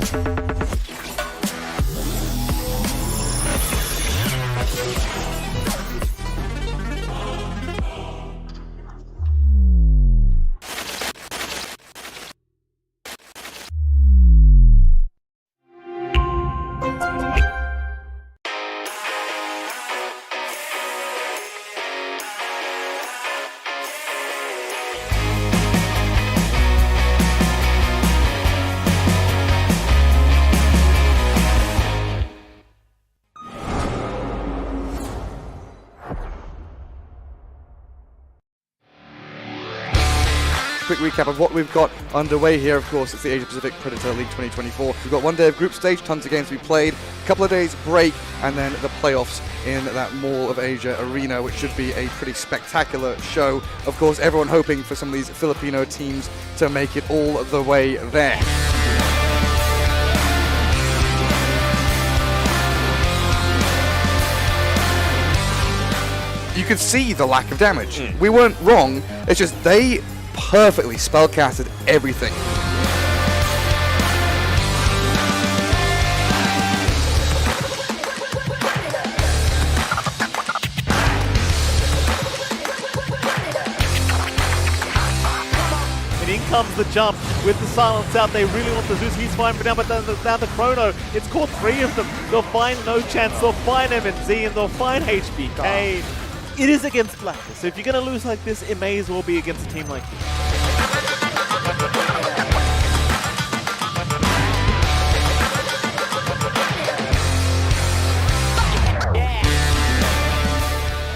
Quick recap of what we've got underway here. Of course, it's the Asia Pacific Predator League 2024. We've got 1 day of group stage, tons of games to be played, a couple of days break, and then the playoffs in that Mall of Asia arena, which should be a pretty spectacular show. Of course, everyone hoping for some of these Filipino teams to make it all the way there. You could see the lack of damage. We weren't wrong, it's just they perfectly spellcasted everything. And in comes the jump with the silence out. They really want the Zeus. He's fine for now, but then the Chrono. It's caught 3 of them. They'll find No Chance, they'll find MNZ, and they'll find HBK. It is against Blacklist, so if you're going to lose like this, it may as well be against a team like this.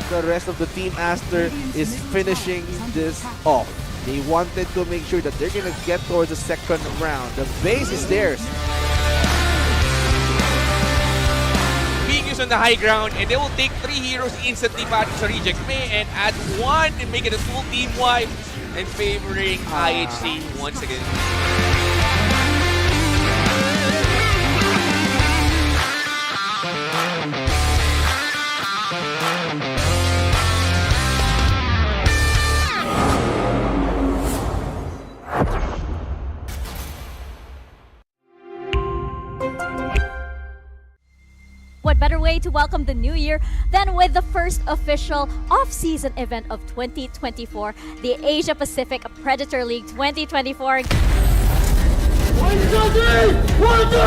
The rest of the team Aster is finishing this off. They wanted to make sure that they're going to get towards the second round. The base is theirs. On the high ground, and they will take 3 heroes instantly back to Reject May and add 1 and make it a full team wipe and favoring IHC once again. What better way to welcome the new year than with the first official off-season event of 2024, the Asia Pacific Predator League 2024. 1, 2, 3! 1, 2,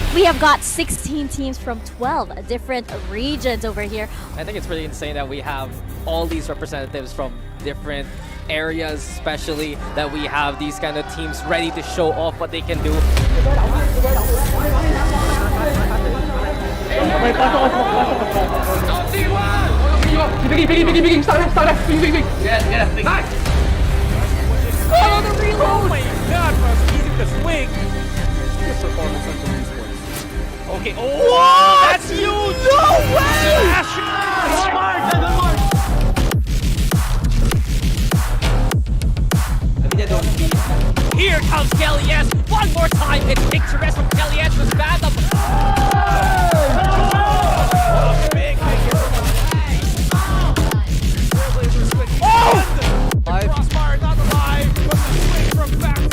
3! We have got 16 teams from 12 different regions over here. I think it's really insane that we have all these representatives from different areas, especially that we have these kind of teams ready to show off what they can do. Oh, the reload! Oh my god, was easy to swing. Okay, oh, that's huge! No way! Here comes Kelly-S. One more time, it's picturesque from Kelly-S with Fathom. Oh, big hit from the Crossfire not alive, but the swing from Fathom.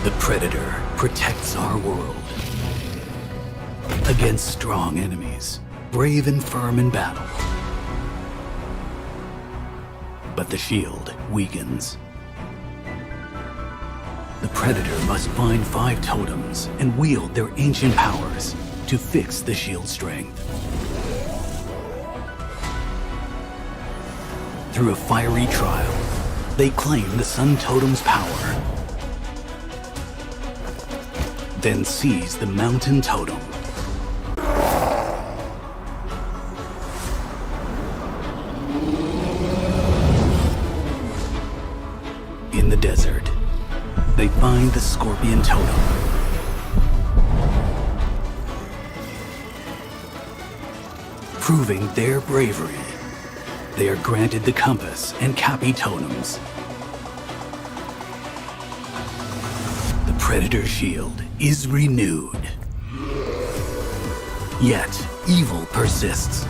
The Predator protects our world against strong enemies, brave and firm in battle. But the shield weakens. The Predator must find 5 totems and wield their ancient powers to fix the shield strength. Through a fiery trial, they claim the Sun Totem's power, then seize the Mountain Totem. In the desert, they find the Scorpion Totem. Proving their bravery, they are granted the Compass and Cappy Totems. The Predator Shield is renewed. Yet, evil persists.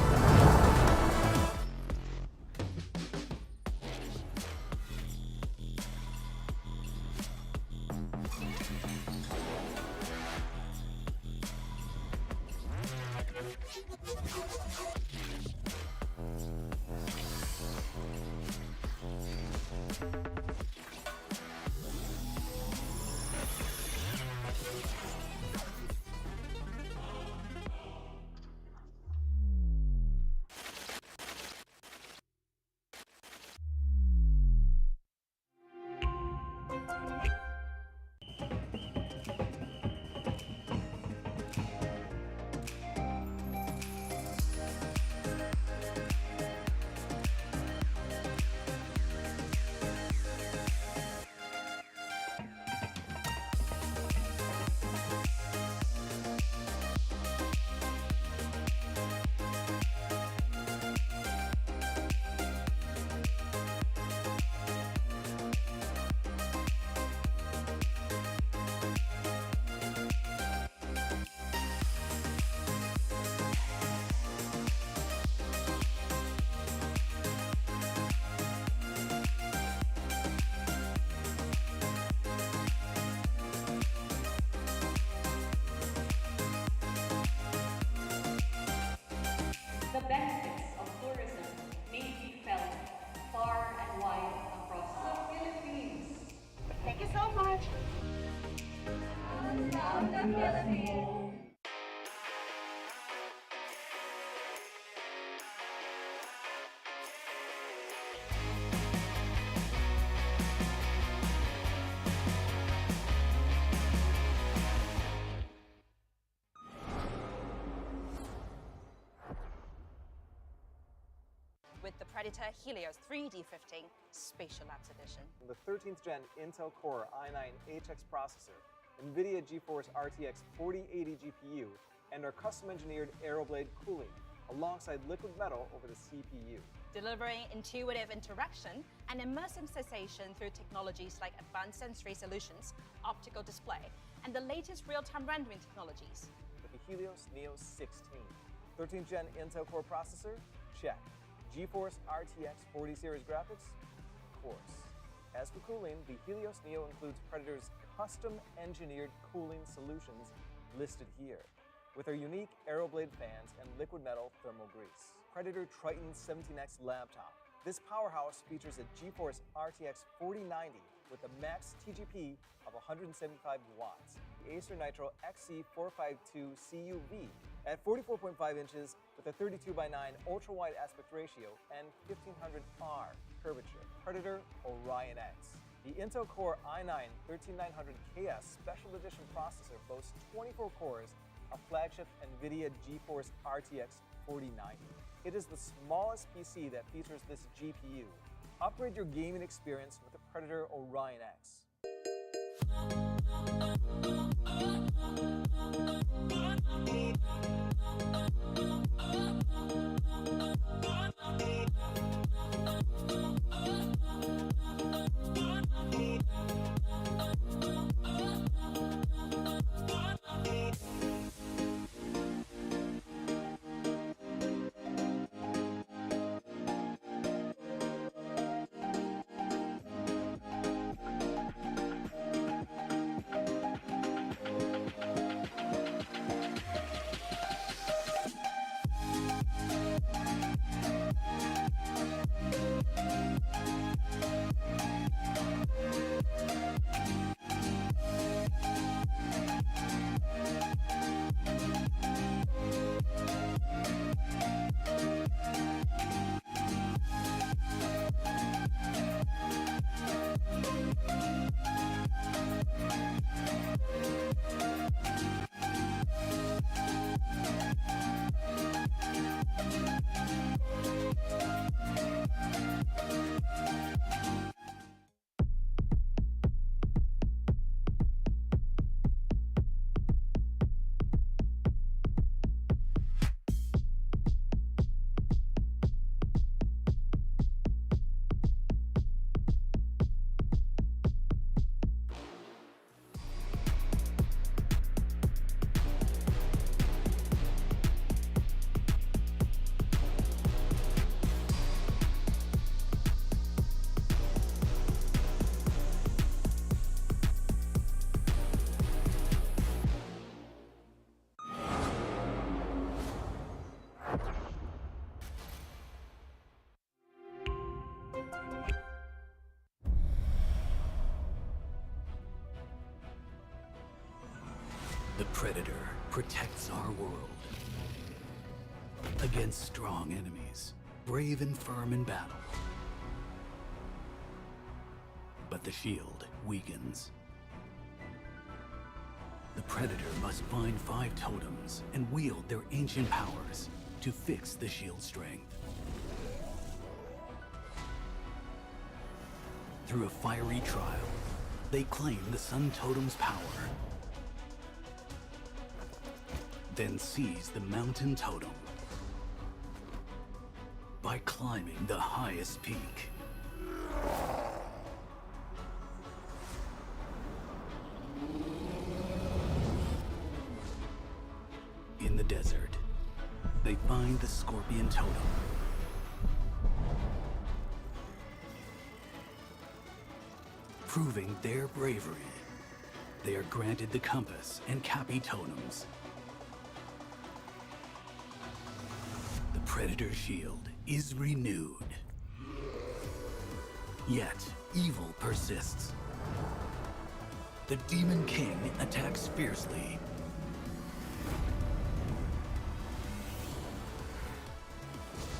The benefits of tourism may be felt far and wide across the Philippines. Thank you so much. Love the Philippines. With the Predator Helios 3D15 Spatial Labs Edition. The 13th gen Intel Core i9-HX processor, NVIDIA GeForce RTX 4080 GPU, and our custom-engineered Aeroblade cooling, alongside liquid metal over the CPU. Delivering intuitive interaction and immersive sensation through technologies like advanced sensory solutions, optical display, and the latest real-time rendering technologies. With the Helios Neo 16. 13th gen Intel Core processor? Check. GeForce RTX 40 series graphics? Of course. As for cooling, the Helios Neo includes Predator's custom-engineered cooling solutions listed here, with our unique Aeroblade fans and liquid metal thermal grease. Predator Triton 17X laptop. This powerhouse features a GeForce RTX 4090 with a max TGP of 175 watts. The Acer Nitro XC452 CUV at 44.5 inches with a 32:9 ultra-wide aspect ratio and 1500R curvature. Predator Orion X. The Intel Core i9-13900KS Special Edition processor boasts 24 cores, a flagship NVIDIA GeForce RTX 4090. It is the smallest PC that features this GPU. Upgrade your gaming experience with the Predator Orion X. The Predator protects our world against strong enemies, brave and firm in battle. But the shield weakens. The Predator must find 5 totems and wield their ancient powers to fix the shield's strength. Through a fiery trial, they claim the Sun Totem's power, then seize the Mountain Totem by climbing the highest peak. In the desert, they find the Scorpion Totem. Proving their bravery, they are granted the Compass and Cappy Totems. The Predator shield is renewed. Yet, evil persists. The Demon King attacks fiercely.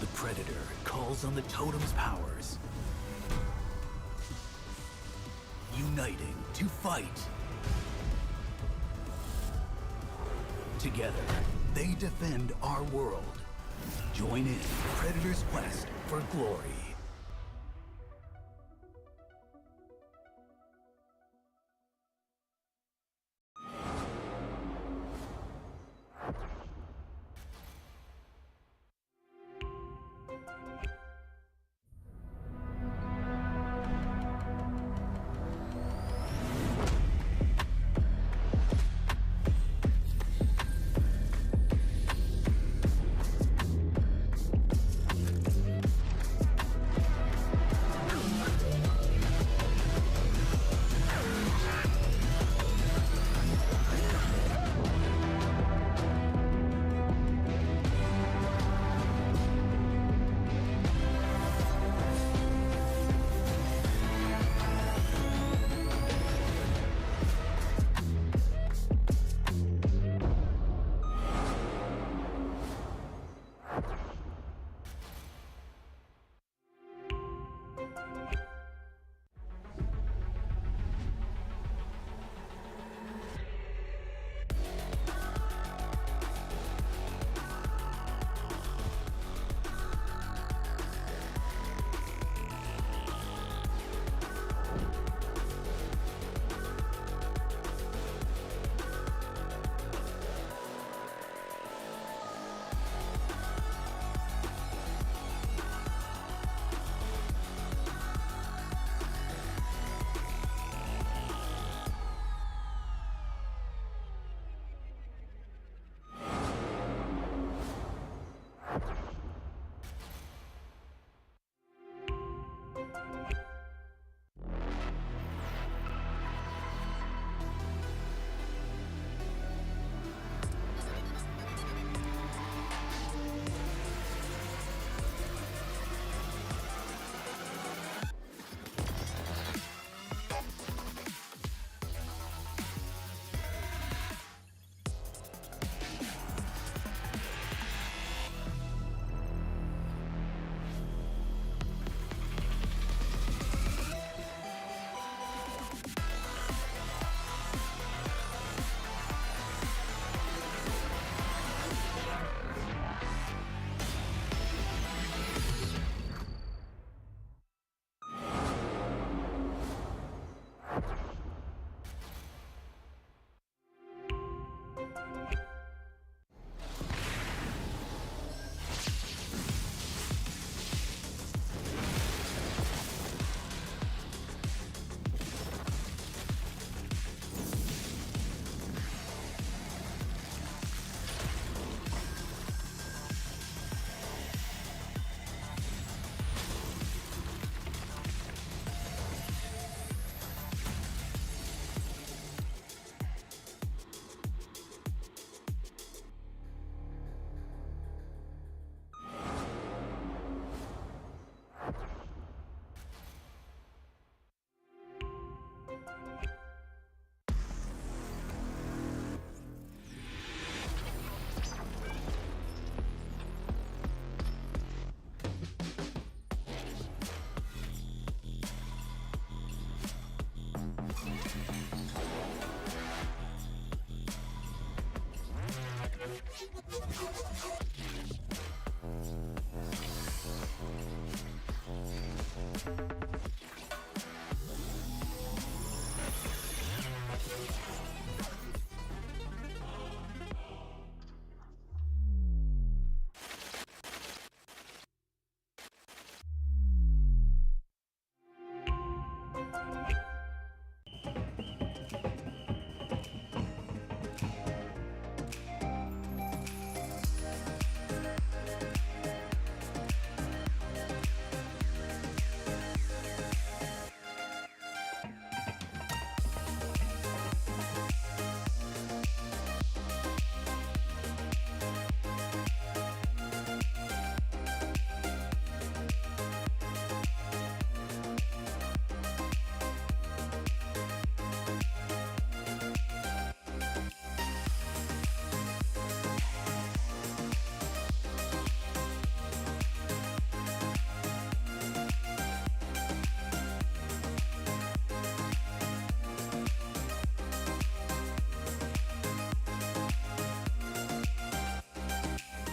The Predator calls on the Totem's powers, uniting to fight. Together, they defend our world. Join in the Predator's quest for glory.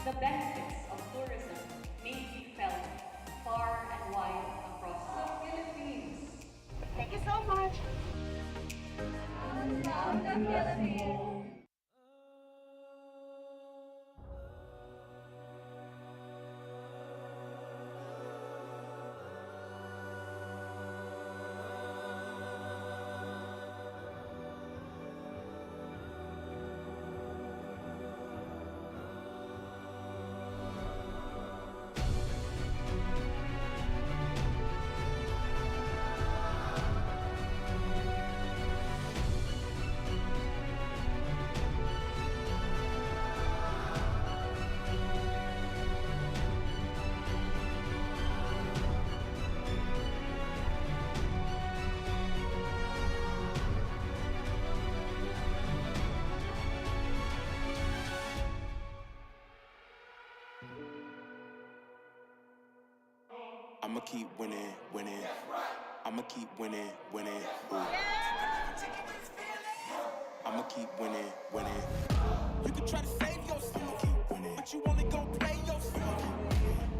The benefits of tourism may be felt far and wide across the Philippines. Thank you so much. Love the Philippines. I'ma keep winning, winning. I'ma keep winning, winning. I'ma keep winning, winning. You can try to save yourself, but you wanna go play yourself.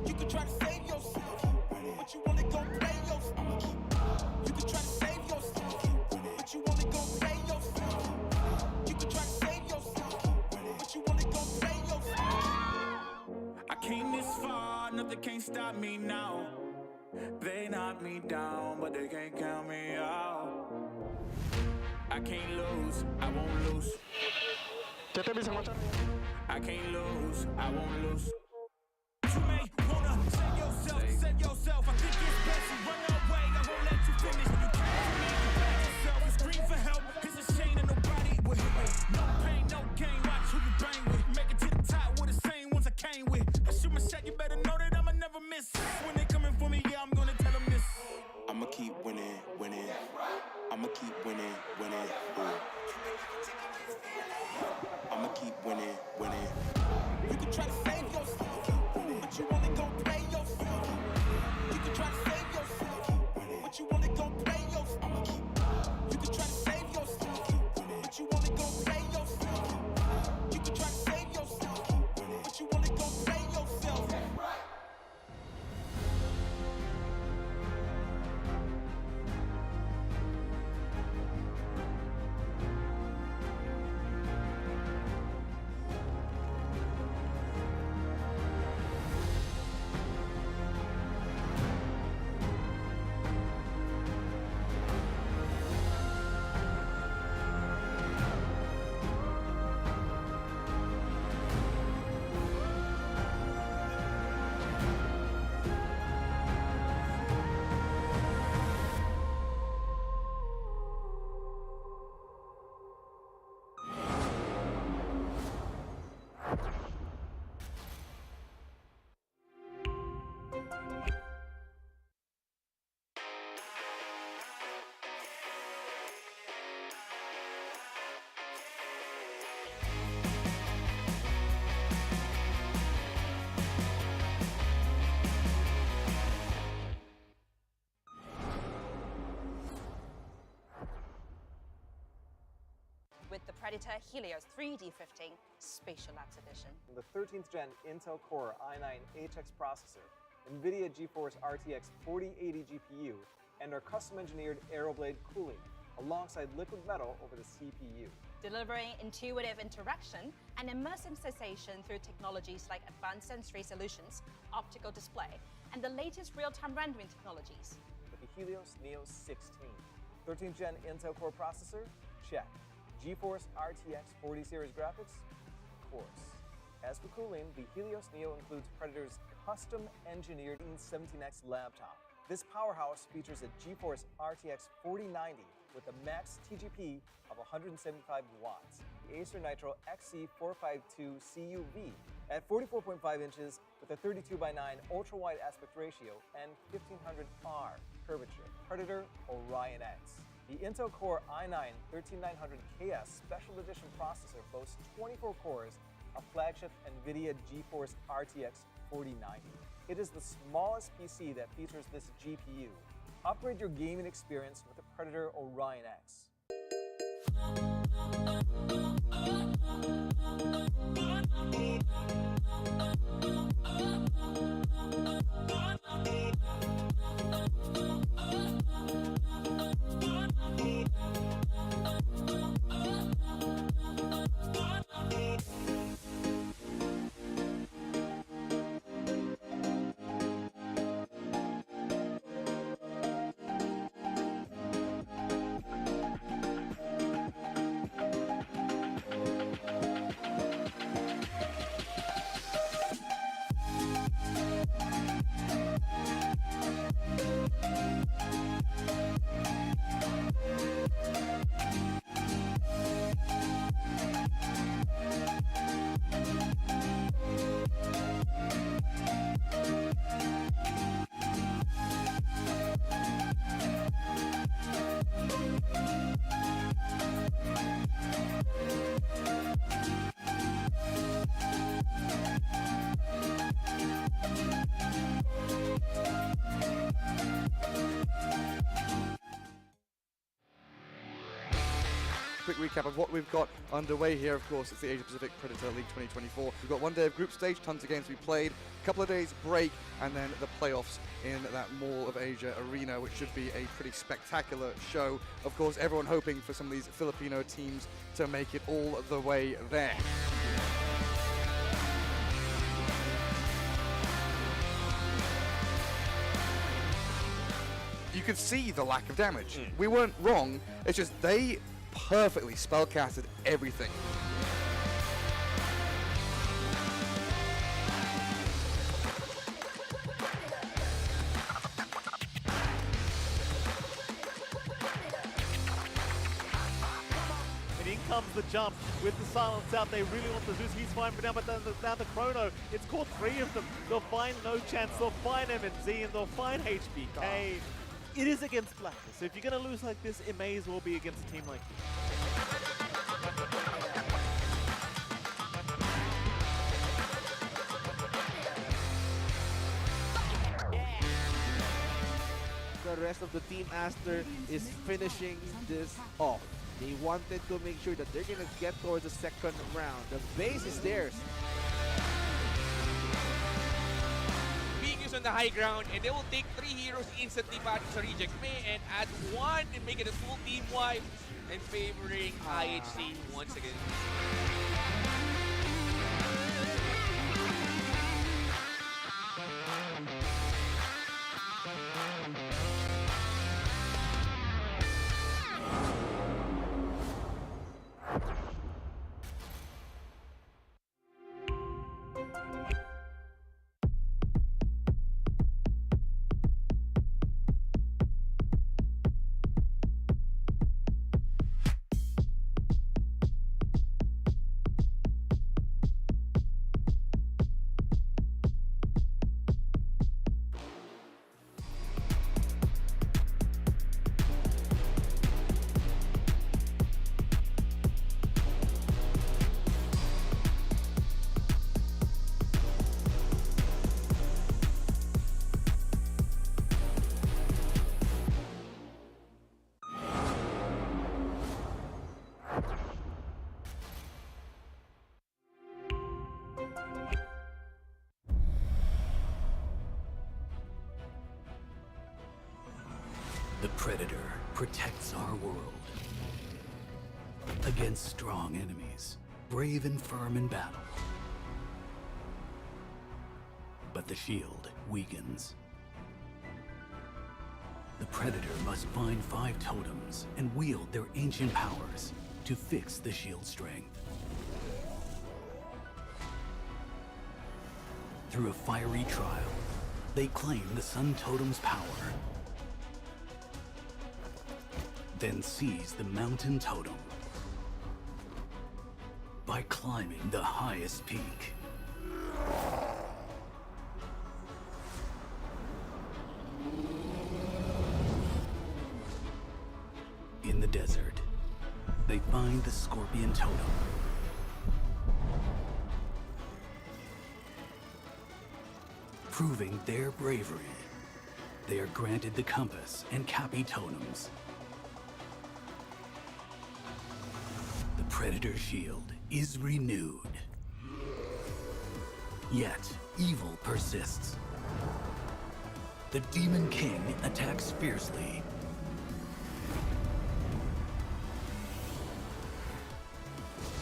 You can try to save yourself, but you wanna go play yourself. You can try to save yourself, but you wanna go play yourself. You can try to save yourself, but you wanna go play yourself. I came this far, nothing can stop me now. They knock me down, but they can't count me out. I can't lose, I won't lose. I can't lose, I won't lose. You may wanna save yourself. I think it's best you run away. I won't let you finish. You can't back yourself. Scream for help. It's a shame that nobody will hear it. No pain, no gain. Watch who you bang with. Make it to the top with the same ones I came with. I shoot my shot, you better know that I'ma never miss. When they coming for me, yeah, I'm gonna tell them this. I'ma keep winning, winning. I'ma keep winning, winning. I'ma keep winning, winning. You can try to save yourself, but you wanna go play yourself. You can try to save yourself, but you wanna go play yourself. You can try to save yourself, but you wanna go play yourself. You can try to save yourself, but you wanna go play yourself. with the Predator Helios 3D15 Spatial Labs Edition. The 13th gen Intel Core i9 HX processor, NVIDIA GeForce RTX 4080 GPU, and our custom-engineered Aeroblade cooling, alongside liquid metal over the CPU. Delivering intuitive interaction and immersive sensation through technologies like advanced sensory solutions, optical display, and the latest real-time rendering technologies. With the Helios Neo 16. 13th gen Intel Core processor? Check. GeForce RTX 40 series graphics? Of course. As for cooling, the Helios Neo includes Predator's custom-engineered 17X laptop. This powerhouse features a GeForce RTX 4090 with a max TGP of 175 watts, the Acer Nitro XC452 CUV at 44.5 inches with a 32:9 ultra-wide aspect ratio and 1500R curvature, Predator Orion X. The Intel Core i9 13900KS Special Edition processor boasts 24 cores, a flagship NVIDIA GeForce RTX 4090. It is the smallest PC that features this GPU. Upgrade your gaming experience with the Predator Orion X. Quick recap of what we've got underway here. Of course, it's the Asia Pacific Predator League 2024. We've got one day of group stage, tons of games to be played, a couple of days break, and then the playoffs in that Mall of Asia arena, which should be a pretty spectacular show. Of course, everyone hoping for some of these Filipino teams to make it all the way there. You could see the lack of damage. We weren't wrong, it's just they perfectly spellcasted everything. And in comes the jump with the silence out. They really want the Zeus. He's fine for now, but then now the Chrono. It's caught 3 of them. They'll find No Chance. They'll find MNZ, and they'll find HBK. It is against Blacklist, so if you're going to lose like this, it may as well be against a team like this. The rest of the team Aster is finishing this off. They wanted to make sure that they're gonna get towards the second round. The base is theirs. Being used on the high ground, and they will take 3 heroes instantly back to Reject May and add 1 and make it a full team wipe, and favoring IHC once again. Predator protects our world against strong enemies, brave and firm in battle. But the shield weakens. The Predator must find 5 totems and wield their ancient powers to fix the shield's strength. Through a fiery trial, they claim the Sun Totem's power, then seize the Mountain Totem by climbing the highest peak. In the desert, they find the Scorpion Totem. Proving their bravery, they are granted the Compass and Cappy Totems. The Predator shield is renewed. Yet, evil persists. The Demon King attacks fiercely.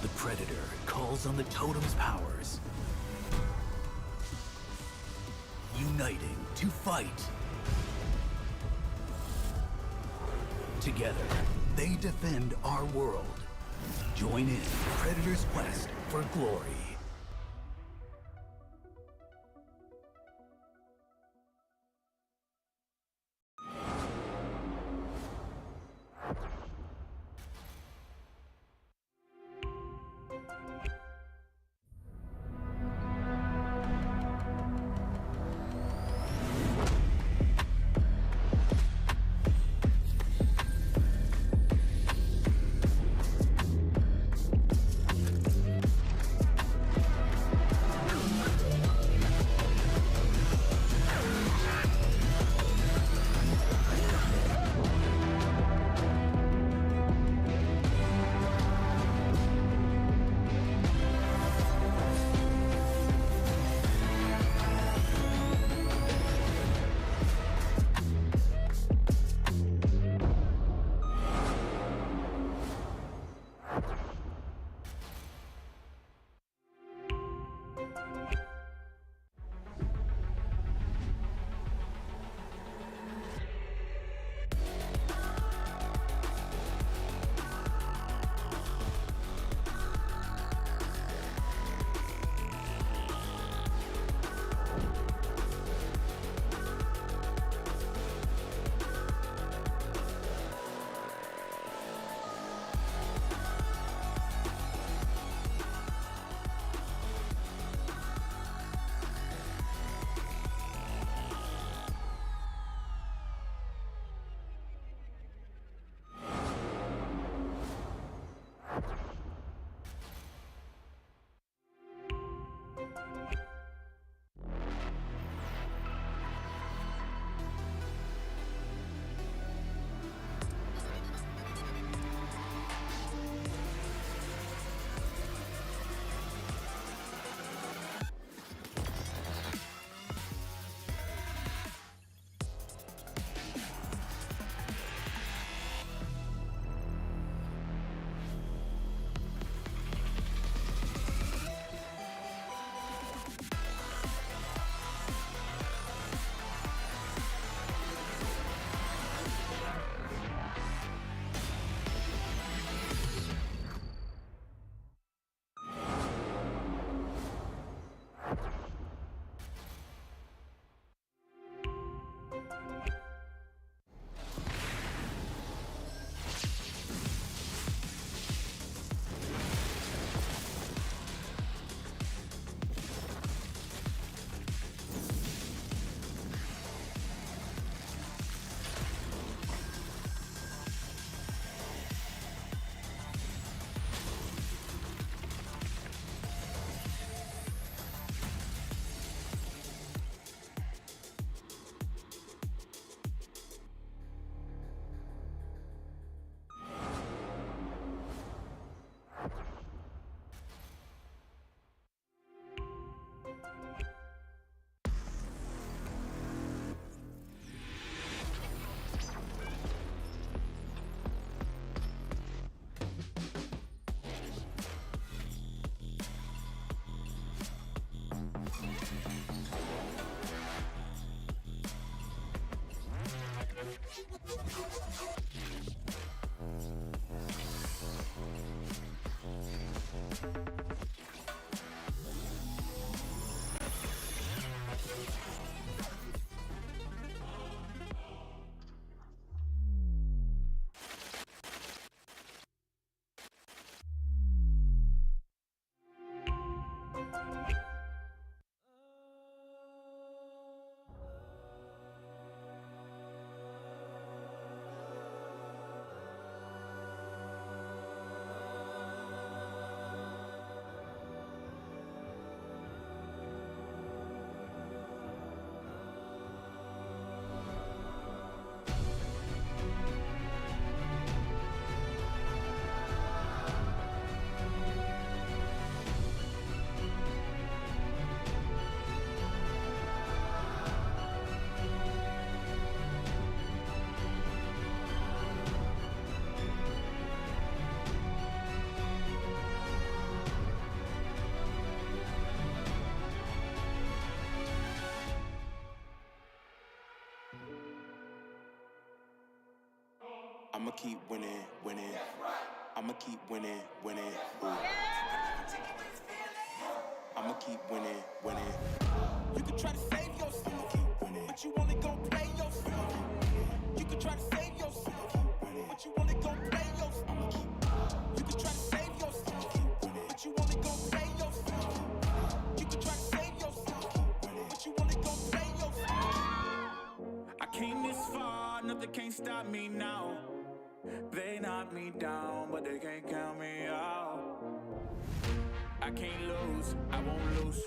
The Predator calls on the Totem's powers, uniting to fight. Together, they defend our world. Join in Predator's quest for glory. I'ma keep winning, winning. I'ma keep winning, winning. I'ma keep winning, winning. You can try to save yourself, but you wanna go play yourself. You can try to save yourself, but you wanna go play yourself. You can try to save yourself, but you wanna go play yourself. You can try to save yourself, but you wanna go play yourself. I came this far, nothing can't stop me now. They knock me down, but they can't count me out. I can't lose, I won't lose.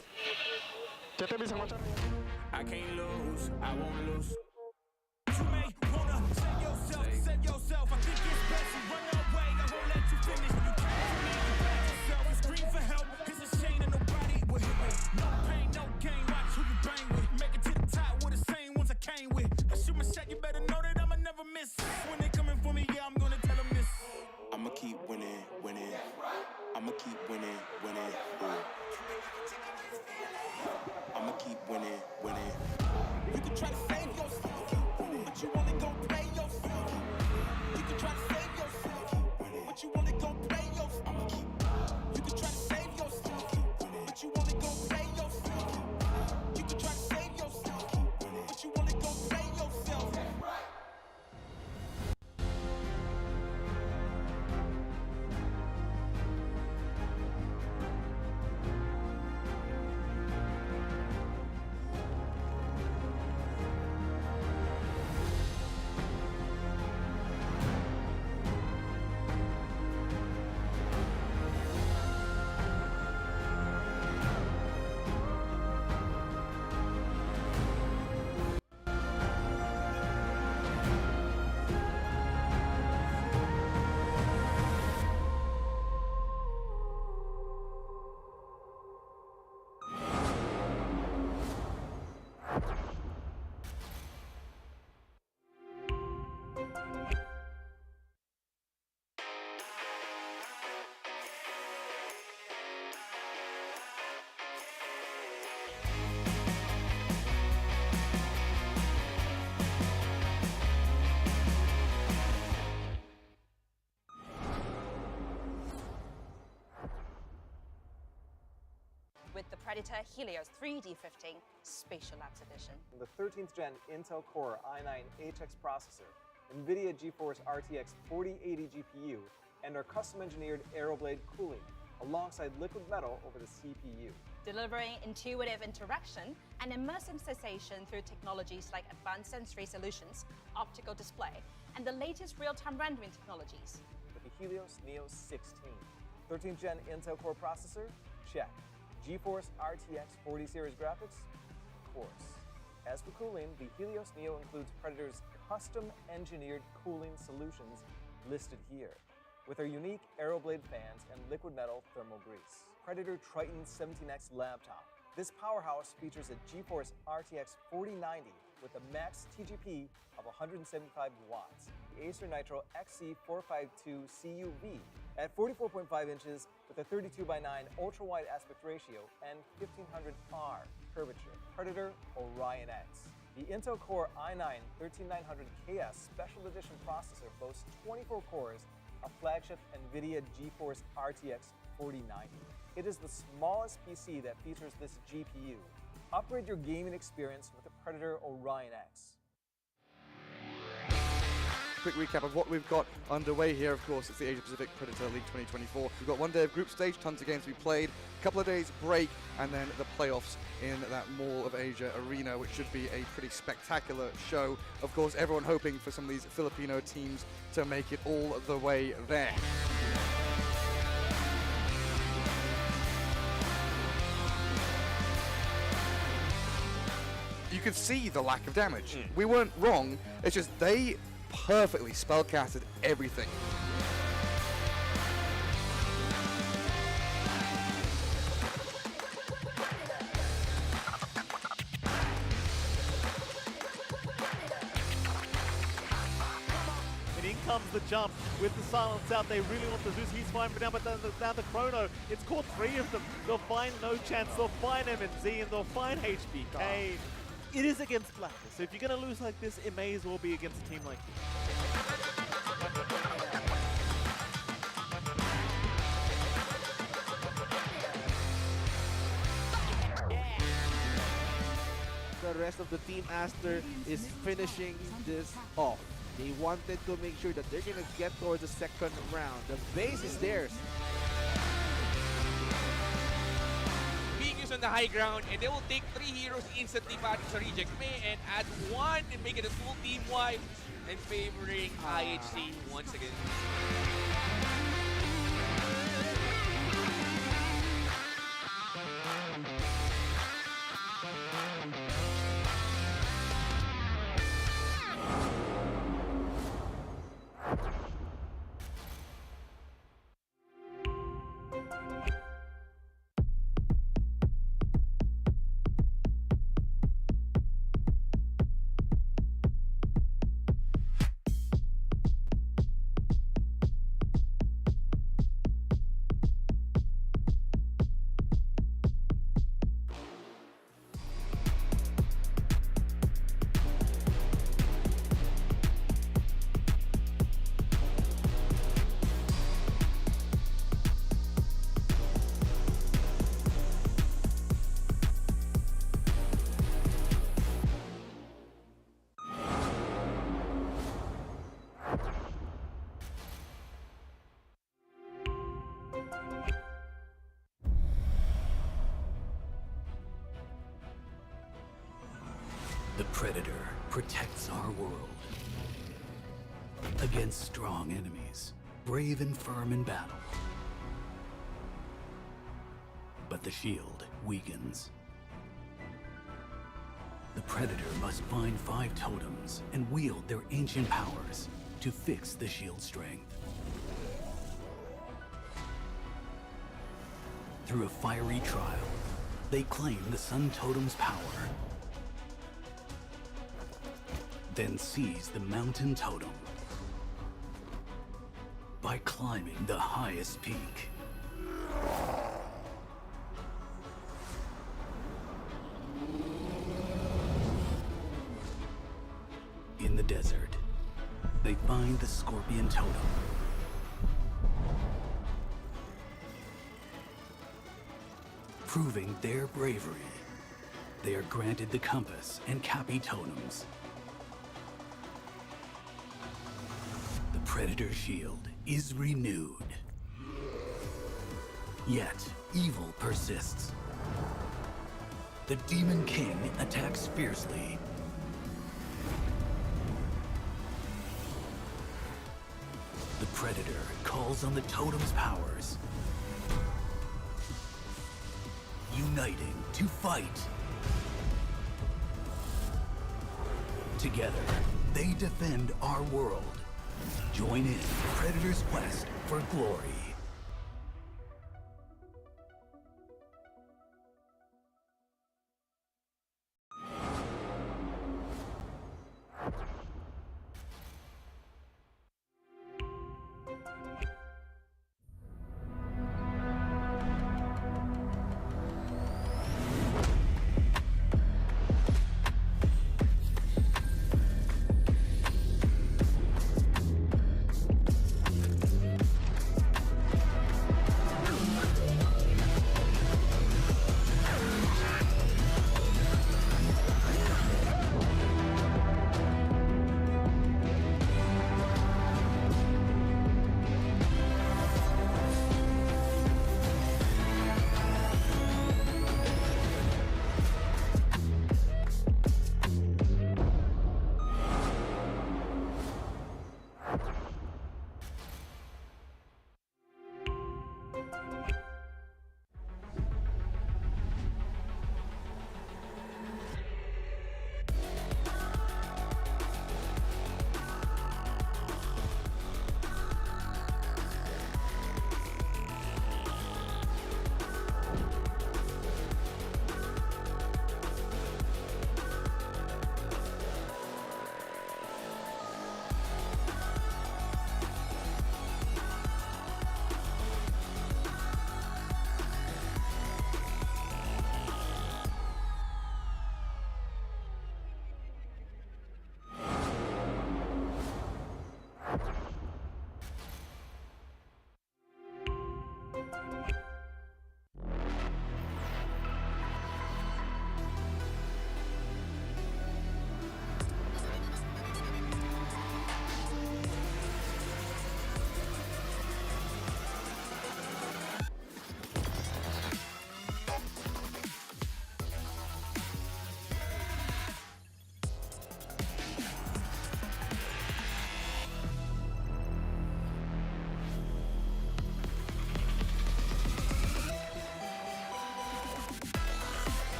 I can't lose, I won't lose. You may wanna save yourself. I think it's best you run away. I won't let you finish. You can't back yourself and scream for help. It's a shame that nobody will hit me. No pain, no gain. Watch who you bang with. Make it to the top with the same ones I came with. I shoot my shot, you better know that I'ma never miss. When they coming for me, yeah, I'm gonna tell them this. I'ma keep winning, winning. I'ma keep winning, winning. I'ma keep winning, winning. You can try to save yourself, but you wanna go play yourself. You can try to save yourself, but you wanna go play yourself. You can try to save yourself, but you wanna go play yourself. You can try to save yourself, but you wanna go play yourself. With the Predator Helios 3D15 Spatial Labs Edition. The 13th gen Intel Core i9 HX processor, NVIDIA GeForce RTX 4080 GPU, and our custom-engineered Aeroblade cooling, alongside liquid metal over the CPU. Delivering intuitive interaction and immersive sensation through technologies like advanced sensory solutions, optical display, and the latest real-time rendering technologies. With the Helios Neo 16. 13th gen Intel Core processor? Check. GeForce RTX 40 series graphics? Of course. As for cooling, the Helios Neo includes Predator's custom-engineered cooling solutions listed here, with our unique Aeroblade fans and liquid metal thermal grease. Predator Triton 17X laptop. This powerhouse features a GeForce RTX 4090 with a max TGP of 175 watts. The Acer Nitro XC452 CUV at 44.5 inches with a 32:9 ultra-wide aspect ratio and 1500R curvature. Predator Orion X. The Intel Core i9 13900KS Special Edition processor boasts 24 cores, a flagship NVIDIA GeForce RTX 4090. It is the smallest PC that features this GPU. Upgrade your gaming experience with the Predator Orion X. Quick recap of what we've got underway here. Of course, it's the Asia Pacific Predator League 2024. We've got one day of group stage, tons of games to be played, a couple of days break, and then the playoffs in that Mall of Asia arena, which should be a pretty spectacular show. Of course, everyone hoping for some of these Filipino teams to make it all the way there. You could see the lack of damage. We weren't wrong, it's just they perfectly spellcasted everything. And in comes the jump with the silence out. They really want the Zeus. He's fine for now, but then now the Chrono. It's caught 3 of them. They'll find No Chance. They'll find MNZ and they'll find HBK. It is against Blackness, so if you're going to lose like this, it may as well be against a team like this. The rest of the team Aster is finishing this off. They wanted to make sure that they're going to get towards the second round. The base is theirs. On the high ground, and they will take 3 heroes instantly back to Reject May and add 1 and make it a full team wipe and favoring IHC once again. The Predator protects our world against strong enemies, brave and firm in battle. But the shield weakens. The Predator must find 5 totems and wield their ancient powers to fix the shield strength. Through a fiery trial, they claim the Sun Totem's power, then seize the Mountain Totem by climbing the highest peak. In the desert, they find the Scorpion Totem. Proving their bravery, they are granted the Compass and Cappy Totems. The Predator shield is renewed. Yet, evil persists. The Demon King attacks fiercely. The Predator calls on the Totem's powers, uniting to fight. Together, they defend our world. Join in Predator's quest for glory.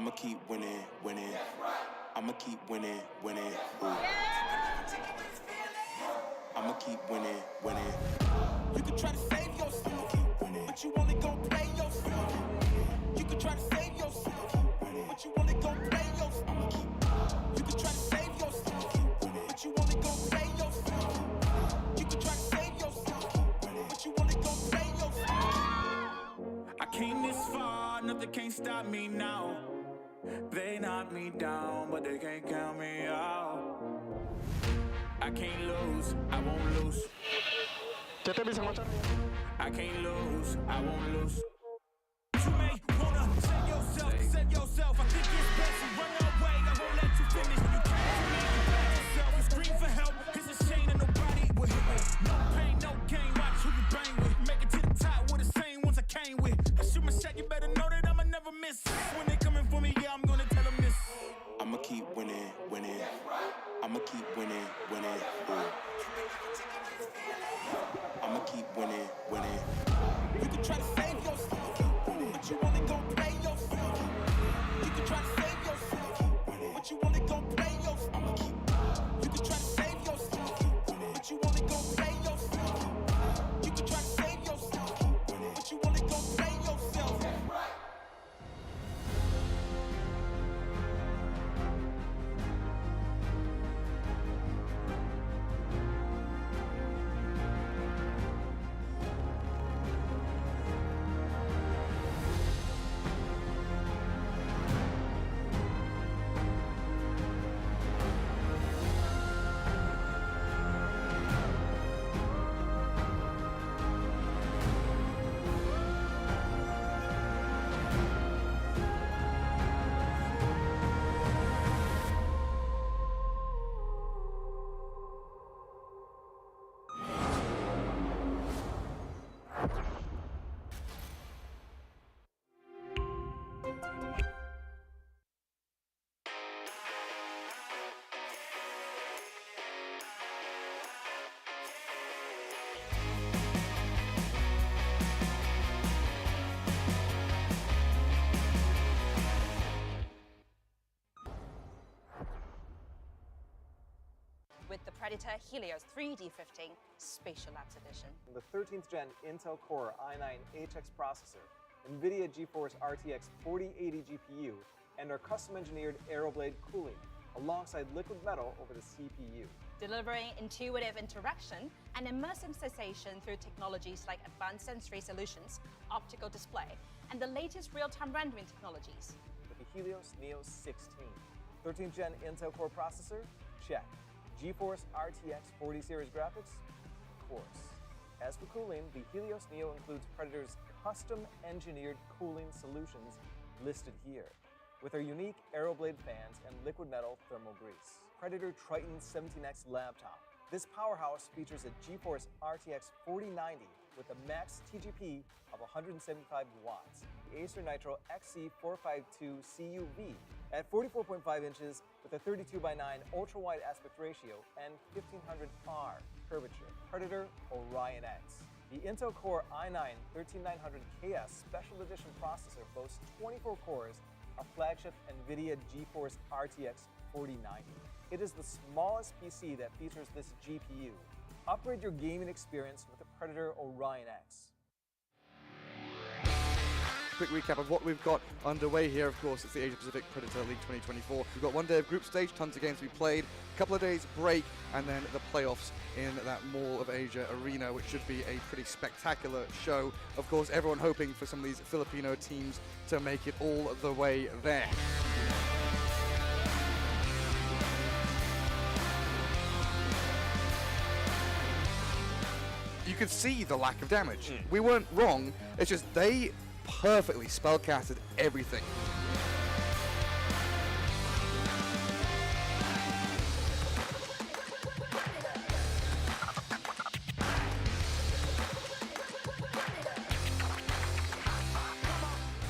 I'ma keep winning, winning. I'ma keep winning, winning. Ooh. I'ma keep winning, winning. You can try to save yourself, but you wanna go play yourself. You can try to save yourself, but you wanna go play yourself. You can try to save yourself, but you wanna go play yourself. You can try to save yourself, but you wanna go play yourself. I came this far, nothing can stop me now. They knock me down, but they can't count me out. I can't lose, I won't lose. I can't lose, I won't lose. You may wanna save yourself. I think it's best you run away. I won't let you finish. You can't back yourself. You scream for help. It's a shame that nobody will hit me. No pain, no gain. Watch who you bang with. Make it to the top with the same ones I came with. I shoot my shot, you better know that I'ma never miss. When they coming for me, yeah, I'm gonna tell them this. I'ma keep winning, winning. I'ma keep winning, winning. Ooh. I'ma keep winning, winning. You can try to save yourself, but you wanna go play yourself. You can try to save yourself, but you wanna go play yourself. I'ma keep. You can try to save yourself, but you wanna go play yourself. You can try to save yourself, but you wanna go play yourself. With the Predator Helios 3D15 Spatial Labs Edition. The 13th gen Intel Core i9 HX processor, NVIDIA GeForce RTX 4080 GPU, and our custom-engineered Aeroblade cooling, alongside liquid metal over the CPU. Delivering intuitive interaction and immersive sensation through technologies like advanced sensory solutions, optical display, and the latest real-time rendering technologies. With the Helios Neo 16. 13th gen Intel Core processor? Check. GeForce RTX 40 series graphics? Of course. As for cooling, the Helios Neo includes Predator's custom-engineered cooling solutions listed here, with our unique Aeroblade fans and liquid metal thermal grease. Predator Triton 17X laptop. This powerhouse features a GeForce RTX 4090 with a max TGP of 175 watts, the Acer Nitro XC452 CUV at 44.5 inches with a 32:9 ultra-wide aspect ratio and 1500R curvature. Predator Orion X. The Intel Core i9 13900KS Special Edition processor boasts 24 cores, a flagship NVIDIA GeForce RTX 4090. It is the smallest PC that features this GPU. Upgrade your gaming experience with the Predator Orion X. Quick recap of what we've got underway here. Of course, it's the Asia Pacific Predator League 2024. We've got one day of group stage, tons of games to be played, a couple of days break, and then the playoffs in that Mall of Asia arena, which should be a pretty spectacular show. Of course, everyone hoping for some of these Filipino teams to make it all the way there. You could see the lack of damage. We weren't wrong, it's just they perfectly spellcasted everything.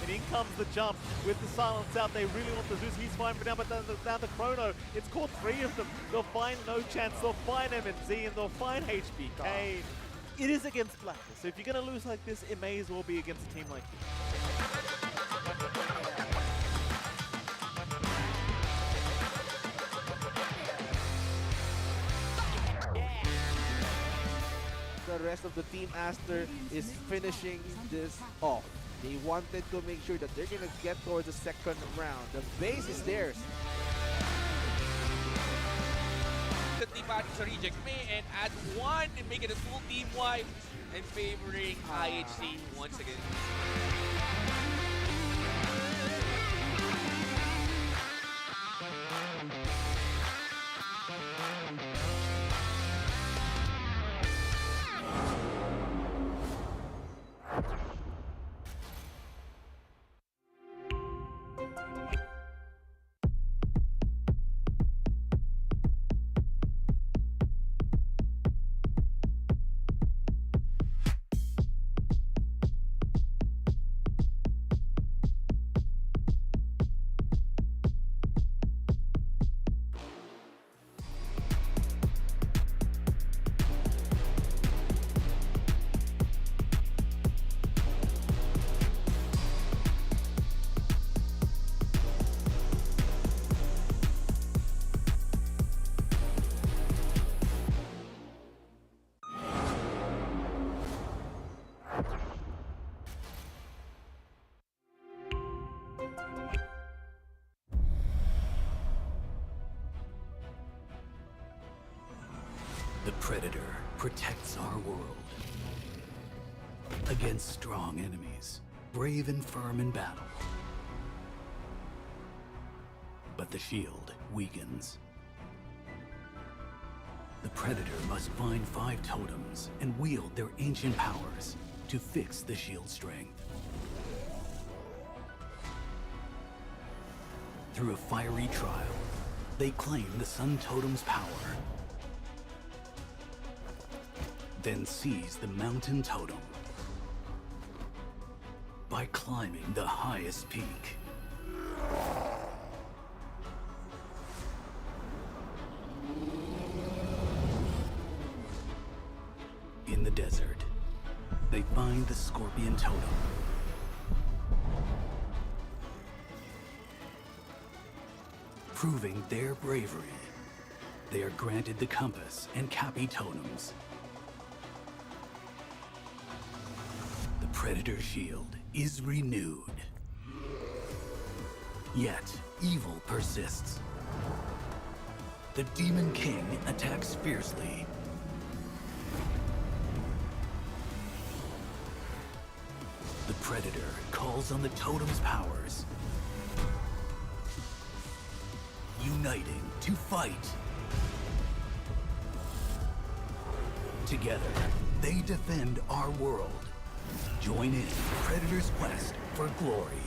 And in comes the jump with the silence out. They really want the Zeus. He's fine for now, but down the Chrono. It's caught 3 of them. They'll find No Chance. They'll find MNZ, and they'll find HBK. It is against Blackness, so if you're going to lose like this, it may as well be against a team like this. the rest of the team Aster is finishing this off. They wanted to make sure that they're gonna get towards the second round. The base is theirs. Instantly batting sa reject may and add one and make it a full team wipe and favoring IHC once again. The Predator protects our world against strong enemies, brave and firm in battle. But the shield weakens. The Predator must find 5 totems and wield their ancient powers to fix the shield strength. Through a fiery trial, they claim the Sun Totem's power, then seize the Mountain Totem by climbing the highest peak. In the desert, they find the Scorpion Totem. Proving their bravery, they are granted the Compass and Cappy Totems. The Predator shield is renewed. Yet, evil persists. The Demon King attacks fiercely. The Predator calls on the Totem's powers, uniting to fight. Together, they defend our world. Join in Predator's quest for glory.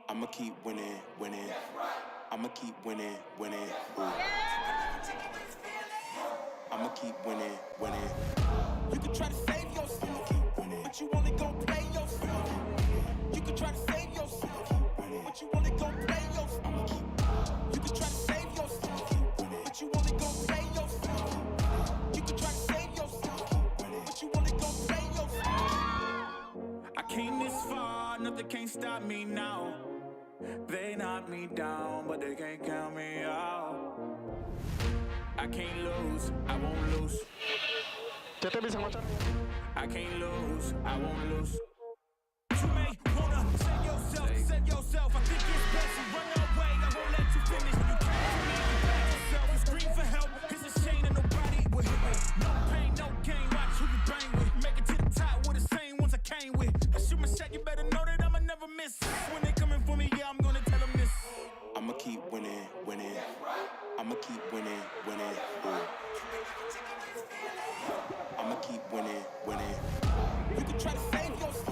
I'ma keep winning, winning. I'ma keep winning, winning. I'ma keep winning, winning. You can try to save yourself, but you wanna go play yourself. You can try to save yourself, but you wanna go play yourself. You can try to save yourself, but you wanna go play yourself. You can try to save yourself, but you wanna go play yourself. I came this far, nothing can't stop me now. They knock me down, but they can't count me out. I can't lose, I won't lose. I can't lose, I won't lose. You may wanna save yourself. I think it's best you run away. I won't let you finish. You can't back yourself. You scream for help. It's a shame that nobody will hit me. No pain, no gain. Watch who you bang with. Make it to the top with the same ones I came with. I shoot my shot, you better know that I'ma never miss. When they coming for me, yeah, I'm gonna tell them this. I'ma keep winning, winning. I'ma keep winning, winning. I'ma keep winning, winning. You can try to save yourself.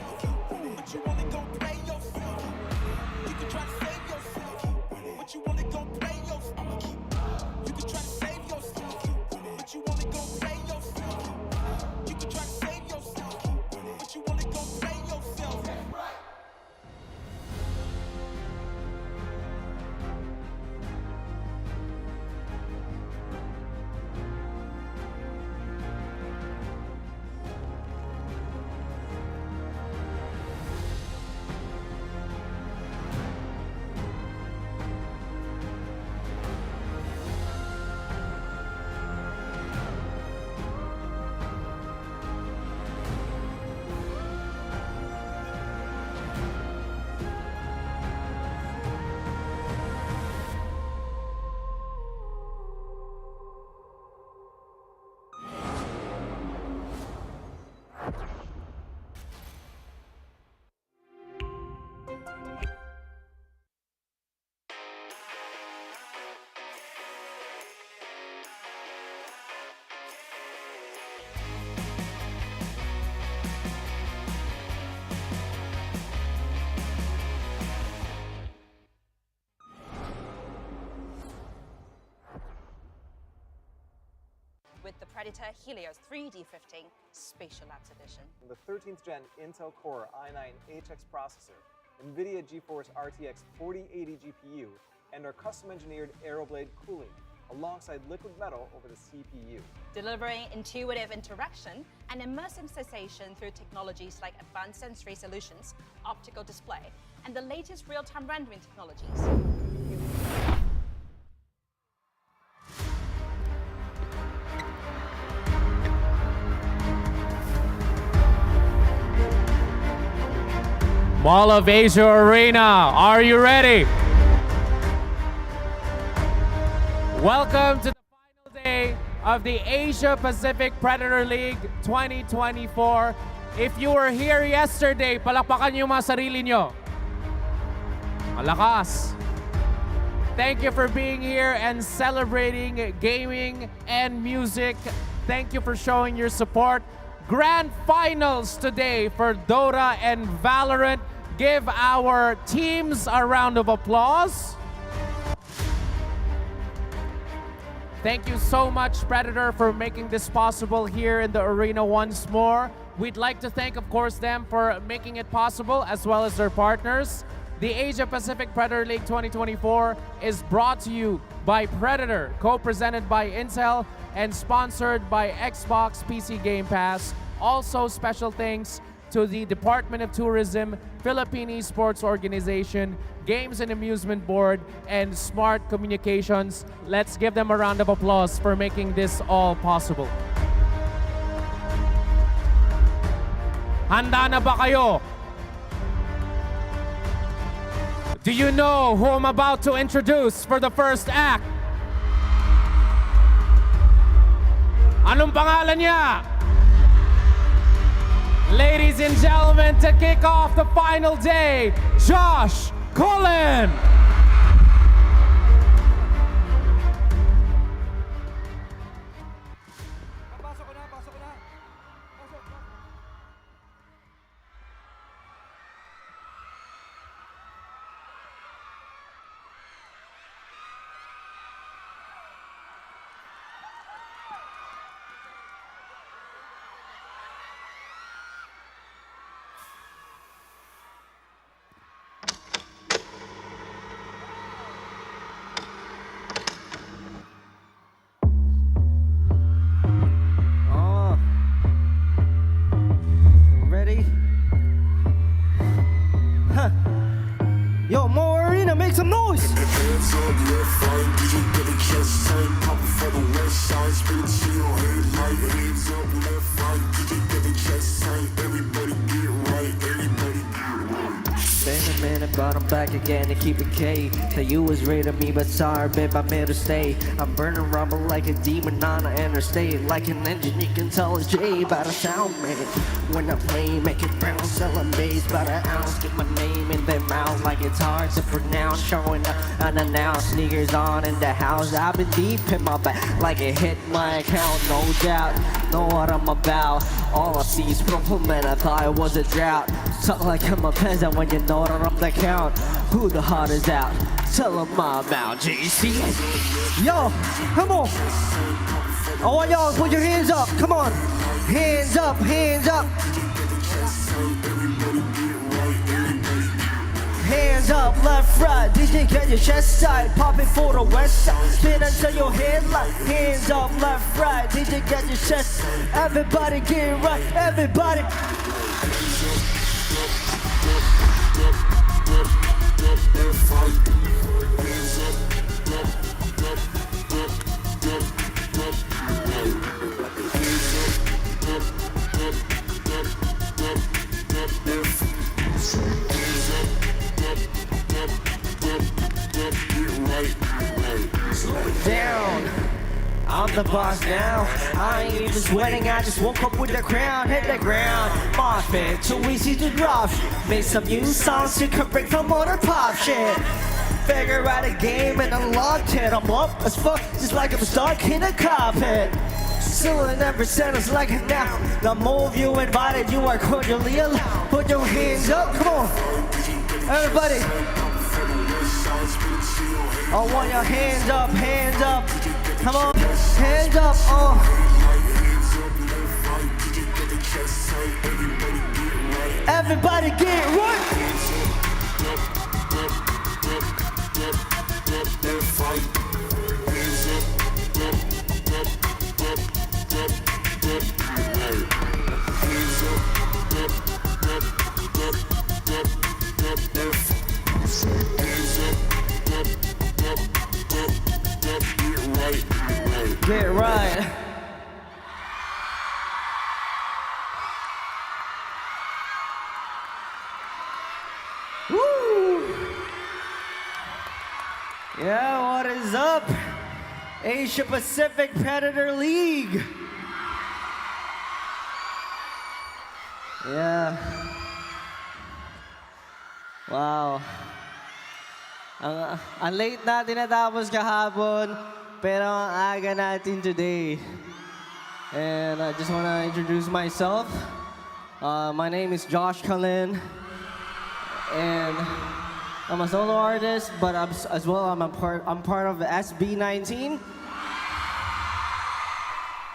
Predator Helios 3D15 Spatial Labs Edition. The 13th gen Intel Core i9-HX processor, NVIDIA GeForce RTX 4080 GPU, and our custom-engineered Aeroblade cooling, alongside liquid metal over the CPU. Delivering intuitive interaction and immersive sensation through technologies like advanced sensory solutions, optical display, and the latest real-time rendering technologies. Mall of Asia Arena, are you ready? Welcome to the final day of the Asia Pacific Predator League 2024. If you were here yesterday, palakpakan niyo mga sarili niyo. Malakas. Thank you for being here and celebrating gaming and music. Thank you for showing your support. Grand finals today for Dota and Valorant. Give our teams a round of applause. Thank you so much, Predator, for making this possible here in the arena once more. We'd like to thank, of course, them for making it possible, as well as their partners. The Asia Pacific Predator League 2024 is brought to you by Predator, co-presented by Intel, and sponsored by Xbox PC Game Pass. Also, special thanks to the Department of Tourism, Philippine Esports Organization, Games and Amusement Board, and Smart Communications. Let's give them a round of applause for making this all possible. Handa na ba kayo? Do you know who I'm about to introduce for the first act? Anong pangalan niya? Ladies and gentlemen, to kick off the final day, Josh Cullen. Yo, more arena, make some noise! Hands up, left, right, did you get a chest tight? Poppin' for the west side, spin to your head like hands up, left, right, did you get a chest tight? Everybody get right, everybody get right. Been a minute, but I'm back again to keep it K. Tell you was rated me, but sorry, babe, I'm here to stay. I'm burning rubber like a demon on an interstate. Like an engine, you can tell it's J by the sound, man. When I play, make it bounce, selling bass by the ounce. Get my name in their mouth like it's hard to pronounce. Showing up unannounced, sneakers on in the house. I've been deep in my back like it hit my account, no doubt. Know what I'm about. All I see is purple, man, I thought it was a drought. Talk like I'm a peasant when you know that I'm the count. Who the heart is out? Tell them I'm out, JC. Yo, come on! I want y'all to put your hands up, come on! Hands up, hands up! Hands up, left, right, DJ get your chest tight. Pop it for the west side, spin until your head light. Hands up, left, right, DJ get your chest. Everybody get right, everybody. Down. I'm the boss now. I ain't even sweating, I just woke up with the crown. Hit the ground, mosh it, too easy to drop. Make some new songs you can break from other pop shit. Figure out a game and unlocked it. I'm up as fuck, just like I'm stuck in a carpet. Still in every sentence like it now. The move you invited, you are cordially allowed. Put your hands up, come on. Everybody. I want your hands up, hands up. Come on, hands up, Everybody get right. Get right. Woo! Yeah, what is up? Asia Pacific Predator League. Yeah. Wow. Ang late natin natapos kahapon, pero ang aga natin today. And I just want to introduce myself. My name is Josh Cullen, and I'm a solo artist, but as well I'm part of the SB19.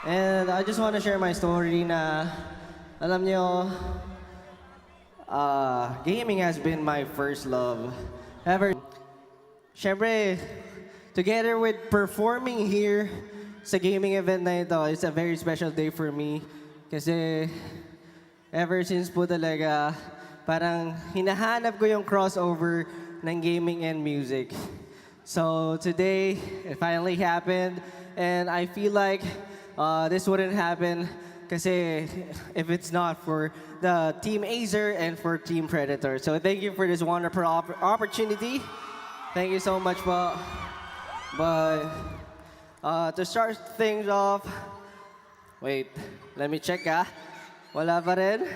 And I just want to share my story na, alam nyo, gaming has been my first love ever. Siyempre, together with performing here sa gaming event na ito, it's a very special day for me. Kasi ever since po talaga, parang hinahanap ko yung crossover ng gaming and music. So today, it finally happened, and I feel like this wouldn't happen kasi if it's not for the Team Azer and for Team Predator. So thank you for this wonderful opportunity. Thank you so much po. But to start things off, wait, let me check Wala pa rin.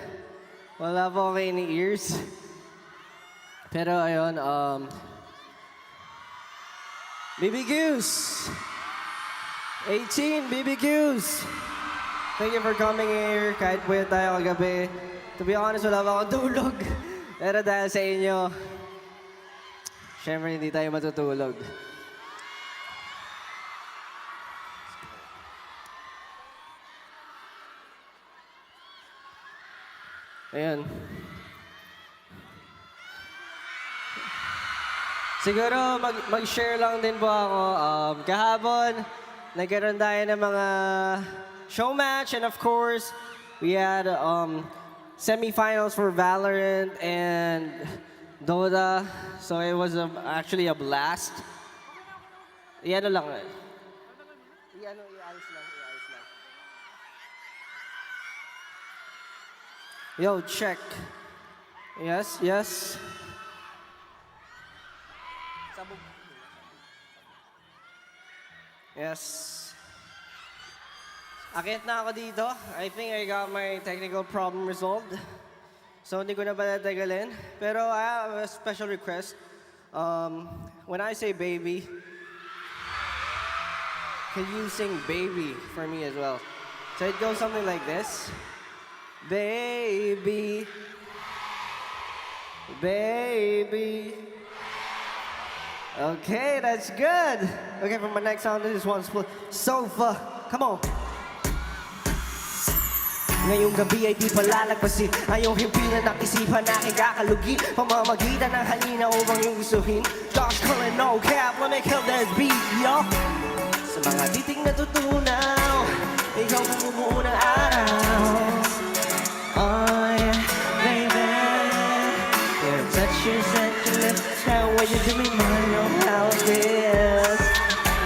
Wala pa okay ni ears. Pero ayun, BB Goose. 18, BB Goose. Thank you for coming here. Kahit puyat tayo kagabi. To be honest, wala pa akong tulog. Pero dahil sa inyo, syempre hindi tayo matutulog. Ayan. Siguro mag-share lang din po ako. Kahapon, nagkaroon tayo ng mga show match, and of course, we had semifinals for Valorant and Dota. So it was actually a blast. Iano lang. Ialis lang. Yo, check. Yes. Yes. Akit na ako dito. I think I got my technical problem resolved. So hindi ko na patatagalin. Pero I have a special request. When I say baby, can you sing baby for me as well? So it goes something like this. Baby, baby. Okay, that's good. Okay, for my next song, this is one split. Sofa, come on. Ngayong gabi ay di palalagpasin. Ayaw himpilan ng isipan na aking kakalugi. Pamamagitan ng halina upang yung gustuhin. Josh Cullen, no cap, let me kill this beat, yo. Sa mga titing natutunaw, ikaw bumubuo ng araw. Oh yeah, baby. Your touch is at your lips. How when you do me, I know how it feels.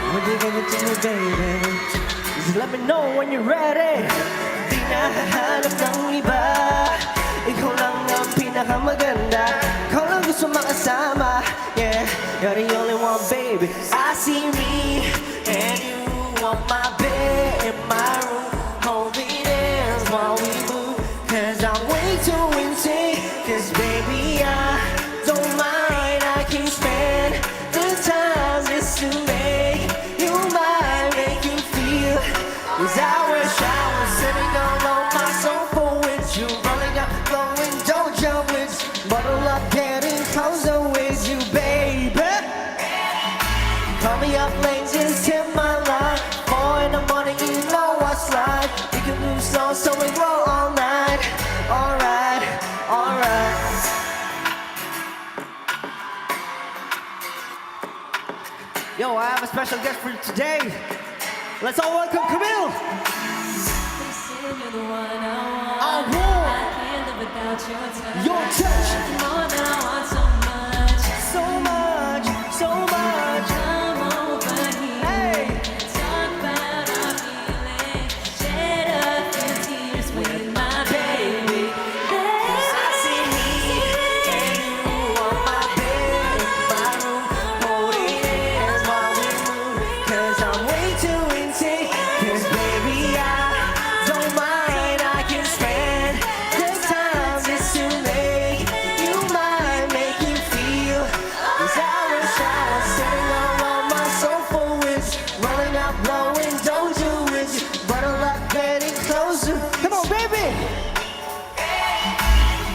When you give it to me, baby, just let me know when you're ready. Di nahahanap ng iba. Ikaw lang ang pinakamaganda. Ikaw lang gusto makasama. Yeah, you're the only one, baby. I see me and you on my bed in my room, holding hands while we move. Cause I'm way too insane. Cause baby, I don't mind. I can spend the time just to make you mine, make you feel. Cause I wish I was sitting down on my sofa with you, rolling up, blowing doja with you, bottle up, getting closer with you, baby. Call me up late, just hit my line. 4 in the morning, you know what's like. We can move slow, so we roll all night. Yo, I have a special guest for today. Let's all welcome Camille. I can't live without your touch. Your touch. More than I want so much. So much, so much. Come over here. Hey. Talk about our feelings. Shed a few tears with my baby. I see me and you on my bed, my room, holding hands while we move. 'Cause I'm way too insane. 'Cause baby, I don't mind. I can spend the time just to make you mine, make you feel. 'Cause I was trying to say all my soul for winds, running out, blowing, don't do it, but I love getting closer. Come on, baby.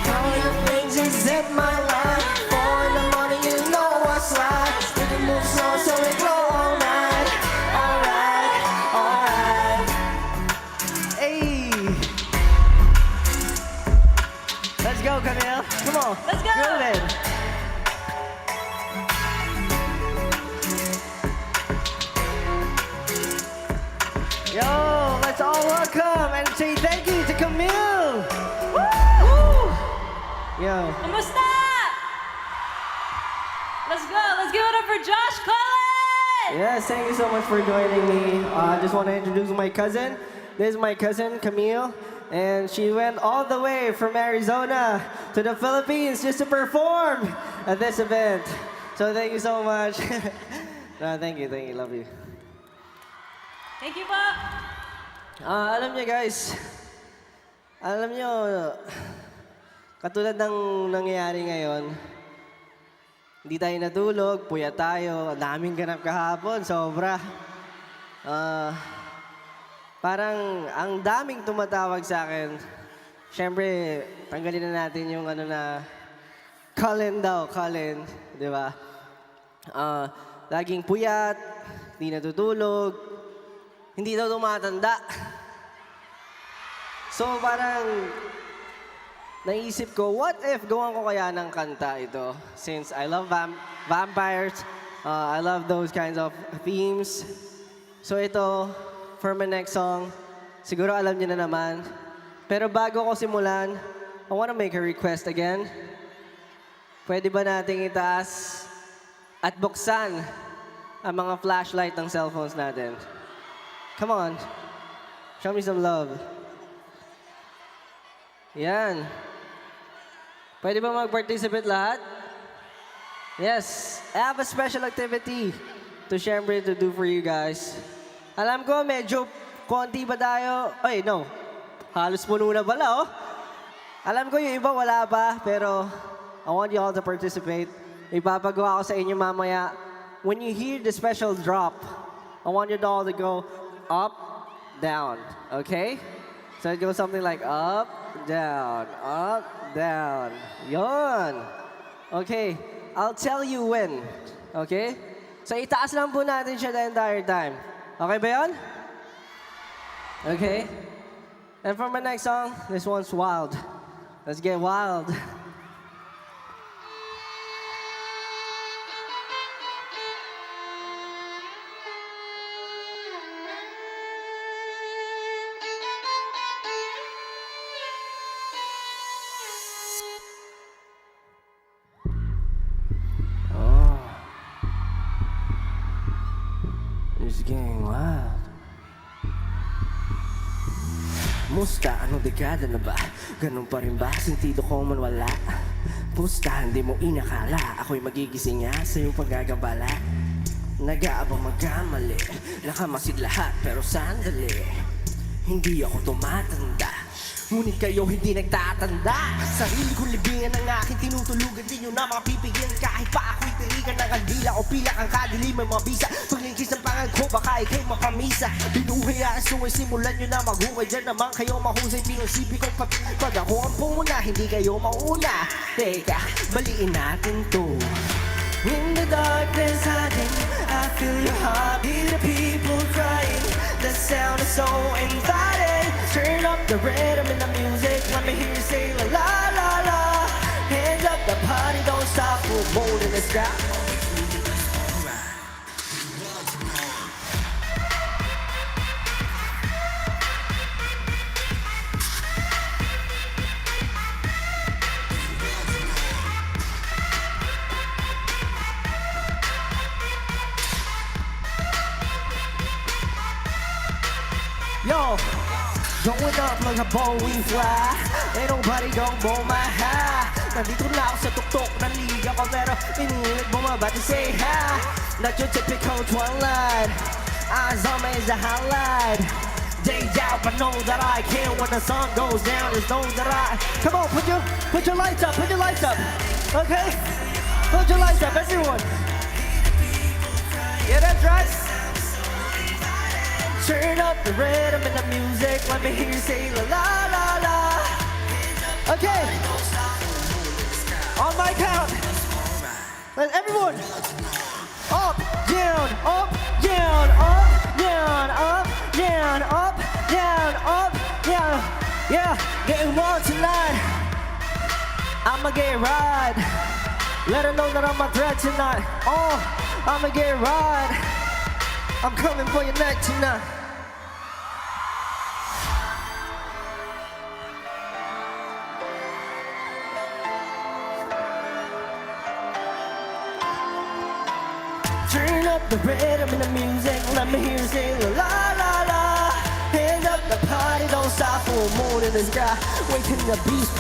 All your things is in my life. For the money, you know I slide. We can move slow so we go all night. Alright, alright. Hey. Let's go, Camille. Come on. Let's go. Groove it. Yo, let's all welcome and say thank you to Camille. Woo! Yo. Kamusta? Let's go. Let's give it up for Josh Collins. Yes, thank you so much for joining me. I just want to introduce my cousin. This is my cousin, Camille. And she went all the way from Arizona to the Philippines just to perform at this event. So thank you so much. No, thank you, love you. Thank you po. Alam niyo guys, alam niyo, katulad ng nangyayari ngayon, hindi tayo natulog, puyat tayo, ang daming ganap kahapon, sobra. Parang ang daming tumatawag sa akin. Siyempre, tanggalin na natin yung ano na, Colin daw, Colin, di ba? Laging puyat, hindi natutulog, hindi daw tumatanda. So parang naisip ko, what if gawan ko kaya ng kanta ito? Since I love vampires, I love those kinds of themes. So ito, for my next song, siguro alam niyo na naman. Pero bago ko simulan, I wanna make a request again. Pwede ba nating itaas at buksan ang mga flashlight ng cellphones natin? Come on. Show me some love. Yan. Pwede ba mag-participate lahat? Yes. I have a special activity to share to do for you guys. Alam ko, medyo konti ba tayo? Ay, no. Halos puno na pala, oh. Alam ko yung iba wala pa, pero I want you all to participate. Ipapagawa ko sa inyo mamaya. When you hear the special drop, I want you all to go up, down, okay? So it goes something like up, down, yon. Okay, I'll tell you when, okay? So itaas lang po natin siya the entire time. Okay ba yun? Okay? And for my next song, this one's wild. Let's get wild. It's getting wild. Musta? Anong dekada na ba? Ganun pa rin ba? Sentido ko man wala. Pusta, hindi mo inakala ako'y magigising nga sa iyong paggagabala. Nag-aabang magkamali, nakamasid lahat pero sandali. Hindi ako tumatanda, ngunit kayo hindi nagtatanda. Sarili kong libingan ang aking tinutulugan, di nyo na mapipigyan. Kahit pa ako'y tirigan ng kandila o pilak ang kadili may mabisa. Paglingkis ng pangal ko, baka ikay mapamisa. Binuhay ang suway, simulan nyo na maghukay. Diyan naman kayo mahusay, pinunsipi kong pag ako ang puna, hindi kayo mauna. Teka, baliin natin to. In the darkness hiding, I feel your heart, hear the people crying. The sound is so inviting. Turn up the rhythm in the music, let me hear you say la la la la. Hands up, the party don't stop, we're bold in the sky. Yo, going up like a Boeing fly. Ain't nobody gon' blow my high. Nandito na ako sa tuktok ng liga ko, pero pinilit bumaba to say hi. Not your typical Twilight. Eyes on me is the highlight. Days out, but know that I can. When the sun goes down, just know that I. Come on, put your lights up, put your lights up. Okay? Put your lights up, everyone. Yeah, that's right. Turn up the rhythm and the music. Let me hear you say la la la la. Okay. On my count. Let everyone. Up, down, up, down, up, down, up, down, up, down, up, down. Yeah, getting wild tonight. I'ma get right. Let her know that I'm a threat tonight. Oh, I'ma get right. I'm coming for your neck tonight. Turn up the rhythm and the music. Let me hear you say la la la. Hands up the party, don't stop for a moon in the sky. Waking the beast.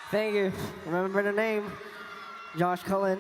Thank you. Remember the name, Josh Cullen.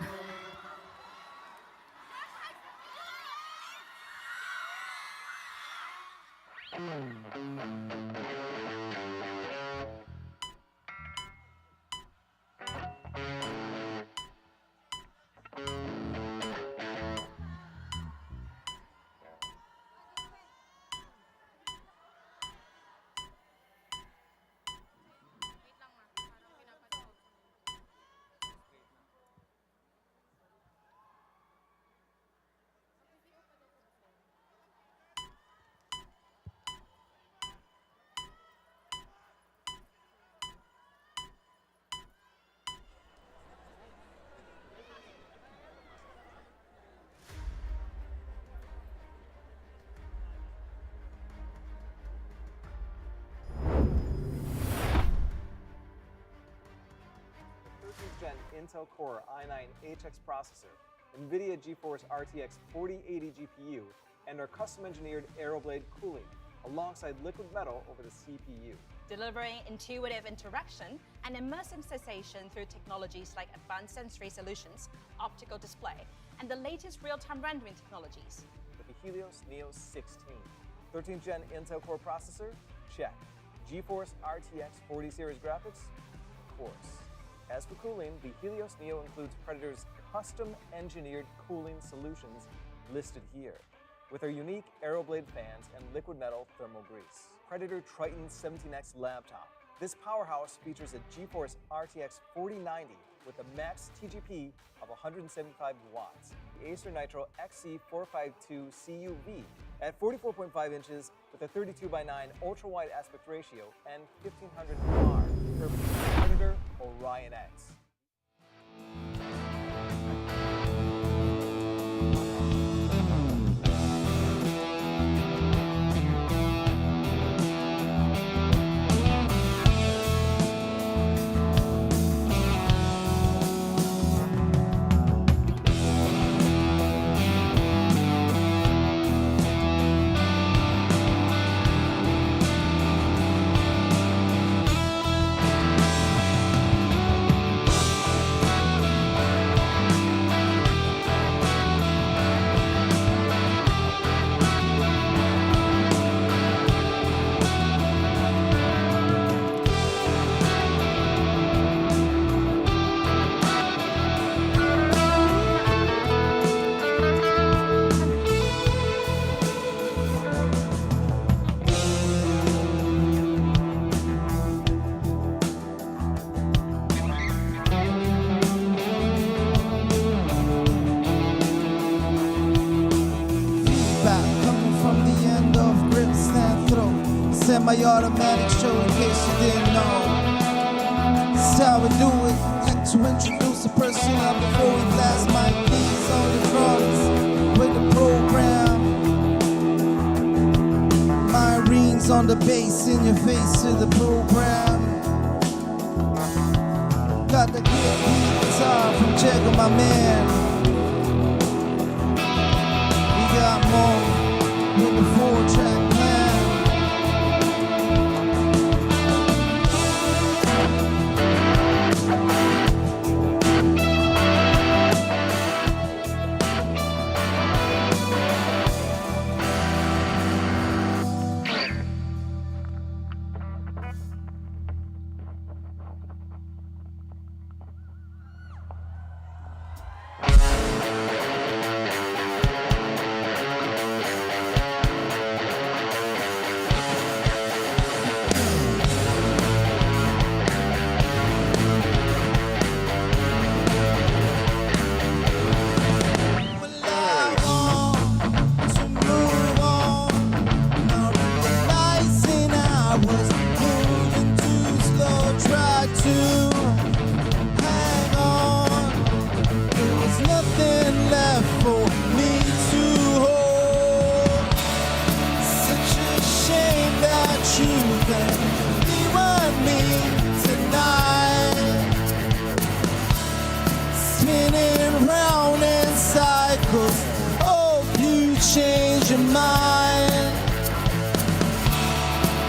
Gen Intel Core i9 HX processor, NVIDIA GeForce RTX 4080 GPU, and our custom-engineered Aeroblade cooling, alongside liquid metal over the CPU. Delivering intuitive interaction and immersive sensation through technologies like advanced sensory solutions, optical display, and the latest real-time rendering technologies. With the Helios Neo 16. 13th Gen Intel Core processor? Check. GeForce RTX 40 series graphics? Of course. As for cooling, the Helios Neo includes Predator's custom-engineered cooling solutions listed here, with our unique Aeroblade fans and liquid metal thermal grease. Predator Triton 17X laptop. This powerhouse features a GeForce RTX 4090 with a max TGP of 175 watts, the Acer Nitro XC452 CUV at 44.5 inches with a 32:9 ultra-wide aspect ratio and 1500 R for Predator Orion X. semi-automatic show in case you didn't know. This is how we do it. Like to introduce a person up before we blast my keys on the drums with the program. My rings on the bass in your face to the program. Got the guitar from Jagger, my man. We got more in the 4-track plan. Change your mind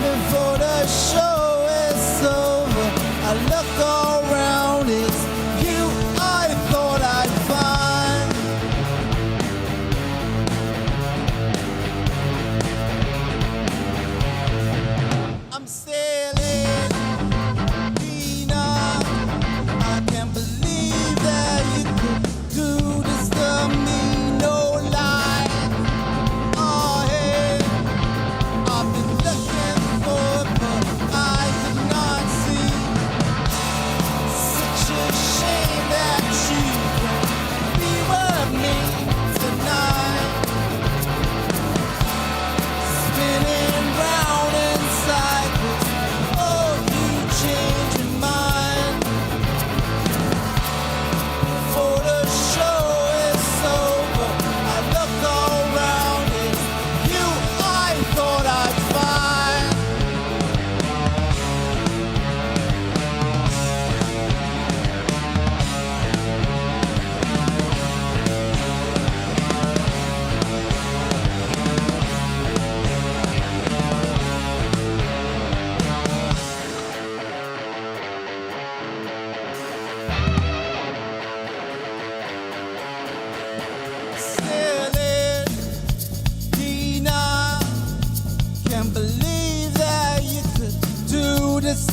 before the show is over. I look around, it's you I thought I'd find. I'm sailing, Dina. I can't believe that you could do this to me. No lie.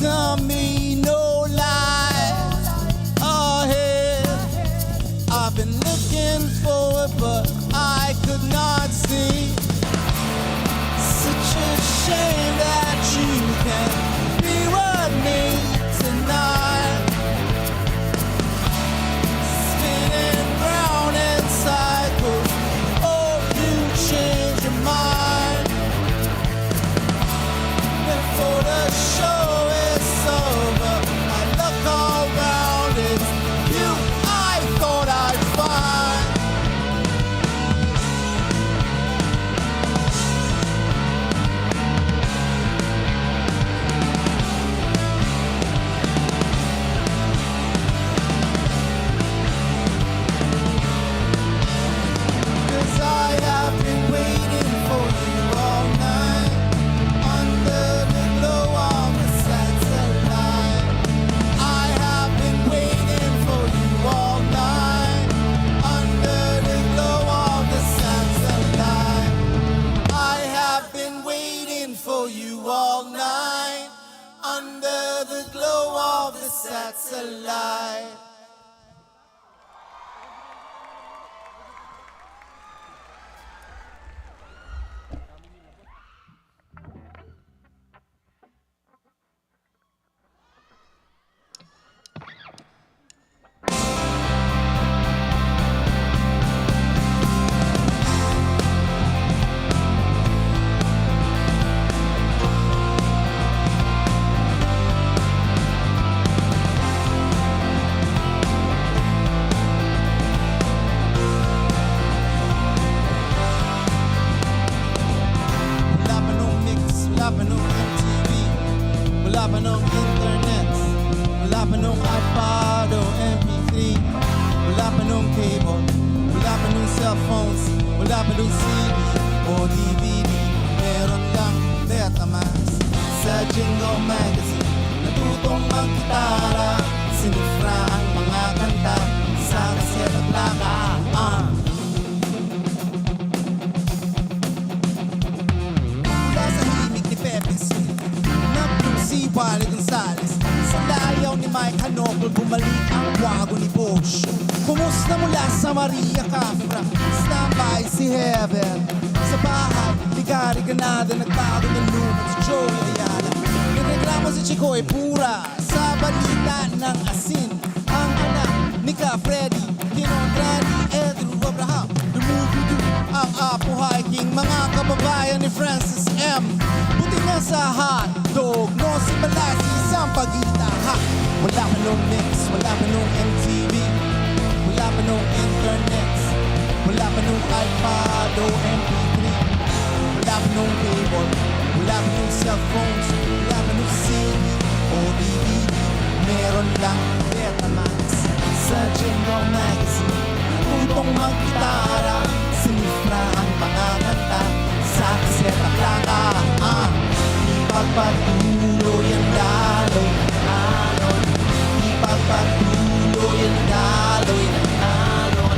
To me, no lie. Ahead, I've been looking for it, but I could not see. Such a shame that you can't be with me tonight. Spinning round in cycles. Oh, you change your mind before the show. Satellite. Jingle Magazine. Natutong magkitara, sinifra ang mga kanta sa kaset at plaka. Mula sa himig ni Pepe Smith, napong si Wally Gonzales, sa layaw ni Mike Hanopol, bumalik ang wago ni Bosch. Kumusta mula sa Maria Cafra, standby si Heaven. Sa bahay, ligari ganada, nagbago ng lumot si Joey Ayala. Nagreklamo si Chicoy Pura sa balita ng asin. Ang anak ni Ka Freddy, kinontra ni Andrew Abraham. Dumududu ang Apo Hiking, mga kababayan ni Francis M. Buti nga sa hotdog, no si Malasi isang pagita. Ha! Wala pa nung mix, wala pa nung MTV, wala pa nung internet, wala pa nung iPad o MP3, wala pa nung cable, wala pa nung cellphones, wala pa nung CD o DVD. Meron lang Betamax sa Jingle Magazine. Tutong mag-gitara, sinifra ang mga kanta sa kaset at plaka. Ipagpatuloy ang daloy ng alon, ipagpatuloy ang daloy ng alon,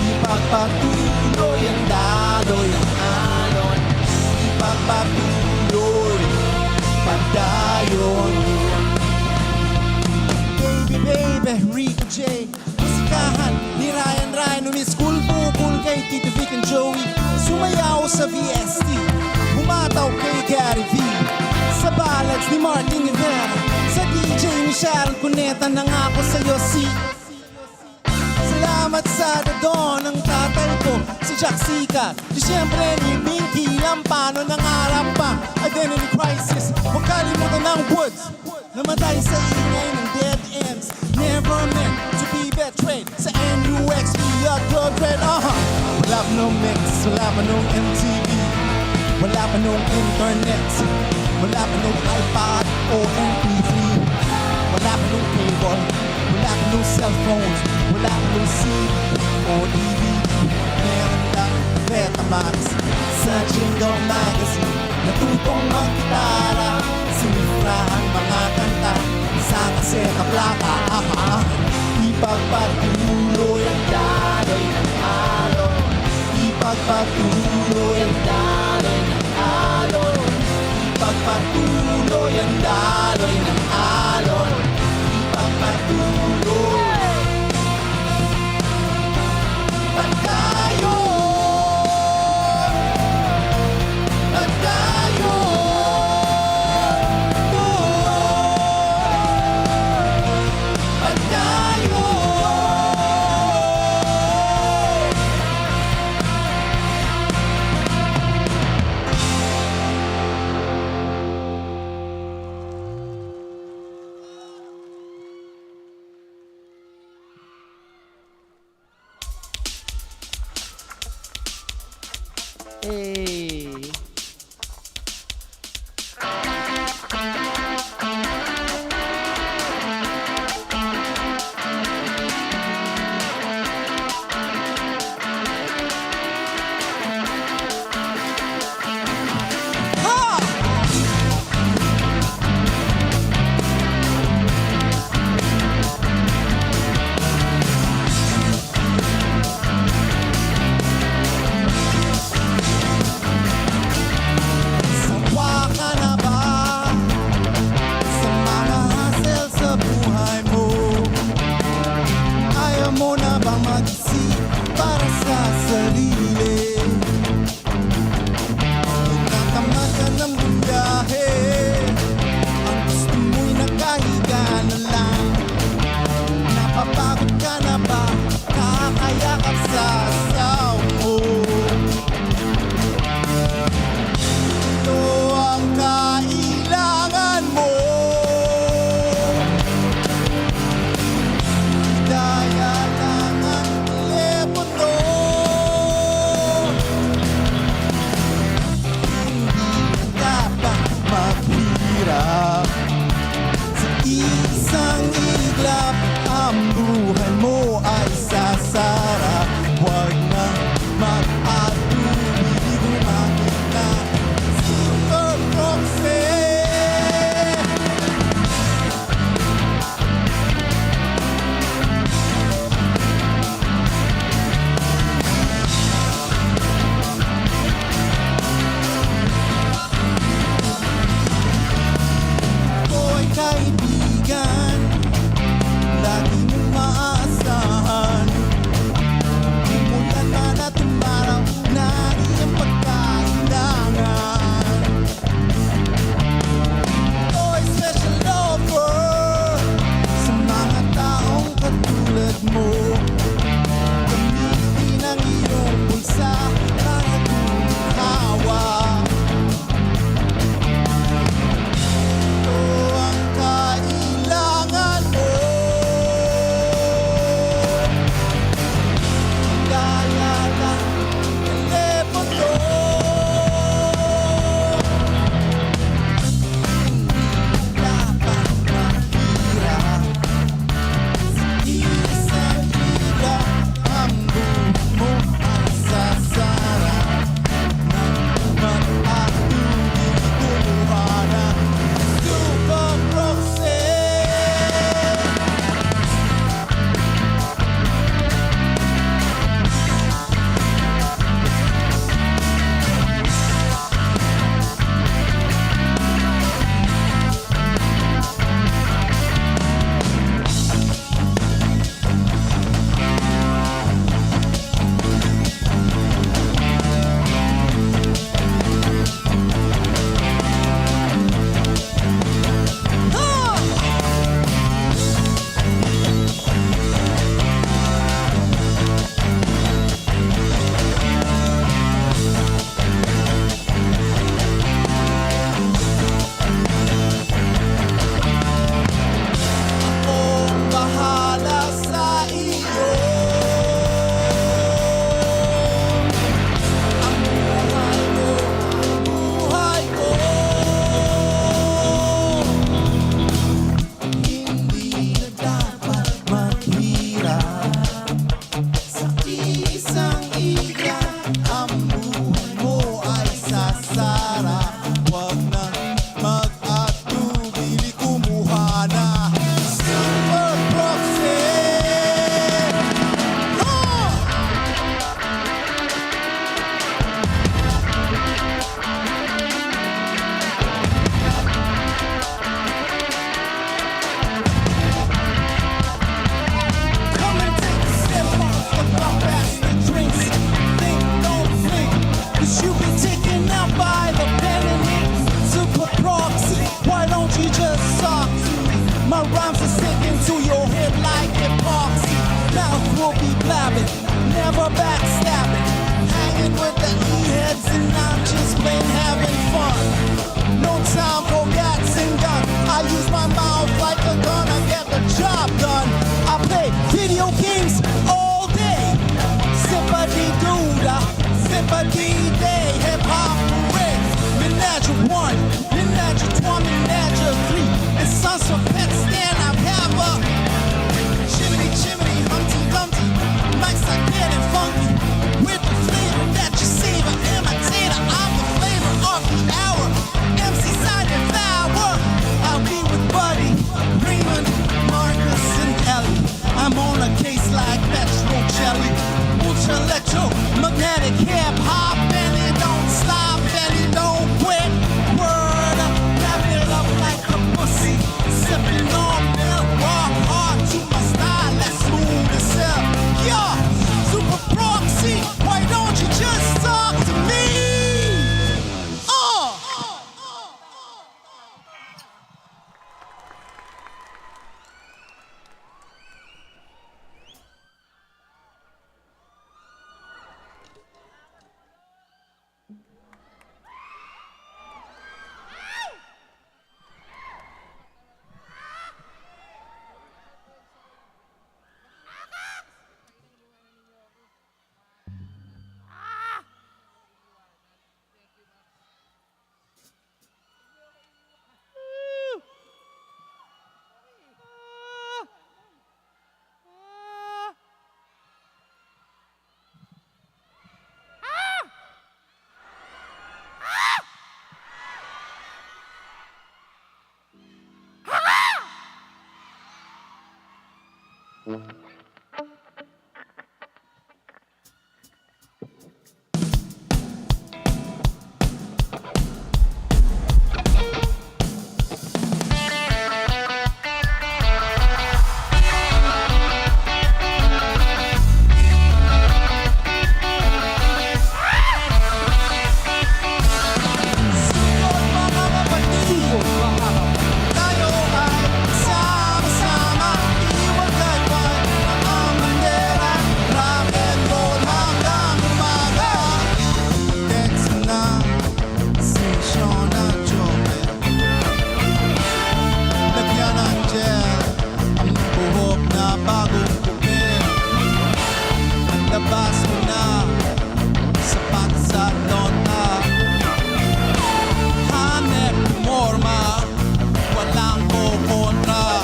ipagpatuloy ang daloy ng alon, ipagpatuloy pagdayon. Baby, Rico J, musikahan ni Ryan, Miss Cool Bukul kay Tito Vic and Joey. Sumayaw sa VST, bumataw kay Gary V, sa ballads ni Martin Rivera, sa DJ ni Sharon Cuneta. Nangako sa'yo si salamat sa dadon ng tatay ko, si Jack Sikat. Di siyempre ni Binky Lampano, nangarap pa Identity Crisis. Huwag kalimutan ng Woods, namatay sa ingay ng dead ends. Never meant to be betrayed sa NUXB at Blood Red. Wala pa nung mix, wala pa nung MTV, wala pa nung internet, wala pa nung iPad o MP3, wala pa nung cable, wala pa nung cellphones, wala pa nung CD o DVD. Meron lang Betamax sa Jingle Magazine. Natutong mag-gitara, sinifra ang mga kanta sa kaset at plaka. Ipagpatuloy ang daloy ng alon, ipagpatuloy ang daloy ng alon, ipagpatuloy ang daloy ng alon, ipagpatuloy pagdayon, pagdayon. Hey. mo. Gamitin ang iyong bulsa para gumawa. Ito ang kailangan mo. Kaya lang telepono. Never backstabbing, hanging with the E-heads and I'm just plain having fun. No time for gats and guns. I use my mouth like a gun to get the job done. I play video games all day. Sympathy doodah, sympathy day. Hip hop race. Menage 1, Menage 2, Menage 3. And sons of pets stand up, have a chimney, chimney, Humpty, Dumpty. Mics are getting funky with the flavor that you savor. Imitator of the flavor of the hour. MC side and power. I'll be with Buddy, Raymond, Marcus, and Ellie. I'm on a case like Metro Jelly. Ultra electro, magnetic hip hop, and it don't stop and it don't quit. Word up, wrap it up like a pussy. Sipping on milk, walk hard to my style. That's smooth as hell. Yeah, super proxy. Why don't you just talk to me? Tayo ay sama-sama, iwagay Ilabas mo na sa sa Dota. Hanep morma, walang kukontra.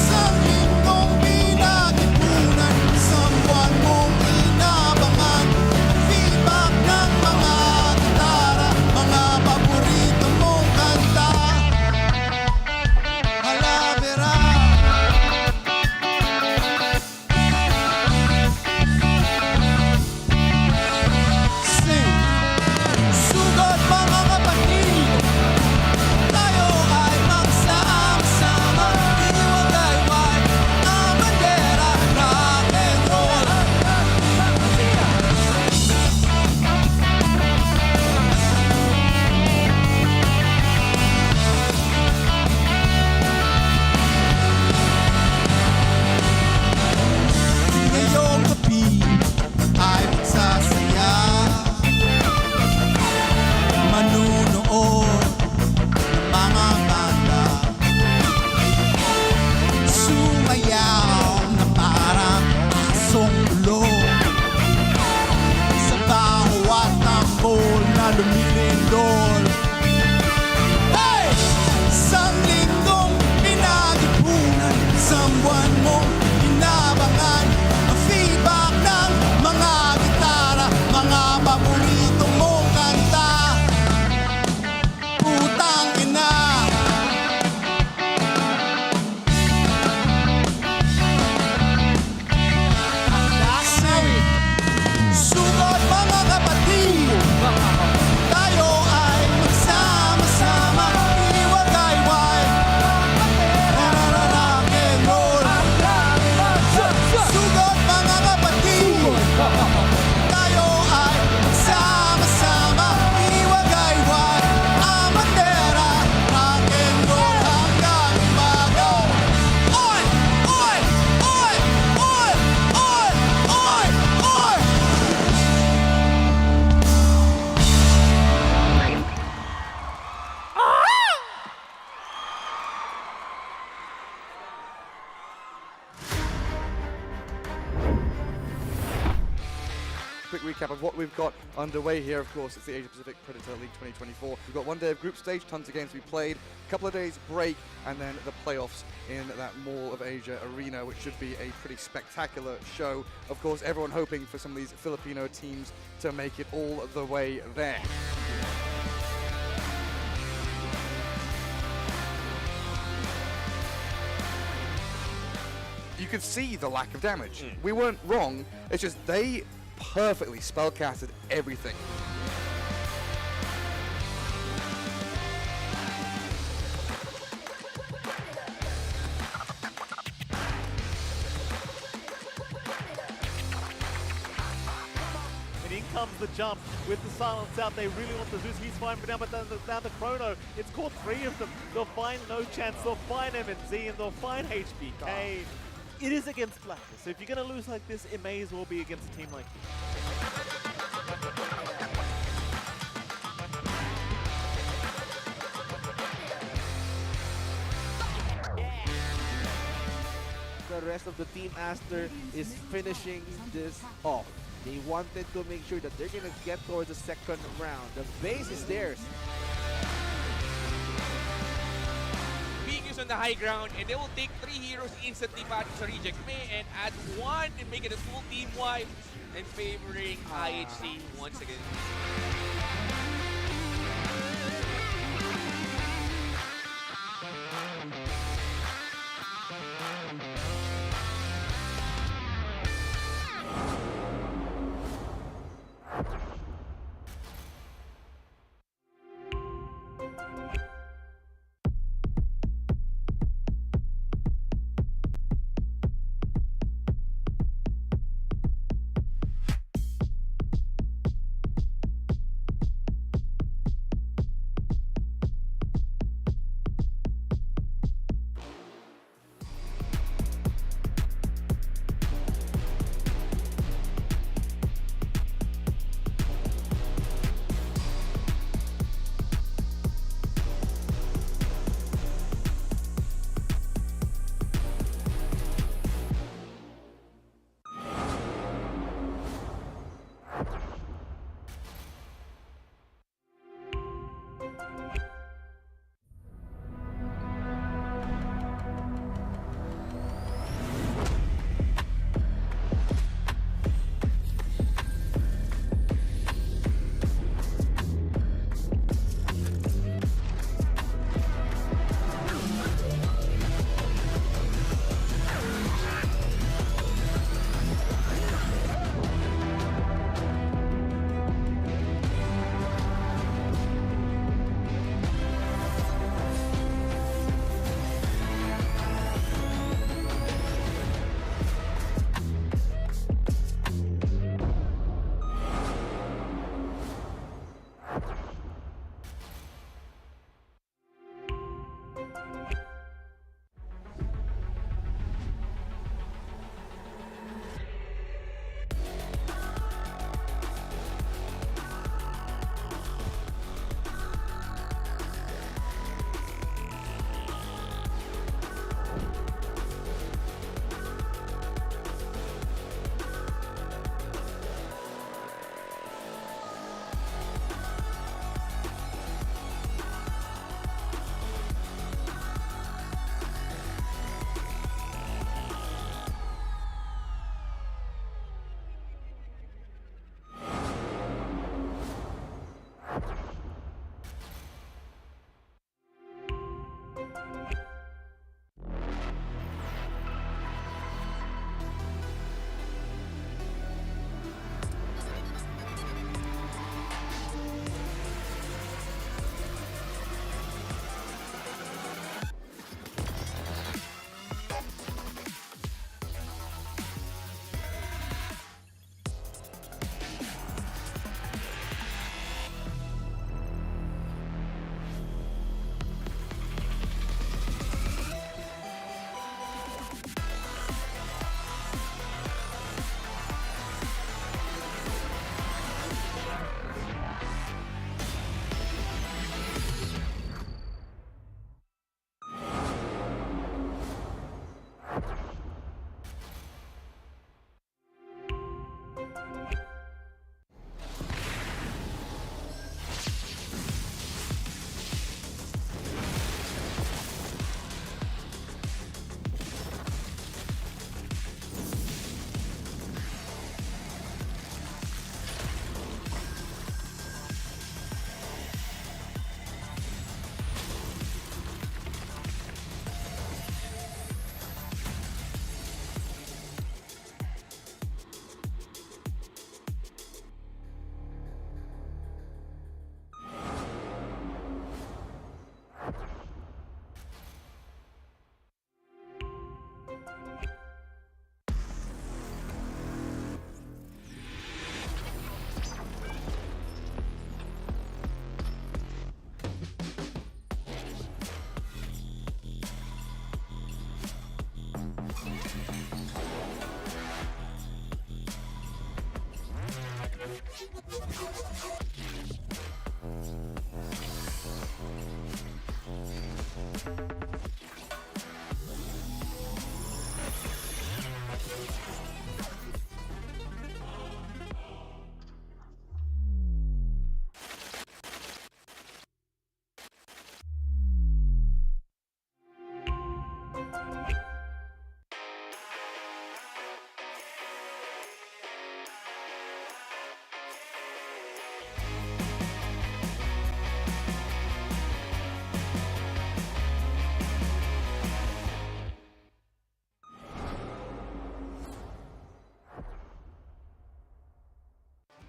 Sa lingkong pinag-ipunan, sa buwan mong inabangan, feedback ng mga gitara, mga paborito mong kanta. Halavera. Sugat mga kapatid, tayo ay magsama-sama. Iwagayway ang bandera, rock and roll. Ngayong gabi ay magsasaya, manunood ng mga banda, sumayaw na parang asong ulo sa bawat tambol na lumilindol. Hey! Isang linggong pinag-ipunan, isang buwan mong inabangan, ang feedback ng mga gitara, mga paborito mong kanta. Putang ina. Sugot mga kapatid, tayo ay magsama-sama. Iwagayway, rock and roll. Sugot mga kapatid, tayo ay magsama-sama. Iwagayway ang bandera, rock and roll hanggang umaga. Oy! Oy! Oy! Oy! Oy! Oy! Oy! Quick recap of what we've got underway here. Of course, it's the Asia Pacific Predator League 2024. We've got one day of group stage, tons of games to be played, a couple of days break, and then the playoffs in that Mall of Asia arena, which should be a pretty spectacular show. Of course, everyone hoping for some of these Filipino teams to make it all the way there. You could see the lack of damage. We weren't wrong, it's just they perfectly spellcasted everything. And in comes the jump with the silence out. They really want the Zeus. He's fine for now, but now the Chrono. It's caught three of them. They'll find No Chance. They'll find MNZ and they'll find HBK. It is against Blackness. So if you're going to lose like this, it may as well be against a team like this. The rest of the team Aster is finishing this off. They wanted to make sure that they're gonna get towards the second round. The base is theirs. Being used on the high ground, and they will take 3 heroes instantly back to Reject May and add 1 and make it a full team wide and favoring IHC once again.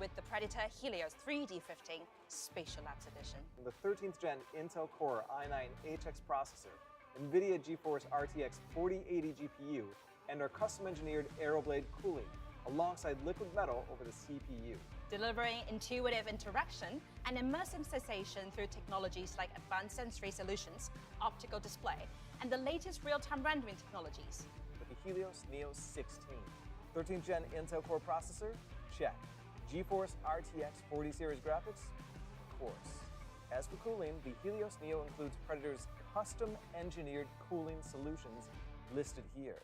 with the Predator Helios 3D15 Spatial Labs Edition. The 13th gen Intel Core i9 HX processor, NVIDIA GeForce RTX 4080 GPU, and our custom-engineered Aeroblade cooling, alongside liquid metal over the CPU. Delivering intuitive interaction and immersive sensation through technologies like advanced sensory solutions, optical display, and the latest real-time rendering technologies. With the Helios Neo 16. 13th gen Intel Core processor? Check. GeForce RTX 40 series graphics? Of course. As for cooling, the Helios Neo includes Predator's custom-engineered cooling solutions listed here,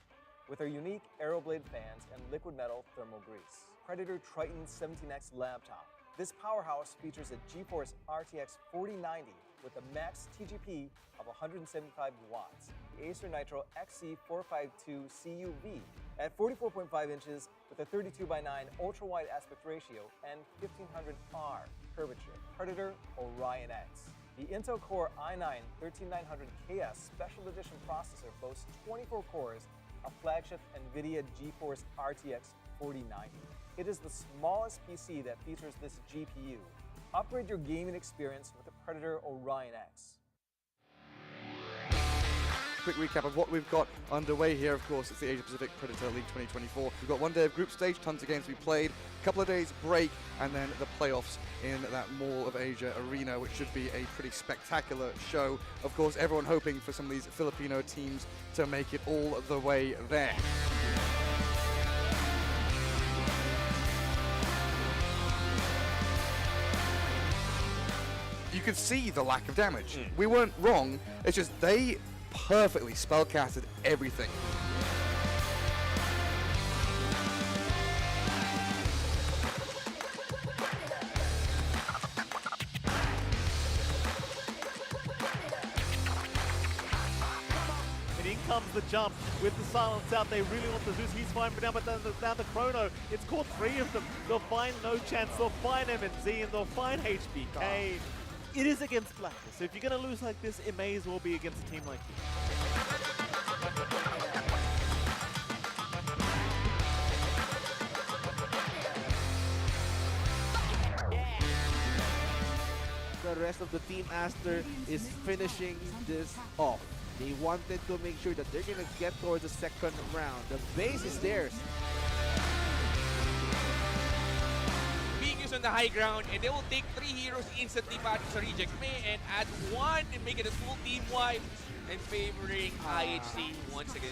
with our unique Aeroblade fans and liquid metal thermal grease. Predator Triton 17X laptop. This powerhouse features a GeForce RTX 4090 with a max TGP of 175 watts, the Acer Nitro XC452 CUV at 44.5 inches with a 32:9 ultra-wide aspect ratio and 1500R curvature. Predator Orion X. The Intel Core i9 13900KS Special Edition processor boasts 24 cores, a flagship NVIDIA GeForce RTX 4090. It is the smallest PC that features this GPU. Upgrade your gaming experience with the Predator Orion X. Quick recap of what we've got underway here. Of course, it's the Asia Pacific Predator League 2024. We've got one day of group stage, tons of games to be played, a couple of days break, and then the playoffs in that Mall of Asia arena, which should be a pretty spectacular show. Of course, everyone hoping for some of these Filipino teams to make it all the way there. You could see the lack of damage. We weren't wrong, it's just they perfectly spellcasted everything. And in comes the jump with the silence out. They really want the Zeus. He's fine for now, but then the Chrono. It's caught three of them. They'll find No Chance. They'll find MNZ and they'll find HBK. It is against Blacklist, so if you're going to lose like this, it may as well be against a team like you. The rest of the team Aster is finishing this off. They wanted to make sure that they're going to get towards the second round. The base is theirs. On the high ground, and they will take 3 heroes instantly back to reject May and add 1 and make it a full team wipe and favoring IHC once again.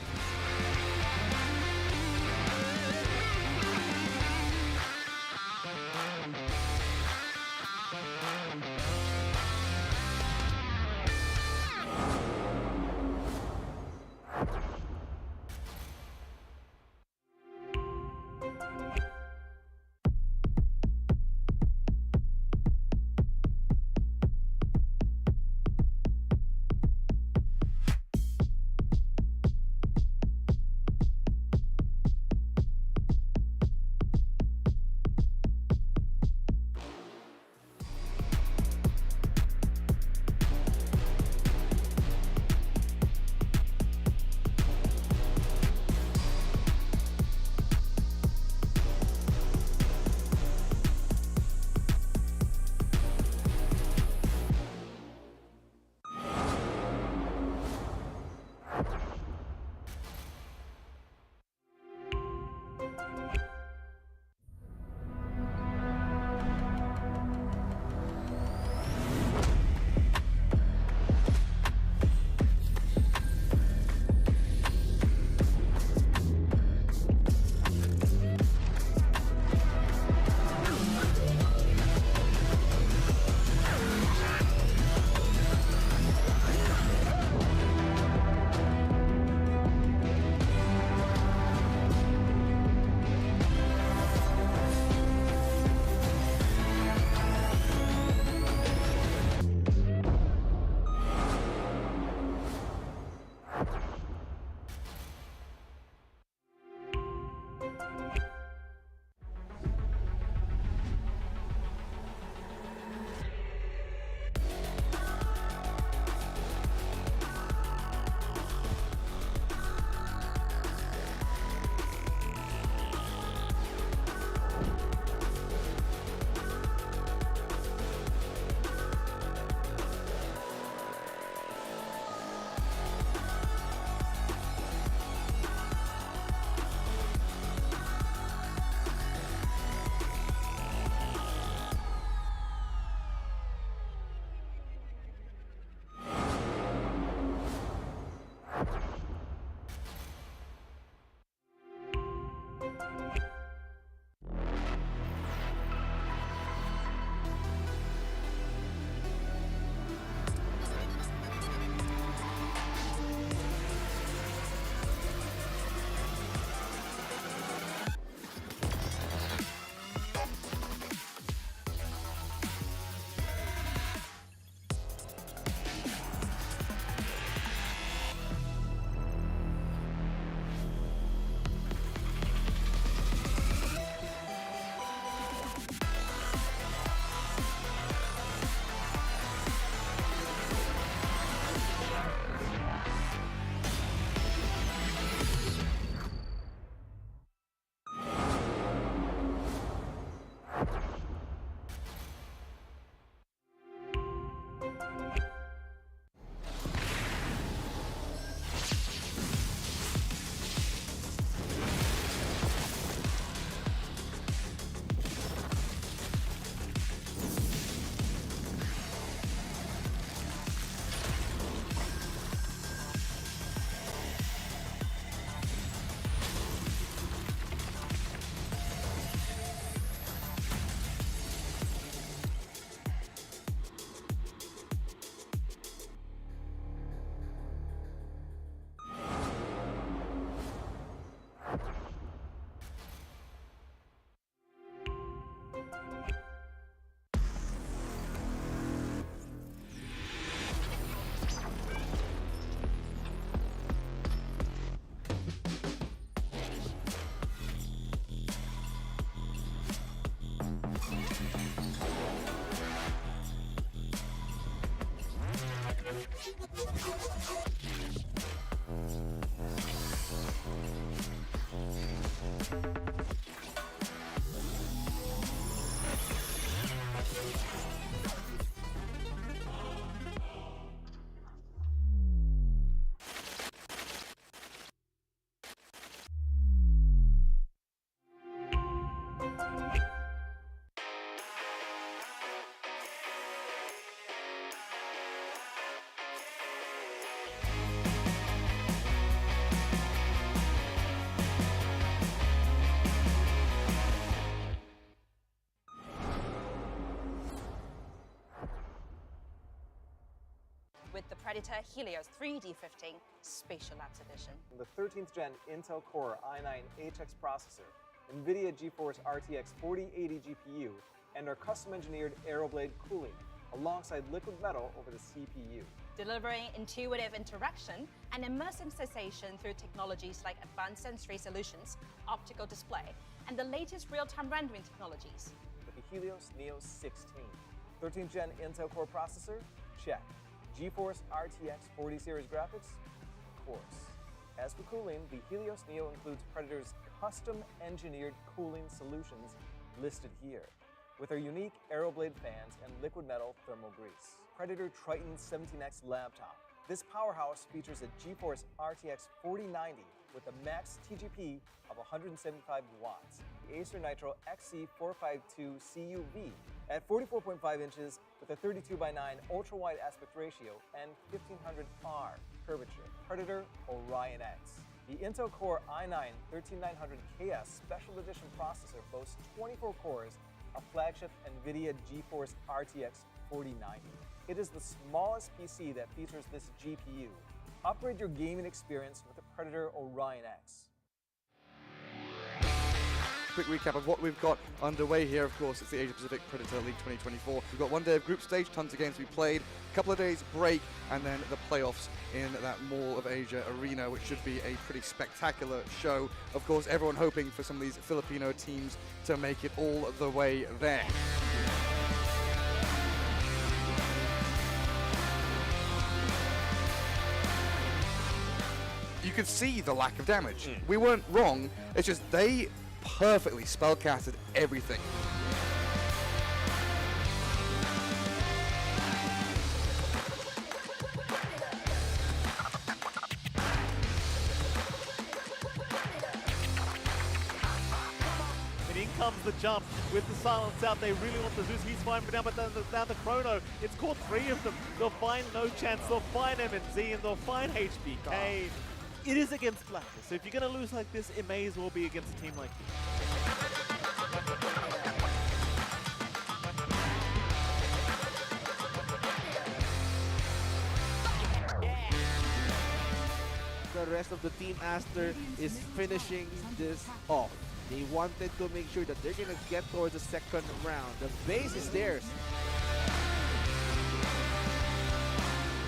with the Predator Helios 3D 15 Spatial Labs Edition. The 13th gen Intel Core i9 HX processor, NVIDIA GeForce RTX 4080 GPU, and our custom-engineered Aeroblade cooling, alongside liquid metal over the CPU. Delivering intuitive interaction and immersive sensation through technologies like advanced sensory solutions, optical display, and the latest real-time rendering technologies. With the Helios Neo 16. 13th gen Intel Core processor? Check. GeForce RTX 40 series graphics? Of course. As for cooling, the Helios Neo includes Predator's custom-engineered cooling solutions listed here, with our unique Aeroblade fans and liquid metal thermal grease. Predator Triton 17X laptop. This powerhouse features a GeForce RTX 4090 with a max TGP of 175 watts, the Acer Nitro XC452 CUV at 44.5 inches with a 32:9 ultra-wide aspect ratio and 1500R curvature. Predator Orion X. The Intel Core i9 13900KS Special Edition processor boasts 24 cores, a flagship NVIDIA GeForce RTX 4090. It is the smallest PC that features this GPU. Upgrade your gaming experience with the Predator Orion X. Quick recap of what we've got underway here. Of course, it's the Asia Pacific Predator League 2024. We've got one day of group stage, tons of games to be played, a couple of days break, and then the playoffs in that Mall of Asia arena, which should be a pretty spectacular show. Of course, everyone hoping for some of these Filipino teams to make it all the way there. You could see the lack of damage. We weren't wrong, it's just they perfectly spellcasted everything. And in comes the jump with the silence out. They really want the Zeus. He's fine for now, but then the Chrono. It's caught three of them. They'll find no chance. They'll find MNZ and they'll find HBK. It is against Blacklist, so if you're going to lose like this, it may as well be against a team like this. The rest of the team Aster is finishing this off. They wanted to make sure that they're gonna get towards the second round. The base is theirs.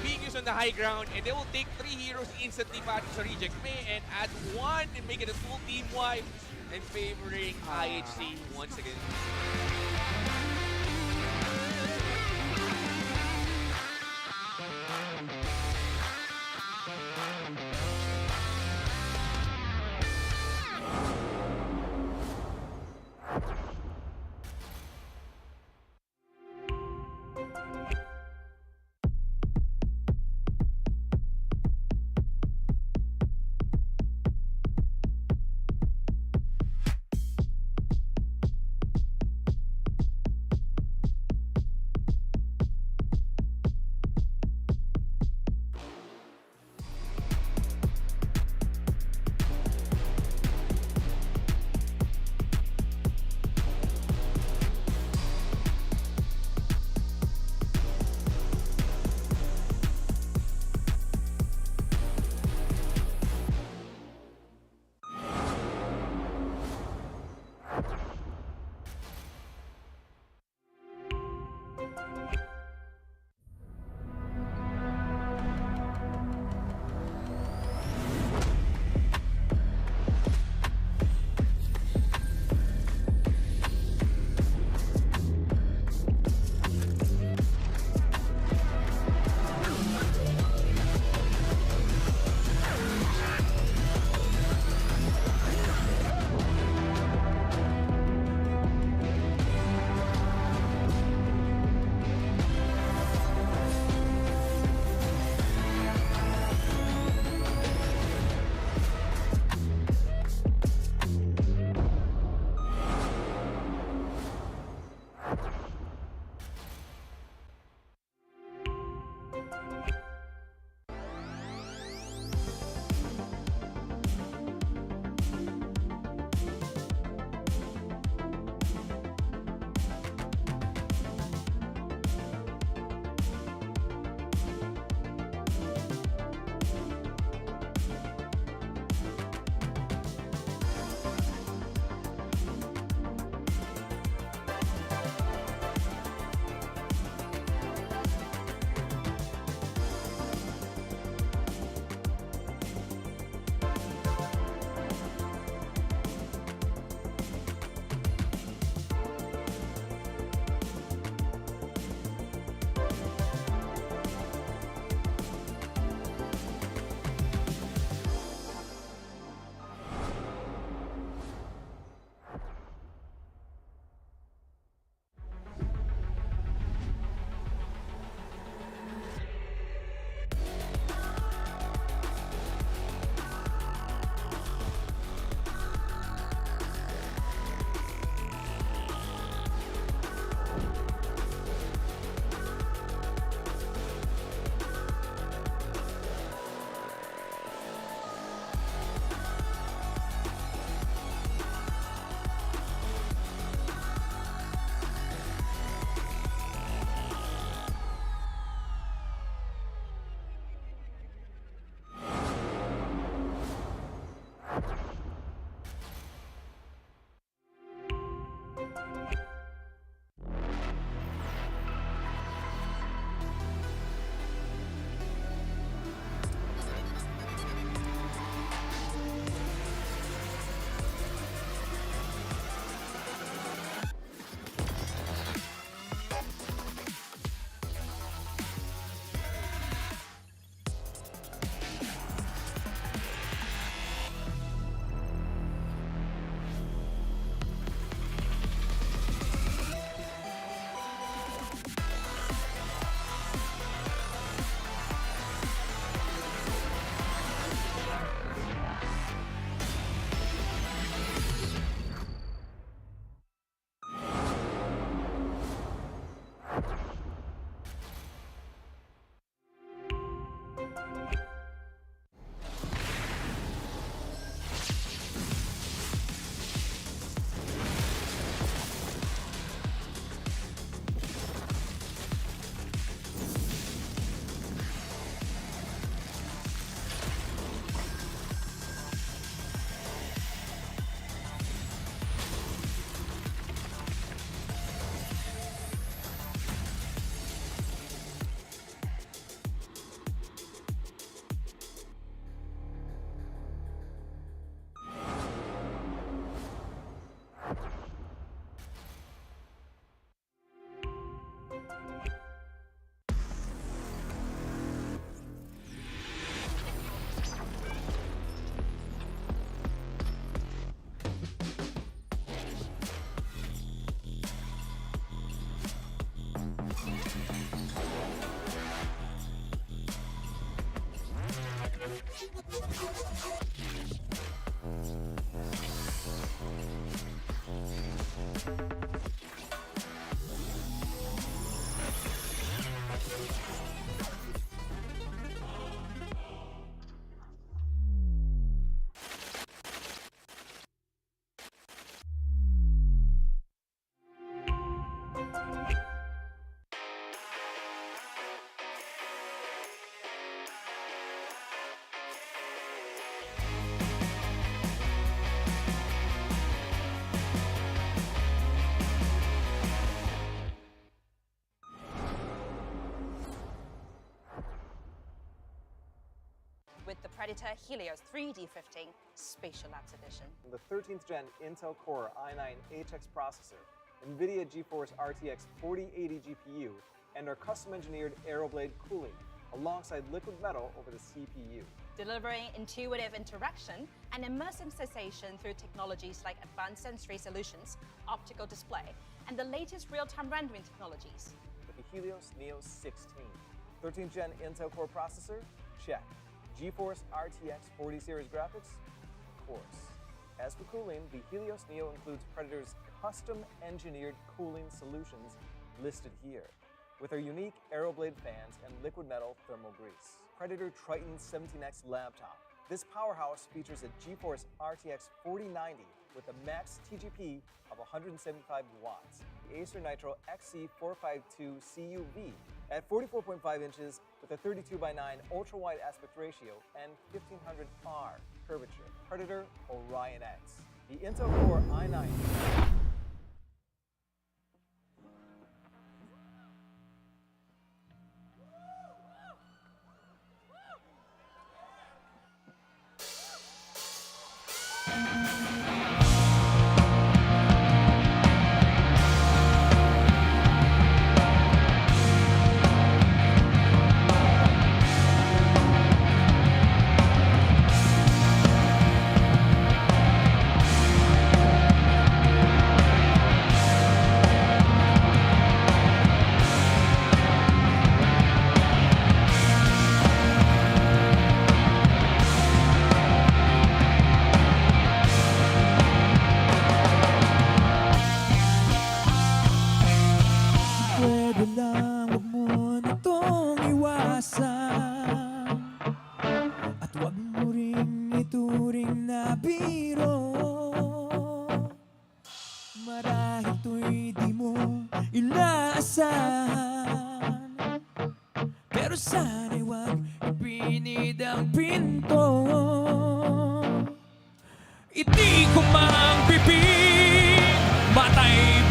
Being used on the high ground, and they will take 3 heroes instantly back to Reject May and add 1 and make it a full team wipe, and favoring IHC once again. with the Predator Helios 3D15 Spatial Labs Edition. The 13th gen Intel Core i9 HX processor, NVIDIA GeForce RTX 4080 GPU, and our custom-engineered Aeroblade cooling, alongside liquid metal over the CPU. Delivering intuitive interaction and immersive sensation through technologies like advanced sensory solutions, optical display, and the latest real-time rendering technologies. With the Helios Neo 16. 13th gen Intel Core processor? Check. GeForce RTX 40 series graphics? Of course. As for cooling, the Helios Neo includes Predator's custom-engineered cooling solutions listed here, with our unique Aeroblade fans and liquid metal thermal grease. Predator Triton 17X laptop. This powerhouse features a GeForce RTX 4090 with a max TGP of 175 watts, the Acer Nitro XC452 CUV at 44.5 inches with a 32:9 ultra-wide aspect ratio and 1500R curvature. Predator Orion X. The Intel Core i9. Pwede lang wag mo na tong iwasan, at wag mo ring ituring na biro. Marahil to'y di mo inaasahan, pero sana'y wag ipinid ang pinto. Iti ko mang bibig, matay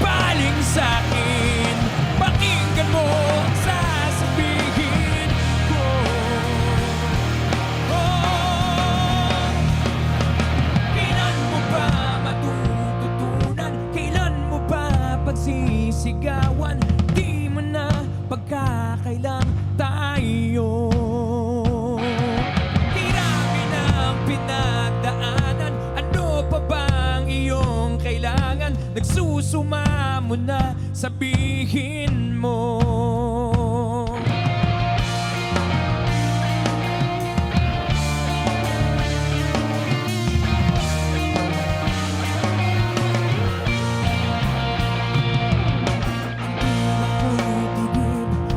kailangan. Nagsusumamo na, sabihin mo.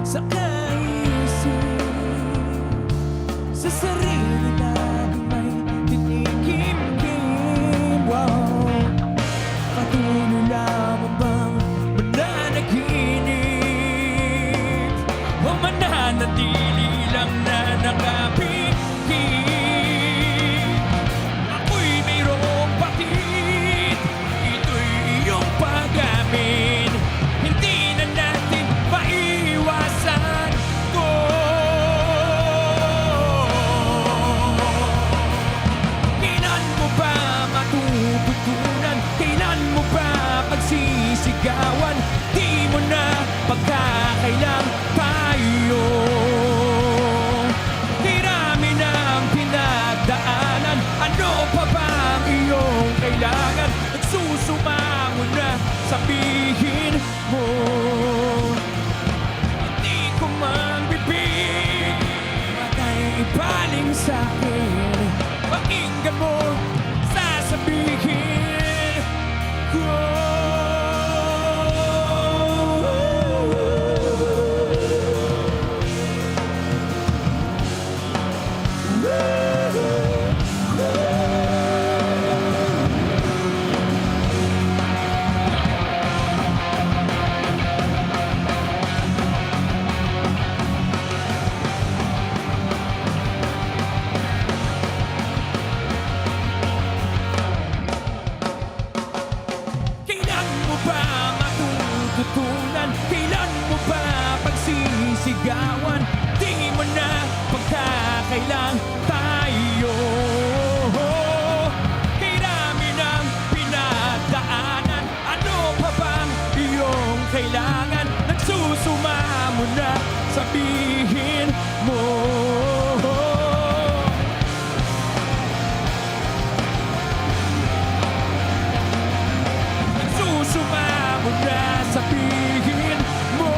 Sa kaisip, sa sarili natin may tinikim-kim. Wow, patuloy lamang bang mananaginip o mananatili lang na nakapikit? Ako'y mayroong bakit, ito'y iyong pag-amin. Hindi na natin maiwasan ko. Kailan mo ba matututunan? Kailan mo ba pagsisigawan? Di mo na pagkakailang tayo. Hirami ng pinagdaanan, ano pa bang iyong kailangan? Nagsusumango na, sabihin mo. Hindi ko man bibig, matay ibaling sa'kin. Pakinggan mo, sasabihin ko. Kailan mo ba matututunan? Kailan mo ba pagsisigawan? Di mo na pagkakailang tayo. Hirami ng pinagdaanan, ano pa bang iyong kailangan? Nagsusumamo na, sabihin mo. Nagsusumamo na, sabihin mo.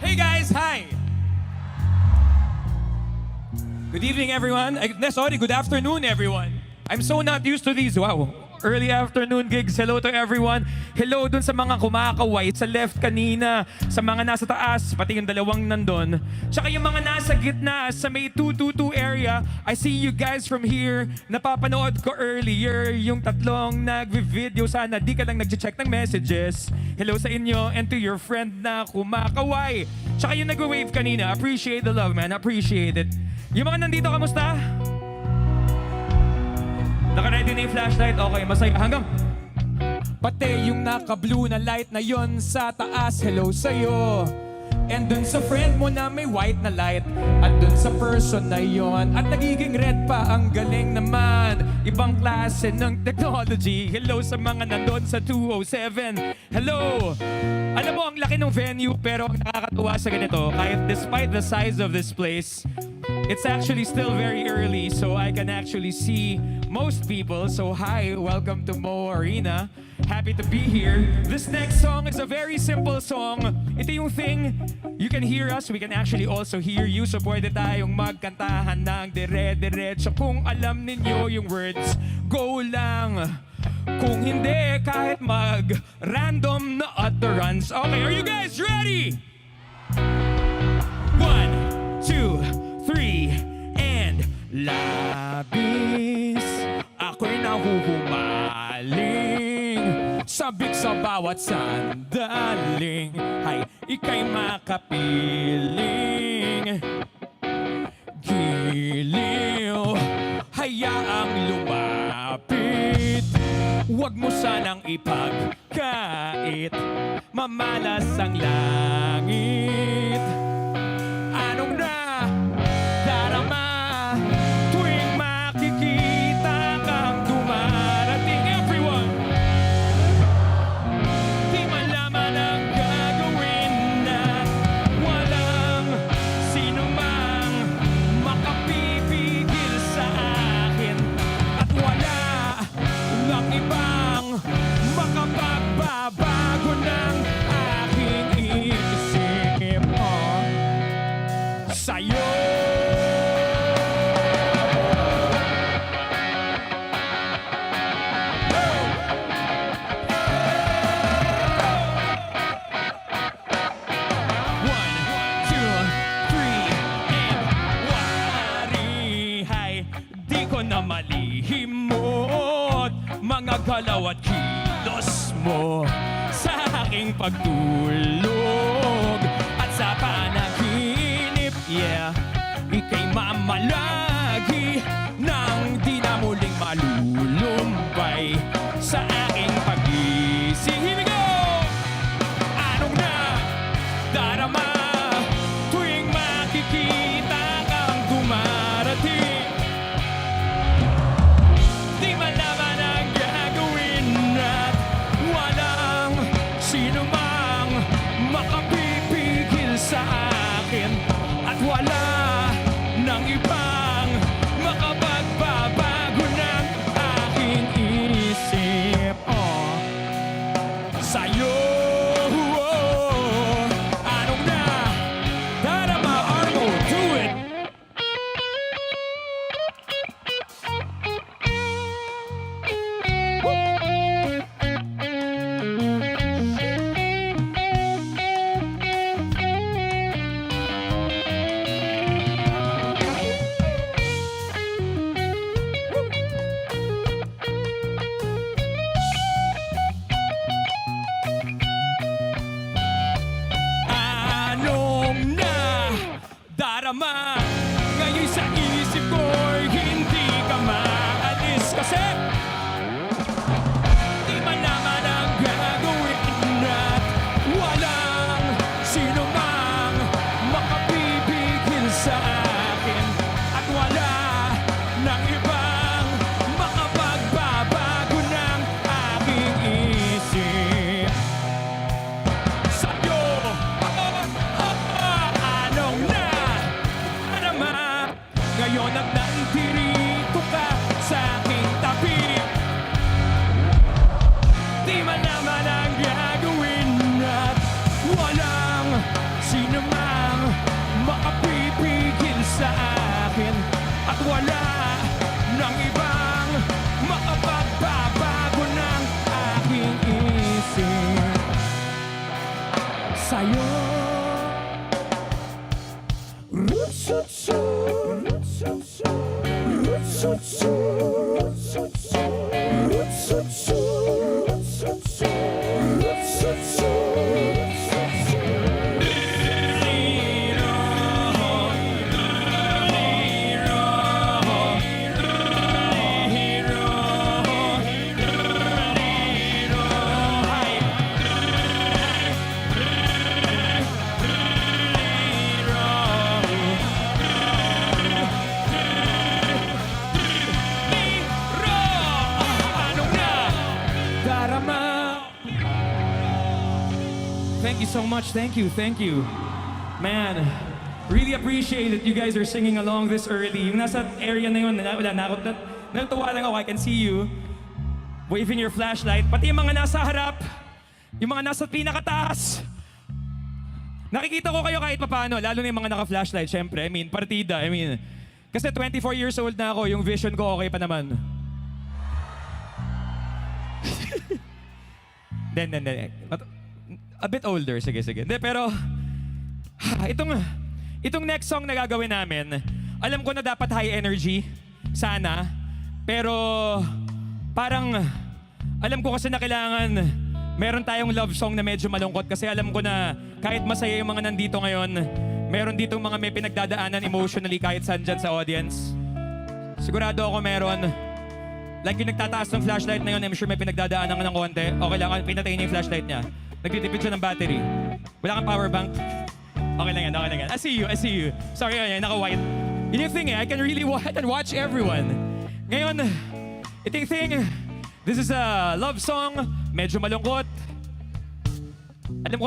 Hey guys, hi! Good evening, everyone. Sorry, good afternoon, everyone. I'm so not used to these, early afternoon gigs. Hello to everyone. Hello dun sa mga kumakaway sa left kanina, sa mga nasa taas, pati yung dalawang nandun. Tsaka yung mga nasa gitna, sa may 222 area. I see you guys from here. Napapanood ko earlier yung tatlong nag-video. Sana di ka lang nag-check ng messages. Hello sa inyo and to your friend na kumakaway. Tsaka yung nag-wave kanina. Appreciate the love, man. Appreciate it. Yung mga nandito, kamusta? Naka-ready na yung flashlight? Okay, masaya. Hanggang pati yung naka-blue na light na yon sa taas, hello sa'yo. And dun sa friend mo na may white na light, at dun sa person na yon, at nagiging red pa, ang galing naman. Ibang klase ng technology. Hello sa mga nandun sa 207. Hello! Alam mo, ang laki ng venue, pero ang nakakatuwa sa ganito, kahit despite the size of this place, it's actually still very early, so I can actually see most people. So hi, welcome to Mo Arena. Happy to be here. This next song is a very simple song. Ito yung thing, you can hear us, we can actually also hear you. So pwede tayong magkantahan ng dire-diretso. Kung alam ninyo yung words, go lang. Kung hindi, kahit mag-random na utterance. Okay, are you guys ready? 1, 2, 3, and labis ako'y nahuhumaling, sabik sa bawat sandaling, hay ika'y makapiling. Giliw, hayaang lumapit, huwag mo sanang ipagkait, mamalas ang langit. Anong na darama? mga galaw at kilos mo sa aking pagtulog at sa panaginip, yeah, ika'y mamalagi nang di na muling malulumbay sa aking pag-isip. Here we go! Anong na darama tuwing makikita kang dumarating? Di man naman ang gagawin at walang sino mang makapipigil sa akin at wala nang ibang makapagbabago ng aking isip. Oh, sa'yo, anong na darama, Armo, do it! Anong na darama ngayon sa isip ko'y hindi ka maalis kasi di man naman ang gagawin at walang sino mang makapipigil sa akin at wala nang ibang makapagbabago ng aking isip. Sa'yo, anong na darama ngayon at nandirito ka sa aking tabi? Di man naman ang gagawin at walang sino mang makapipigil sa akin at wala nang ibang makapagbabago ng aking isip. Sa'yo, Rutsutsu, Rutsutsu, Rutsutsu, Rutsutsu, Rutsutsu, Rutsutsu, Rutsutsu, Thank you so much. Thank you. Man, really appreciate that you guys are singing along this early. Yung nasa area na yun, wala na ako. Natuwa lang ako. I can see you waving your flashlight. Pati yung mga nasa harap, yung mga nasa pinakataas. Nakikita ko kayo kahit papaano, lalo na yung mga naka-flashlight. Siyempre, partida. Kasi 24 years old na ako, yung vision ko okay pa naman. Then. A bit older, sige. Hindi, pero itong next song na gagawin namin, alam ko na dapat high energy, sana. Pero parang alam ko kasi na kailangan meron tayong love song na medyo malungkot kasi alam ko na kahit masaya yung mga nandito ngayon, meron ditong mga may pinagdadaanan emotionally kahit saan dyan sa audience. Sigurado ako meron. Like yung nagtataas ng flashlight na yun, I'm sure may pinagdadaanan ka ng konti. Okay lang, pinatay niya yung flashlight niya. Nagtitipid siya ng battery. Wala kang power bank. Okay lang yan. I see you. Sorry, naka-white. Yun yung thing I can really watch everyone. Ngayon, ito yung thing, this is a love song, medyo malungkot. Alam ko,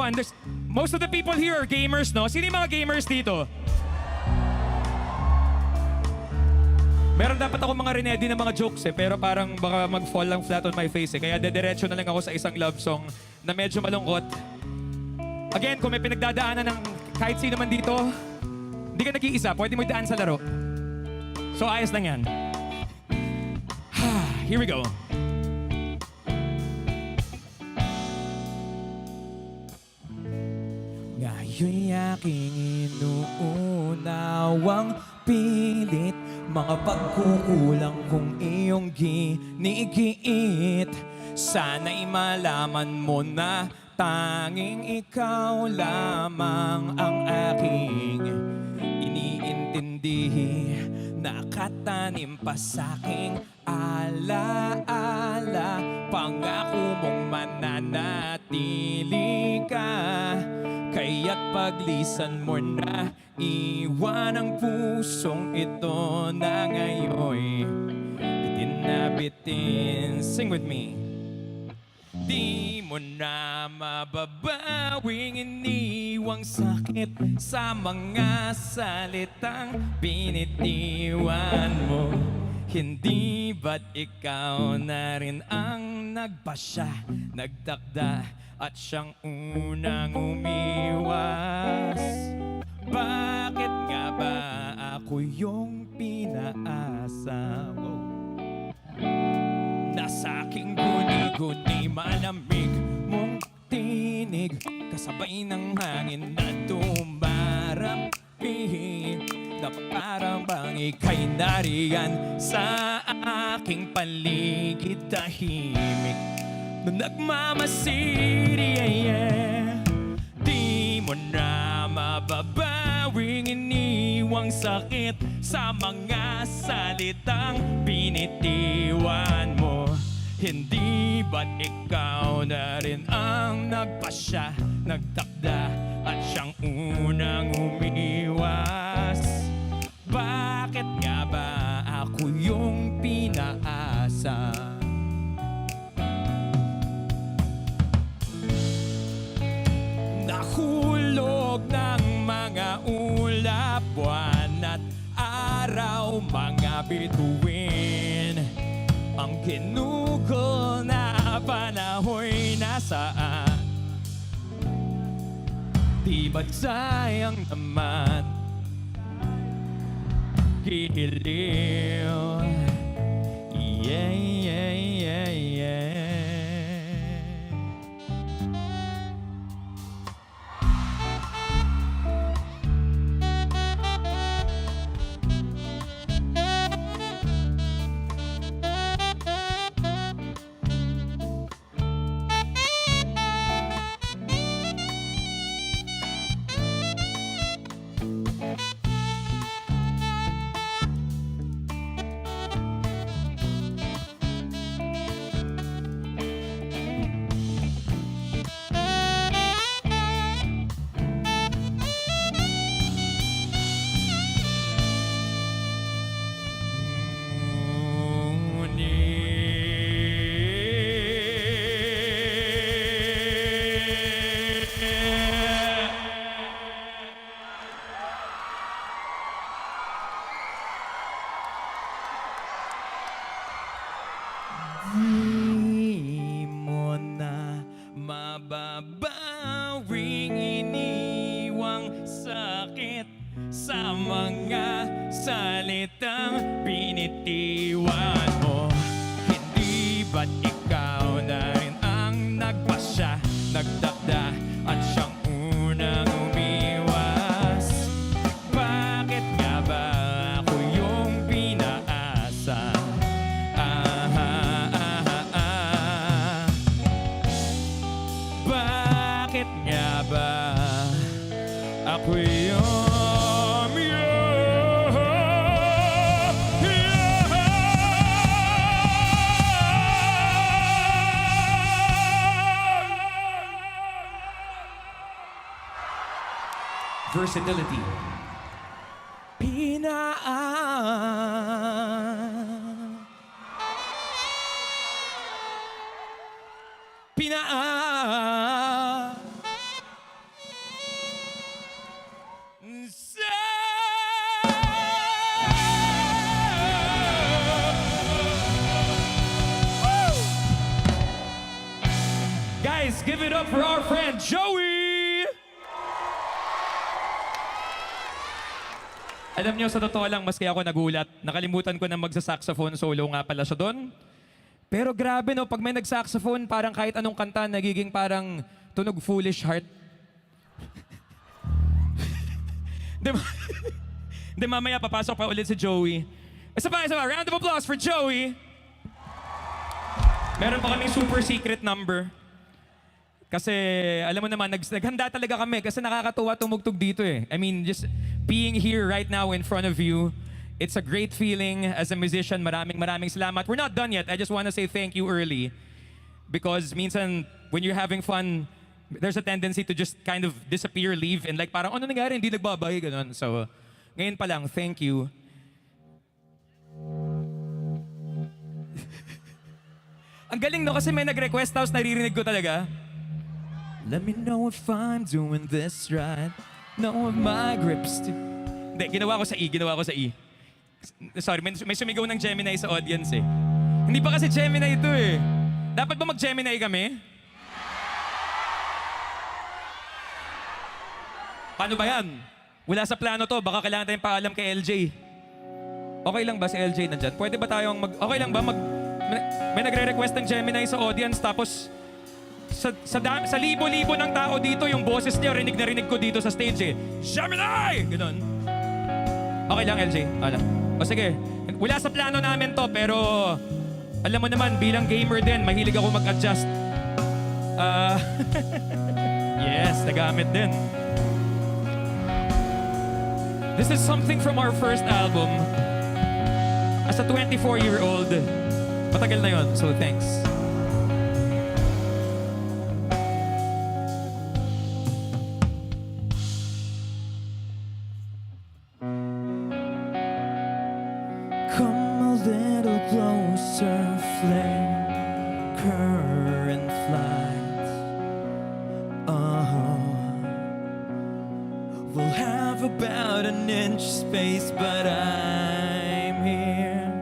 most of the people here are gamers, no? Sino yung mga gamers dito? Meron dapat ako mga rinedi na mga jokes pero parang baka mag-fall lang flat on my face Kaya dediretso na lang ako sa isang love song na medyo malungkot. Again, kung may pinagdadaanan ng kahit sino man dito, hindi ka nag-iisa, pwede mo daan sa laro. So ayos lang yan. Here we go. Ngayon'y aking inuunawang pilit mga pagkukulang kong iyong ginigiit. Sana'y malaman mo na tanging ikaw lamang ang aking iniintindi. Nakatanim pa sa'king alaala, pangako mong mananatili ka. Kaya't paglisan mo na, iwan ang pusong ito na ngayon bitin na bitin. Sing with me. Di mo na mababawing iniwang sakit sa mga salitang binitiwan mo. Hindi ba't ikaw na rin ang nagpasya, nagtakda at siyang unang umiwas? Bakit nga ba ako yung pinaasa? Nasa aking guni-guni malamig mong tinig, kasabay ng hangin na tumarambih, na parang bang ika'y nariyan sa aking paligid, tahimik na nagmamasiri. Di mo na mababawing iniwang sakit sa mga salitang binitiwan mo. Hindi ba't ikaw na rin ang nagpasya, nagtakda at siyang unang umiwas? Bakit nga ba ako yung pinaasa? Nahulog ng mga ulap, buwan at araw, mga bituin. Ang ginugol na panahoy nasaan? Di ba't sayang naman giliw? Yeah, yeah, yeah, yeah. Di mo na mababawing iniwang sakit sa mga salitang binitiwan mo. Hindi ba't ikaw na rin ang nagpasya, nagtakda at siyang unang umiwas? Bakit nga ba ako yung pinaasa? Bakit nga ba ako yung versatility. Guys, give it up for our friend Joey! Alam niyo, sa totoo lang, maski ako nagulat. Nakalimutan ko na magsa-saxophone solo nga pala siya doon. Pero grabe no, pag may nag-saxophone, parang kahit anong kanta, nagiging parang tunog Foolish Heart. Di mamaya papasok pa ulit si Joey. Isa pa. Round of applause for Joey. Meron pa kaming super secret number. Kasi, alam mo naman, naghanda talaga kami kasi nakakatuwa tumugtog dito eh. I mean, just being here right now in front of you, it's a great feeling as a musician. Maraming salamat. We're not done yet. I just want to say thank you early. Because minsan, when you're having fun, there's a tendency to just kind of disappear, leave, and like parang, ano nangyari? Hindi nagbabay, ganun. So, ngayon pa lang, thank you. Ang galing no, kasi may nag-request tapos naririnig ko talaga. Let me know if I'm doing this right. Know if my grips Hindi, ginawa ko sa E. Sorry, may sumigaw ng Gemini sa audience eh. Hindi pa kasi Gemini ito eh. Dapat ba mag-Gemini kami? Paano ba yan? Wala sa plano to, baka kailangan tayong paalam kay LJ. Okay lang ba si LJ nandyan? Pwede ba tayong okay lang ba may nagre-request ng Gemini sa audience tapos sa libo-libo ng tao dito, yung boses niya, rinig na rinig ko dito sa stage eh. Gemini! Ganun. Okay lang, LJ. O sige, wala sa plano namin to, pero alam mo naman, bilang gamer din, mahilig ako mag-adjust. Yes, nagamit din. This is something from our first album. As a 24-year-old, matagal na yon, so thanks. little closer, flame, current flight. We'll have about an inch space, but I'm here.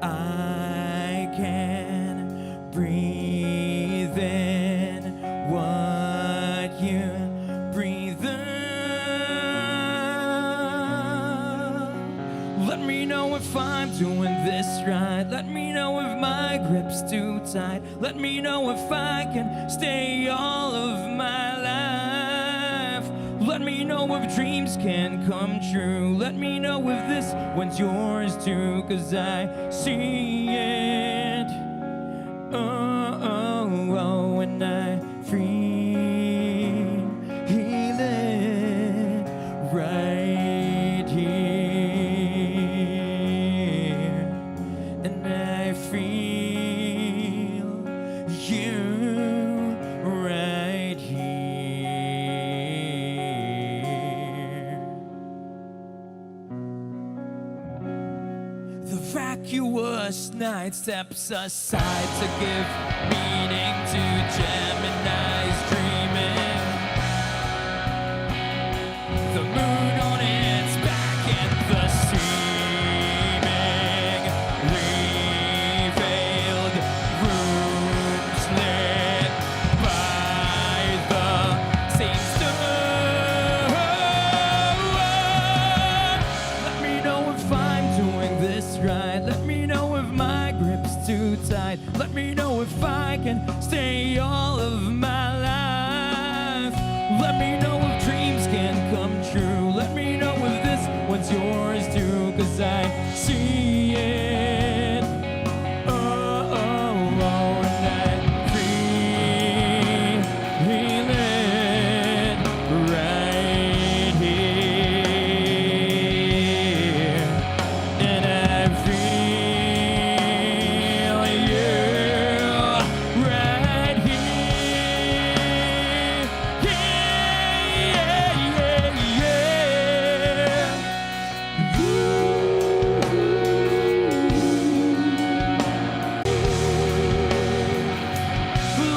I can breathe in what you breathe out. Let me know if I'm doing this right. Let me know if my grip's too tight. Let me know if I can stay all of my life. Let me know if dreams can come true. Let me know if this one's yours too, 'cause I see it. When I feel it right here, and I feel you right here. The vacuous night steps aside to give meaning to Gemini's dreaming. The moon on its back and the seeming revealed rooms lit by the same star. Let me know if I'm doing this right. Let me know if my grip's too tight. Let me know if I can stay all of my life. Let me know if dreams can come true. Let me know if this one's yours too, 'cause I see it. And I feel it right here. And I feel you right here.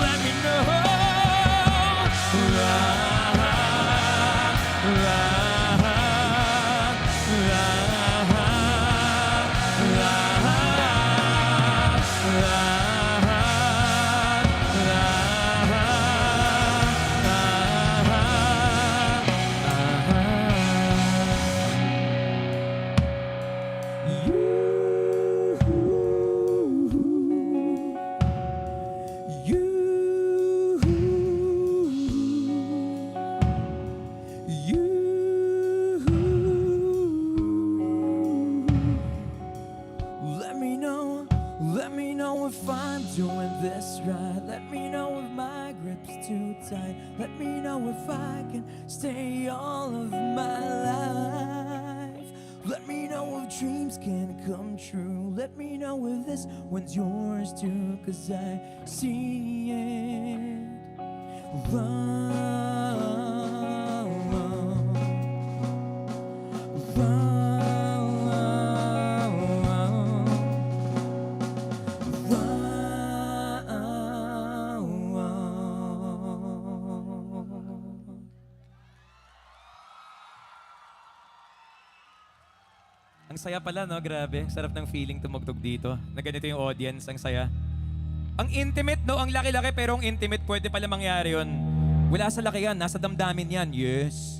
Let me know. doing this right. Let me know if my grip's too tight. Let me know if I can stay all of my life. Let me know if dreams can come true. Let me know if this one's yours too, 'cause I see it. Ang saya pala, no? Grabe. Sarap ng feeling tumugtog dito. Na ganito yung audience. Ang saya. Ang intimate, no? Ang laki-laki, pero ang intimate, pwede pala mangyari yun. Wala sa laki yan. Nasa damdamin yan. Yes.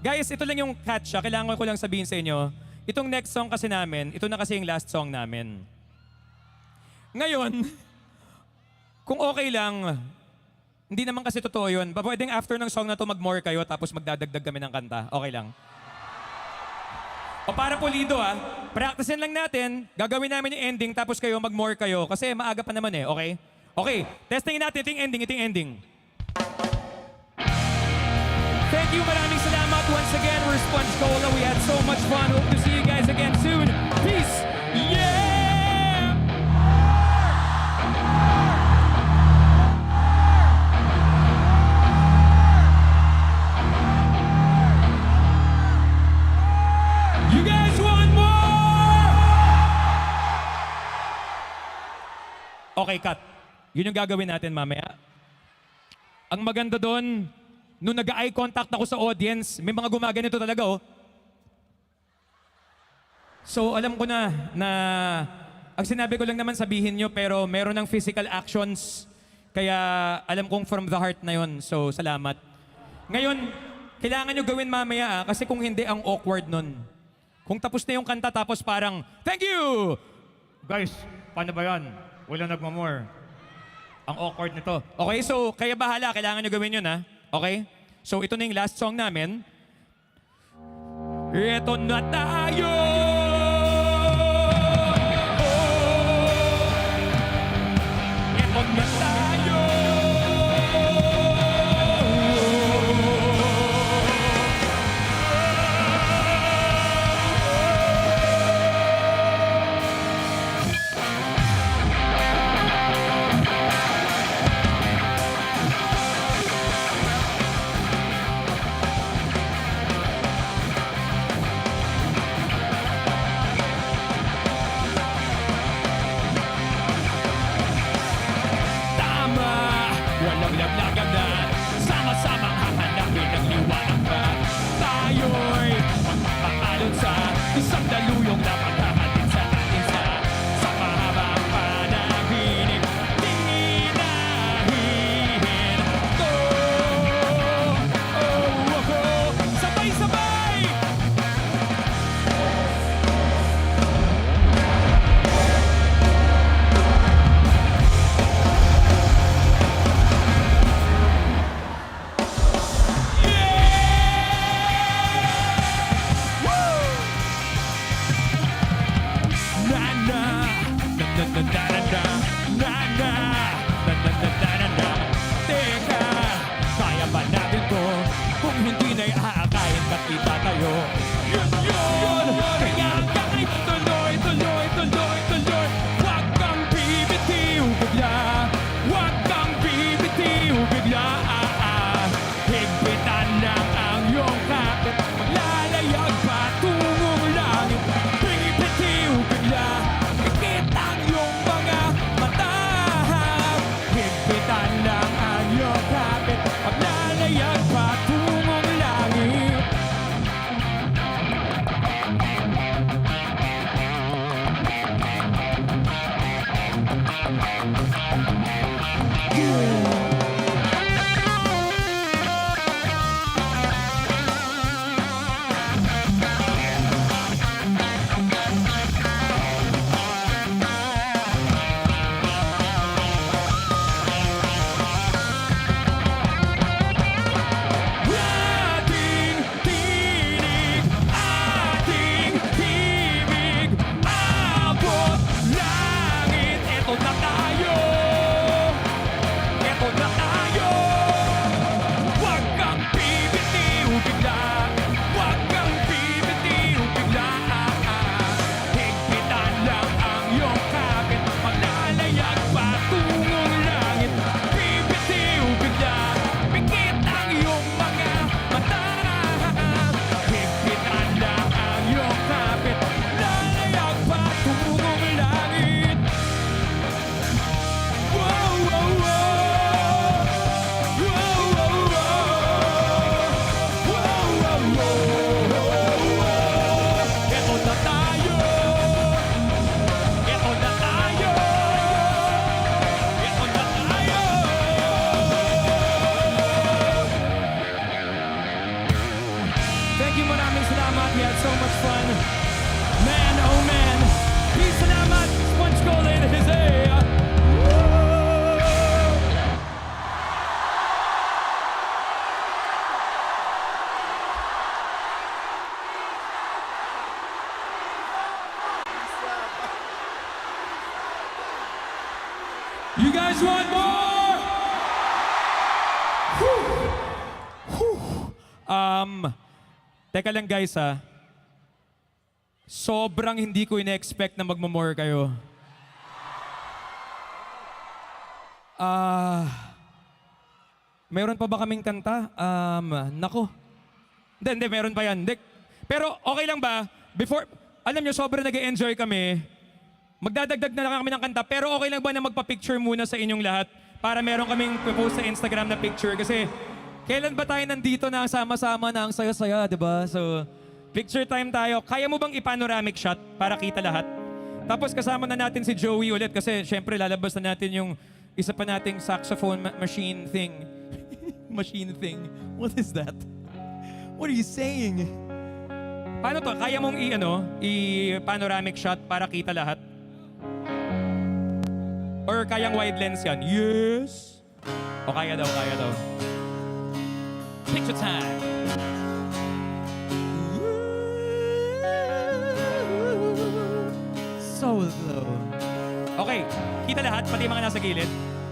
Guys, ito lang yung catch. Kailangan ko lang sabihin sa inyo. Itong next song kasi namin, ito na kasi yung last song namin. Ngayon, kung okay lang, hindi naman kasi totoo yun. Pwedeng after ng song na to mag-more kayo tapos magdadagdag kami ng kanta. Okay lang. O para pulido practicein lang natin, gagawin namin yung ending tapos kayo mag-more kayo kasi maaga pa naman okay? Okay, testingin natin ito yung ending, Thank you, maraming salamat once again. We're Sponge Cola. We had so much fun. Hope to see you guys again soon. Peace! Yeah! You guys want more? Okay, cut. Yun yung gagawin natin mamaya. Ang maganda doon, nung nag-eye contact ako sa audience, may mga gumaganito talaga, So, alam ko na ang sinabi ko lang naman sabihin nyo, pero meron ng physical actions. Kaya alam kong from the heart na yun. So, salamat. Ngayon, kailangan nyo gawin mamaya kasi kung hindi, ang awkward nun. Kung tapos na yung kanta tapos parang, thank you! Guys, paano ba yan? Wala nagmamore. Ang awkward nito. Okay, so kaya bahala. Kailangan nyo gawin yun, Okay? So ito na yung last song namin. Ito na tayo! Ito na tayo! Sama-samang hahanapin ang liwanag ba? Tayo'y magpapaalon sa isang daluyong na pagkakatin sa atin sa mahabang panaginip. Tinahihin to. Sabay-sabay! Teka, kaya ba natin to? Kung hindi na'y aakayin ba't itatayo? Yun! Kaya kahit tuloy! Huwag kang bibitiw bigla! Huwag kang bibitiw bigla! Higpitan lang ang iyong kapit, maglalayag patungong langit. Bibitiw bigla! Ikit ang iyong mga mata. Higpitan lang ang iyong kapit, maglalayag patungong langit. Ating tinig, abot You guys want more? Whew. Whew. Teka lang guys ha. Sobrang hindi ko ina-expect na magmamore kayo. Meron pa ba kaming kanta? Nako. Hindi, meron pa yan. Pero okay lang ba? Before, alam nyo, sobrang nag-enjoy kami. Magdadagdag na lang kami ng kanta, pero okay lang ba na magpa-picture muna sa inyong lahat para meron kaming post sa Instagram na picture? Kasi kailan ba tayo nandito na sama-sama na ang saya-saya, di ba? So, picture time tayo. Kaya mo bang i-panoramic shot para kita lahat? Tapos kasama na natin si Joey ulit kasi syempre lalabas na natin yung isa pa nating saxophone machine thing. Machine thing? What is that? What are you saying? Paano to? Kaya mong i-panoramic shot para kita lahat? Or kayang wide lens yan? Yes! O kaya daw, kaya daw. Picture time! So low. Okay, kita lahat, pati yung mga nasa gilid.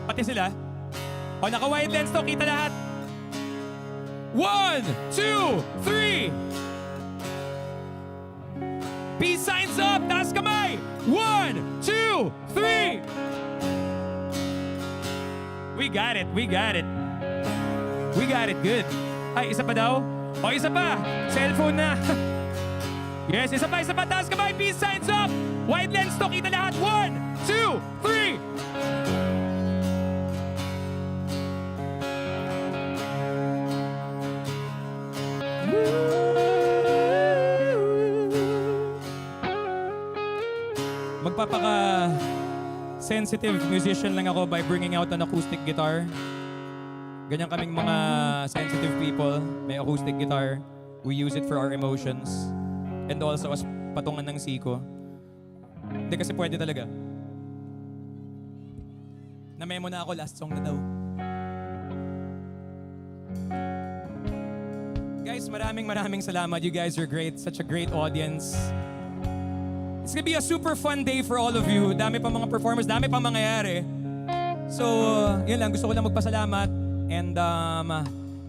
Pati sila. O, naka-wide lens to, kita lahat. 1, 2, 3! Peace signs up! Taas kamay! 1, 2, 3! We got it, we got it. We got it, good. Ay, isa pa daw? O, isa pa! Cellphone na. Yes, isa pa, taas kamay! Peace signs up! Wide lens to, kita lahat! 1, 2, 3! Magpapaka-sensitive musician lang ako by bringing out an acoustic guitar. Ganyan kaming mga sensitive people. May acoustic guitar. We use it for our emotions. And also as patungan ng siko. Hindi kasi pwede talaga. Na-memo na ako, last song na daw. Guys, maraming salamat. You guys are great. Such a great audience. It's gonna be a super fun day for all of you. Dami pa mga performers, dami pa mangyayari. So, yun lang. Gusto ko lang magpasalamat. And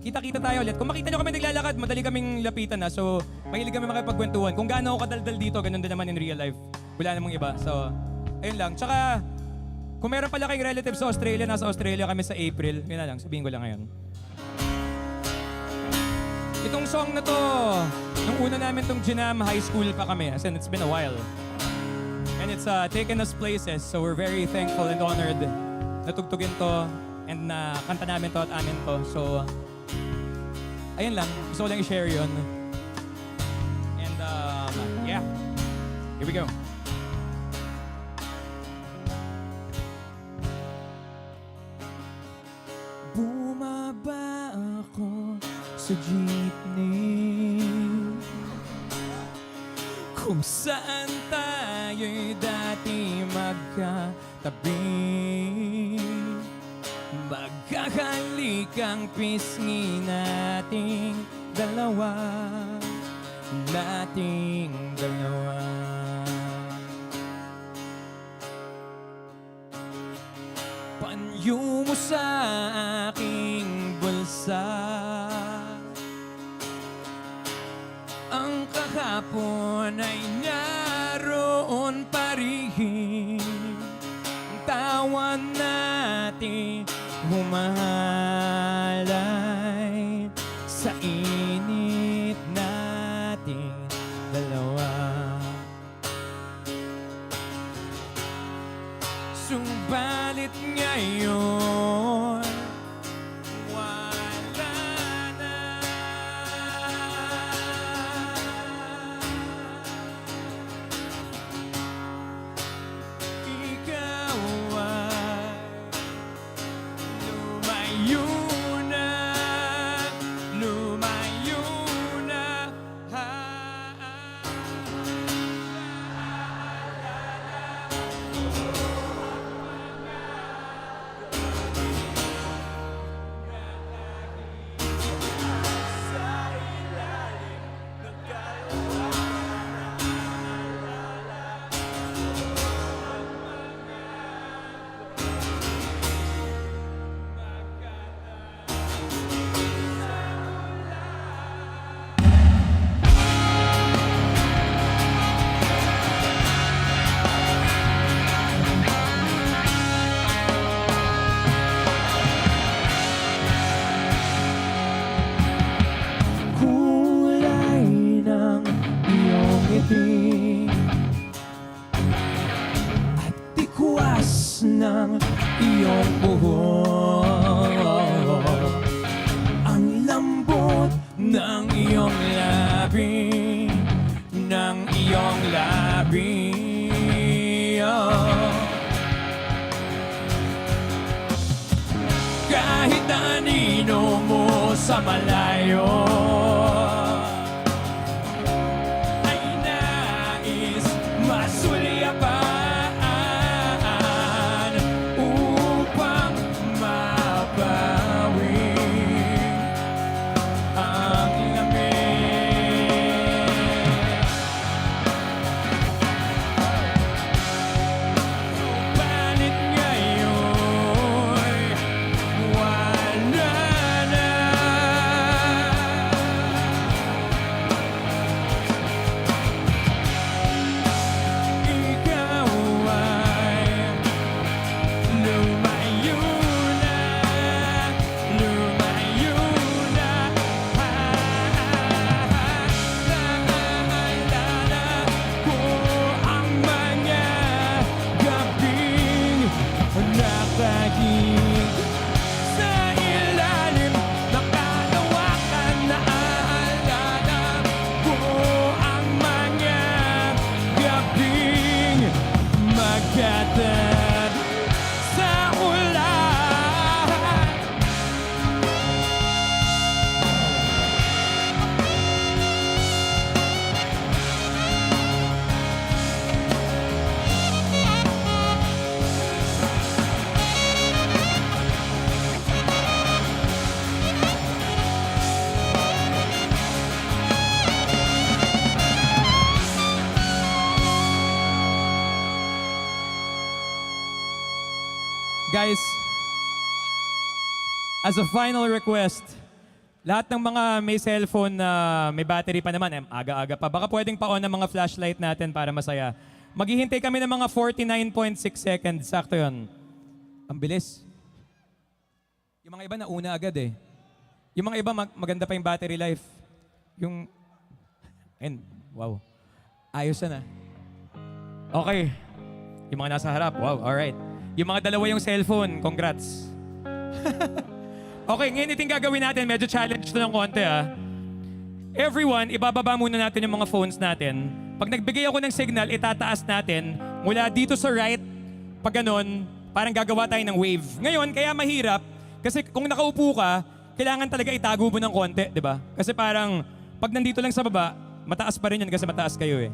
kita-kita tayo ulit. Kung makita nyo kami naglalakad, madali kaming lapitan na. So, mahilig kami makipagkwentuhan. Kung gaano ako kadaldal dito, ganun din naman in real life. Wala namang iba. So, ayun lang. Tsaka, kung meron pala kayong relatives sa Australia, nasa Australia kami sa April. Yun na lang, sabihin ko lang ngayon. Itong song na to, nung una namin tong ginam, high school pa kami. As in, it's been a while. And it's taken us places. So we're very thankful and honored na tugtugin to and na kanta namin to at amin to. So, ayun lang. Gusto ko lang i-share yun. And yeah. Here we go. Bumaba ako sa jeepney kung saan tayo'y dati magkatabi. Magkakalikang pisngi nating dalawa. Panyo mo sa aking bulsa. Ang kahapon ay naroon pa rin. Ang tawa natin humahalay sa init nating dalawa. Subalit ngayon you labi at tikwas ng iyong buhok. Ang lambot ng iyong labi, ng iyong labi. Kahit anino mo sa malayo ay nais masulyapan upang mabawi ang lamig. Subalit ngayon wala na. Ikaw ay lumayo na, lumayo na. Naalala ko ang mga gabing nakahing sa ilalim ng kalawakan. Naalala ko ang mga gabing magkatad sa ulan. Guys, as a final request, lahat ng mga may cellphone na may battery pa naman, aga-aga pa, baka pwedeng pa-on ang mga flashlight natin para masaya. Maghihintay kami ng mga 49.6 seconds. Sakto yun. Ang bilis. Yung mga iba nauna agad eh. Yung mga iba maganda pa yung battery life. Yung... And, wow. Ayos na. Okay. Yung mga nasa harap, wow, alright. Yung mga dalawa yung cellphone, congrats. Okay, ngayon iting gagawin natin, medyo challenge na ng konti Everyone, ibababa muna natin yung mga phones natin. Pag nagbigay ako ng signal, itataas natin mula dito sa right, pag ganun, parang gagawa tayo ng wave. Ngayon, kaya mahirap, kasi kung nakaupo ka, kailangan talaga itago mo ng konti, di ba? Kasi parang, pag nandito lang sa baba, mataas pa rin yun kasi mataas kayo eh.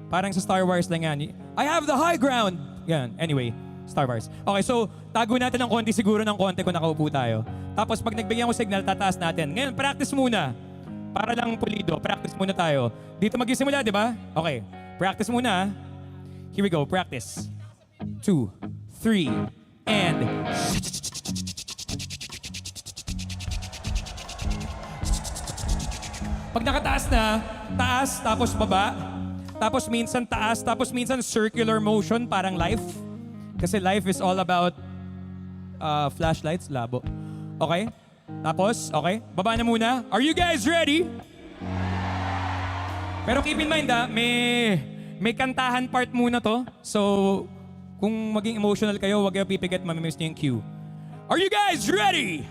Parang sa Star Wars lang yan. I have the high ground! Yan, anyway. Star Wars. Okay, so tago natin ng konti siguro ng konti kung nakaupo tayo. Tapos pag nagbigyan ko signal, tataas natin. Ngayon, practice muna. Para lang pulido, practice muna tayo. Dito magsisimula, di ba? Okay, practice muna. Here we go, practice. 2, 3, and... Pag nakataas na, taas, tapos baba. Tapos minsan taas, tapos minsan circular motion, parang life. Kasi life is all about flashlights, labo. Okay? Tapos, okay? Baba na muna. Are you guys ready? Pero keep in mind may kantahan part muna to. So, kung maging emotional kayo, huwag kayo pipigit, mamimiss niyo yung cue. Are you guys ready?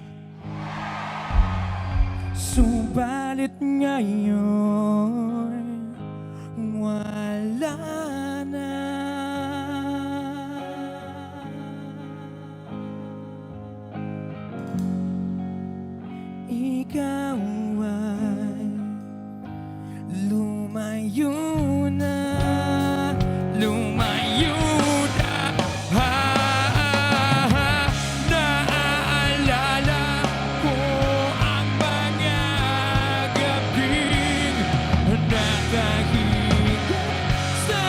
Subalit ngayon, wala na. Ikaw ay lumayo na, lumayo na. Naaalala ko ang mga gabing nakahiga sa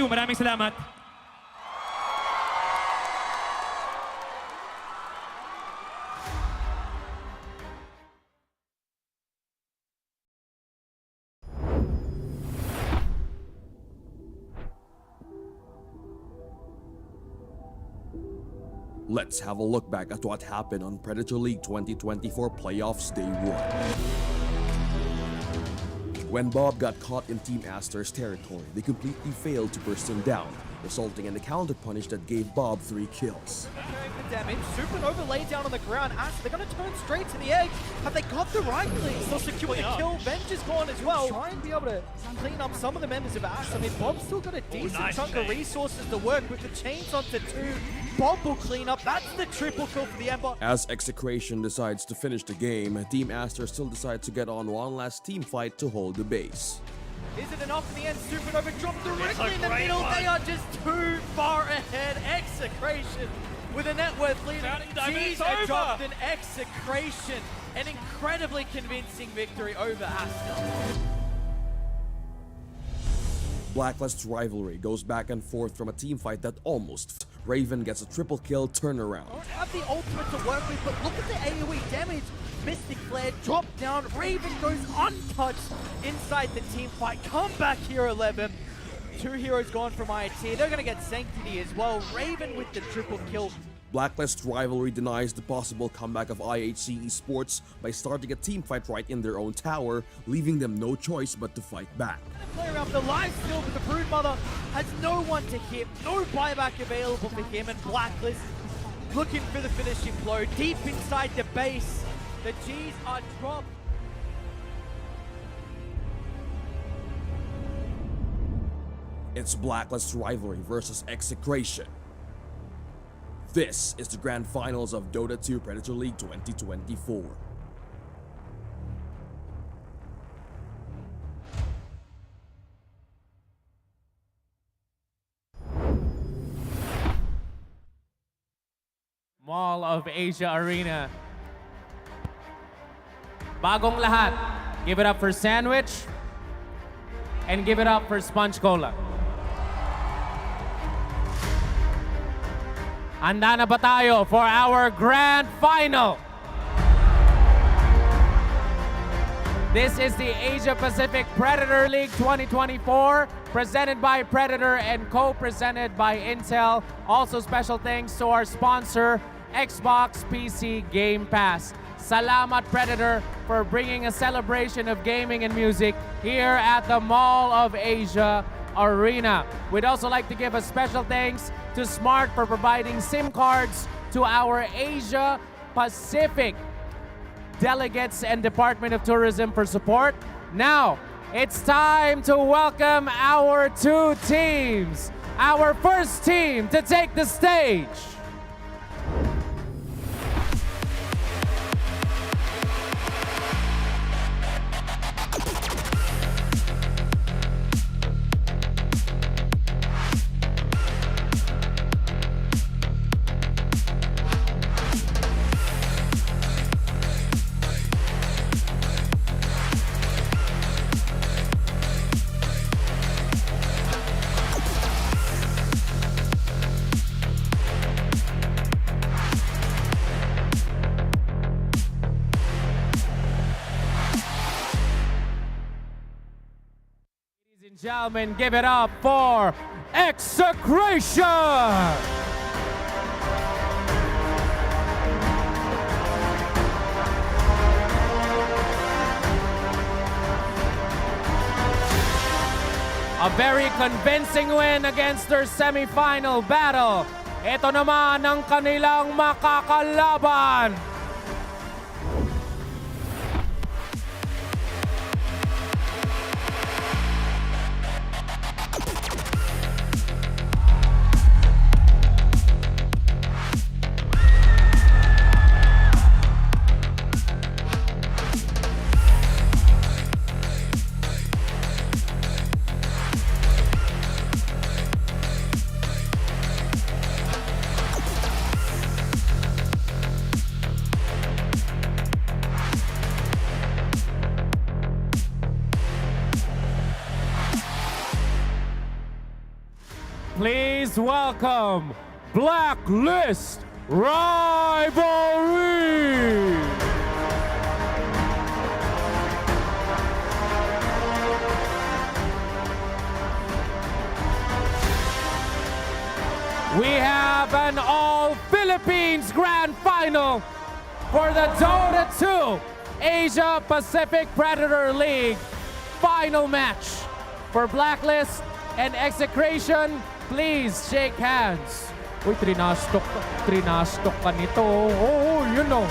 you. Maraming salamat. Let's have a look back at what happened on Predator League 2024 Playoffs Day 1. When Bob got caught in Team Aster's territory, they completely failed to burst him down, resulting in a counter punish that gave Bob 3 kills. The damage, Supernova laid down on the ground. Aster, they're going to turn straight to the edge. Have they got the right lead? Still secure the kill. Bench is gone as well. Try and be able to clean up some of the members of Aster. I mean, Bob's still got a decent chunk of resources to work with. The chains onto 2. Bob will clean up. That's the triple kill for the Ember. As Execration decides to finish the game, Team Aster still decides to get on one last team fight to hold the base. Is it enough in the end? Supernova dropped directly in the middle. They are just too far ahead. Execration with a net worth lead. G's dropped an Execration. An incredibly convincing victory over Aster. Blacklist's rivalry goes back and forth from a team fight that almost. Raven gets a triple kill turnaround. Don't have the ultimate to work with, but look at the AoE damage. Mystic Flare dropped down. Raven goes untouched inside the team fight. Come back here, 11. 2 heroes gone from IT. They're going to get Sanctity as well. Raven with the triple kill. Blacklist rivalry denies the possible comeback of IHC Esports by starting a team fight right in their own tower, leaving them no choice but to fight back. Play around the life steal, but the Broodmother has no one to hit, no buyback available for him, and Blacklist looking for the finishing blow deep inside the base. The G's are dropped. It's Blacklist rivalry versus Execration. This is the grand finals of Dota 2 Predator League 2024. Mall of Asia Arena. Bagong lahat. Give it up for Sandwich. And give it up for Sponge Cola. Handa na ba tayo for our grand final? This is the Asia Pacific Predator League 2024, presented by Predator and co-presented by Intel. Also special thanks to our sponsor, Xbox PC Game Pass. Salamat Predator for bringing a celebration of gaming and music here at the Mall of Asia Arena. We'd also like to give a special thanks to Smart for providing SIM cards to our Asia Pacific delegates and Department of Tourism for support. Now, it's time to welcome our 2 teams. Our first team to take the stage. Gentlemen, give it up for Execration! A very convincing win against their semifinal battle. Ito naman ang kanilang makakalaban. Please welcome Blacklist Rivalry! We have an all-Philippines Grand Final for the Dota 2 Asia Pacific Predator League final match. For Blacklist and Execration, please shake hands. Uy, trinastok ka nito. Oh, you know.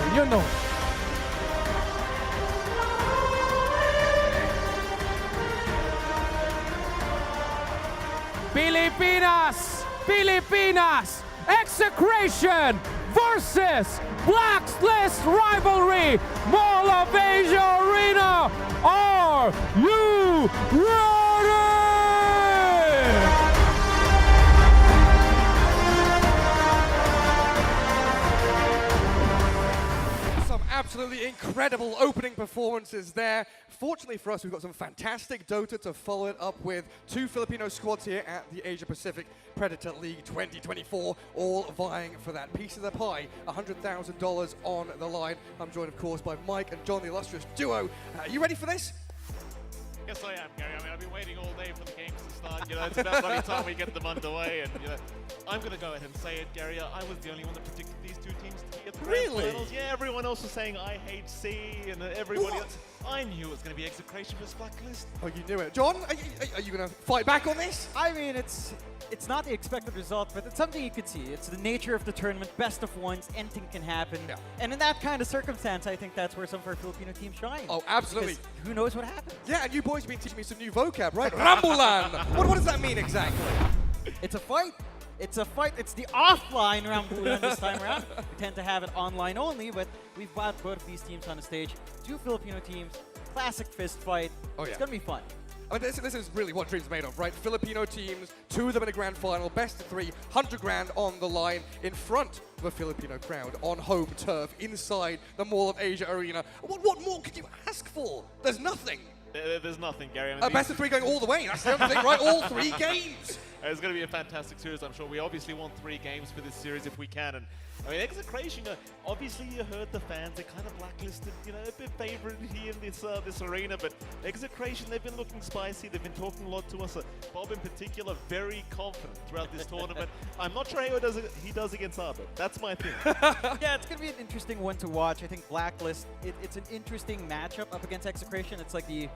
Pilipinas, Execration versus Blacklist Rivalry, Mall of Asia Arena. Are you ready? Absolutely incredible opening performances there. Fortunately for us, we've got some fantastic Dota to follow it up with. 2 Filipino squads here at the Asia Pacific Predator League 2024, all vying for that piece of the pie, $100,000 on the line. I'm joined, of course, by Mike and John, the illustrious duo. Are you ready for this? Yes, I am, Gary. I mean, I've been waiting all day for the games to start. You know, it's about bloody time we get them underway. And, you know, I'm going to go ahead and say it, Gary. I was the only one that predicted these two teams to be at the grand finals. Yeah, everyone else was saying IHC and everybody else. I knew it was going to be Execration versus Blacklist. Oh, you knew it. John, are you going to fight back on this? I mean, it's not the expected result, but it's something you could see. It's the nature of the tournament, best of ones, anything can happen. Yeah. And in that kind of circumstance, I think that's where some of our Filipino teams shine. Oh, absolutely. Because who knows what happens? Yeah, and you boys have been teaching me some new vocab, right? Rambulan! What does that mean exactly? It's a fight. It's a fight. It's the offline Rambulan this time around. We tend to have it online only, but we've got both of these teams on the stage. 2 Filipino teams, classic fist fight. Oh, yeah. It's going to be fun. I mean, this is really what Dream's made of, right? Filipino teams, 2 of them in a grand final, best of 3, 100 grand on the line in front of a Filipino crowd on home turf inside the Mall of Asia Arena. What more could you ask for? There's nothing. There's nothing, Gary. I mean, best of 3 going all the way. That's the other thing, right? All 3 games. It's going to be a fantastic series, I'm sure. We obviously want 3 games for this series if we can. And I mean, Execration, obviously you heard the fans, they're kind of blacklisted, a bit favored here in this arena, but Execration, they've been looking spicy, they've been talking a lot to us. Bob in particular, very confident throughout this tournament. I'm not sure how he does against Arbor. That's my thing. Yeah, it's going to be an interesting one to watch. I think Blacklist, it's an interesting matchup up against Execration. It's like the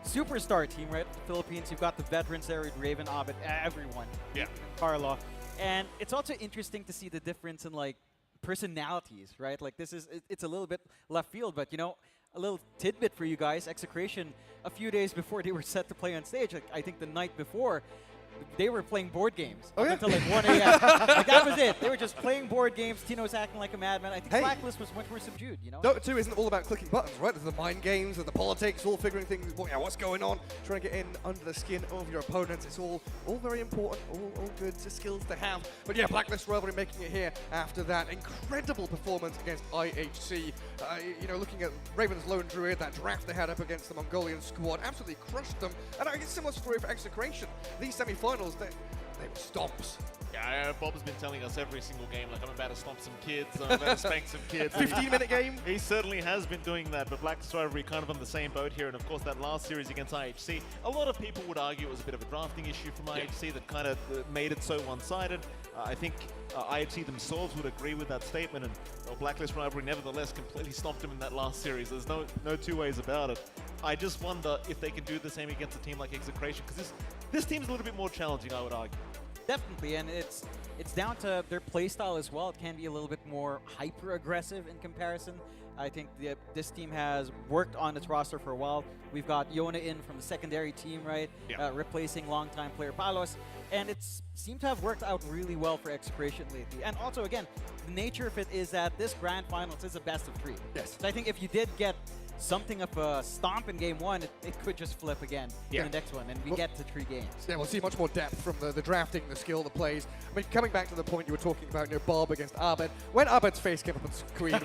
superstar team, right? The Philippines, you've got the veterans there with Raven, Abed, everyone. Yeah. Carla. And it's also interesting to see the difference in like personalities, right? Like it's a little bit left field, but a little tidbit for you guys. Execration, a few days before they were set to play on stage, like I think the night before, they were playing board games until like 1 a.m. Like that was it. They were just playing board games. Tino's acting like a madman. I think Blacklist was much more subdued, Dota 2 isn't all about clicking buttons, right? There's the mind games and the politics, all figuring things, what's going on, trying to get in under the skin of your opponents. It's all very important, all good skills to have. But yeah, Blacklist Rivalry making it here after that incredible performance against IHC. Looking at Raven's Lone Druid, that draft they had up against the Mongolian squad, absolutely crushed them. And I guess similar story for Execration. These semi-finals, they were stomps. Yeah, Bob's been telling us every single game, like, I'm about to stomp some kids, I'm about to spank some kids. 15-minute game? He certainly has been doing that, but Blacklist Rivalry kind of on the same boat here, and of course that last series against IHC, a lot of people would argue it was a bit of a drafting issue from IHC that kind of made it so one-sided. I think IHC themselves would agree with that statement, and Blacklist Rivalry nevertheless completely stomped him in that last series. There's no 2 ways about it. I just wonder if they can do the same against a team like Execration, because this team's a little bit more challenging, I would argue. Definitely, and it's down to their playstyle as well. It can be a little bit more hyper-aggressive in comparison. I think this team has worked on its roster for a while. We've got Yona in from the secondary team, right? Yeah. Replacing longtime player Palos. And it's seemed to have worked out really well for Execration lately. And also, again, the nature of it is that this Grand Finals is a best of 3. Yes. So I think if you did get something of a stomp in game one, it could just flip again in the next one, and we get to 3 games. Yeah, we'll see much more depth from the drafting, the skill, the plays. I mean, coming back to the point you were talking about, Bob against Abed. When Abed's face came up on screen,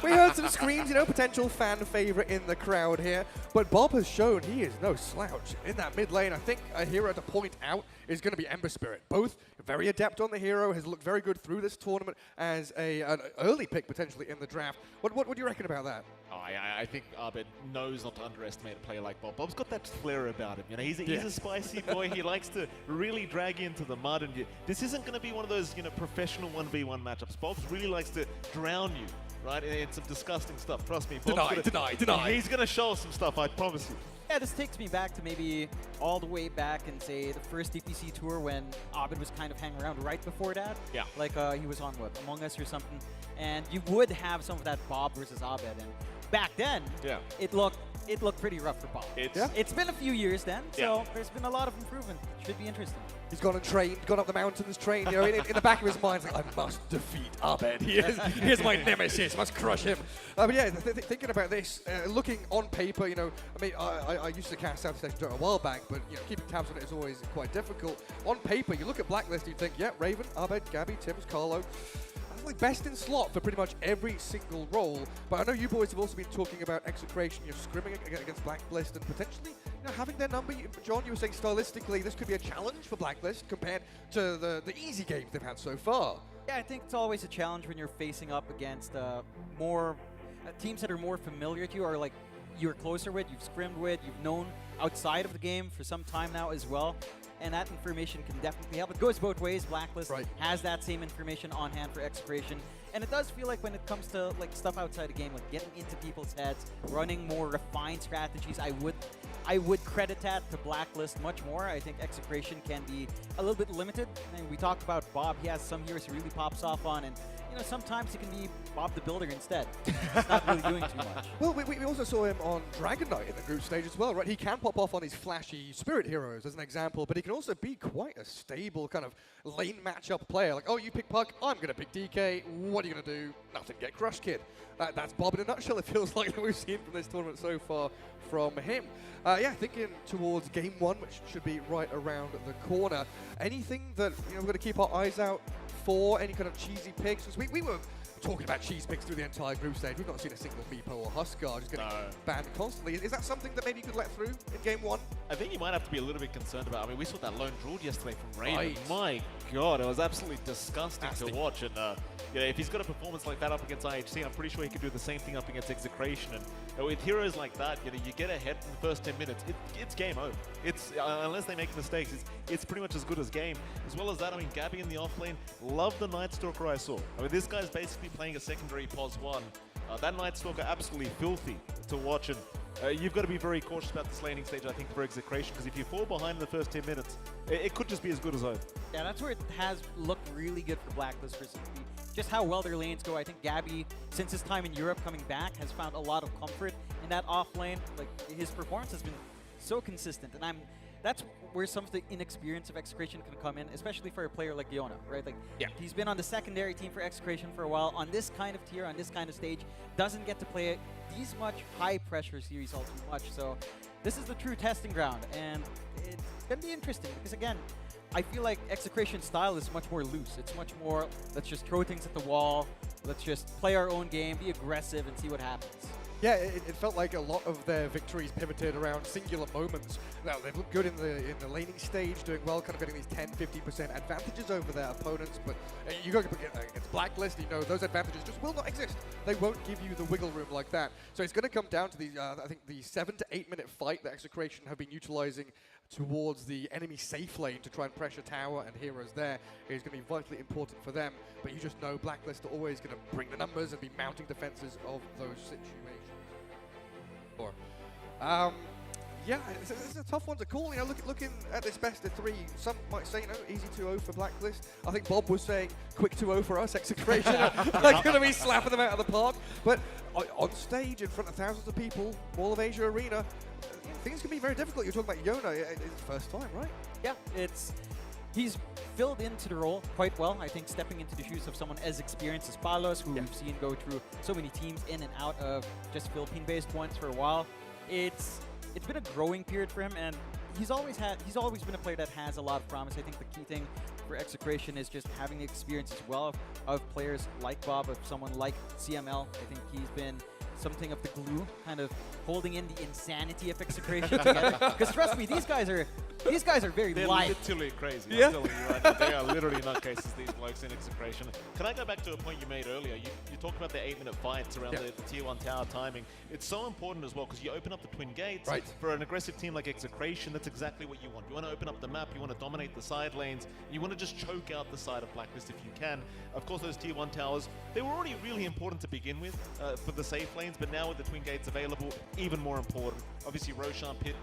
we heard some screams, potential fan favorite in the crowd here. But Bob has shown he is no slouch in that mid lane. I think a hero to point out is going to be Ember Spirit. Both very adept on the hero, has looked very good through this tournament as an early pick potentially in the draft. What do you reckon about that? Oh, I think Abed knows not to underestimate a player like Bob. Bob's got that flair about him. He's a spicy boy. He likes to really drag you into the mud. And this isn't going to be one of those professional 1v1 matchups. Bob really likes to drown you, right? In some disgusting stuff. Trust me. Deny. He's going to show us some stuff. I promise you. Yeah, this takes me back to maybe all the way back in, say, the first DPC tour when Abed was kind of hanging around right before that. Yeah. Like he was on, Among Us or something. And you would have some of that Bob versus Abed. And back then, it looked pretty rough for Bob. It's been a few years then, so there's been a lot of improvement. Should be interesting. He's gone and trained, gone up the mountains, trained. In the back of his mind, it's like, I must defeat Abed. He is my nemesis. Must crush him. But yeah, thinking about this, looking on paper, I used to cast Southeast Asian Dota a while back, but keeping tabs on it is always quite difficult. On paper, you look at Blacklist, you think, yeah, Raven, Abed, Gabby, Tims, Carlo. Like best in slot for pretty much every single role. But I know you boys have also been talking about Execration, scrimming against Blacklist and potentially having their number. John, you were saying stylistically this could be a challenge for Blacklist compared to the easy games they've had so far. Yeah, I think it's always a challenge when you're facing up against more teams that are more familiar to you, or like you're closer with, you've scrimmed with, you've known outside of the game for some time now as well. And that information can definitely help. It goes both ways. Blacklist has that same information on hand for Execration. And it does feel like when it comes to stuff outside the game, like getting into people's heads, running more refined strategies, I would credit that to Blacklist much more. I think Execration can be a little bit limited. And we talked about Bob. He has some heroes he really pops off on, and sometimes he can be Bob the Builder instead. He's not really doing too much. Well, we also saw him on Dragon Knight in the group stage as well, right? He can pop off on his flashy spirit heroes as an example, but he can also be quite a stable kind of lane matchup player. Like, oh, you pick Puck, I'm going to pick DK. What are you going to do? Nothing. Get crushed, kid. That's Bob in a nutshell, it feels like, that we've seen from this tournament so far from him. Yeah, thinking towards game one, which should be right around the corner. Anything that we're going to keep our eyes out for? Any kind of cheesy picks? Because we were talking about cheese picks through the entire group stage. We've not seen a single Meepo or Huskar just getting banned constantly. Is that something that maybe you could let through in game one? I think you might have to be a little bit concerned about. I mean, we saw that lone draw yesterday from Raven. My God, it was absolutely disgusting to watch. And if he's got a performance like that up against IHC, I'm pretty sure he could do the same thing up against Execration. And with heroes like that, you get ahead in the first 10 minutes, it's game over. It's unless they make mistakes, it's pretty much as good as game. As well as that, I mean, Gabby in the off lane, love the Night Stalker I saw. I mean, this guy's basically playing a secondary POS 1. That Night Stalker absolutely filthy to watch, and you've got to be very cautious about this laning stage, I think, for Execration, because if you fall behind in the first 10 minutes, it could just be as good as over. Yeah, that's where it has looked really good for Blacklist versus just how well their lanes go. I think Gabby, since his time in Europe coming back, has found a lot of comfort in that off lane. Like, his performance has been so consistent, and that's where some of the inexperience of Execration can come in, especially for a player like Yona, right? Like, he's been on the secondary team for Execration for a while, on this kind of tier, on this kind of stage, doesn't get to play these much high-pressure series all too much. So this is the true testing ground, and it's going to be interesting, because again, I feel like Execration's style is much more loose. It's much more, let's just throw things at the wall, let's just play our own game, be aggressive, and see what happens. Yeah, it felt like a lot of their victories pivoted around singular moments. Now, they've looked good in the laning stage, doing well, kind of getting these 10-50% advantages over their opponents, but you go against Blacklist, those advantages just will not exist. They won't give you the wiggle room like that. So it's going to come down to the, I think, the 7 to 8 minute fight that Execration have been utilizing towards the enemy safe lane to try and pressure tower and heroes there is going to be vitally important for them. But you just know Blacklist are always going to bring the numbers and be mounting defenses of those situations. Yeah, it's a tough one to call. Looking at this best of 3, some might say, easy 2-0 for Blacklist. I think Bob was saying quick 2-0 for us, Execration. They're going to be slapping them out of the park. But on stage, in front of thousands of people, Mall of Asia Arena, things can be very difficult. You're talking about Yona. It's his first time, right? Yeah, it's he's filled into the role quite well. I think stepping into the shoes of someone as experienced as Palos, who we've seen go through so many teams in and out of just Philippine-based ones for a while. It's been a growing period for him, and he's always been a player that has a lot of promise. I think the key thing for Execration is just having the experience as well of players like Bob, of someone like CML. I think he's been something of the glue, kind of holding in the insanity of Execration together. Because trust me, these guys are very They're light. literally crazy. Yeah. I'm telling you right now, they are literally nutcases, these blokes in Execration. Can I go back to a point you made earlier? You talked about the 8-minute fights around the tier 1 tower timing. It's so important as well because you open up the twin gates. Right. For an aggressive team like Execration, that's exactly what you want. You want to open up the map, you want to dominate the side lanes, you want to just choke out the side of Blacklist if you can. Of course, those tier 1 towers, they were already really important to begin with for the safe lanes, but now with the twin gates available, even more important. Obviously, Roshan Pit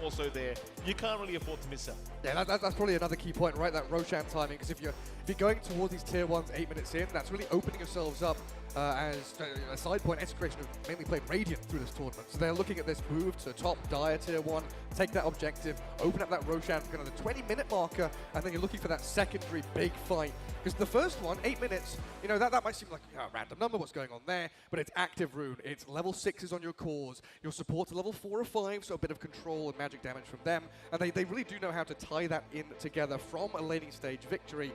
also there. You can't really afford to miss out. Yeah, that's probably another key point, right? That Roshan timing, because if you're going towards these tier 1s 8 minutes in, that's really opening yourselves up. As a side point, Execration have mainly played Radiant through this tournament, so they're looking at this move to top Dire tier 1, take that objective, open up that Roshan kind of the 20-minute marker, and then you're looking for that secondary big fight. Because the first one, 8 minutes, you know, that might seem like a random number, what's going on there, but it's active rune, it's level 6s on your cores, your support's level 4 or 5, so a bit of control and magic damage from them, and they really do know how to tie that in together from a laning stage victory.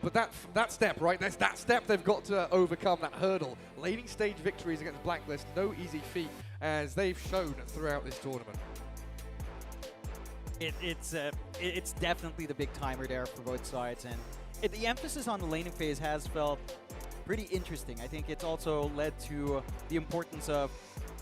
But that step, right, that's that step they've got to overcome, that hurdle. Laning stage victories against Blacklist, no easy feat, as they've shown throughout this tournament. It's definitely the big timer there for both sides, and the emphasis on the laning phase has felt pretty interesting. I think it's also led to the importance of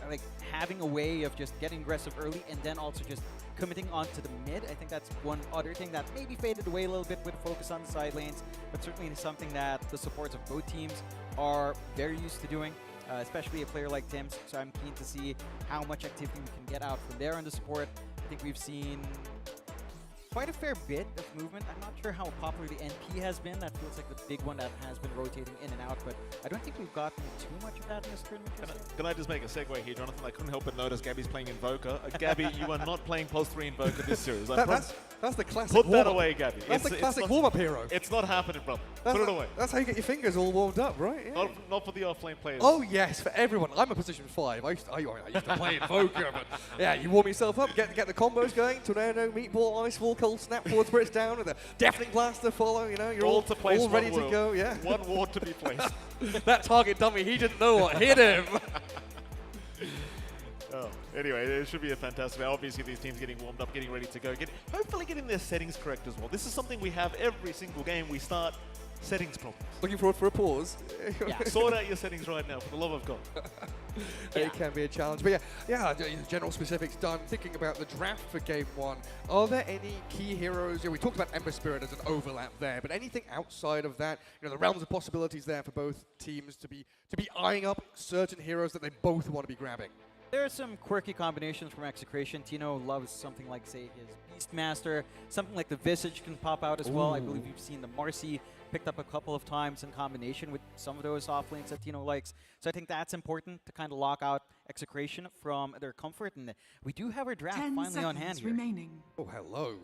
like having a way of just getting aggressive early and then also just committing onto the mid. I think that's one other thing that maybe faded away a little bit with a focus on the side lanes, but certainly something that the supports of both teams are very used to doing, especially a player like Tim's. So I'm keen to see how much activity we can get out from there on the support. I think we've seen quite a fair bit of movement. I'm not sure how popular the NP has been. That feels like the big one that has been rotating in and out, but I don't think we've gotten too much of that in this tournament. Can I just make a segue here, Jonathan? I couldn't help but notice Gabby's playing Invoker. Gabby, you are not playing Pulse 3 Invoker this series. That's the classic Put that warm-up. away, Gabby. That's the classic warm-up hero. It's not happening, brother. Put it away. That's how you get your fingers all warmed up, right? Yeah. Not for the off-lane players. Oh yes, for everyone. I'm a position 5. I used to play Invoker, but yeah, you warm yourself up, get the combos going. Tornado, meatball, icefall, cold snap, forward spirits down, with a deafening blaster follow. You know, you're all ready to go. Yeah. One ward to be placed. That target dummy, he didn't know what hit him. Oh, anyway, it should be a fantastic. Obviously, these teams getting warmed up, getting ready to go. Hopefully getting their settings correct as well. This is something we have every single game. We start settings problems. Looking forward for a pause. Yeah, sort out your settings right now, for the love of God. It can be a challenge. But yeah, general specifics done. Thinking about the draft for Game 1, are there any key heroes? Yeah, we talked about Ember Spirit as an overlap there, but anything outside of that? You know, the realms of possibilities there for both teams to be eyeing up certain heroes that they both want to be grabbing. There are some quirky combinations from Execration. Tino loves something like, say, his Beastmaster. Something like the Visage can pop out as well. I believe you've seen the Marcy picked up a couple of times in combination with some of those off lanes that Tino likes. So I think that's important to kind of lock out Execration from their comfort. And we do have our draft finally on hand here. Remaining. Oh, hello.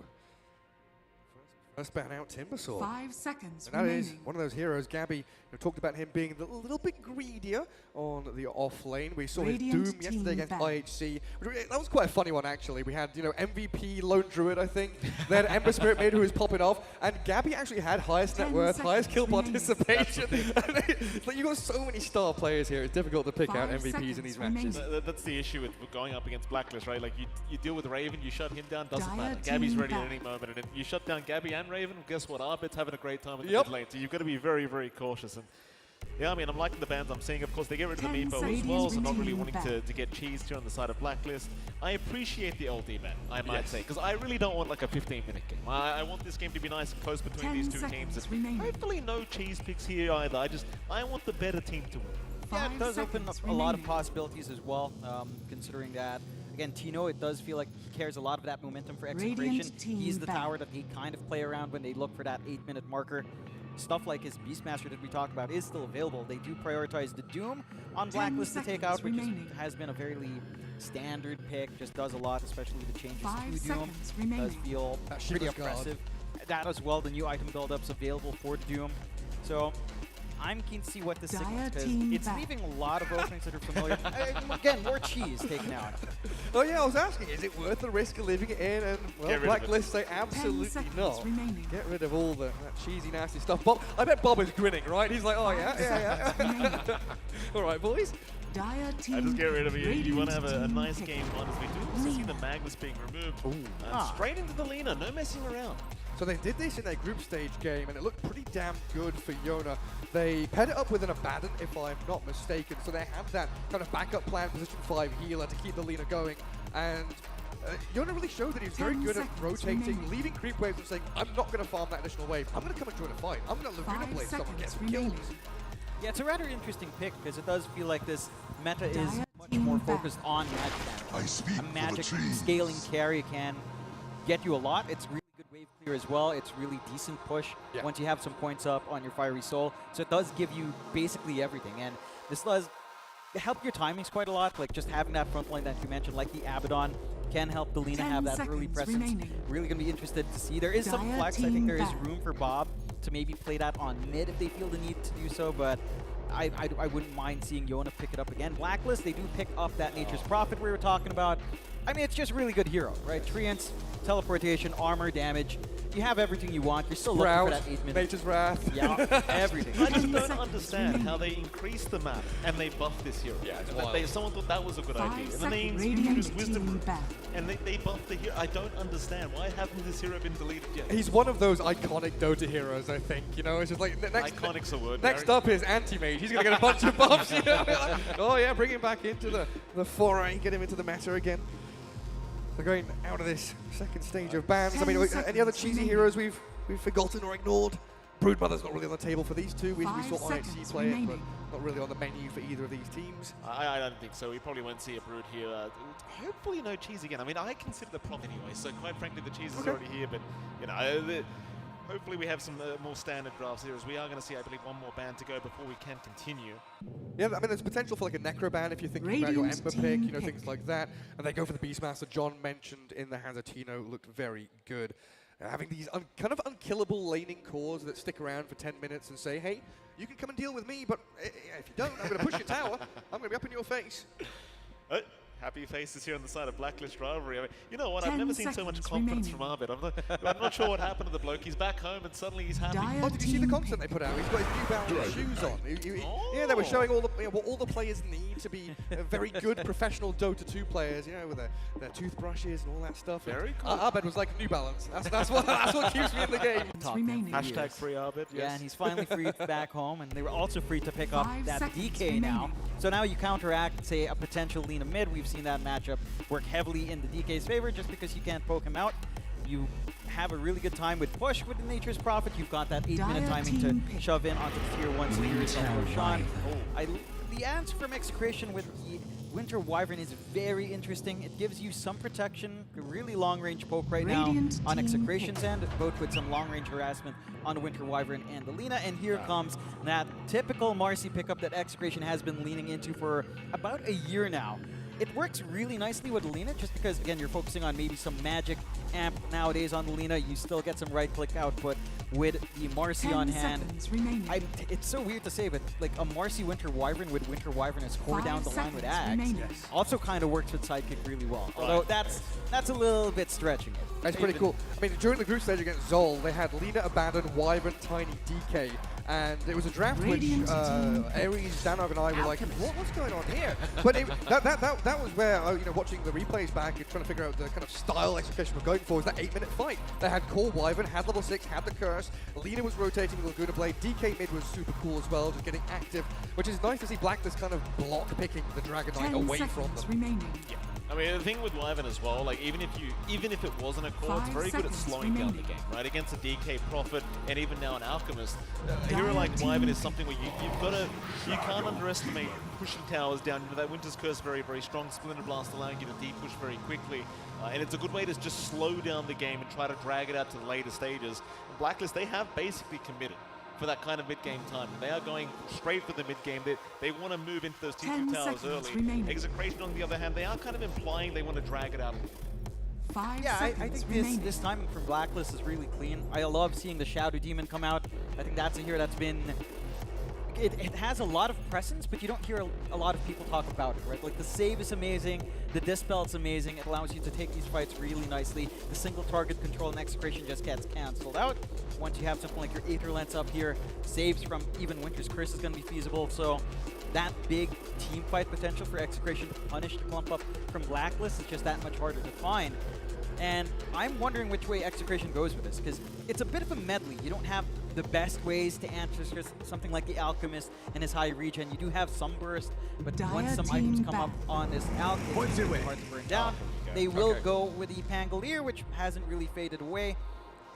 First ban out Timbersaw. 5 seconds and that remaining. is one of those heroes. Gabby talked about him being a little bit greedier on the off lane. We saw his Doom yesterday against IHC. That was quite a funny one, actually. We had, MVP Lone Druid, I think. Then Ember Spirit Maid, who was popping off. And Gabby actually had highest net worth, highest kill participation. Like, you've got so many star players here. It's difficult to pick out MVPs in these matches. That's the issue with going up against Blacklist, right? Like, you deal with Raven, you shut him down, doesn't matter. Gabby's ready at any moment. And then you shut down Gabby and Raven, guess what? Arbit's having a great time in the mid lane. So you've got to be very, very cautious. And yeah, I mean, I'm liking the bans I'm seeing. Of course, they get rid of the Meepo as well, so not really wanting to get cheesed here on the side of Blacklist. I appreciate the LD ban, I might say, because I really don't want like a 15-minute game. I want this game to be nice and close between these two teams. And hopefully no cheese picks here either. I want the better team to win. Yeah, it does open up a lot of possibilities as well, considering that, again, Tino, it does feel like he carries a lot of that momentum for Execration. He's the tower that they kind of play around when they look for that 8-minute marker. Stuff like his Beastmaster that we talked about is still available. They do prioritize the Doom on Blacklist to take out, which has been a fairly standard pick. Just does a lot, especially the changes to Doom. Does feel pretty oppressive. that as well, the new item build-ups available for Doom. So I'm keen to see what this signals, because it's leaving a lot of openings that are familiar. Again, more cheese taken out. Oh yeah, I was asking, is it worth the risk of leaving it in? And well, Blacklist say absolutely not. Get rid of all that cheesy, nasty stuff. Bob, I bet Bob is grinning, right? He's like, oh yeah. All right, boys. I just get rid of it. You want to have a nice game one as we do also see the Magnus being removed. Straight into the Lina, no messing around. So they did this in their group stage game, and it looked pretty damn good for Yona. They paired it up with an Abaddon, if I'm not mistaken, so they had that kind of backup plan, position 5 healer to keep the Lina going. And Yona really showed that he's very good at rotating, leaving creep waves and saying, I'm not going to farm that additional wave. I'm going to come and join a fight. I'm going to Laguna Blade someone, get some kills. Yeah, it's a rather interesting pick, because it does feel like this meta is much more focused on magic damage. A magic scaling carry can get you a lot. It's really good wave clear as well. It's really decent push once you have some points up on your Fiery Soul. So it does give you basically everything. And this does help your timings quite a lot. Like just having that front line that you mentioned, like the Abaddon, can help the Lina have that early presence. Really going to be interested to see. There is some flex. I think there is room for Bob to maybe play that on mid if they feel the need to do so, but I wouldn't mind seeing Yona pick it up again. Blacklist, they do pick up that Nature's Prophet we were talking about. I mean, it's just really good hero, right? Treants, teleportation, armor, damage. You have everything you want. You're still looking for that 8 minutes. Nature's Wrath. Yeah, everything. I just don't understand how they increased the map and they buffed this hero. Yeah, someone thought that was a good idea. And then they introduced Wisdom Root and they buffed the hero. I don't understand. Why hasn't this hero been deleted yet? He's one of those iconic Dota heroes, I think. You know, it's just like Iconic's a word. Next up is Anti-Mage. He's going to get a bunch of buffs. You know? Oh yeah, bring him back into the foray, get him into the meta again. They're going out of this second stage of bans. I mean, any other cheesy heroes we've forgotten or ignored? Broodmother's not really on the table for these two. We saw IHC play it, but not really on the menu for either of these teams. I don't think so. We probably won't see a Brood here. Hopefully no cheese again. I mean, I consider the prop anyway, so quite frankly, the cheese is already here, but, you know, hopefully we have some more standard drafts here, as we are going to see, I believe, one more ban to go before we can continue. Yeah, I mean, there's potential for like a Necro ban if you're thinking about your Ember pick, you know, things like that. And they go for the Beastmaster. John mentioned in the Hazardino looked very good. Having these kind of unkillable laning cores that stick around for 10 minutes and say, hey, you can come and deal with me, but if you don't, I'm going to push your tower. I'm going to be up in your face. Happy faces here on the side of Blacklist Rivalry. I mean, you know what? I've never seen so much confidence from Arbit. I'm not sure what happened to the bloke. He's back home and suddenly he's happy. Oh, did you see the content they put out? He's got his New Balance shoes on. Yeah, they were showing all the what all the players need to be very good professional Dota 2 players. You know, with their toothbrushes and all that stuff. Very cool. Arbit was like New Balance. That's what keeps me in the game. Hashtag free Arbit. Yes. Yeah, and he's finally free back home, and they were also free to pick up that DK now. So now you counteract, say, a potential Lina mid. We've seen that matchup work heavily in the DK's favor just because you can't poke him out. You have a really good time with push with the Nature's Prophet. You've got that 8-minute timing to shove in onto the tier 1 series on Roshan. The answer from Execration with the Winter Wyvern is very interesting. It gives you some protection, a really long-range poke right now on Execration's end, both with some long-range harassment on the Winter Wyvern and the Lina. And here comes that typical Marcy pickup that Execration has been leaning into for about a year now. It works really nicely with Lina just because, again, you're focusing on maybe some magic amp nowadays on the Lina. You still get some right-click output with the Marcy on hand. It's so weird to say, but like a Marcy Winter Wyvern with Winter Wyvern as core down the line with Axe also kind of works with Sidekick really well. Although that's a little bit stretching it. That's pretty cool. I mean, during the group stage against Zol, they had Lina, Abaddon, Wyvern, Tiny, DK, and it was a draft which Ares, Danov, and I were like, what's going on here? But that was where, you know, watching the replays back and trying to figure out the kind of style Execution was going for was that 8-minute fight. They had core Wyvern, had level 6, had the curse. Lina was rotating the Laguna Blade. DK mid was super cool as well, just getting active, which is nice to see Blacklist kind of block picking the Dragon Knight away from them. Yeah. I mean, the thing with Wyvern as well, like even if it wasn't a core, it's very good at slowing down the game, right? Against a DK Prophet and even now an Alchemist, a hero like Wyvern is something where you can't underestimate pushing towers down. You know, that Winter's Curse very, very strong. Splinter Blast allowing you to deep-push very quickly. And it's a good way to just slow down the game and try to drag it out to the later stages. Blacklist, they have basically committed for that kind of mid-game time. They are going straight for the mid-game. They want to move into those T2 towers early. Execration, on the other hand, they are kind of implying they want to drag it out a little. Yeah, I think this timing from Blacklist is really clean. I love seeing the Shadow Demon come out. I think that's a hero that's been... It has a lot of presence, but you don't hear a lot of people talk about it, right? Like, the save is amazing, the dispel is amazing, it allows you to take these fights really nicely. The single target control and execration just gets cancelled out. Once you have something like your Aether Lens up here, saves from even Winter's Curse is going to be feasible, so that big team fight potential for execration to punish the clump up from Blacklist is just that much harder to find. And I'm wondering which way execration goes with this, because it's a bit of a medley. You don't have the best ways to answer something like the Alchemist and his high regen. You do have some burst, but once some items come up on this Alch, it's really hard to burn down. They will go with the Pangolier, which hasn't really faded away.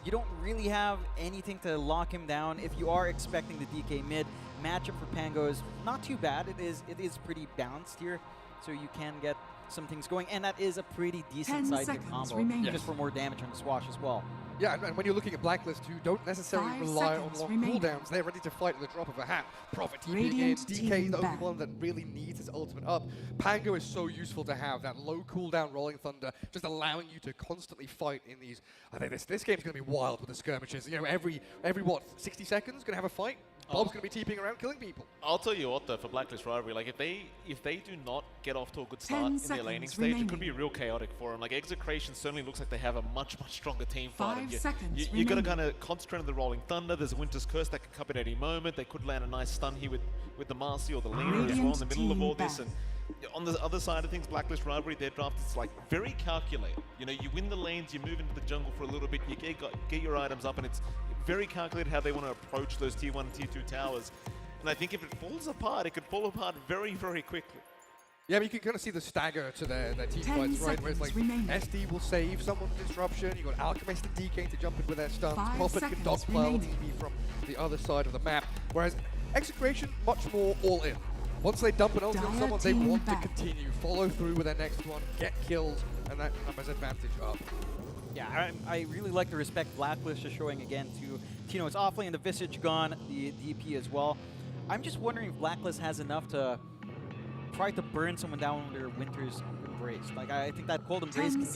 You don't really have anything to lock him down. If you are expecting the DK mid, matchup for Pango is not too bad. It is pretty balanced here, so you can get some things going, and that is a pretty decent sidekick combo, just for more damage on the Swash as well. Yeah, and when you're looking at Blacklist, who don't necessarily rely on long cooldowns, they're ready to fight at the drop of a hat. Prophet TPing in, DK is the only one that really needs his ultimate up. Pango is so useful to have, that low cooldown Rolling Thunder, just allowing you to constantly fight in these... I think this game's going to be wild with the skirmishes. You know, every what, 60 seconds, going to have a fight? Bob's going to be TPing around, killing people. I'll tell you what, though, for Blacklist Rivalry, like, if they do not get off to a good start in their laning stage, it could be real chaotic for them. Like, Execration certainly looks like they have a much stronger team fighting. You got to kind of concentrate on the Rolling Thunder. There's a Winter's Curse that can come at any moment. They could land a nice stun here with the Marcy or the Lina as well in the middle of all this. And on the other side of things, Blacklist Rivalry, their draft is like very calculated. You know, you win the lanes, you move into the jungle for a little bit, you get your items up, and it's very calculated how they want to approach those tier 1 and tier 2 towers. And I think if it falls apart, it could fall apart very, very quickly. Yeah, I mean, you can kind of see the stagger to their team fights, right? Where it's like SD will save someone's disruption, you got Alchemist and DK to jump in with their stuns, Prophet can dogplow TB from the other side of the map, whereas Execration, much more all in. Once they dump an ulti on someone, they want to continue, follow through with their next one, get kills, and that numbers advantage up. Yeah, I really like the respect Blacklist is showing again to Tino. It's offlane, the Visage gone, the DP as well. I'm just wondering if Blacklist has enough to try to burn someone down under Winter's Embrace. Like, I think that Cold Embrace can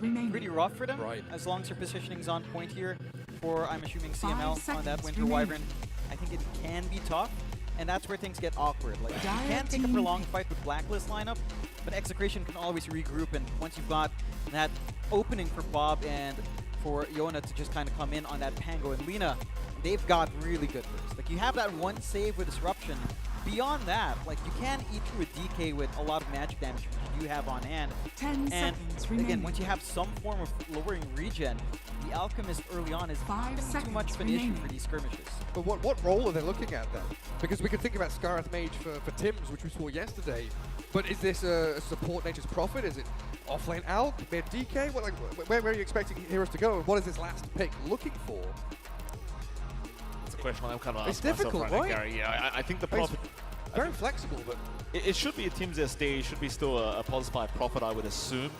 be pretty rough for them, as long as their positioning is on point here for, I'm assuming, CML on that Winter Wyvern. I think it can be tough, and that's where things get awkward. Like, you can take a prolonged fight with Blacklist lineup, but Execration can always regroup, and once you've got that opening for Bob and for Yona to just kind of come in on that Pango and Lina, they've got really good burst. Like, you have that one save with Disruption. Beyond that, like, you can eat through a DK with a lot of magic damage which you have on hand. And again, once you have some form of lowering regen, the Alchemist early on is not too much of an issue for these skirmishes. But what role are they looking at then? Because we could think about Scarith Mage for Tim's, which we saw yesterday. But is this a support Nature's Prophet? Is it offlane Alch, mid DK? What, like, where are you expecting heroes to go? And what is this last pick looking for? That's a question I'm kind of It's asking myself difficult, right right? now, Gary. Yeah, I think the Prophet... Very flexible, but... It should be a Tim's SD, it should be still a POS 5 Prophet, I would assume.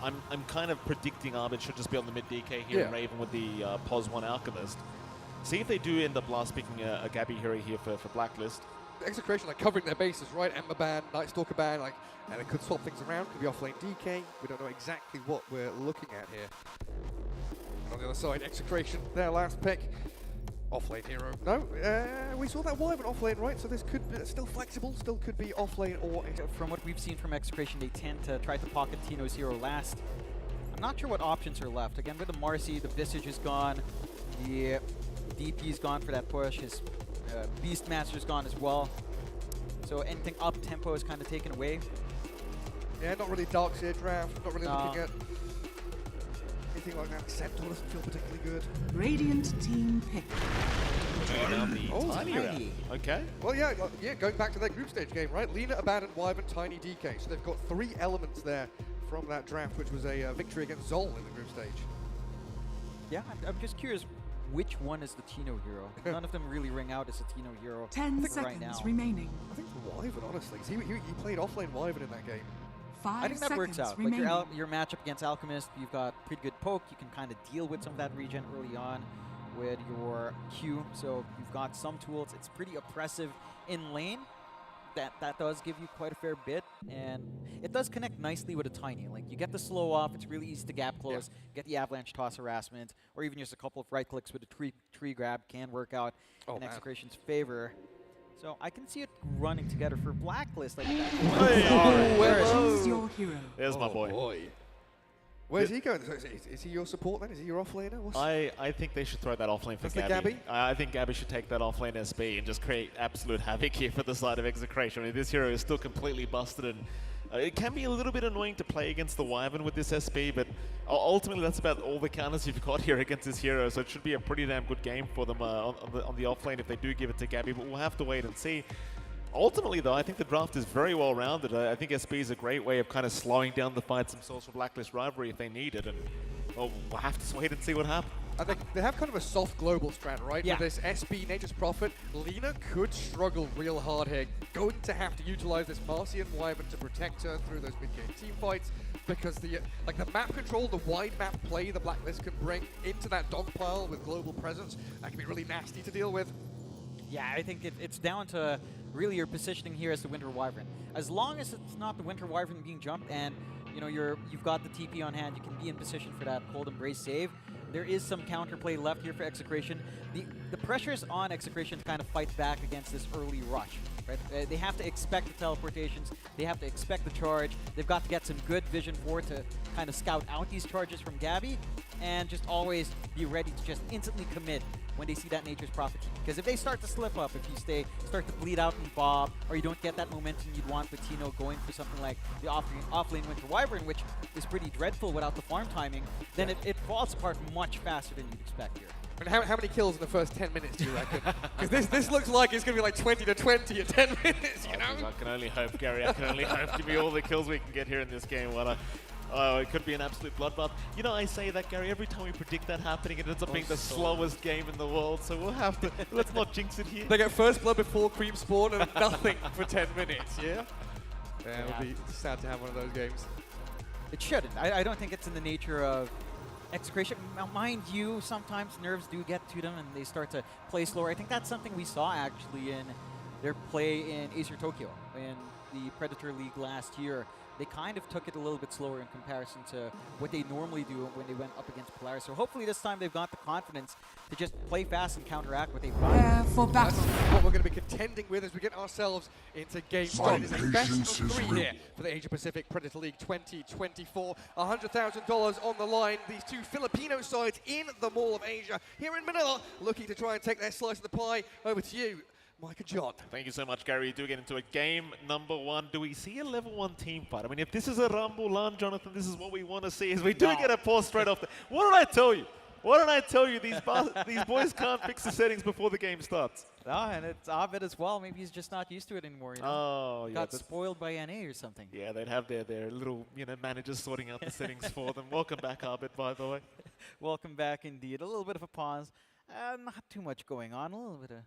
I'm kind of predicting Arbit should just be on the mid DK here and Raven with the POS 1 Alchemist. See if they do end up last picking a Gabby hero here for Blacklist. Execration, like, covering their bases, right? Ember ban, Night Stalker ban, like, and it could swap things around. Could be offlane DK. We don't know exactly what we're looking at here. And on the other side, Execration, their last pick. Offlane hero. No, we saw that Wyvern offlane, right? So this could be still flexible, still could be offlane or... From what we've seen from Execration, they tend to try to pocket Tino's hero last. I'm not sure what options are left. Again, with the Marcy, the Visage is gone. The DP is gone for that push. His Beastmaster's gone as well. So anything up tempo is kind of taken away. Yeah, not really Darkseer draft, not really looking at anything like that. Centaur doesn't feel particularly good. Radiant team pick. Tiny. Okay. Well, yeah, going back to their group stage game, right? Lina, Abandoned, Wyvern, Tiny, DK. So they've got 3 elements there from that draft, which was a victory against Zol in the group stage. Yeah, I'm just curious, which one is the Tino hero? None of them really ring out as a Tino hero 10 seconds remaining. I think the Wyvern, honestly. He played offlane Wyvern in that game. 5 I think that works out. Remaining. Like your matchup against Alchemist, you've got pretty good poke. You can kind of deal with some of that regen early on with your Q. So you've got some tools. It's pretty oppressive in lane. that does give you quite a fair bit, and it does connect nicely with a Tiny. Like, you get the slow off, it's really easy to gap close, get the avalanche toss harassment, or even just a couple of right clicks with a tree grab can work out in Execration's favor. So I can see it running together for Blacklist. Like, There's my boy. Where's he going? Is he your support then? Is he your offlaner? I think they should throw that offlane for That's the Gabby. Gabby? I think Gabby should take that offlane SB and just create absolute havoc here for the side of Execration. I mean, this hero is still completely busted, and it can be a little bit annoying to play against the Wyvern with this SB, but ultimately that's about all the counters you've got here against this hero, so it should be a pretty damn good game for them on the offlane if they do give it to Gabby, but we'll have to wait and see. Ultimately, though, I think the draft is very well rounded. I think SB is a great way of kind of slowing down the fights themselves for Blacklist Rivalry if they need it, and we'll have to wait and see what happens. And they have kind of a soft global strat, right? Yeah. With this SB Nature's Prophet, Lina could struggle real hard here. Going to have to utilize this Marcian Wyvern to protect her through those mid-game team fights, because the map control, the wide map play the Blacklist can bring into that dog pile with global presence, that can be really nasty to deal with. Yeah, I think it's down to really your positioning here as the Winter Wyvern. As long as it's not the Winter Wyvern being jumped and you've got the TP on hand, you can be in position for that Cold Embrace save. There is some counterplay left here for Execration. The pressure is on Execration to kind of fight back against this early rush. Right? They have to expect the teleportations. They have to expect the charge. They've got to get some good vision for it to kind of scout out these charges from Gabby, and just always be ready to just instantly commit when they see that Nature's Prophet. Because if they start to slip up, if you start to bleed out and bob, or you don't get that momentum you'd want with Tino going for something like the off-lane Winter Wyvern, which is pretty dreadful without the farm timing, then it falls apart much faster than you'd expect here. And how many kills in the first 10 minutes do you reckon? Because this looks like it's going to be like 20 to 20 in 10 minutes, you know? I can only hope, Gary. I can only hope. Give me all the kills we can get here in this game. It could be an absolute bloodbath. You know, I say that, Gary, every time we predict that happening, it ends up being the slowest game in the world, so we'll have to, let's not jinx it here. They get first blood before creep spawn and nothing for 10 minutes, yeah? Yeah, it would be sad to have one of those games. It shouldn't. I don't think it's in the nature of Execration. Mind you, sometimes nerves do get to them and they start to play slower. I think that's something we saw actually in their play in Acer Tokyo in the Predator League last year. They kind of took it a little bit slower in comparison to what they normally do when they went up against Polaris. So hopefully this time they've got the confidence to just play fast and counteract what they've got. For battle. That's what we're going to be contending with as we get ourselves into game one. It's a best of 3 here for the Asia Pacific Predator League 2024. $100,000 on the line. These two Filipino sides in the Mall of Asia here in Manila, looking to try and take their slice of the pie. Over to you, Mike and John. Thank you so much, Gary. We do get into a game number one. Do we see a level 1 team fight? I mean, if this is a Rumble LAN, Jonathan, this is what we want to see. Is we do get a pause straight off. What did I tell you? What did I tell you? These boys can't fix the settings before the game starts. And it's Abed as well. Maybe he's just not used to it anymore. You know? Oh, yeah. Got spoiled by NA or something. Yeah, they'd have their little managers sorting out the settings for them. Welcome back, Abed, by the way. Welcome back, indeed. A little bit of a pause. Not too much going on. A little bit of...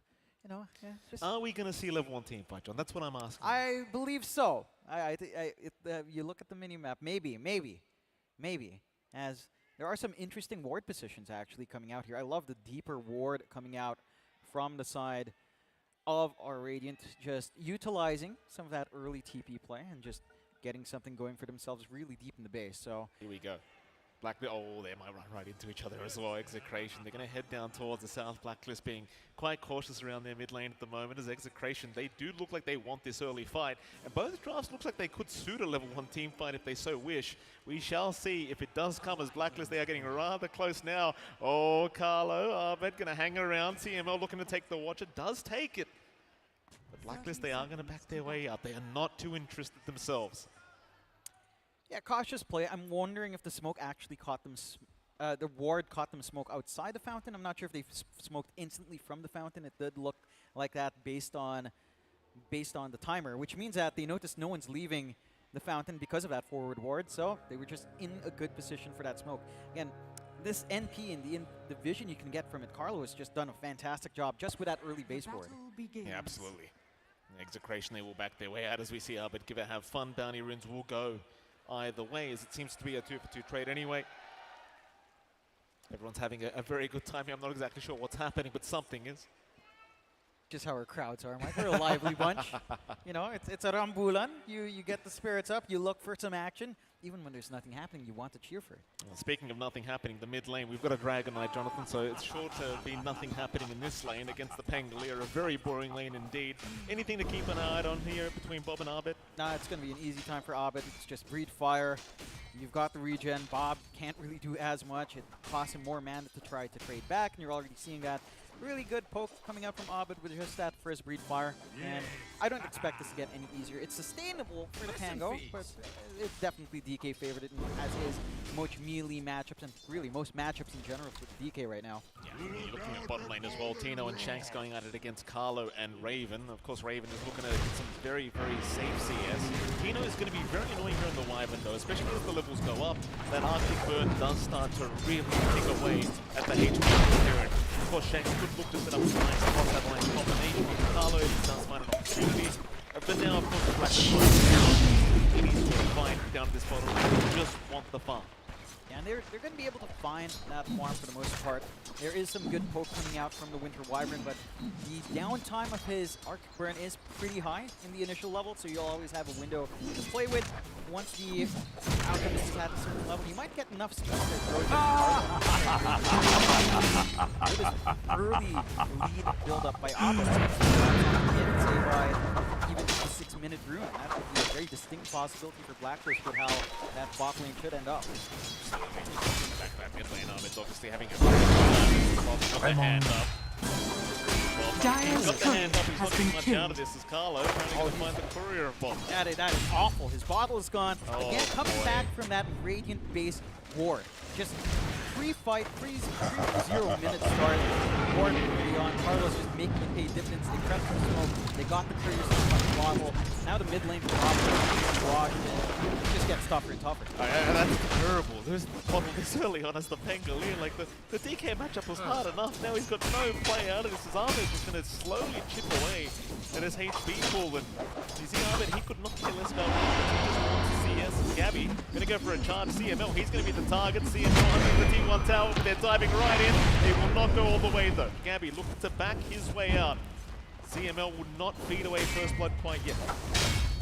Are we going to see a level 1 team fight, John? That's what I'm asking. I believe so. You look at the mini-map, maybe. As there are some interesting ward positions actually coming out here. I love the deeper ward coming out from the side of our Radiant, just utilizing some of that early TP play and just getting something going for themselves really deep in the base. So here we go. They might run right into each other as well. Execration, they're going to head down towards the south. Blacklist being quite cautious around their mid lane at the moment. As Execration, they do look like they want this early fight. And both drafts looks like they could suit a level 1 team fight if they so wish. We shall see if it does come as Blacklist. They are getting rather close now. Oh, Carlo, Ahmed going to hang around. CML looking to take the Watcher. Does take it. But Blacklist, they are going to back their way out. They are not too interested themselves. Yeah, cautious play. I'm wondering if the smoke actually caught them, the ward caught them smoke outside the fountain. I'm not sure if they smoked instantly from the fountain. It did look like that based on the timer, which means that they noticed no one's leaving the fountain because of that forward ward, so they were just in a good position for that smoke. Again, this NP and the vision you can get from it, Carlo has just done a fantastic job just with that early base ward. Yeah, absolutely. Execration, they will back their way out as we see Albert give it have fun. Bounty runes will go either way, as it seems to be a 2-for-2 trade anyway. Everyone's having a very good time here. I'm not exactly sure what's happening, but something is. just how our crowds are, Mike. We're a lively bunch. You know, it's a rambulan. You get the spirits up. You look for some action. Even when there's nothing happening, you want to cheer for it. Well, speaking of nothing happening, the mid lane, we've got a Dragon Knight, Jonathan, so it's sure to be nothing happening in this lane against the Pangolier. A very boring lane indeed. Anything to keep an eye on here between Bob and Abed? Nah, it's going to be an easy time for Abed. It's just breathe fire. You've got the regen. Bob can't really do as much. It costs him more mana to try to trade back, and you're already seeing that. Really good poke coming out from Abed with just that first breed fire, and I don't expect this to get any easier. It's sustainable for the Pango, but it's definitely DK favored, as is most melee matchups and really most matchups in general for DK right now. Yeah, you're looking at bottom lane as well. Tino and Shanks going at it against Carlo and Raven. Of course, Raven is looking at some very, very safe CS. Tino is going to be very annoying here in the Wyvern though, especially as the levels go up. That Arctic Burn does start to really pick away at the HP period. Of course, Shanks could look to set up some nice cross that line combination on Carlo if he does find an opportunity. But now, of course, the Black he needs to find down this bottom. They just want the farm. Yeah, and they're going to be able to find that farm for the most part. There is some good poke coming out from the Winter Wyvern, but the downtime of his Arctic Burn is pretty high in the initial level, so you'll always have a window to play with. Once the Alchemist is at a certain level, you might get enough speed to throw it. With this early lead build-up by Abed, say by even just a 6-minute rune. That would be a very distinct possibility for Blacklist with how that bot lane should end up. Back to that mid lane, Abed's obviously having a got the hand up. Well, he's got the hand up, he's not getting much out of this as Carlo trying to find the courier bomb. That is awful. His bottle is gone. Again, coming back from that Radiant base ward. Just free fight, 3-0 minute start. Ward early on. Carlos just making it pay dividends. They crept from smoke. They got the courier on the bottle. Now the mid lane for Rob washed, and it just gets tougher and tougher. That's terrible. There's the bottle this early on as the Pangolier. Like the DK matchup was hard enough. Now he's got no play out of this. His Abed just going to slowly chip away at his HP pool. And you see Abed, he could not care less about He just wants to CS. Gabby going to go for a charge. CML, he's going to be the target. CML under the T1 tower, but they're diving right in. They will not go all the way though. Gabby looking to back his way out. CML would not feed away First Blood quite yet.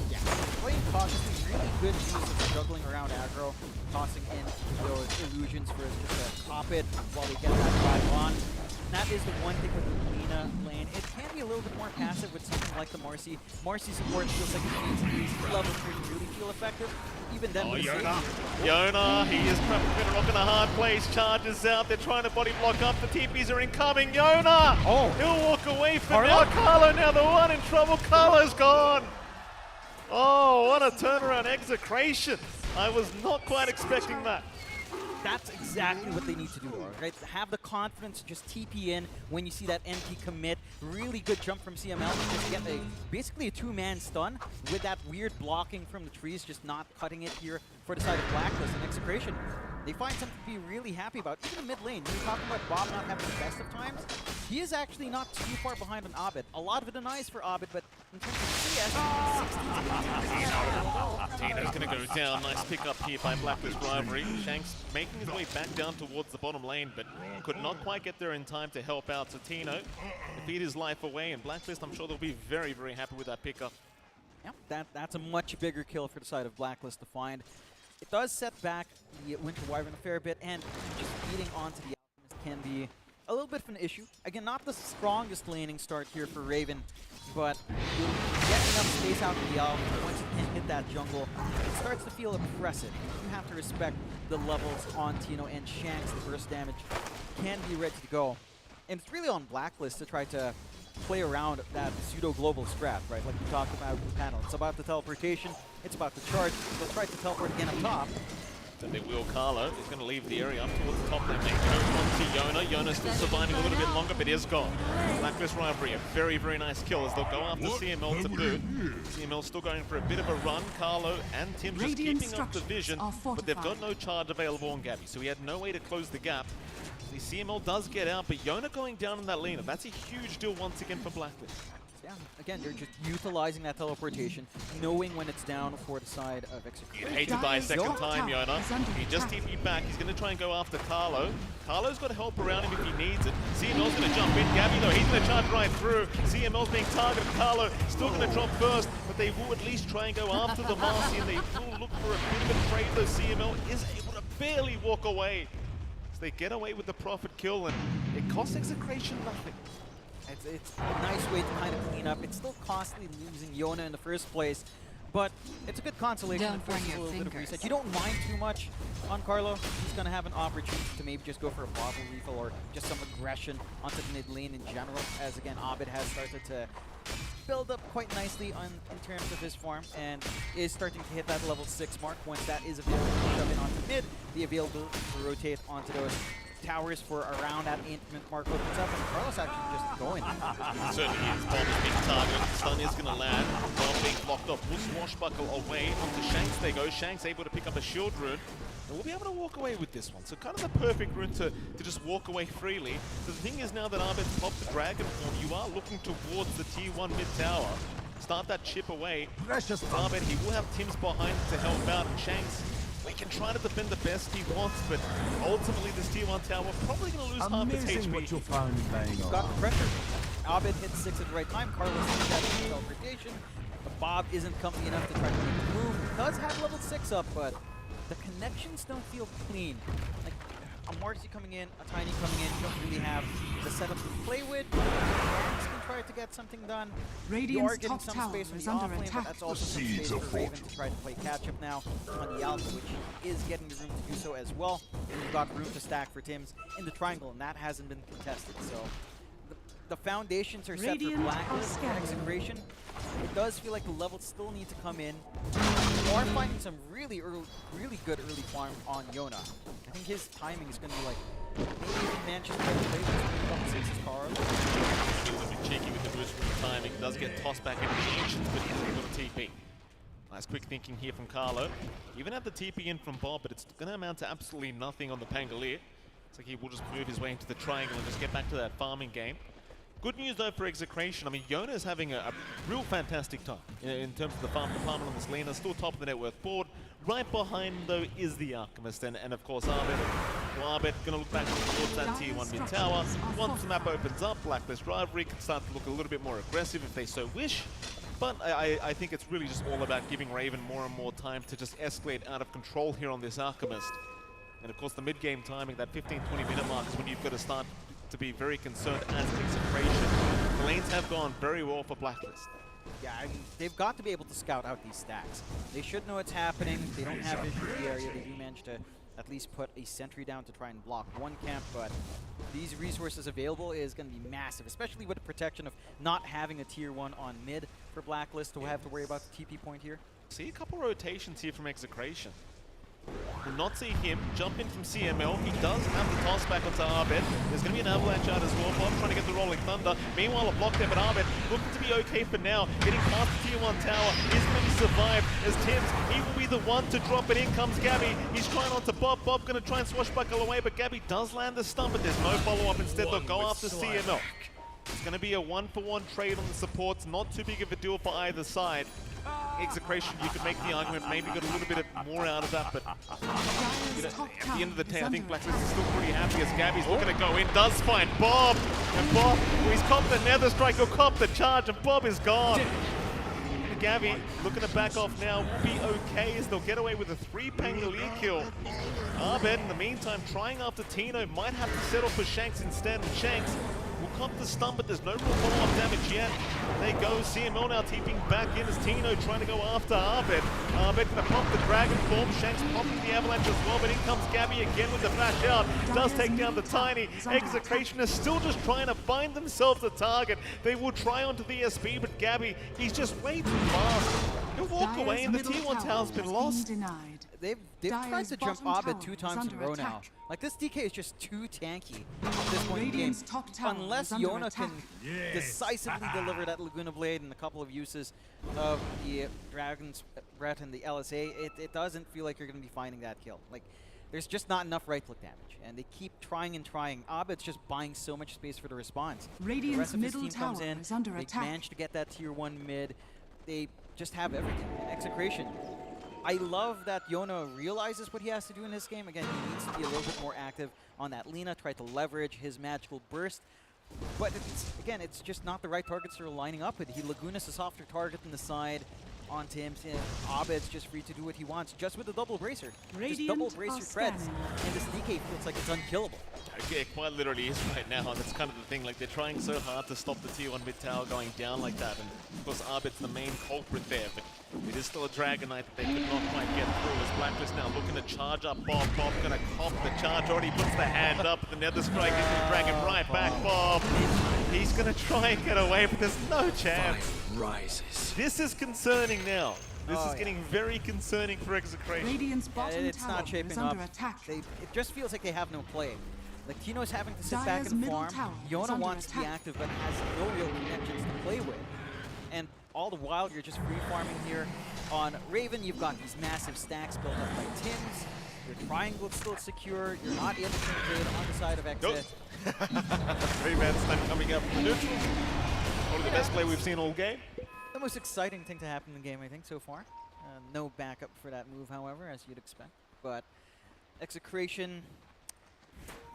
Yeah, playing cautiously, really good use of juggling around aggro, tossing in those illusions for just to top it while they get that drive on. And that is the one thing with the Lina lane. It can be a little bit more passive with something like the Marcy. Marcy support feels like it needs these levels to really feel effective. Even then, Yona, he is trapped between a rock and a hard place, charges out, they're trying to body block up, the TPs are incoming, Yona! He'll walk away for now, Carlo now the one in trouble, Carlo's gone! Oh, what a turnaround execration! I was not quite expecting that. That's exactly what they need to do, right? Have the confidence to just TP in when you see that NP commit. Really good jump from CML to just get basically a 2-man stun with that weird blocking from the trees, just not cutting it here for the side of Blacklist and Execration. They find something to be really happy about. Even the mid lane, when you're talking about Bob not having the best of times, he is actually not too far behind on Abed. A lot of it denies for Abed, but in terms of CS, Tino's going to go down. Nice pick up here by Blacklist Rivalry. Shanks making his way back down towards the bottom lane, but could not quite get there in time to help out. So Tino defeat his life away, and Blacklist, I'm sure they'll be very, very happy with that pickup. Yep, that's a much bigger kill for the side of Blacklist to find. It does set back the Winter Wyvern a fair bit, and just feeding onto the Alchemist can be a little bit of an issue. Again, not the strongest laning start here for Raven, but you'll get enough space out of the Alp. Once you can hit that jungle, it starts to feel oppressive. You have to respect the levels on Tino and Shanks. The burst damage can be ready to go. And it's really on Blacklist to try to play around that pseudo-global strat, right? Like we talked about in the panel. It's about the teleportation, it's about the charge. They'll try to teleport again up top. So they will. Carlo is going to leave the area up towards the top lane. They don't want to see Yona. Yona's still surviving a little bit longer, but is gone. Blacklist Rivalry, a very, very nice kill as they'll go after CML to boot. CML still going for a bit of a run. Carlo and Tim just keeping up the vision, but they've got no charge available on Gabby, so he had no way to close the gap. The CML does get out, but Yona going down in that lane, that's a huge deal once again for Blacklist. Yeah, yeah, again, they're just utilizing that teleportation, knowing when it's down for the side of Execration. Hate to die a second time, Yona. He just TP'd back. He's going to try and go after Carlo. Carlo's got help around him if he needs it. CML's going to jump in. Gabby, though, he's going to charge right through. CML's being targeted. Carlo still going to drop first, but they will at least try and go after the Marcy, and they will look for a bit of a trade, though CML is able to barely walk away. So they get away with the profit kill, and it costs Execration nothing. It's a nice way to kind of clean up. It's still costly losing Yona in the first place, but it's a good consolation. Don't It forces burn a your little bit of fingers. reset. You don't mind too much on Carlo. He's going to have an opportunity to maybe just go for a bottle refill or just some aggression onto the mid lane in general, as again, Abed has started to build up quite nicely in terms of his farm and is starting to hit that level 6 mark. Once that is available to shove in onto mid, the availability to rotate onto those towers for around that 8-minute mark opens up, and Carlos actually just going. Certainly is. Bomb is being targeted. Stun is going to land. Bomb being blocked off. Will swashbuckle away onto Shanks. They go. Shanks able to pick up a shield rune. And we'll be able to walk away with this one. So kind of the perfect rune to just walk away freely. The thing is now that Abed's popped the Dragon form, you are looking towards the tier 1 mid tower. Start that chip away. Precious Abed, he will have Tims behind to help out, and Shanks, we can try to defend the best he wants, but ultimately this tier 1 tower probably going to lose half its HP. What you'll find got the pressure. Abed hits 6 at the right time. Carlos hits that teleportation. But Bob isn't comfy enough to try to make the move. He does have level 6 up, but the connections don't feel clean. Like a Marcy coming in, a Tiny coming in, you don't really have the setup to play with. Max can try to get something done. You are getting some space from the offlane, but that's also some space for Raven to try to play catch-up now on the Alpha, which he is getting the room to do so as well. And you've got room to stack for Tims in the triangle, and that hasn't been contested. So the foundations are set for Blacklist and Execration. It does feel like the levels still need to come in. You are finding some really good early farm on Yona. I think his timing is going to be like, maybe if he manages to play with 6 Carl. He was a bit cheeky with the boost from the timing. Does get tossed back into the Ancients, but he's able to TP. Nice quick thinking here from Carlo. Even had the TP in from Bob, but it's going to amount to absolutely nothing on the Pangolier. It's like he will just move his way into the triangle and just get back to that farming game. Good news though for Execration. I mean, Yona is having a real fantastic time in terms of the farm department on this lane. They're still top of the net worth board. Right behind though is the Alchemist and of course Abed. Well, Abed gonna look back towards that tier 1 mid tower. Once the map opens up, Blacklist Rivalry can start to look a little bit more aggressive if they so wish. But I think it's really just all about giving Raven more and more time to just escalate out of control here on this Alchemist. And of course the mid-game timing, that 15-20 minute mark is when you've got to start to be very concerned as Execration. The lanes have gone very well for Blacklist. Yeah, I mean, they've got to be able to scout out these stacks. They should know what's happening. They don't have vision of the area. They do manage to at least put a sentry down to try and block one camp, but these resources available is going to be massive, especially with the protection of not having a tier 1 on mid for Blacklist to have to worry about the TP point here. See a couple rotations here from Execration. Will not see him jump in from CML. He does have the toss back onto Abed. There's going to be an avalanche out as well. Bob trying to get the Rolling Thunder. Meanwhile, a block there, but Abed looking to be okay for now. Getting past the tier 1 tower is going to be survived as Tims, he will be the one to drop it. In comes Gabby. He's trying onto Bob. Bob going to try and swashbuckle away, but Gabby does land the stun, but there's no follow-up. Instead, they'll go after CML. It's going to be a 1-for-1 trade on the supports. Not too big of a deal for either side. Execration, you could make the argument, maybe got a little bit more out of that, but you know, at the end of the day, I think Blacklist is still pretty happy as Gabby's looking to go in, does find Bob, and Bob, he's copped the Nether Strike, he'll cop the charge, and Bob is gone. Gabby looking to back off now, will be okay as they'll get away with a 3 Pangolier kill. Abed, in the meantime, trying after Tino, might have to settle for Shanks instead, and Shanks will cop the stun, but there's no real follow-up damage yet. There you go, CML now TPing back in as Tino trying to go after Abed. Abed gonna pop the Dragon form, Shanks popping the Avalanche as well, but in comes Gabby again with the flash out. Does take down the Tiny. Execration is still just trying to find themselves a target. They will try onto the SP, but Gabby, he's just way too fast. He'll walk away and the tier 1 tower's been lost. They've tried to jump Abed 2 times in a row now. Like, this DK is just too tanky at this point in the game. Unless Yona can decisively deliver that Laguna Blade and a couple of uses of the Dragon's Breath and the LSA, it doesn't feel like you're going to be finding that kill. Like, there's just not enough right-click damage, and they keep trying and trying. Abed's just buying so much space for the response. The rest of his team comes in, they manage to get that tier 1 mid. They just have everything. Execration. I love that Yona realizes what he has to do in this game. Again, he needs to be a little bit more active on that Lina, try to leverage his magical burst. But again, it's just not the right targets that are lining up with. Laguna's a softer target in the side onto him. Abed's just free to do what he wants, just with a double bracer. Just double brace your treads, and this DK feels like it's unkillable. Okay, it quite literally is right now. That's kind of the thing. Like, they're trying so hard to stop the tier 1 mid tower going down like that. And of course, Abed's the main culprit there. But it is still a Dragon Knight that they could not quite get through. As Blacklist now looking to charge up Bob. Bob gonna cop the charge. Already puts the hand up. The Nether Strike is gonna drag him right back. Bob. He's gonna try and get away, but there's no chance. Rises. This is concerning now. This is getting very concerning for Execration. It's not shaping up. It just feels like they have no play. Like, Tino's having to sit back and farm. Yona wants to be active, but has no real connections to play with. And all the while, you're just free farming here. On Raven, you've got these massive stacks built up by Tims. Your triangle's still secure. You're not able to invade on the side of Exit. 3-man stun coming up from neutral. One of the best play we've seen all game. The most exciting thing to happen in the game, I think, so far. No backup for that move, however, as you'd expect. But Execration,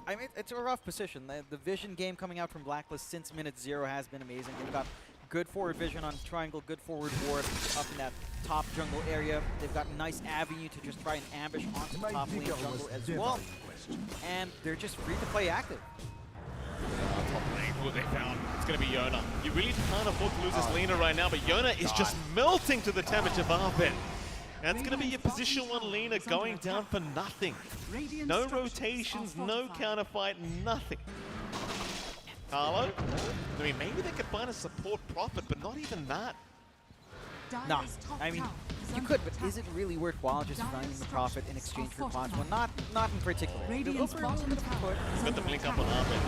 I mean, it's a rough position. The vision game coming out from Blacklist since minute 0 has been amazing. They've got good forward vision on Triangle, good forward ward up in that top jungle area. They've got a nice avenue to just try and ambush onto the top lane jungle as well. And they're just free to play active. Top lane, what they found. It's going to be Yona. You really can't afford to lose this Lina right now, but Yona is just melting to the damage of Arben. And it's going to be your position 1 Lina going down for nothing. No rotations, no counterfight, nothing. Carlo? I mean, maybe they could find a support Prophet, but not even that. No, I mean, you could, but is it really worthwhile just finding the Prophet in exchange for Pods? Well, not in particular. Got the blink up on Arben.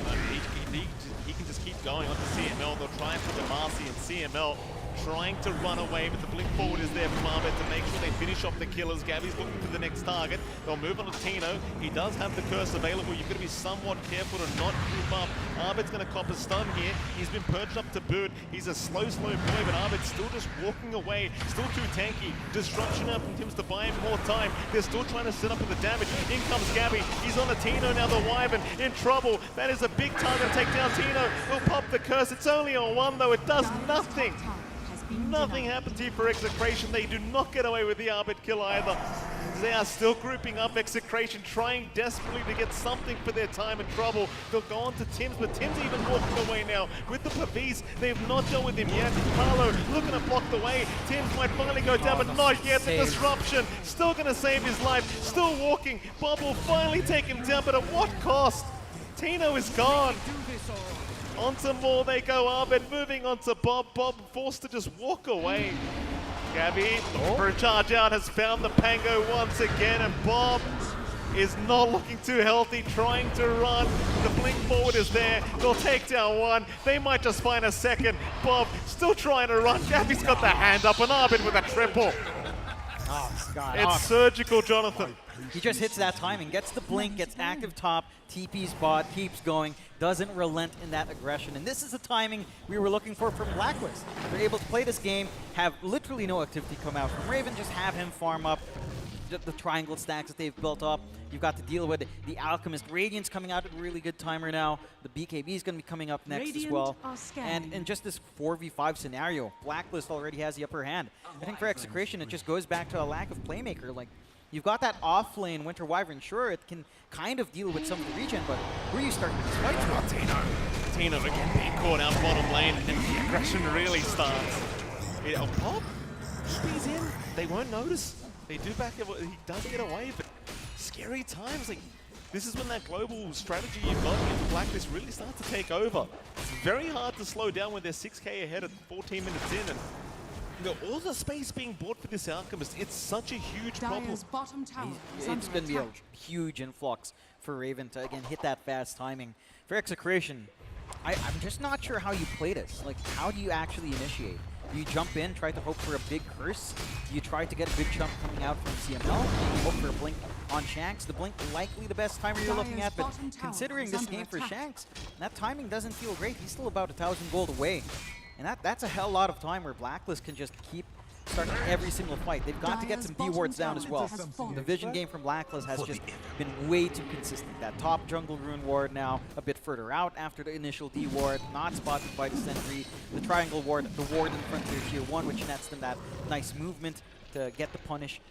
He can just keep going on to CML. They'll try and put the Marcy and CML trying to run away, but the blink forward is there from Arben to make sure they finish off the killers. Gabby's looking for the next target. They'll move on to Tino. He does have the curse available. You've got to be somewhat careful to not group up. Arben's going to cop a stun here. He's been perched up to boot. He's a slow boy, but Arben's still just walking away. Still too tanky. Disruption out from Tims to buy him more time. They're still trying to set up with the damage. In comes Gabby. He's on a Tino now. The Wyvern in trouble. That is a big target to take down Tino. He'll pop the curse. It's only on 1 though. It does nothing. Nothing happens here for Execration. They do not get away with the Arbit kill either. They are still grouping up Execration, trying desperately to get something for their time and trouble. They'll go on to Tims, but Tims even walking away now. With the Pavis, they've not dealt with him yet. Carlo looking to block the way. Tims might finally go down, but not yet. The disruption still going to save his life. Still walking. Bob will finally take him down, but at what cost? Tino is gone. Onto more they go, Arben moving onto Bob. Bob forced to just walk away. Gabby, looking for a charge out, has found the Pango once again, and Bob is not looking too healthy, trying to run. The blink forward is there. They'll take down 1. They might just find a second. Bob still trying to run. Gabby's got the hand up, and Arben with a triple. Oh, God. It's surgical, Jonathan. He just hits that timing, gets the blink, gets active top, TP's bot, keeps going, doesn't relent in that aggression. And this is the timing we were looking for from Blacklist. They're able to play this game, have literally no activity come out from Raven, just have him farm up the triangle stacks that they've built up. You've got to deal with the Alchemist. Radiant's coming out at a really good timer now. The BKB is going to be coming up next as well. And in just this 4v5 scenario, Blacklist already has the upper hand. I think for Execration, it just goes back to a lack of playmaker. Like, you've got that off-lane Winter Wyvern. Sure, it can kind of deal with some of the regen, but where are you starting this fight from? Tino again being caught out bottom lane, and then the aggression really starts. Bob, he's in. They won't notice. They do back it. He does get away, but scary times. Like, this is when that global strategy you've got against Blacklist really starts to take over. It's very hard to slow down when they're 6k ahead at 14 minutes in, and all the space being bought for this Alchemist, it's such a huge problem. It's going to be a huge influx for Raven to, again, hit that fast timing. For Execration, I'm just not sure how you play this. Like, how do you actually initiate? Do you jump in, try to hope for a big curse? Do you try to get a good jump coming out from CML? Do you hope for a blink on Shanks? The blink likely the best timer you're looking at, but considering this game for Shanks, that timing doesn't feel great. He's still about 1,000 gold away. And that's a hell lot of time where Blacklist can just keep starting every single fight. They've got to get some D wards down as well. The vision game from Blacklist has just been way too consistent. That top jungle rune ward now a bit further out after the initial D ward, not spotted by the sentry. The triangle ward, the ward in front of their tier 1, which nets them that nice movement to get the punish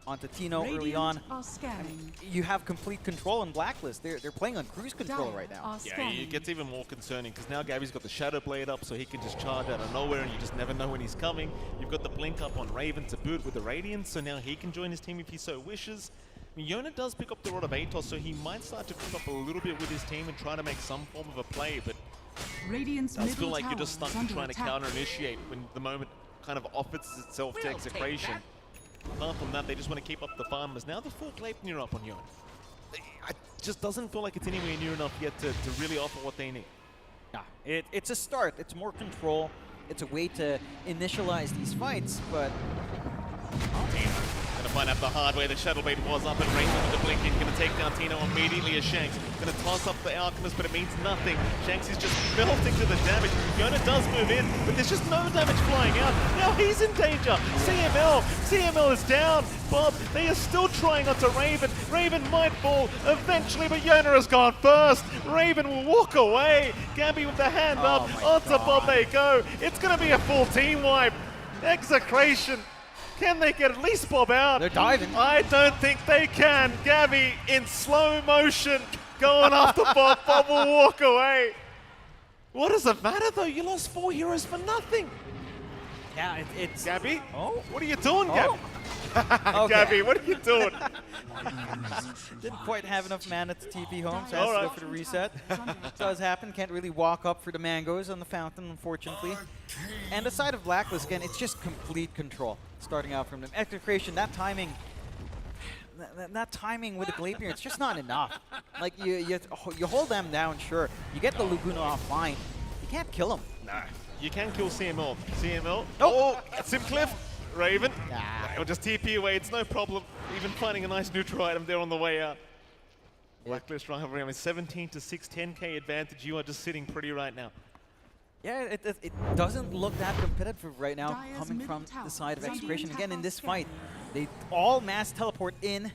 onto Tino early on. I mean, you have complete control on Blacklist. They're playing on cruise control right now. Yeah, it gets even more concerning because now Gabby's got the Shadow Blade up so he can just charge out of nowhere and you just never know when he's coming. You've got the blink up on Raven to boot with the Radiance, so now he can join his team if he so wishes. I mean, Yona does pick up the Rod of Atos, so he might start to creep up a little bit with his team and try to make some form of a play, but it does feel like you're just stuck trying to counter-initiate when the moment kind of offers itself to execration. Apart from that, they just want to keep up the farmers. Now the full Gleipnir up on Yona. It just doesn't feel like it's anywhere near enough yet to really offer what they need. Yeah, it's a start. It's more control. It's a way to initialize these fights, but... Gonna find out the hard way. The Shadow Blade was up and Raven with the blink in. Gonna take down Tino immediately as Shanks. Gonna toss up the Alchemist, but it means nothing. Shanks is just melting to the damage. Yona does move in, but there's just no damage flying out. Now he's in danger. CML is down. Bob, they are still trying onto Raven. Raven might fall eventually, but Yona has gone first. Raven will walk away. Gabby with the hand up. Onto Bob they go. It's gonna be a full team wipe. Execration. Can they get at least Bob out? They're diving. I don't think they can. Gabby in slow motion going after Bob. Bob will walk away. What does it matter though? You lost 4 heroes for nothing. Yeah, it's... Gabby? Oh? What are you doing, Gabby? Okay. Gabby, what are you doing? Didn't quite have enough mana to TP home, so has to go for the reset. Does happen. Can't really walk up for the mangoes on the fountain, unfortunately. And aside of Blacklist, again, it's just complete control starting out from them. Execration, that timing... That timing with the Gleipnir, it's just not enough. Like, you hold them down, sure. You get the Laguna offline. You can't kill them. Nah. You can kill CML. CML. Oh, Simcliff. Raven. He'll just TP away. It's no problem. Even finding a nice neutral item there on the way out. Blacklist rivalry. I mean, 17 to 6, 10k advantage. You are just sitting pretty right now. Yeah, it doesn't look that competitive right now coming from the side of Execration. Again, in this fight, they all mass teleport in.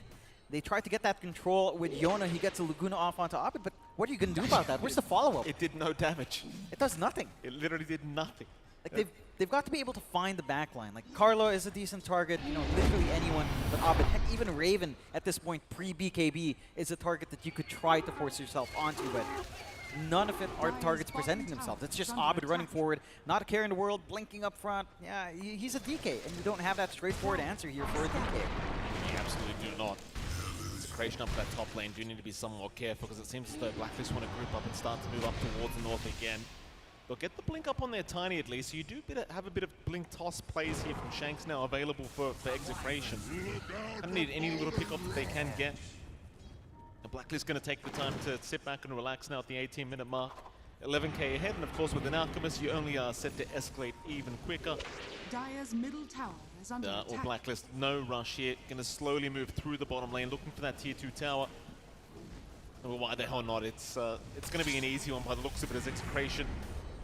They try to get that control with Yona. He gets a Laguna off onto Abed, but what are you going to do about that? Where's the follow-up? It did no damage. It does nothing. It literally did nothing. Like they've got to be able to find the backline. Like Carlo is a decent target, you know, literally anyone but Abed. Heck, even Raven at this point, pre-BKB, is a target that you could try to force yourself onto, but none of it are targets presenting themselves. It's just Abed running forward, not a care in the world, blinking up front. Yeah, he's a DK, and you don't have that straightforward answer here for a DK. You absolutely do not. Execration up that top lane. Do need to be somewhat more careful because it seems as though Blacklist want to group up and start to move up towards the north again. They'll get the blink up on their Tiny at least, so you do have a bit of blink toss plays here from Shanks now available for Execration. I don't need any little pick up that they can get. The Blacklist going to take the time to sit back and relax now at the 18-minute mark. 11k ahead, and of course with an Alchemist, you only are set to escalate even quicker. Dire's middle tower is under Or attack. Blacklist, no rush here. Going to slowly move through the bottom lane, looking for that tier 2 tower. Well, why the hell not? It's going to be an easy one by the looks of it as Execration.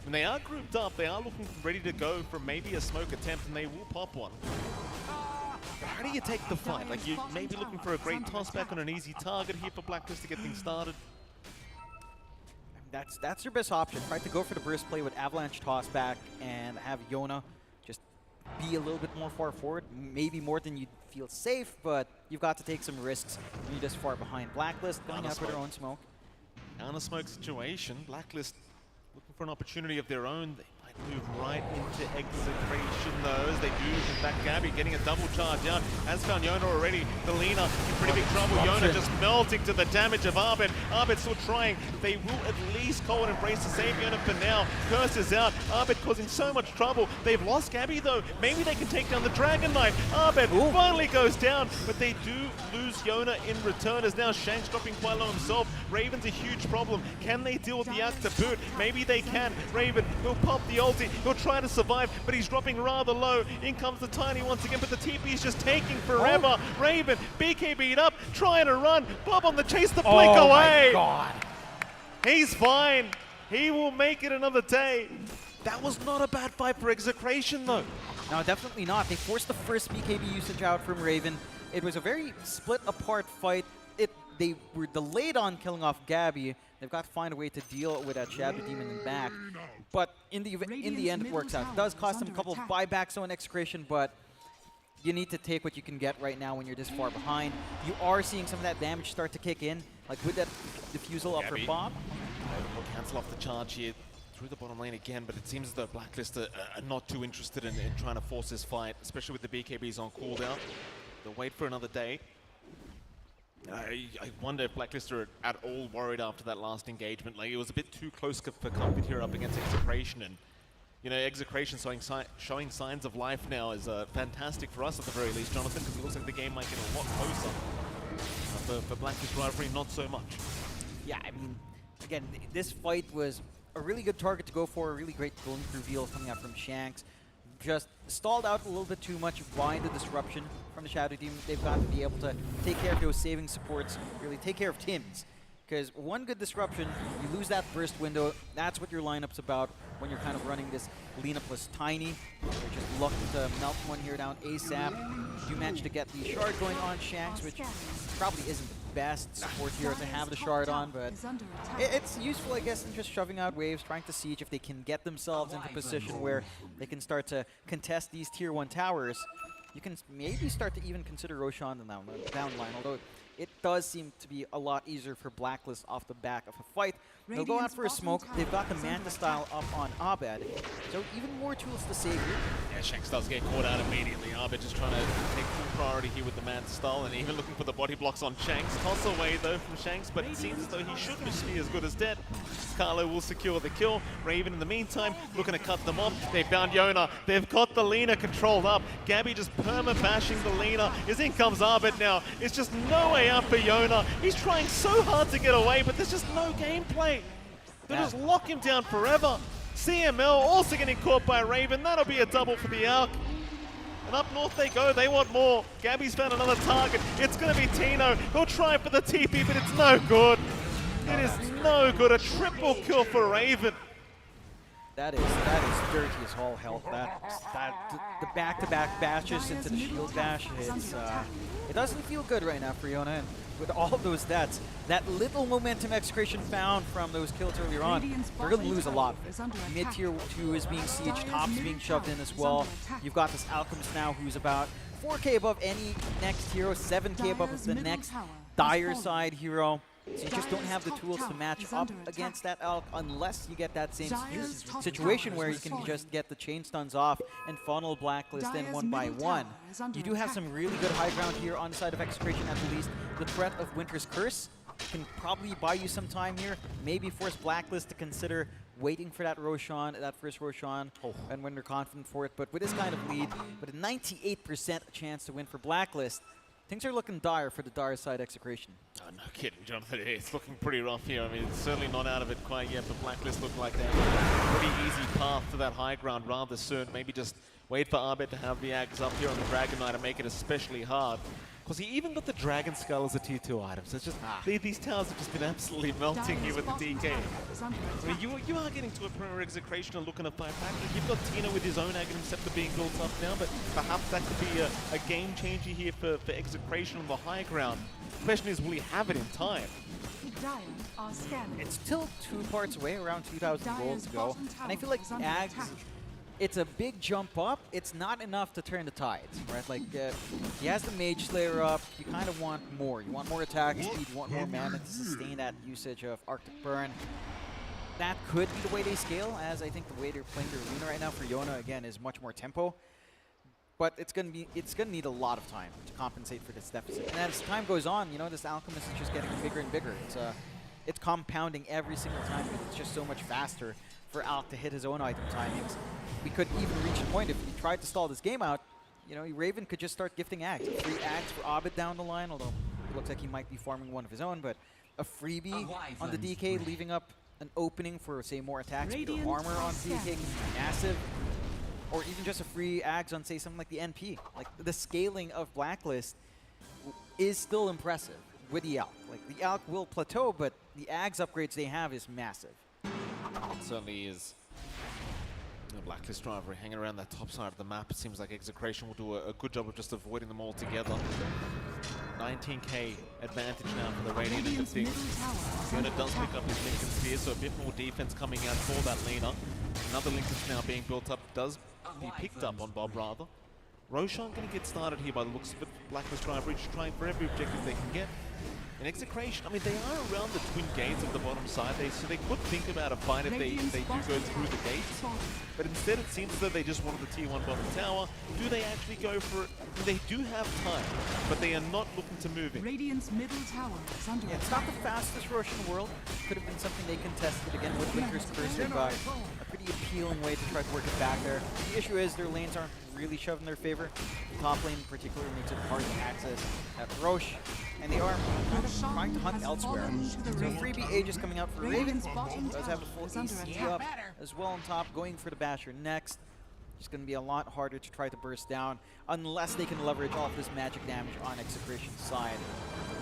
When they are grouped up, they are looking ready to go for maybe a smoke attempt, and they will pop one. How do you take the fight? Like, you may be looking for a great toss back on an easy target here for Blacklist to get things started. That's your best option. Try to go for the burst play with Avalanche toss back and have Yona just be a little bit more far forward, maybe more than you feel safe, but you've got to take some risks when you're this far behind. Blacklist going out for their own smoke. Counter smoke situation. Blacklist looking for an opportunity of their own. They might move right into Execration though, as they do. In fact, Gabby getting a double charge out. Has found Yona already. The Lina in pretty big trouble. Yona just melting to the damage of Abed. Abed still trying. They will at least call and embrace to save Yona for now. Curse is out. Abed causing so much trouble. They've lost Gabby though. Maybe they can take down the Dragon Knight. Abed finally goes down, but they do lose Yona in return as now Shanks dropping quite low himself. Raven's a huge problem. Can they deal with the Arc to boot? Maybe they can. Raven, he'll pop the ulti. He'll try to survive, but he's dropping rather low. In comes the Tiny once again, but the TP is just taking forever. Raven, BKB'd up, trying to run. Bob on the chase, the blink away. My God. He's fine. He will make it another day. That was not a bad fight for Execration, though. No, definitely not. They forced the first BKB usage out from Raven. It was a very split-apart fight. They were delayed on killing off Gabby. They've got to find a way to deal with that Shadow Demon in back. But in the end, it works out. It does cost them a couple of buybacks on Execration, but you need to take what you can get right now when you're this far behind. You are seeing some of that damage start to kick in, like with that defusal up for Bob. We'll cancel off the charge here through the bottom lane again, but it seems as though Blacklist are not too interested in trying to force this fight, especially with the BKBs on cooldown. They'll wait for another day. I wonder if Blacklist are at all worried after that last engagement. Like, it was a bit too close for comfort here up against Execration, and you know, Execration showing signs of life now is fantastic for us at the very least, Jonathan, because it looks like the game might get a lot closer. For Blacklist Rivalry, not so much. Yeah, I mean, again, this fight was a really good target to go for, a really great blink reveal coming out from Shanks. Just stalled out a little bit too much by the disruption from the Shadow Demon. They've got to be able to take care of those saving supports, really take care of Tims. Because one good disruption, you lose that burst window. That's what your lineup's about when you're kind of running this Lina plus Tiny. You're just lucky to melt one here down ASAP. You managed to get the shard going on Shanks, which probably isn't the best support here to have the shard on, but it's useful, I guess, in just shoving out waves, trying to siege if they can get themselves into a position where they can start to contest these tier 1 towers. You can maybe start to even consider Roshan down the line, although it does seem to be a lot easier for Blacklist off the back of a fight. They'll go out for a smoke. They've got the Manta style up on Abed, so even more tools to save here. Yeah, Shanks does get caught out immediately. Abed just trying to take full priority here with the Manta style, and even looking for the body blocks on Shanks. Toss away though from Shanks, but it seems as though he should just be as good as dead. Carlo will secure the kill. Raven in the meantime looking to cut them off. They found Yona. They've got the Lina controlled up. Gabby just perma-bashing the Lina. As in comes Abed now. It's just no way out for Yona. He's trying so hard to get away, but there's just no gameplay. They'll just lock him down forever. CML also getting caught by Raven. That'll be a double for the Arc. And up north they go. They want more. Gabby's found another target. It's going to be Tino. He'll try for the TP, but it's no good. It is no good. A triple kill for Raven. That is dirty as all hell. The back-to-back bashes into the shield bash. It doesn't feel good right now for Yona. And with all of those deaths, that little momentum Execration found from those kills earlier on, they're going to lose a lot of it. Mid-tier 2 is being sieged, top's being shoved in as well. You've got this Alchemist now who's about 4k above any next hero, 7k above the next dire side hero. So you just don't have the tools to match up against that Alc unless you get that same situation where you can just get the chain stuns off and funnel Blacklist in one by one. You do have some really good high ground here on the side of Execration at least. The threat of Winter's Curse can probably buy you some time here, maybe force Blacklist to consider waiting for that Roshan, that first Roshan, and when they're confident for it. But with this kind of lead, with a 98% chance to win for Blacklist, things are looking dire for the dire side Execration. Oh, no kidding, Jonathan. It's looking pretty rough here. I mean, it's certainly not out of it quite yet, but Blacklist look like they have a pretty easy path to that high ground rather soon. Maybe just wait for Abed to have the Ags up here on the Dragon Knight and make it especially hard. Because he even got the Dragon Skull as a tier 2 item. So it's just, these towers have just been absolutely melting here with the DK. I mean, you are getting to a point where Execration are looking to fight back. You've got Tina with his own Aghanim Scepter being built up now, but perhaps that could be a game changer here for Execration on the high ground. The question is, will he have it in time? It's still 2 parts away, around 2,000 gold to go. And I feel like Ags, it's a big jump up. It's not enough to turn the tides, right? Like, he has the Mage Slayer up. You kind of want more. You want more attack speed. You want more mana to sustain that usage of Arctic Burn. That could be the way they scale, as I think the way they're playing their Luna right now for Yona, again, is much more tempo. But it's gonna need a lot of time to compensate for this deficit. And as time goes on, you know, this Alchemist is just getting bigger and bigger. It's compounding every single time because it's just so much faster for Alc to hit his own item timings. We could even reach a point if he tried to stall this game out, you know, Raven could just start gifting Ags. 3 Ags for Abed down the line, although It looks like he might be farming one of his own, but a freebie on the DK, leaving up an opening for, say, more attack speed or armor on DK can be massive. Or even just a free Ags on, say, something like the NP. Like, the scaling of Blacklist is still impressive with the ALK. Like, the ALK will plateau, but the Ags upgrades they have is massive. It certainly is. The Blacklist Rivalry hanging around that top side of the map. It seems like Execration will do a good job of just avoiding them all together. 19k advantage now for the Radiant end of things. Fiona does pick up his Lincoln Spear, so a bit more defense coming out for that Lena. Another Lincoln's now being built up, does be picked up on Bob rather. Roshan going to get started here by the looks of it. Blacklist Rivalry just trying for every objective they can get. And Execration, I mean, they are around the twin gates of the bottom side, so they could think about a fight if they do go through the gates. But instead, it seems as though they just wanted the tier 1 bottom tower. Do they actually go for it? They do have time, but they are not looking to move it. Radiant's middle tower is under attack. It's not the fastest rush in the world. Could have been something they contested again with Blinker's Curse, but a pretty appealing way to try to work it back there. The issue is their lanes aren't really shoved in their favor. The top lane in particular makes it hard to access at Roche, and they are kind of trying to hunt elsewhere. So freebie Aegis coming out for Raven. Does have a full AC up as well on top, going for the Basher next. It's going to be a lot harder to try to burst down unless they can leverage off this magic damage on Execration's side.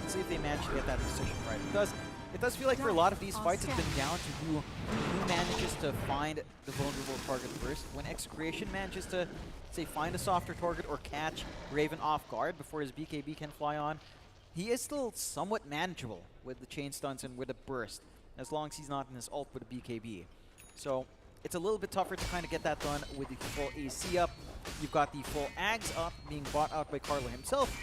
Let's see if they manage to get that position right. It does feel like for a lot of these fights it's been down to who manages to find the vulnerable target first. When Execration manages to, say, find a softer target or catch Raven off guard before his BKB can fly on, he is still somewhat manageable with the chain stunts and with a burst, as long as he's not in his ult with a BKB. So it's a little bit tougher to kind of get that done with the full AC up. You've got the full Ags up being bought out by Carlo himself,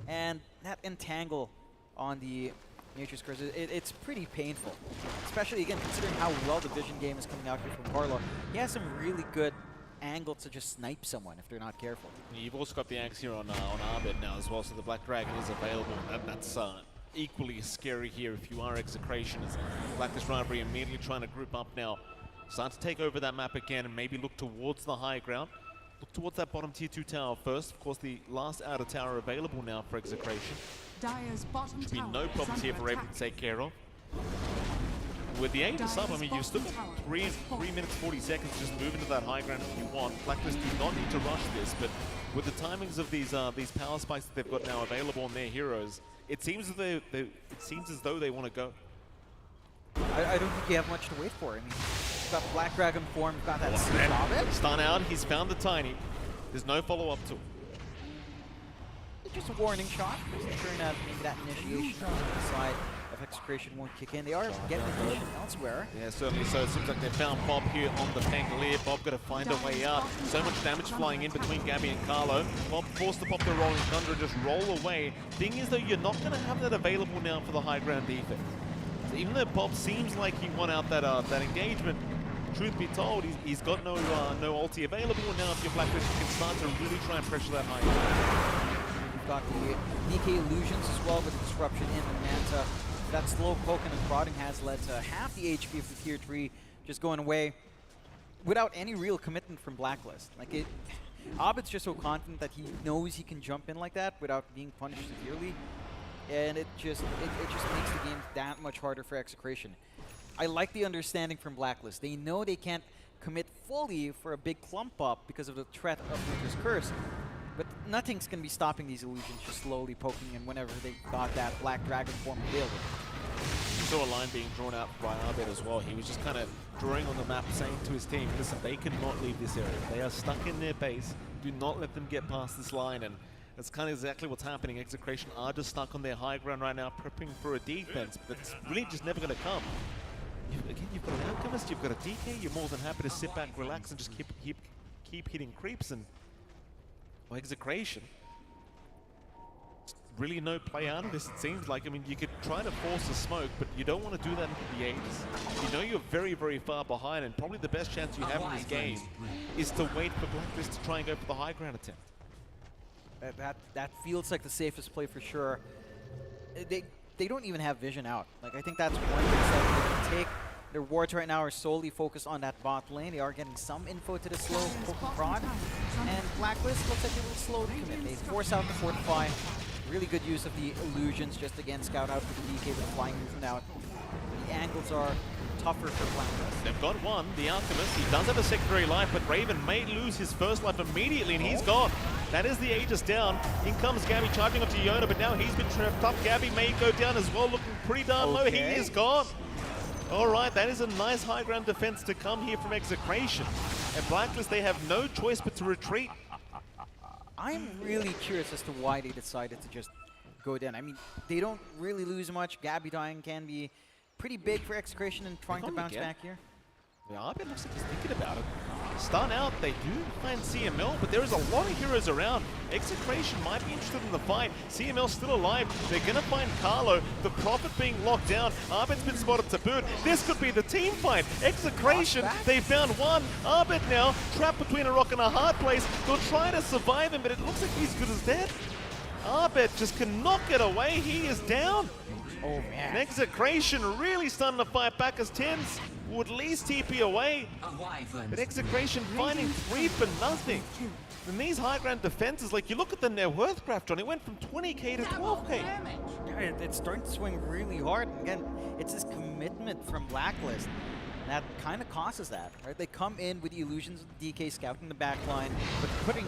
and that entangle on the Nature's Curse, it's pretty painful. Especially, again, considering how well the vision game is coming out here from Carlo. He has some really good angles to just snipe someone if they're not careful. You've also got the Axe here on Arbit now as well, so the Black Dragon is available. That's equally scary here if you are Execration, as Blacklist Rivalry immediately trying to group up now. Start to take over that map again and maybe look towards the high ground. Look towards that bottom tier 2 tower first. Of course, the last outer tower available now for Execration. Dire's bottom Should be tower no is problems here under for Raven to take care of. With the Aegis up, I mean, you've still got 3 minutes 40 seconds just move into that high ground if you want. Blacklist do not need to rush this, but with the timings of these power spikes that they've got now available on their heroes, it seems as though they want to go. I don't think you have much to wait for. I mean, you've got Black Dragon form, you've got that Stun out, he's found the Tiny. There's no follow-up to it. Just a warning shot, just ensuring that maybe that initiation on the side of Execration won't kick in. They are getting attention elsewhere. Yeah, certainly so. It seems like they found Bob here on the Pangolier. Bob got to find a way out. So much damage flying in between Gabby and Carlo. Bob forced to pop the Rolling Thunder and just roll away. Thing is, though, you're not going to have that available now for the high ground defense. So even though Bob seems like he won out that engagement, truth be told, he's got no ulti available. Now if you're Blacklist, you can start to really try and pressure that high ground. You've got the DK illusions as well with the disruption in the Manta. That slow poke and the prodding has led to half the HP of the tier 3 just going away without any real commitment from Blacklist. Like Abed's just so confident that he knows he can jump in like that without being punished severely, and it just makes the game that much harder for Execration. I like the understanding from Blacklist. They know they can't commit fully for a big clump up because of the threat of Winter's Curse. But nothing's going to be stopping these illusions just slowly poking in whenever they got that Black Dragon form available. You saw a line being drawn out by Arbit as well. He was just kind of drawing on the map, saying to his team, listen, they cannot leave this area. They are stuck in their base. Do not let them get past this line. And that's kind of exactly what's happening. Execration are just stuck on their high ground right now, prepping for a defense. But it's really just never going to come. Again, you've got an Alchemist, you've got a DK. You're more than happy to sit back, relax, and just keep hitting creeps. And Execration, really no play out of this, it seems like. I mean, you could try to force a smoke, but you don't want to do that into the Aegis. You know you're very, very far behind, and probably the best chance you have in this game is to wait for Blacklist to try and go for the high ground attempt. That feels like the safest play for sure. They don't even have vision out. Like, I think that's one big step they can take. Their wards right now are solely focused on that bot lane. They are getting some info to the slow poke prod. And Blacklist looks like they will slow to commit. They force out the Fortify. Really good use of the illusions, just again scout out for the DK with the flying movement out. The angles are tougher for Blacklist. They've got one, the Alchemist. He does have a secondary life, but Raven may lose his first life immediately, and he's gone. That is the Aegis down. In comes Gabby charging onto Yona, but now he's been trapped up. Gabby may go down as well, looking pretty darn low. He is gone. All right, that is a nice high ground defense to come here from Execration. And Blacklist, they have no choice but to retreat. I'm really curious as to why they decided to just go down. I mean, they don't really lose much. Gabby dying can be pretty big for Execration and trying to bounce back here. Yeah, it looks like he's thinking about it. Stun out, they do find CML, but there is a lot of heroes around. Execration might be interested in the fight. CML still alive. They're going to find Carlo. The Prophet being locked down. Arbit's been spotted to boot. This could be the team fight. Execration, they found one. Arbit now trapped between a rock and a hard place. They'll try to survive him, but it looks like he's good as dead. Arbit just cannot get away. He is down. Oh, man. And Execration really starting to fight back as Tens will at least TP away. But Execration finding 3 for nothing. And these high ground defenses, like you look at the net worth graph, John, it went from 20k to 12k. Yeah, it's starting to swing really hard. And again, it's this commitment from Blacklist that kind of causes that, right? They come in with the illusions of DK scouting the back line, but putting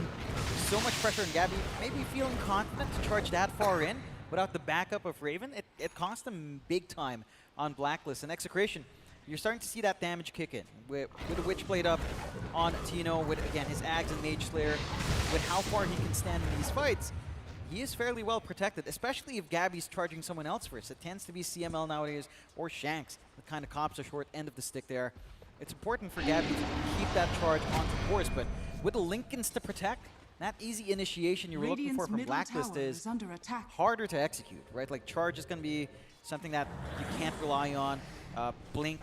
so much pressure on Gabby, maybe feeling confident to charge that far in without the backup of Raven. It cost them big time on Blacklist. And Execration, you're starting to see that damage kick in. With the Witchblade up on Tino, with, again, his Ags and Mage Slayer, with how far he can stand in these fights, he is fairly well protected, especially if Gabby's charging someone else first. It tends to be CML nowadays, or Shanks, that kind of cops a short end of the stick there. It's important for Gabby to keep that charge onto course, but with the Lincolns to protect, that easy initiation you were looking for from Blacklist is harder to execute, right? Like, charge is going to be something that you can't rely on. Blink,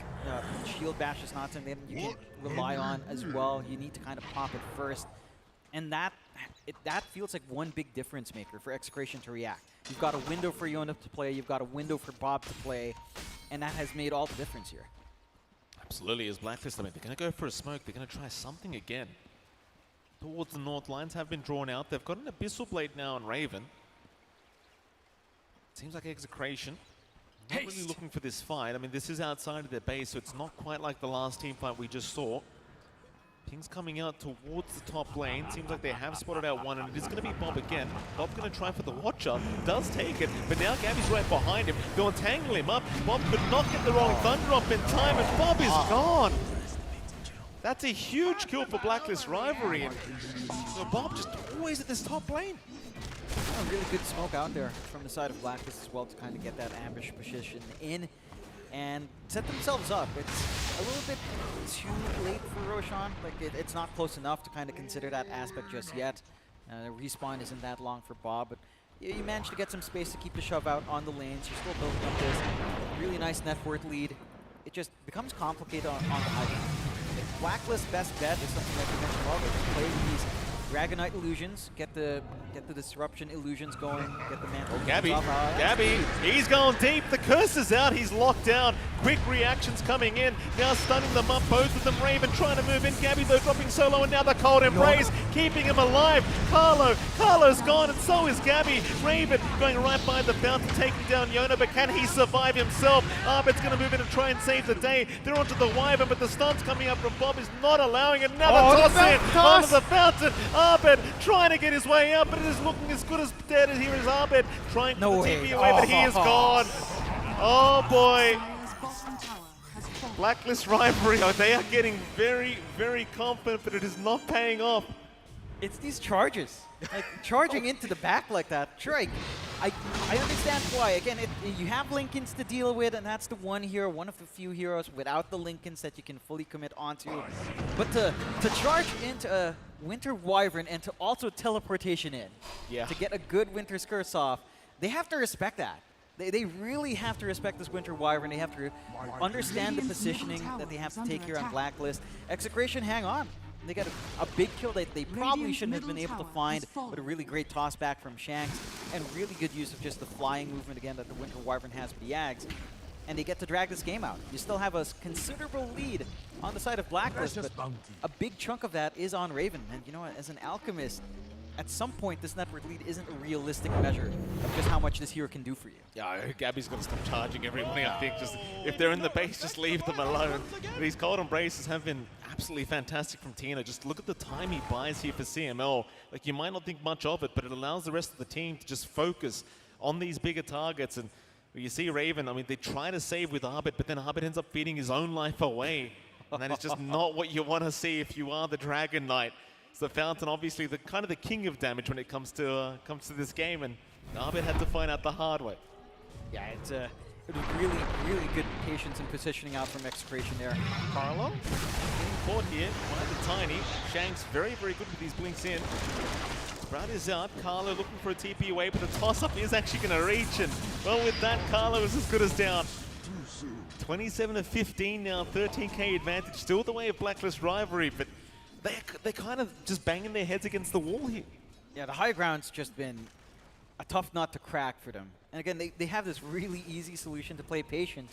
shield bash is not something that you can rely on as well. You need to kind of pop it first. And that feels like one big difference maker for Execration to react. You've got a window for Yona to play, you've got a window for Bob to play, and that has made all the difference here. Absolutely, as Blacklist, I mean, they're going to go for a smoke, they're going to try something again. Towards the north, lines have been drawn out. They've got an Abyssal Blade now on Raven. Seems like Execration not really looking for this fight. I mean, this is outside of their base, so it's not quite like the last team fight we just saw. Ping's coming out towards the top lane. Seems like they have spotted out one, and it is going to be Bob again. Bob going to try for the Watcher. Does take it, but now Gabby's right behind him. They'll entangle him up. Bob could not get the Rolling Thunder up in time, and Bob is gone. That's a huge kill for Blacklist Rivalry. And so Bob just always at this top lane. A really good smoke out there from the side of Blacklist as well to kind of get that ambush position in and set themselves up. It's a little bit too late for Roshan. Like, it's not close enough to kind of consider that aspect just yet. Respawn isn't that long for Bob, but you managed to get some space to keep the shove out on the lanes. You're still building up this really nice net worth lead. It just becomes complicated on the high ground. Blacklist best bet is something that you mentioned well. They just play with these Dragonite illusions, get the disruption illusions going, get the mantle. Oh, Gabby, he's going deep. The curse is out. He's locked down. Quick reactions coming in. Now stunning them up. Both of them. Raven trying to move in. Gabby though dropping solo, and now the cold embrace keeping him alive. Carlo's gone, and so is Gabby. Raven going right by the fountain, taking down Yona, but can he survive himself? Arbit's going to move in and try and save the day. They're onto the Wyvern, but the stun's coming up from Bob is not allowing it. Now the toss in onto the fountain. Arbit trying to get his way out, but it is looking as good as dead as here is Arbit trying to TP away, but he is gone. Oh boy. Blacklist Rivalry, they are getting very, very confident, but it is not paying off. It's these charges. Like, charging into the back like that. Sure, I understand why. Again, you have Lincolns to deal with, and that's the one hero, one of the few heroes without the Lincolns that you can fully commit onto. But to charge into a Winter Wyvern and to also teleportation in, to get a good Winter's Curse off, they have to respect that. They really have to respect this Winter Wyvern. They have to understand the positioning that they have to take here on Blacklist. Execration, hang on. They got a big kill that they probably shouldn't have been able to find, but a really great toss back from Shanks, and really good use of just the flying movement again that the Winter Wyvern has with the Ags. And they get to drag this game out. You still have a considerable lead on the side of Blacklist, but a big chunk of that is on Raven. And you know what, as an Alchemist, at some point this network lead isn't a realistic measure of just how much this hero can do for you. Yeah, Gabby's got to stop charging everybody, I think. Just if they're in the base, just leave them alone. These cold embraces have been absolutely fantastic from Tina. Just look at the time he buys here for CML. Like, you might not think much of it, but it allows the rest of the team to just focus on these bigger targets. And you see Raven, I mean, they try to save with Arbit, but then Arbit ends up feeding his own life away. And that is just not what you want to see if you are the Dragon Knight. So Fountain, obviously, the kind of the king of damage when it comes to this game, and Arbit had to find out the hard way. Yeah, it was really, really good patience and positioning out from Execration there. Carlo getting caught here by the Tiny. Shanks very, very good with these blinks in. Sprout is out. Carlo looking for a TP away, but the toss-up is actually going to reach. And, well, with that, Carlo is as good as down. 27 to 15 now, 13k advantage. Still the way of Blacklist rivalry, but they're kind of just banging their heads against the wall here. Yeah, the high ground's just been a tough nut to crack for them. And again, they have this really easy solution to play patient.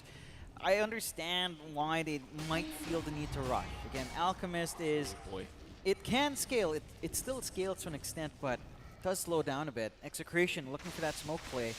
I understand why they might feel the need to rush. Again, Alchemist is... It can scale. It still scales to an extent, but it does slow down a bit. Execration looking for that smoke play.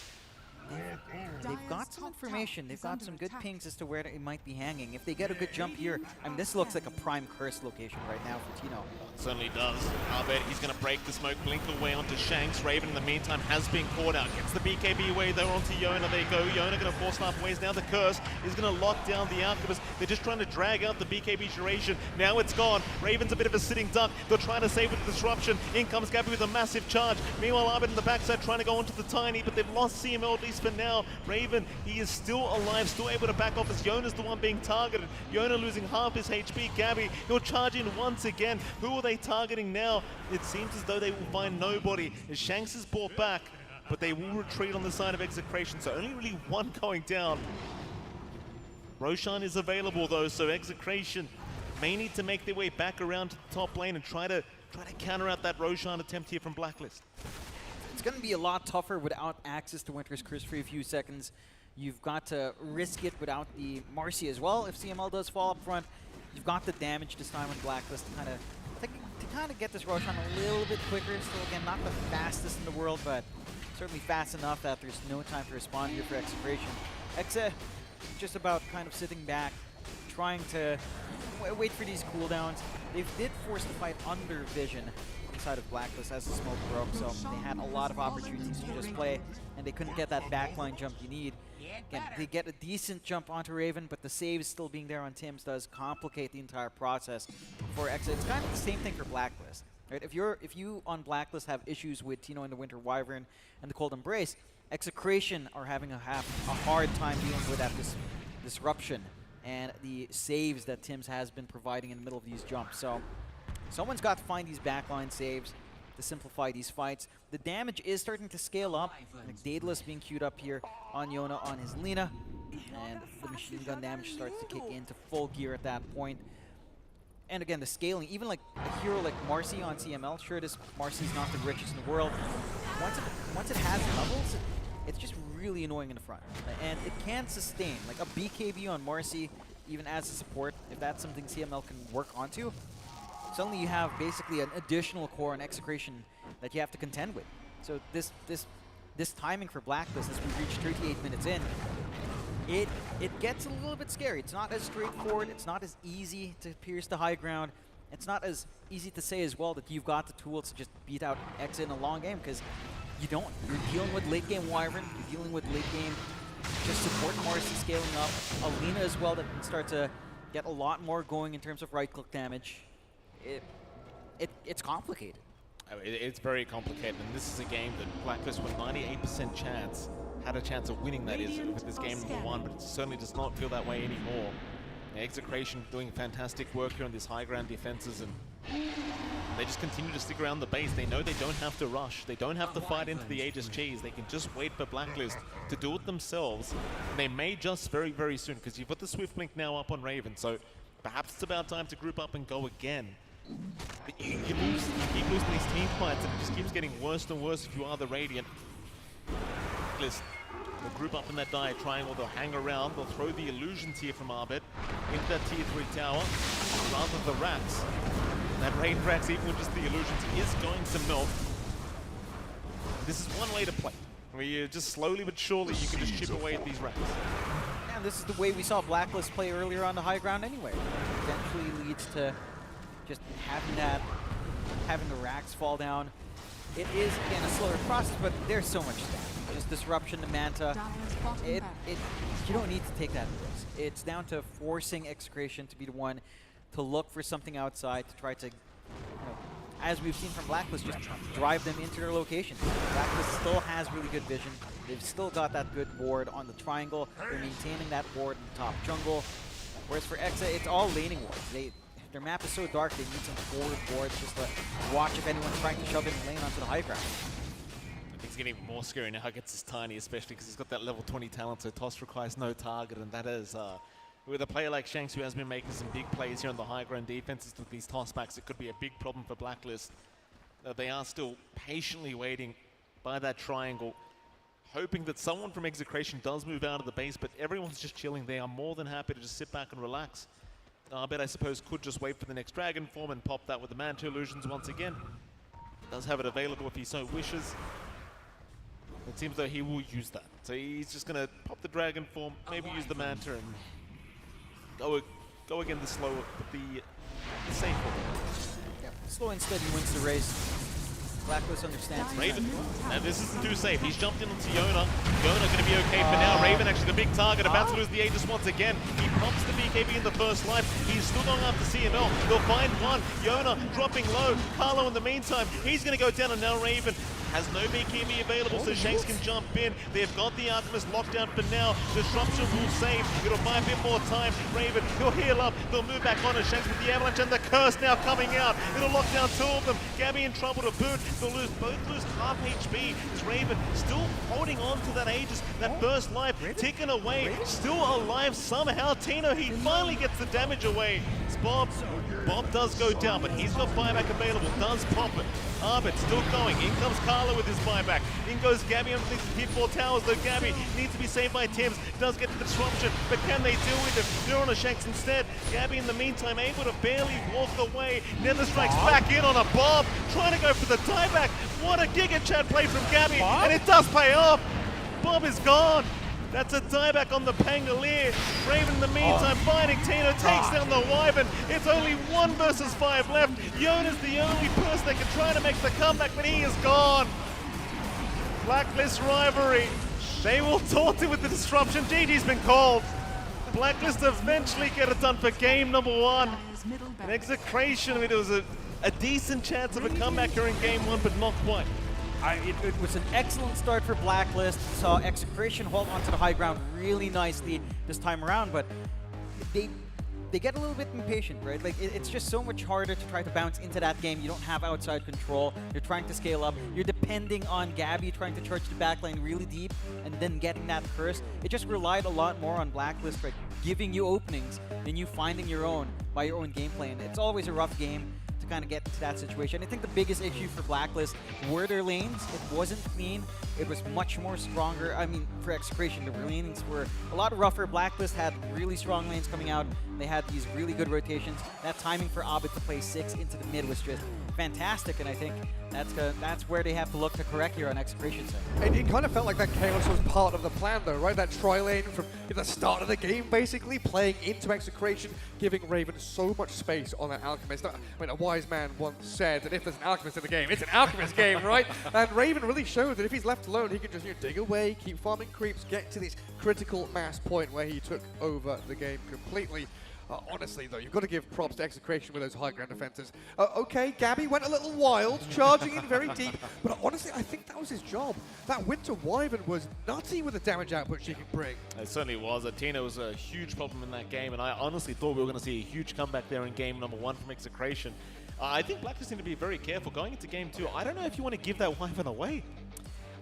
They've got some information. They've got some good pings as to where it might be hanging. If they get a good jump here, I mean, this looks like a prime curse location right now for Tino. It certainly does. Arbit, he's going to break the smoke, blink away onto Shanks. Raven, in the meantime, has been caught out. Gets the BKB away, though, onto Yona. There you go. Yona going to force halfways. Now the curse is going to lock down the Alchemist. They're just trying to drag out the BKB duration. Now it's gone. Raven's a bit of a sitting duck. They're trying to save with disruption. In comes Gabby with a massive charge. Meanwhile, Arbit in the backside trying to go onto the Tiny, but they've lost CML at least for now. Raven, he is still alive, still able to back off as Yona's the one being targeted. Yona losing half his HP. Gabby, he'll charge in once again. Who are they targeting now? It seems as though they will find nobody. As Shanks is brought back, but they will retreat on the side of Execration, so only really one going down. Roshan is available though, so Execration may need to make their way back around to the top lane and try to counter out that Roshan attempt here from Blacklist. It's going to be a lot tougher without access to Winter's Curse for a few seconds. You've got to risk it without the Marcy as well. If CML does fall up front, you've got the damage this time on Blacklist to kind of get this Roshan a little bit quicker. Still, again, not the fastest in the world, but certainly fast enough that there's no time to respond here for Execration. Exe just about kind of sitting back, trying to wait for these cooldowns. They did force the fight under Vision side of Blacklist as the smoke broke, so they had a lot of opportunities to just play, and they couldn't get that backline jump you need. Again, they get a decent jump onto Raven, but the saves still being there on Tim's does complicate the entire process for Exa. It's kind of the same thing for Blacklist, right? If you on Blacklist have issues with Tino and the Winter Wyvern and the Cold Embrace, Execration are having a hard time dealing with that disruption and the saves that Tim's has been providing in the middle of these jumps. So someone's got to find these backline saves to simplify these fights. The damage is starting to scale up. Like Daedalus being queued up here on Yona on his Lina. And the machine gun damage starts to kick into full gear at that point. And again, the scaling, even like a hero like Marcy on CML, sure, this Marcy's not the richest in the world. Once it has levels, it's just really annoying in the front. And it can sustain. Like a BKB on Marcy, even as a support, if that's something CML can work onto, suddenly you have basically an additional core and Execration that you have to contend with. So this timing for Blacklist as we reach 38 minutes in, it gets a little bit scary. It's not as straightforward. It's not as easy to pierce the high ground. It's not as easy to say as well that you've got the tools to just beat out X in a long game, because you don't. You're dealing with late game Wyvern. You're dealing with late game just support Marcy scaling up. Alina as well that can start to get a lot more going in terms of right click damage. It's complicated. It's very complicated, and this is a game that Blacklist with 98% chance had a chance of winning, that is, with this game #1, but it certainly does not feel that way anymore. Execration doing fantastic work here on these high ground defenses, and they just continue to stick around the base. They know they don't have to rush. They don't have to fight into the Aegis cheese. They can just wait for Blacklist to do it themselves. And they may just very, very soon, because you've got the Swift Blink now up on Raven, so perhaps it's about time to group up and go again. But you keep losing these team fights, and it just keeps getting worse and worse if you are the Radiant. Blacklist will group up in that dire triangle. They'll hang around. They'll throw the illusions here from Arbit into that tier 3 tower, rather the rats. That Rain Rax, even with just the illusions, is going to melt. this is one way to play. Where you just slowly but surely you can just chip away at these racks. And this is the way we saw Blacklist play earlier on the high ground anyway. Eventually leads to just having the racks fall down. It is, again, a slower process, but there's so much stuff. Just disruption to Manta. You don't need to take that risk. It's down to forcing Execration to be the one to look for something outside to try to, you know, as we've seen from Blacklist, just drive them into their location. Blacklist still has really good vision. They've still got that good board on the triangle. They're maintaining that board in the top jungle. Whereas for Exa, it's all laning wards. Their map is so dark, they need some forward boards just to watch if anyone's trying to shove in the lane onto the high ground. It's getting more scary now. Huggets is tiny, especially because he's got that level 20 talent, so Toss requires no target, and that is, with a player like Shanks who has been making some big plays here on the high ground defenses with these tossbacks, it could be a big problem for Blacklist. They are still patiently waiting by that triangle, hoping that someone from Execration does move out of the base, but everyone's just chilling. They are more than happy to just sit back and relax. I suppose, could just wait for the next Dragon form and pop that with the Manta Illusions once again. Does have it available if he so wishes. It seems though he will use that. So he's just going to pop the Dragon form, maybe use the Manta and go again the slow, but the safe one. Yep. Slow and steady wins the race. Blacklist understands. Raven, and this isn't too safe. He's jumped in onto Yona. Yona going to be okay for now. Raven actually the big target, about to lose the Aegis once again. He pops the BKB in the first life. He's still going after CML. They'll find one. Yona dropping low. Carlo in the meantime, he's going to go down, and now Raven has no BKB available, so Shanks can jump in. They've got the Alchemist locked down for now. Disruption will save. It'll buy a bit more time. Raven, he'll heal up. They'll move back on, and Shanks with the Avalanche and the Curse now coming out. It'll lock down two of them. Gabby in trouble to boot. They'll both lose half HP. Is Raven still holding on to that Aegis, that first life, ticking away, still alive somehow. Tino, he finally gets the damage away. It's Bob. Bob does go down, but he's got buyback available. Does pop it. Arbit still going. In comes Carlo with his buyback. In goes Gabby on the pitfall towers, though Gabby needs to be saved by Tims. Does get the disruption, but can they deal with it? They're on a Shanks instead. Gabby in the meantime able to barely walk away. Nether strikes back in on a Bob, trying to go for the tieback. What a Giga Chat play from Gabby, and it does pay off. Bob is gone. That's a dieback on the Pangolier. Raven in the meantime fighting Tino, takes down the Wyvern. It's only 1 versus 5 left. Yona's the only person that can try to make the comeback, but he is gone. Blacklist rivalry. They will taunt it with the disruption. GG's been called. Blacklist eventually get it done for game number 1. An Execration, I mean, it was a decent chance of a comeback here in game 1, but not quite. It was an excellent start for Blacklist. Saw Execration hold onto the high ground really nicely this time around, but they get a little bit impatient, right? Like it's just so much harder to try to bounce into that game. You don't have outside control. You're trying to scale up. You're depending on Gabby trying to charge the backline really deep and then getting that curse. It just relied a lot more on Blacklist, right? Giving you openings than you finding your own by your own gameplay. And it's always a rough game to kind of get into that situation. I think the biggest issue for Blacklist were their lanes. It wasn't clean. It was much more stronger. I mean, for Execration, the lanes were a lot rougher. Blacklist had really strong lanes coming out. They had these really good rotations. That timing for Abed to play 6 into the mid was just fantastic, and I think that's where they have to look to correct here on Execration's side. It kind of felt like that chaos was part of the plan though, right? That tri-lane from the start of the game basically, playing into Execration, giving Raven so much space on that Alchemist. I mean, a wise man once said that if there's an Alchemist in the game, it's an Alchemist game, right? And Raven really showed that if he's left alone, he can just dig away, keep farming creeps, get to this critical mass point where he took over the game completely. Honestly, though, you've got to give props to Execration with those high ground defenses. Okay, Gabby went a little wild, charging in very deep, but honestly, I think that was his job. That Winter Wyvern was nutty with the damage output she could bring. It certainly was. Tina was a huge problem in that game, and I honestly thought we were going to see a huge comeback there in game number 1 from Execration. I think Blacklist need to be very careful going into game 2. I don't know if you want to give that Wyvern away.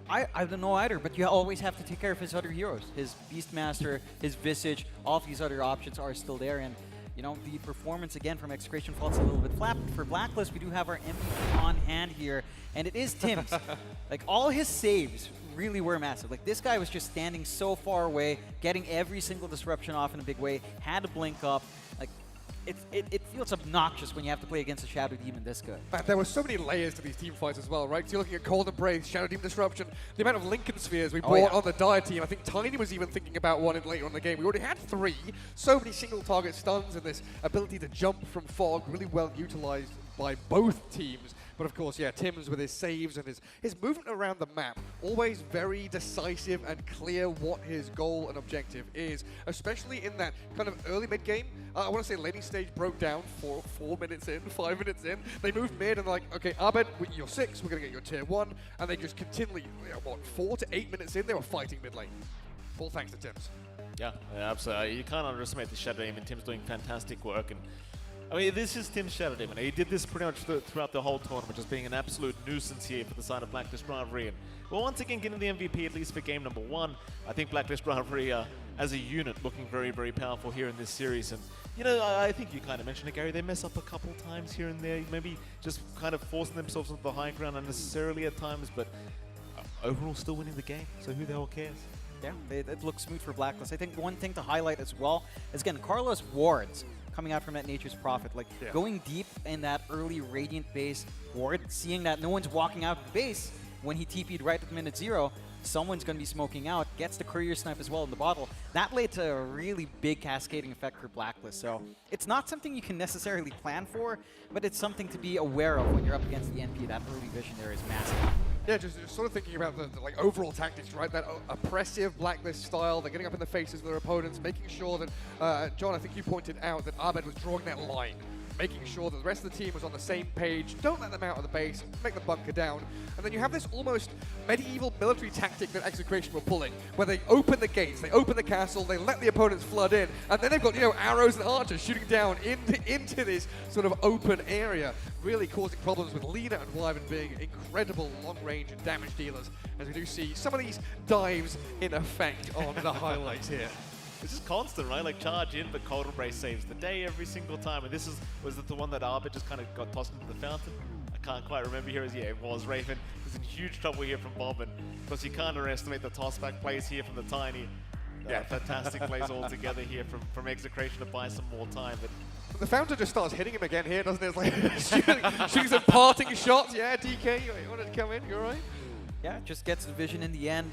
I don't know either, but you always have to take care of his other heroes. His Beastmaster, his Visage, all of these other options are still there. And, you know, the performance, again, from Execration falls a little bit flat. But for Blacklist, we do have our MVP on hand here, and it is Tims. Like, all his saves really were massive. Like, this guy was just standing so far away, getting every single disruption off in a big way, had to blink up. Like, it feels obnoxious when you have to play against a Shadow Demon this good. Man, there were so many layers to these team fights as well, right? So you're looking at Cold Embrace, Shadow Demon Disruption, the amount of Lincoln Spheres we brought on the Dire team. I think Tiny was even thinking about one later on in the game. We already had 3. So many single target stuns and this ability to jump from fog, really well utilized by both teams. But of course, yeah, Tim's with his saves and his movement around the map, always very decisive and clear what his goal and objective is, especially in that kind of early mid game. I want to say laning stage broke down 4 minutes in, 5 minutes in. They moved mid and like, okay, Abed, you're 6, we're going to get your tier 1. And they just continually, 4 to 8 minutes in, they were fighting mid lane. Full thanks to Tim's. Yeah, absolutely. You can't underestimate the Shadow Demon. Tim's doing fantastic work. And I mean, this is Tim's Shadow Demon. He did this pretty much throughout the whole tournament, just being an absolute nuisance here for the side of Blacklist Rivalry. And we're once again getting the MVP, at least for game number 1. I think Blacklist Rivalry, as a unit, looking very, very powerful here in this series. And, you know, I think you kind of mentioned it, Gary. They mess up a couple times here and there, maybe just kind of forcing themselves onto the high ground unnecessarily at times, but overall still winning the game. So who the hell cares? Yeah, it looks smooth for Blacklist. I think one thing to highlight as well is, again, Carlos wards coming out from that Nature's Prophet. Like, going deep in that early Radiant base ward, seeing that no one's walking out of the base when he TP'd right at minute 0, someone's going to be smoking out, gets the courier snipe as well in the bottle. That led to a really big cascading effect for Blacklist. So it's not something you can necessarily plan for, but it's something to be aware of when you're up against the NP. That early vision there is massive. Yeah, just sort of thinking about the like overall tactics, right? That oppressive Blacklist style. They're getting up in the faces of their opponents, making sure that, John, I think you pointed out that Abed was drawing that line, making sure that the rest of the team was on the same page. Don't let them out of the base, make the bunker down. And then you have this almost medieval military tactic that Execration were pulling, where they open the gates, they open the castle, they let the opponents flood in, and then they've got, arrows and archers shooting down into this sort of open area, really causing problems with Lina and Wyvern being incredible long-range and damage dealers, as we do see some of these dives in effect on the highlights here. This is constant, right? Like, charge in, but Cold Embrace saves the day every single time. And this was it the one that Arbit just kind of got tossed into the fountain? I can't quite remember here. It was Raven. He's in huge trouble here from Bobbin, because you can't underestimate the tossback plays here from the Tiny. Yeah, fantastic plays all together here from Execration to buy some more time. But the Fountain just starts hitting him again here, doesn't it? It's like shooting some parting shots. Yeah, DK, you wanted to come in? You all right? Yeah, just gets the vision in the end.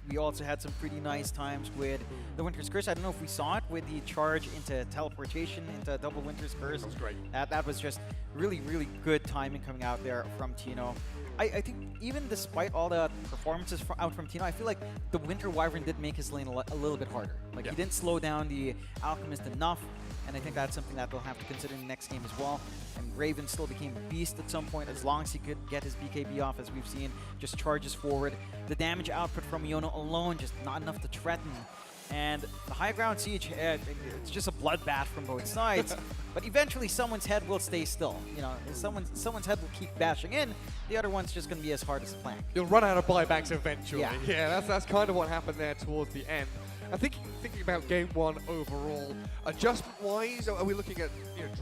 We also had some pretty nice times with the Winter's Curse. I don't know if we saw it with the charge into teleportation into double Winter's Curse. That was great. That was just really, really good timing coming out there from Tino. I think even despite all the performances out from Tino, I feel like the Winter Wyvern did make his lane a little bit harder. Like, he didn't slow down the Alchemist enough, and I think that's something that they'll have to consider in the next game as well. And Raven still became a beast at some point, as long as he could get his BKB off, as we've seen, just charges forward. The damage output from Iono alone, just not enough to threaten. And the high ground siege, it's just a bloodbath from both sides. But eventually someone's head will stay still. Someone's head will keep bashing in. The other one's just going to be as hard as a plank. You'll run out of buybacks eventually. Yeah, that's kind of what happened there towards the end. I think thinking about game 1 overall, adjustment-wise, are we looking at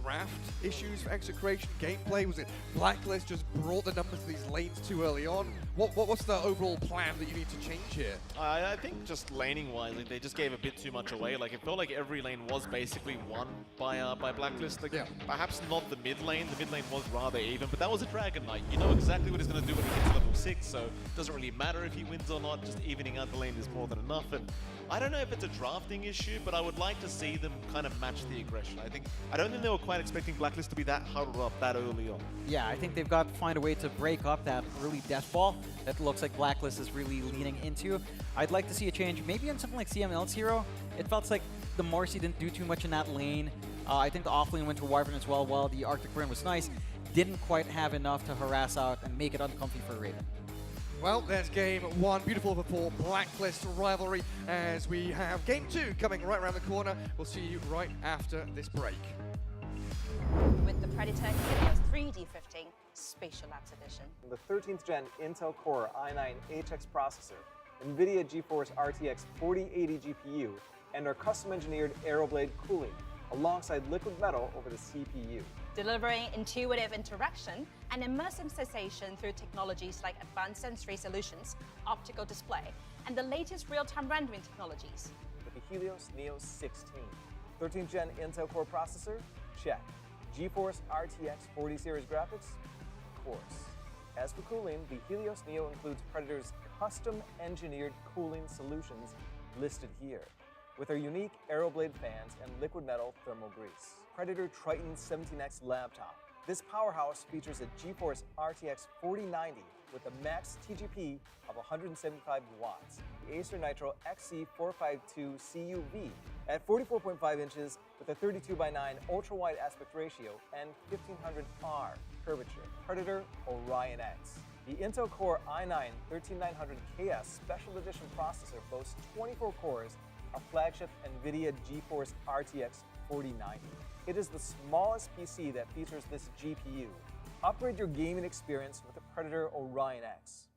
draft issues for Execration, gameplay? Was it Blacklist just brought the numbers to these lanes too early on? What's the overall plan that you need to change here? I think just laning-wise, like, they just gave a bit too much away. Like, it felt like every lane was basically won by Blacklist. Like, perhaps not the mid lane. The mid lane was rather even, but that was a Dragon Knight. You know exactly what he's going to do when he gets to level 6, so it doesn't really matter if he wins or not. Just evening out the lane is more than enough. And I don't know if it's a drafting issue, but I would like to see them kind of match the aggression. I don't think they were quite expecting Blacklist to be that huddled up that early on. Yeah, I think they've got to find a way to break up that early death ball that looks like Blacklist is really leaning into. I'd like to see a change, maybe on something like CML's hero. It felt like the Marcy didn't do too much in that lane. I think the offlane went to Wyvern as well, while the Arctic Burn was nice. Didn't quite have enough to harass out and make it uncomfy for Raven. Well, there's game 1, beautiful for Blacklist Rivalry, as we have game 2 coming right around the corner. We'll see you right after this break. With the Predator Helios 3D15 Spatial Labs Edition. The 13th gen Intel Core i9 HX processor, NVIDIA GeForce RTX 4080 GPU, and our custom-engineered Aeroblade cooling, alongside liquid metal over the CPU. Delivering intuitive interaction and immersive sensation through technologies like advanced sensory solutions, optical display, and the latest real-time rendering technologies. With the Helios Neo 16, 13th gen Intel Core processor, Check. GeForce RTX 40 series graphics? Of course. As for cooling, the Helios Neo includes Predator's custom-engineered cooling solutions listed here, with our unique Aeroblade fans and liquid metal thermal grease. Predator Triton 17X laptop. This powerhouse features a GeForce RTX 4090 with a max TGP of 175 watts. The Acer Nitro XC452 CUV at 44.5 inches with a 32:9 ultra-wide aspect ratio and 1500R curvature. Predator Orion X. The Intel Core i9-13900KS Special Edition processor boasts 24 cores, a flagship NVIDIA GeForce RTX 4090. It is the smallest PC that features this GPU. Upgrade your gaming experience with the Predator Orion X.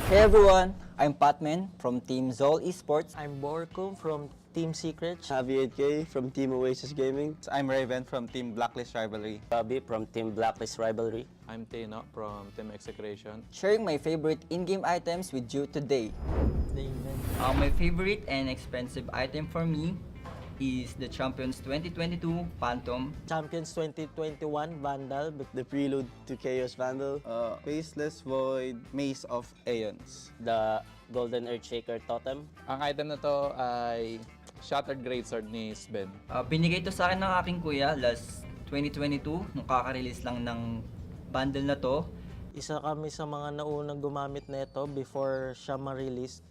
Hey everyone, I'm Patman from Team Zol Esports. I'm Borkum from Team Secret. Javier K from Team Oasis Gaming. I'm Raven from Team Blacklist Rivalry. Bobby from Team Blacklist Rivalry. I'm Tino from Team Execration. Sharing my favorite in-game items with you today. the event. My favorite and expensive item for me is the Champions 2022 Phantom. Champions 2021 Vandal, but The prelude to Chaos Vandal. Faceless Void, Maze of Aeons. The Golden Earthshaker Totem. Ang item na to ay Shattered Greatsword ni Sven. Binigay to sa akin ng aking kuya last 2022 nung kaka-release lang ng bundle na to. Isa kami sa mga naunang gumamit nito before siya ma-release.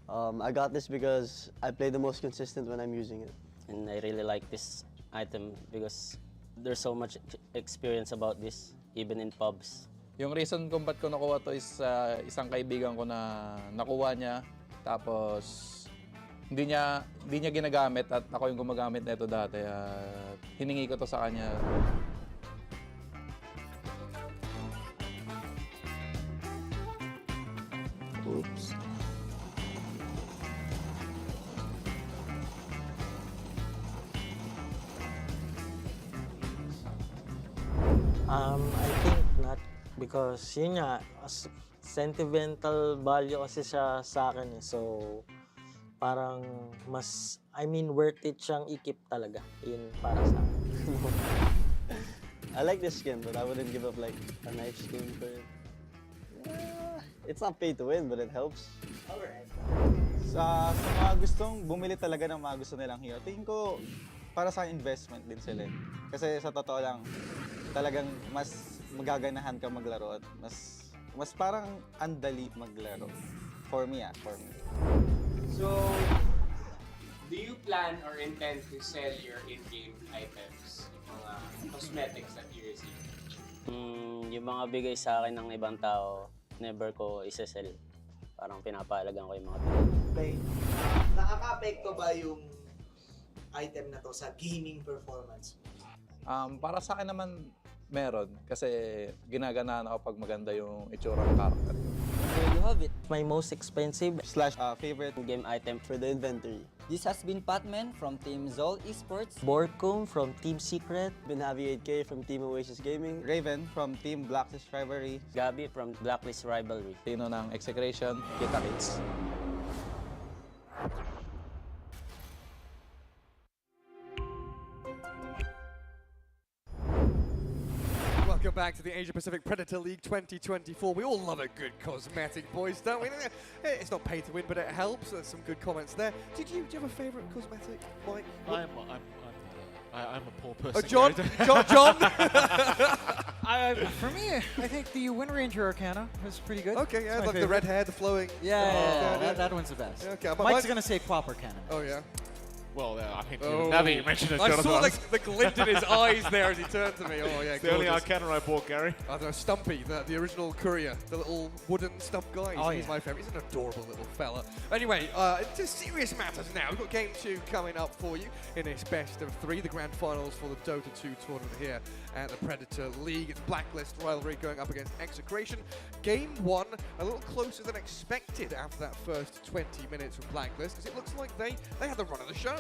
I got this because I play the most consistent when I'm using it. And I really like this item because there's so much experience about this, even in pubs. Yung reason kung ba't ko nakuha to is isang kaibigan ko na nakuha niya. Tapos hindi niya ginagamit at ako yung gumagamit nito dati. Hiningi ko to sa kanya. Oops. I think not because yun nga, sentimental value kasi siya sa akin eh. So, parang mas, worth it siyang i-keep talaga. Yun para sa akin. I like this skin, but I wouldn't give up like a knife skin for it. It's not pay to win, but it helps. Alright. Sa mga gustong bumili talaga ng mga gusto nilang hero, tingin ko para sa investment din sila. Kasi sa totoo lang, talagang mas magaganahan ka maglaro at mas parang andali maglaro. For me. So, do you plan or intend to sell your in-game items, mga cosmetics that you receive? Yung mga bigay sa akin ng ibang tao, never ko isa-sell. Parang pinapahalagan ko yung mga bigay. Okay. Nakaka-apekto ba yung item na to sa gaming performance? Para sa akin naman meron kasi ginaganahan ako pag maganda yung itsura ng character. There you have it. My most expensive / favorite game item for the inventory. This has been Patman from Team Zol Esports. Borkum from Team Secret. Binhavi 8K from Team Oasis Gaming. Raven from Team Blacklist Rivalry. Gabi from Blacklist Rivalry. Tino ng Execration, Kita Kids. Welcome back to the Asia Pacific Predator League 2024. We all love a good cosmetic, boys, don't we? It's not pay to win, but it helps. There's some good comments there. Do you have a favourite cosmetic, Mike? I'm a poor person. Oh, John? John? For me, I think the Wind Ranger Arcana was pretty good. Okay, yeah, It's my like the favorite. red hair, the flowing. Yeah, that one's the best. Okay, but Mike's gonna say Pop Arcana. Oh, yeah. Well, I think now that you mention it, I Jonathan, saw the glint in his eyes there as he turned to me. Oh, yeah, it's the only gorgeous. Arcana I bought, Gary. I don't know, Stumpy, the original courier, the little wooden stump guy. Oh, He's yeah. my favourite. He's an adorable little fella. Anyway, to serious matters now. We've got Game 2 coming up for you in this best of 3, the grand finals for the Dota 2 tournament here at the Predator League. It's Blacklist rivalry going up against Execration. Game 1, a little closer than expected after that first 20 minutes from Blacklist, because it looks like they had the run of the show.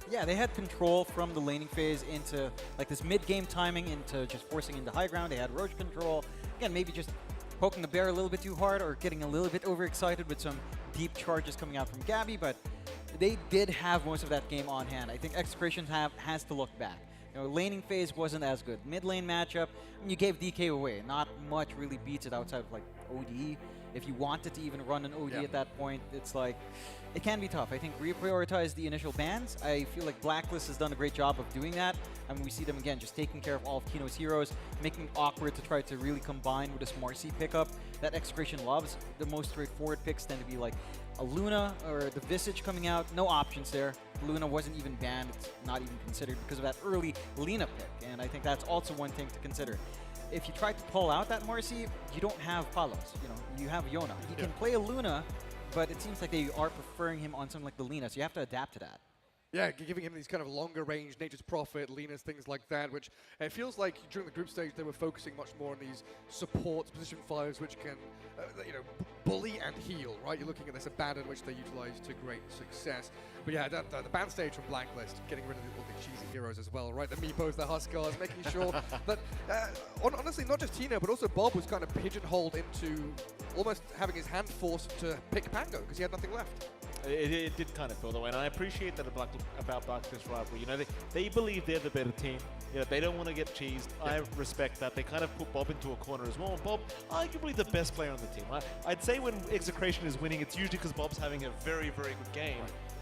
Yeah, they had control from the laning phase into like this mid-game timing into just forcing into high ground. They had Roche control. Again, maybe just poking the bear a little bit too hard or getting a little bit overexcited with some deep charges coming out from Gabby, but they did have most of that game on hand. I think Execration has to look back. You know, laning phase wasn't as good. Mid lane matchup, you gave DK away. Not much really beats it outside of like ODE. If you wanted to even run an OD at that point, it's like, it can be tough. I think reprioritize the initial bans. I feel like Blacklist has done a great job of doing that. I mean, we see them again, just taking care of all of Kino's heroes, making it awkward to try to really combine with this Marcy pickup that Execration loves. The most straightforward picks tend to be like a Luna or the Visage coming out. No options there. Luna wasn't even banned. It's not even considered because of that early Lina pick. And I think that's also one thing to consider. If you try to pull out that Marcy, you don't have Palos. You know, you have Yona. He can play a Luna, but it seems like they are preferring him on something like the Lina, so you have to adapt to that. Yeah, giving him these kind of longer range, Nature's Prophet, Lena's, things like that, which it feels like during the group stage they were focusing much more on these support position 5s which can, bully and heal, right? You're looking at this Abaddon, which they utilize to great success. But yeah, the ban stage from Blacklist, getting rid of all the cheesy heroes as well, right? The Meepos, the Huskars, making sure that, honestly, not just Tino, but also Bob was kind of pigeonholed into almost having his hand forced to pick Pango because he had nothing left. It did kind of feel that way, and I appreciate that about Blacklist rivalry. You know, they believe they're the better team. You know, they don't want to get cheesed. I respect that. They kind of put Bob into a corner as well. And Bob, arguably the best player on the team. I'd say when Execration is winning, it's usually because Bob's having a very, very good game.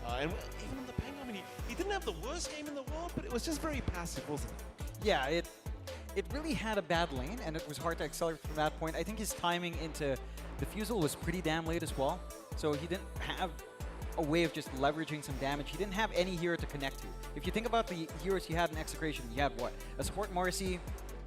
And even on the Pango, I mean, he didn't have the worst game in the world, but it was just very passive, wasn't it? Yeah, it really had a bad lane, and it was hard to accelerate from that point. I think his timing into Defusal was pretty damn late as well, so he didn't have a way of just leveraging some damage. He didn't have any hero to connect to. If you think about the heroes he had in Execration, you had what? A support Morrissey,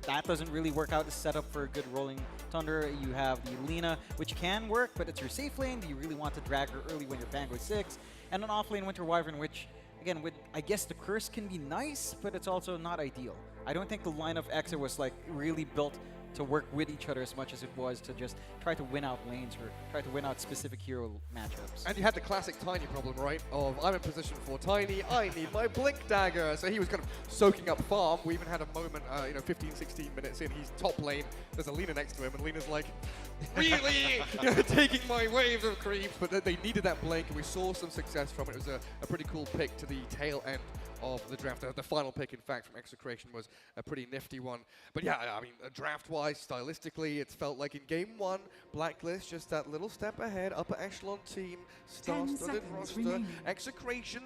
that doesn't really work out as setup for a good Rolling Thunder. You have the Lina, which can work, but it's your safe lane. Do you really want to drag her early when your Pango is 6? And an off-lane Winter Wyvern, which, again, with I guess the curse can be nice, but it's also not ideal. I don't think the line of Exa was like really built to work with each other as much as it was to just try to win out lanes or try to win out specific hero matchups. And you had the classic Tiny problem, right? Of I'm in position for Tiny, I need my Blink Dagger. So he was kind of soaking up farm. We even had a moment, 15, 16 minutes in, he's top lane. There's a Lina next to him, and Lina's like, really? Taking my waves of creeps. But they needed that Blink, and we saw some success from it. It was a pretty cool pick to the tail end of the draft. The final pick, in fact, from Execration was a pretty nifty one. But yeah, I mean, draft-wise, stylistically, it felt like in Game 1, Blacklist just that little step ahead, upper echelon team, star-studded roster. Execration,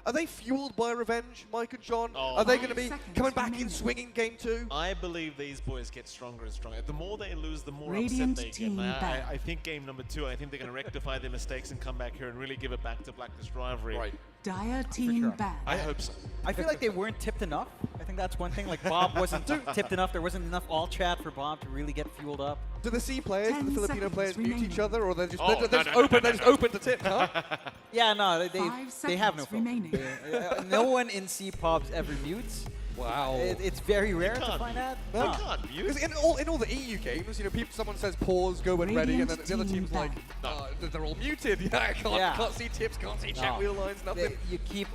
are they fueled by revenge, Mike and John? Oh. Are they going to be coming back in swinging Game 2? I believe these boys get stronger and stronger. The more they lose, the more Radiant upset they team get. back. I think game number 2, I think they're going to rectify their mistakes and come back here and really give it back to Blacklist rivalry. Right. Dire team back. I hope so. I feel like they weren't tipped enough. I think that's one thing. Like Bob wasn't tipped enough. There wasn't enough all chat for Bob to really get fueled up. Do the C players, do the 10 Filipino players seconds mute each remaining. other, or they're just, Oh, they're just open to tip, huh? Yeah, no, 5 they have no seconds filter. remaining. No one in C-Pops ever mutes. Wow. It's very rare to find that. They No. can't mute. Because in all the EU games, someone says pause, go when ready, and then the other team's like, they're all muted. Yeah, I can't see tips, can't see chat wheel lines, nothing. You keep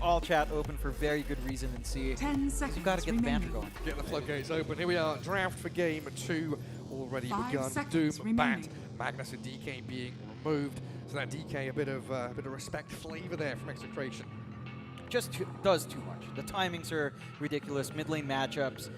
all chat open for very good reason and see. 10 seconds You've got to get the banter remaining. going. Get the floodgates open. Here we are, draft for game 2 already 5 begun. seconds Doom, Bat, remaining. Magnus, and DK being removed. So that DK a bit of respect flavor there from Execration. Just does too much. The timings are ridiculous. Mid lane matchups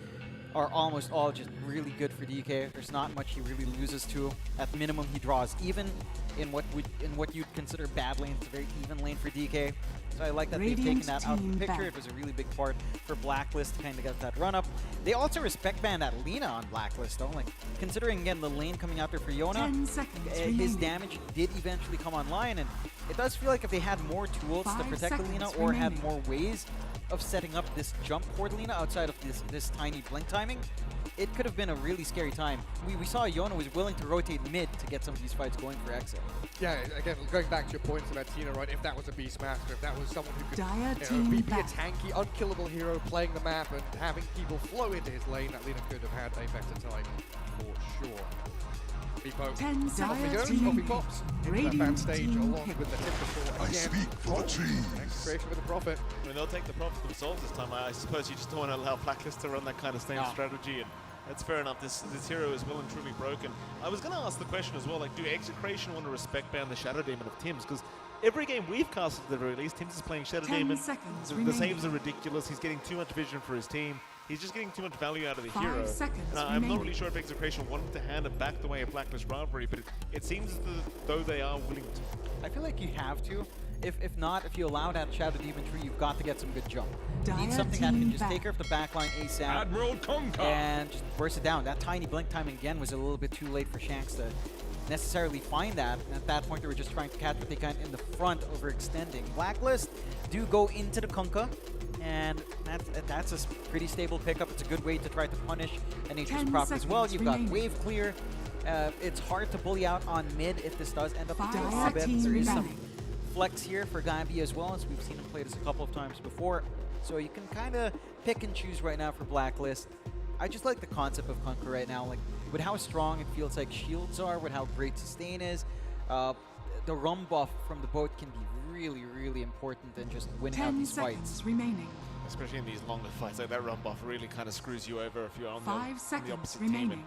are almost all just really good for DK. There's not much he really loses to. At minimum, he draws even in what you'd consider bad lane. It's a very even lane for DK. So I like that they've taken that out of the picture. It was a really big part for Blacklist to kind of get that run up. They also respect ban that Lina on Blacklist though. Like considering again the lane coming out there for Yona, 10 seconds his remaining. damage did eventually come online, and it does feel like if they had more tools to 5 protect the Lina seconds or had remaining. more ways of setting up this jump for the Lina outside of this tiny blink timing, it could have been a really scary time. We saw Yona was willing to rotate mid to get some of these fights going for Exa. Yeah, again, going back to your points about Tina, right? If that was a Beastmaster, if that was someone who could Dire be team a back. tanky, unkillable hero playing the map and having people flow into his lane, that Lina could have had a better time for sure. Meepo, 10 off he seconds goes, off he remaining. pops. Into that Radiant band stage team along pick. with the Timbersaw again. Execration with the profit. I mean, they'll take the profit themselves this time. I suppose you just don't want to allow Blacklist to run that kind of same strategy, and that's fair enough. This hero is well and truly broken. I was going to ask the question as well, like, do Execration want to respect ban the Shadow Demon of Tim's? Because every game we've casted at the very least, Tim's is playing Shadow 10 Demon. seconds The remaining. saves are ridiculous. He's getting too much vision for his team. He's just getting too much value out of the 5 hero. seconds I'm not remaining. really sure if Execration wanted to hand it back the way of Blacklist rivalry, but it seems as though they are willing to. I feel like you have to. If not, if you allow that Shadow Demon tree, you've got to get some good jump. You need Dire something that can team just back. take her off the backline ASAP Admiral Conker. and just burst it down. That tiny blink timing again was a little bit too late for Shanks to necessarily find that. And at that point, they were just trying to catch what they can in the front, overextending. Blacklist do go into the Kunkka, and that's a pretty stable pickup. It's a good way to try to punish an Nature's 10 Prophet as well. seconds You've got remaining. wave clear. It's hard to bully out on mid if this does end up Dire being a bit. team There is some back. flex here for Gambi as well, as we've seen him play this a couple of times before. So you can kind of pick and choose right now for Blacklist. I just like the concept of Kunkka right now, like with how strong it feels like shields are, with how great sustain is. The rum buff from the boat can be really, really important in just winning out 10 these seconds fights. remaining. Especially in these longer fights, like that run buff really kind of screws you over if you're on 5 the seconds opposite remaining. team. And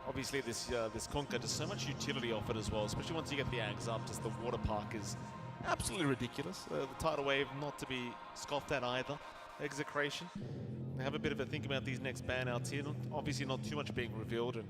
Obviously, this Kunkka, there's so much utility offered as well, especially once you get the Ags up. Just the water park is absolutely ridiculous. The tidal wave not to be scoffed at either. Execration. They have a bit of a think about these next ban outs here. Obviously, not too much being revealed, and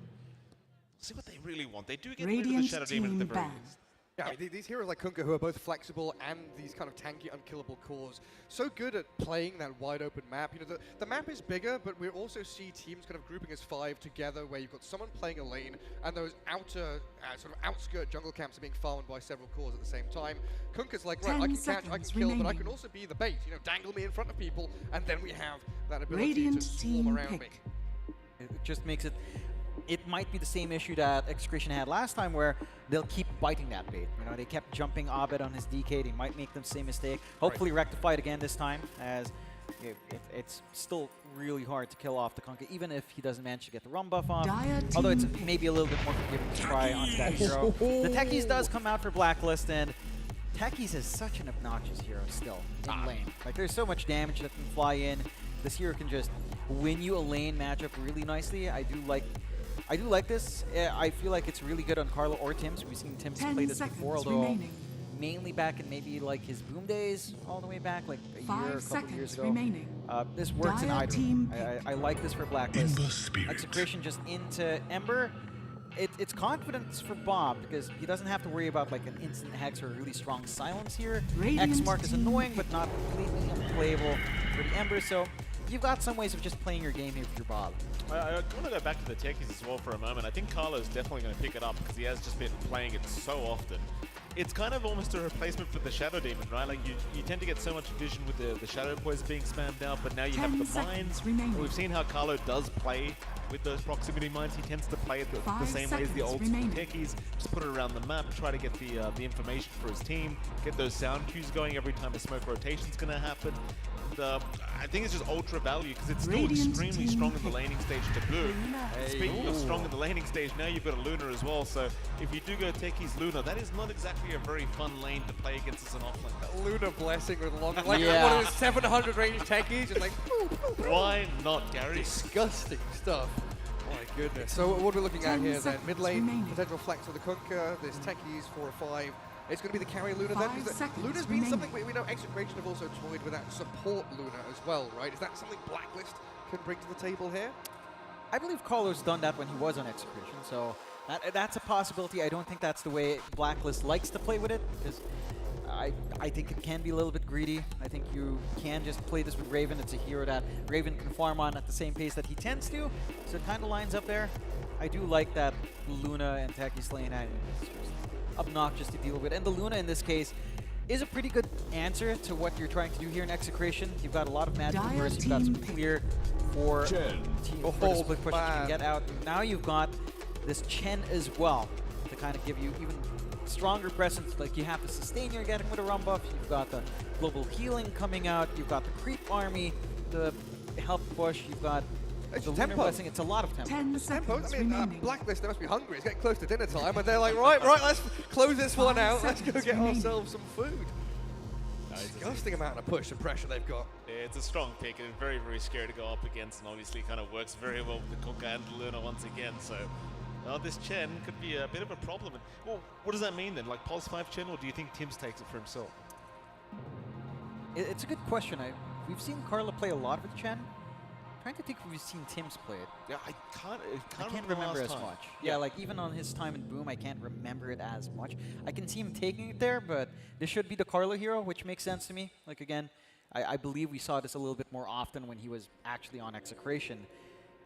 see what they really want. They do get rid of the Shadow Demon at the very least. Yeah, I mean, these heroes like Kunkka, who are both flexible and these kind of tanky, unkillable cores, so good at playing that wide open map. You know, the map is bigger, but we also see teams kind of grouping as 5 together, where you've got someone playing a lane, and those outer, sort of outskirt jungle camps are being farmed by several cores at the same time. Kunkka's like, right, I can catch, I can kill, but I can also be the bait. You know, dangle me in front of people, and then we have that ability to swarm around me. It just makes it. It might be the same issue that Execration had last time, where they'll keep biting that bait. You know, they kept jumping Abed on his DK. They might make the same mistake. Hopefully rectify it again this time, as it's still really hard to kill off the Kunkka, even if he doesn't manage to get the run buff off. Although it's maybe a little bit more forgiving to try onto that hero. The Techies does come out for Blacklist, and Techies is such an obnoxious hero still in lane. Like, there's so much damage that can fly in. This hero can just win you a lane matchup really nicely. I do like this. I feel like it's really good on Carlo or Tims. We've seen Tims play this before, although mainly back in maybe like his boom days all the way back, like a year, a couple years ago. This works in either. I like this for Blacklist. Execration just into Ember. It's confidence for Bob, because he doesn't have to worry about like an instant hex or a really strong silence here. X-Mark is annoying, but not completely unplayable for the Ember, so you've got some ways of just playing your game here with your Bob. I want to go back to the techies as well for a moment. I think Carlo's definitely going to pick it up, because he has just been playing it so often. It's kind of almost a replacement for the Shadow Demon, right? Like, you tend to get so much vision with the Shadow Poison being spammed out, but now you have the mines. We've seen how Carlo does play with those proximity mines. He tends to play it the same way as the old school techies. Just put it around the map, try to get the information for his team, get those sound cues going every time a smoke rotation is going to happen. I think it's just ultra value, because it's still extremely strong in the laning stage to Blue. Speaking of strong in the laning stage, now you've got a Luna as well, so if you do go techies Luna, that is not exactly a very fun lane to play against as an offlane. Luna blessing with long, like one of his 700 range techies, and like, why not, Gary? Disgusting stuff. My goodness. So what we're looking at here then, mid lane, potential flex for the Kunkka, there's techies 4 or 5. It's going to be the carry Luna then? Luna's been something we know Execration have also toyed with that support Luna as well, right? Is that something Blacklist can bring to the table here? I believe Carlo's done that when he was on Execration, so that's a possibility. I don't think that's the way Blacklist likes to play with it, because I think it can be a little bit greedy. I think you can just play this with Raven. It's a hero that Raven can farm on at the same pace that he tends to, so it kind of lines up there. I do like that Luna and Techies lane. It's just obnoxious to deal with, and the Luna in this case is a pretty good answer to what you're trying to do here in Execration. You've got a lot of magical bursts, you've got some clear for the split push that you can get out. Now you've got this Chen as well to kind of give you even stronger presence. Like, you have the sustain you're getting with a run buff, you've got the global healing coming out, you've got the creep army, the help push, you've got the Lunar Blessing. It's a lot of tempo. 10 seconds. I mean, Blacklist, they must be hungry. It's getting close to dinner time, and they're like, right, let's close this one out. Let's go get ourselves some food. Disgusting amount of push and pressure they've got. Yeah, it's a strong pick, and very, very scary to go up against, and obviously kind of works very well with the Kunkka and the Luna once again. So, this Chen could be a bit of a problem. Well, what does that mean then? Like, Pulse 5 Chen, or do you think Tims takes it for himself? It's a good question. We've seen Carlo play a lot with Chen. Trying to think if we've seen Tims play it. Yeah, I can't remember as much. Yeah, like even on his time in Boom, I can't remember it as much. I can see him taking it there, but this should be the Carlo hero, which makes sense to me. Like, again, I believe we saw this a little bit more often when he was actually on Execration.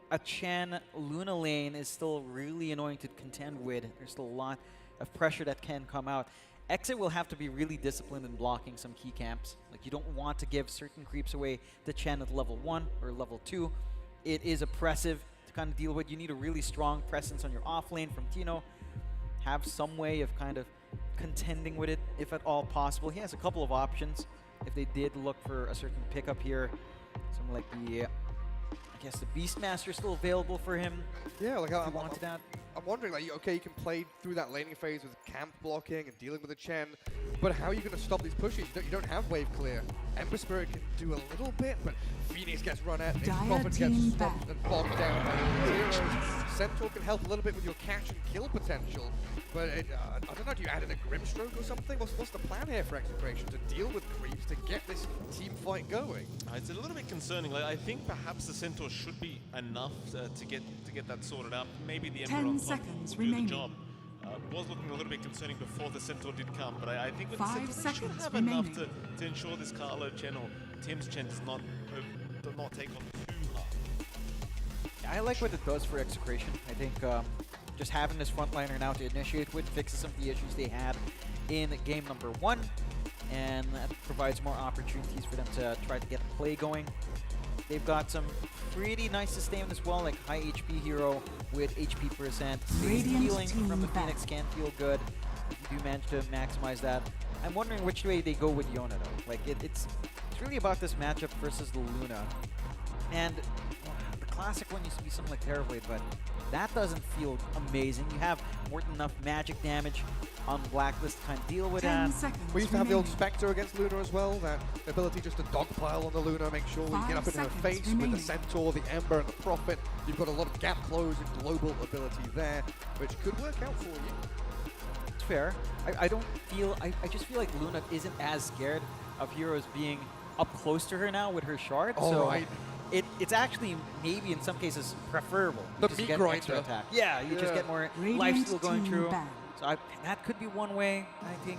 A Chen Luna lane is still really annoying to contend with. There's still a lot of pressure that can come out. Exit will have to be really disciplined in blocking some key camps. Like, you don't want to give certain creeps away to Chen at level 1 or level 2. It is oppressive to kind of deal with. You need a really strong presence on your off lane from Tino. Have some way of kind of contending with it, if at all possible. He has a couple of options if they did look for a certain pickup here. Something like the, I guess the Beastmaster is still available for him. Yeah, like I wanted that. I'm wondering, like, okay, you can play through that laning phase with camp blocking and dealing with the Chen, but how are you going to stop these pushes? You don't have wave clear. Ember Spirit can do a little bit, but Phoenix gets run at, Prophet gets stopped and bogged down by all the heroes. Centaur can help a little bit with your catch and kill potential, but I don't know, do you add in a Grimstroke or something? What's the plan here for Execration to deal with creeps to get this team fight going? It's a little bit concerning. Like, I think perhaps the Centaur should be enough to get that sorted out. Maybe the Ember 10 on top seconds will do the remaining. job. Was looking a little bit concerning before the Centaur did come, but I think with the 5 Centaur, we should seconds have remaining. enough to ensure this Carlo Chen or Tim's Chen does not take on too hard. I like what it does for Execration. I think just having this frontliner now to initiate with fixes some of the issues they had in game number 1, and that provides more opportunities for them to try to get play going. They've got some pretty nice sustainment as well, like high HP hero with HP percent. Radiant Healing team from the back. Phoenix can feel good if you do manage to maximize that. I'm wondering which way they go with Yona though. Like it's really about this matchup versus the Luna. And the classic one used to be something like Terrorblade, but that doesn't feel amazing. You have more than enough magic damage on Blacklist to kind of deal with 10 that. seconds We used to have the old remaining. Spectre against Luna as well, that ability just to dogpile on the Luna, make sure we 5 get up in her seconds face with remaining. the Centaur, the Ember, and the Prophet. You've got a lot of gap close and global ability there, which could work out for you. It's fair. I don't feel, I just feel like Luna isn't as scared of heroes being up close to her now with her shard. Oh, so right. it's actually maybe in some cases preferable. The because you meat get extra grinder. attack. Yeah, you just get more Radiant lifesteal going team through. back. So that could be one way. I think.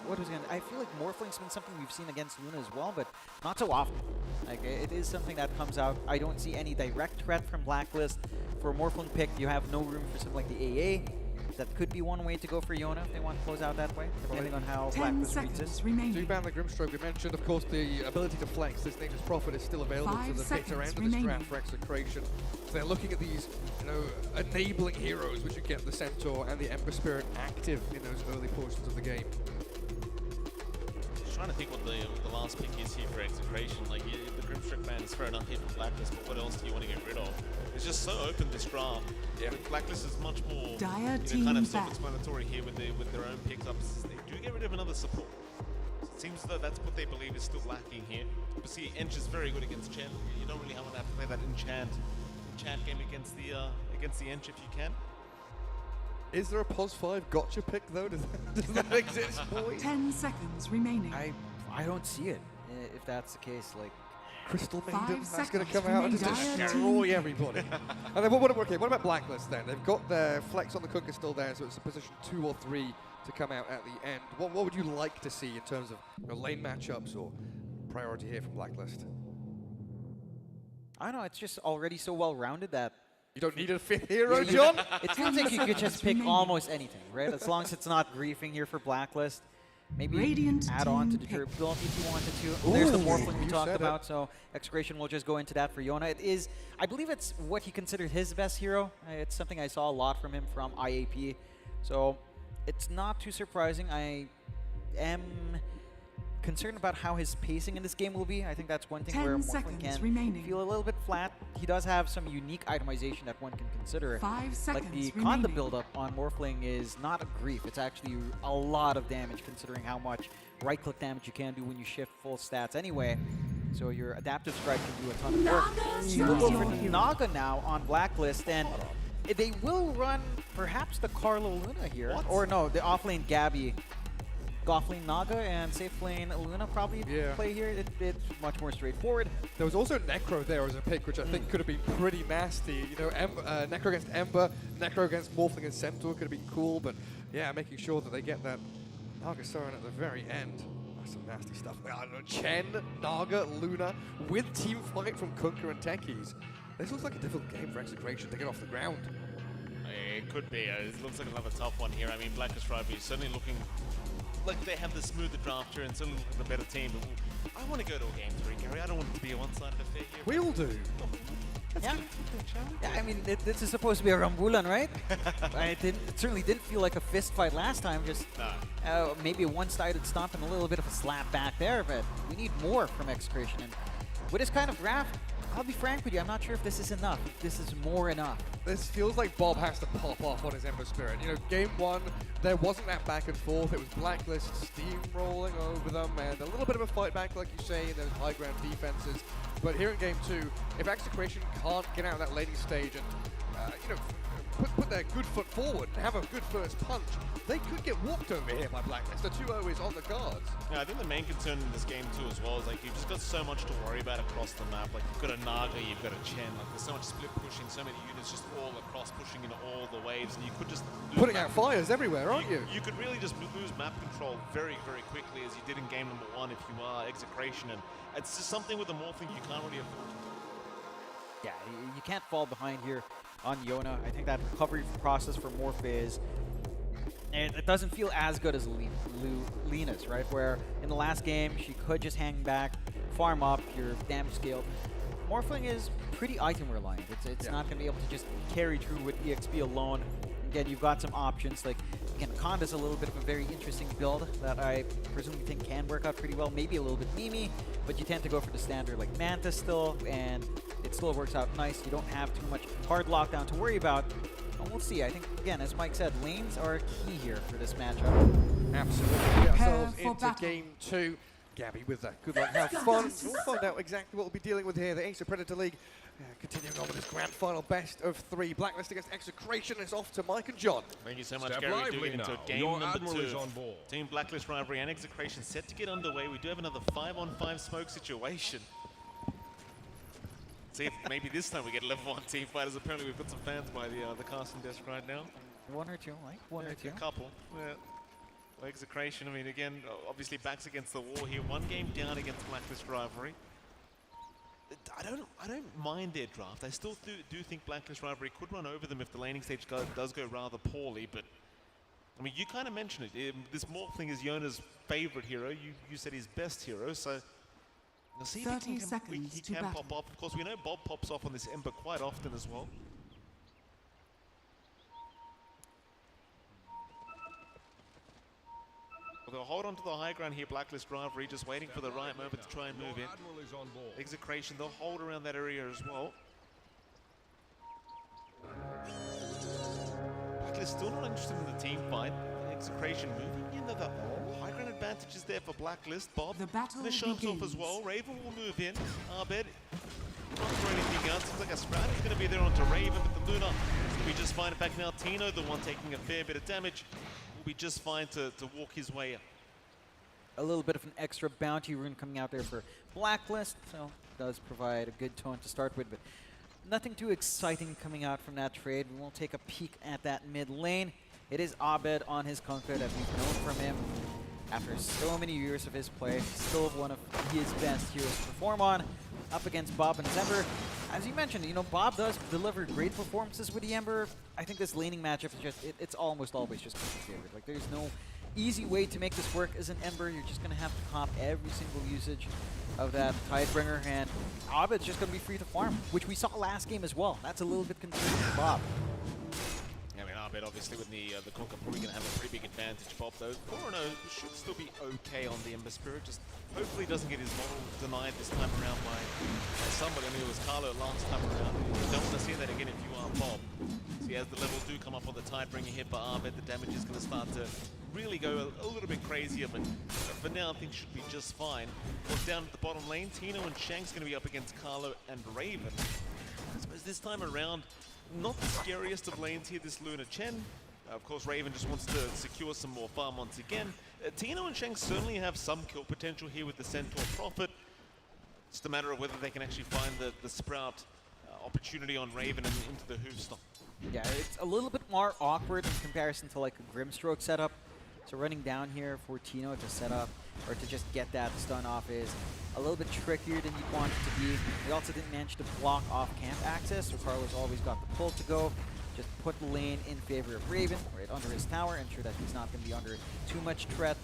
What was I feel like Morphling's been something we've seen against Luna as well, but not so often. Like it is something that comes out. I don't see any direct threat from Blacklist. For Morphling pick, you have no room for something like the AA. That could be one way to go for Yona if they want to close out that way, depending on how 10 Blacklist reads it. seconds remaining. Do ban the Grimstroke. We mentioned, of course, the ability to flex this Nature's Prophet is still available 5 to the bitter seconds end of this remaining. draft for Execration. So they're looking at these, enabling heroes, which would get the Centaur and the Ember Spirit active in those early portions of the game. Just trying to think what the last pick is here for Execration. Like, the Grimstroke ban is fair enough here for Blacklist, but what else do you want to get rid of? It's just so open, this draft. Yeah. Blacklist is much more Dire kind team of back. self-explanatory here with their own pickups. They do get rid of another support. It seems that that's what they believe is still lacking here. But see, Ench is very good against Chen. You don't really have to play that enchant game against the Ench if you can. Is there a POS 5 gotcha pick, though? Does that exist, boys? 10 seconds remaining. I don't see it, if that's the case. Like, Crystal 5 Maiden, that's going to seconds come out and just remaining. destroy everybody. And then what about Blacklist then? They've got their flex on the Kunkka still there, so it's a position 2 or 3 to come out at the end. What would you like to see in terms of lane matchups or priority here from Blacklist? I don't know, it's just already so well-rounded that... You don't need a 5th hero, John? It seems like you could just pick almost anything, right? As long as it's not griefing here for Blacklist. Maybe Radiant add on to the team durability if you wanted to. There's the Ooh, Morphling we you talked said it. about, so Execration will just go into that for Yona. It is, I believe it's what he considered his best hero. It's something I saw a lot from him from IAP. So it's not too surprising. I am concerned about how his pacing in this game will be. I think that's one thing 10 where Morphling seconds can remaining. feel a little bit flat. He does have some unique itemization that one can consider. 5 seconds Like the remaining. Conda buildup on Morphling is not a grief. It's actually a lot of damage considering how much right-click damage you can do when you shift full stats anyway. So your adaptive strike can do a ton of work. So we'll go for Naga now on Blacklist, and they will run perhaps the Carlo Luna here. What? Or no, the offlane Gabby. Offlane Naga and safe lane Luna probably play here. It's much more straightforward. There was also Necro there as a pick, which I think could have been pretty nasty. Necro against Ember, Necro against Morphling and Centaur could have been cool, but yeah, making sure that they get that Naga Siren at the very end. That's some nasty stuff. I don't know, Chen, Naga, Luna, with team fight from Kunkka and Techies. This looks like a difficult game for Execration to get off the ground. It could be. It looks like another tough one here. I mean, Blacklist Rivalry is certainly looking like they have the smoother draft here and certainly look like the better team. But I want to go to a game 3, Gary. I don't want it to be a one-sided affair here. We all do. Yeah. Yeah, I mean, this is supposed to be a Rambulan, right? It certainly didn't feel like a fist fight last time. Just maybe a one-sided stomp and a little bit of a slap back there. But we need more from Execration. And with his kind of draft, I'll be frank with you, I'm not sure if this is enough, if this is more enough. This feels like Bob has to pop off on his Ember Spirit. You know, game one, there wasn't that back and forth. It was Blacklist steamrolling over them and a little bit of a fight back, like you say, in those high ground defenses. But here in game two, if Execration can't get out of that laning stage and, you know, put their good foot forward and have a good first punch, they could get walked over here by Blacklist. The 2-0 is on the cards. Yeah, I think the main concern in this game too as well is like you've just got so much to worry about across the map. Like you've got a Naga, you've got a Chen, like there's so much split pushing, so many units just all across pushing into all the waves, and you could just lose Putting out fires everywhere, aren't you? You could really just lose map control very, very quickly, as you did in game number one if you are Execration, and it's just something with the morphing you can't really afford to do. Yeah, you can't fall behind here on Yona. I think that recovery process for Morph is, and it doesn't feel as good as Lena's, right? Where in the last game, she could just hang back, farm up your damage scale. Morphling is pretty item reliant. It's not going to be able to just carry through with EXP alone. Again, you've got some options. Like, again, Conda's a little bit of a very interesting build that I presumably think can work out pretty well. Maybe a little bit memey, but you tend to go for the standard like Manta still, and it still works out nice. You don't have too much hard lockdown to worry about. And we'll see. I think, again, as Mike said, lanes are key here for this matchup. Absolutely. We get ourselves into game two. Gabby with that. Good luck. Have fun. We'll find out exactly what we'll be dealing with here. The Ace of Predator League continuing on with this grand final best of three. Blacklist against Execration is off to Mike and John. Thank you so much, Gary. Doing into game number two. Team Blacklist Rivalry and Execration set to get underway. We do have another 5-on-5 smoke situation. See if maybe this time we get level 1 team fighters. Apparently we've got some fans by the casting desk right now. One or two, Mike. One or two. A couple. Yeah. Execration, I mean, again, obviously backs against the wall here. One game down against Blacklist Rivalry. I don't mind their draft. I still do think Blacklist Rivalry could run over them if the laning stage does go rather poorly, but I mean, you kind of mentioned it. This Morph thing is Yona's favorite hero. You said his best hero, so we'll see if he can pop off. Of course, we know Bob pops off on this Ember quite often as well. They'll hold on to the high ground here, Blacklist Rivalry, just waiting for the right moment to try and move in. Execration, they'll hold around that area as well. Blacklist still not interested in the team fight. Execration moving in. The high ground advantage is there for Blacklist. Bob going to show himself as well. Raven will move in. Abed not for anything else. Seems like a Sprout is going to be there onto Raven, but the Luna is going to be just fine. In fact, now Tino, the one taking a fair bit of damage, be just fine to walk his way up. A little bit of an extra bounty rune coming out there for Blacklist, so it does provide a good tone to start with, but nothing too exciting coming out from that trade. We won't take a peek at that mid lane. It is Abed on his Conquer that we've known from him after so many years of his play. Still one of his best heroes to perform on, up against Bob and Zember. As you mentioned, you know, Bob does deliver great performances with the Ember. I think this laning matchup is just, it's almost always just favored. Like, there's no easy way to make this work as an Ember. You're just going to have to comp every single usage of that Tidebringer, and Abed's just going to be free to farm, which we saw last game as well. That's a little bit concerning for Bob. I mean, Abed obviously with the Conquer probably going to have a pretty big advantage. Bob, though, 4-0 should still be okay on the Ember Spirit. Just hopefully doesn't get his model denied this time around by somebody. I mean, it was Carlo last time around. You don't want to see that again if you are Bob. See, as the levels do come up on the Tidebringer hit by Abed, the damage is going to start to really go a little bit crazier, but for now, things should be just fine. Well, down at the bottom lane, Tino and Shank's going to be up against Carlo and Raven. I suppose this time around, not the scariest of lanes here, this Luna Chen. Of course, Raven just wants to secure some more farm once again. Tino and Shank certainly have some kill potential here with the Centaur Prophet. Just a matter of whether they can actually find the Sprout opportunity on Raven and into the Hoofstomp. Yeah, it's a little bit more awkward in comparison to like a Grimstroke setup. So running down here for Tino to set up or to just get that stun off is a little bit trickier than you'd want it to be. He also didn't manage to block off camp access, so Carlos always got the pull to go. Just put the lane in favor of Raven, right under his tower, ensure that he's not going to be under too much threat,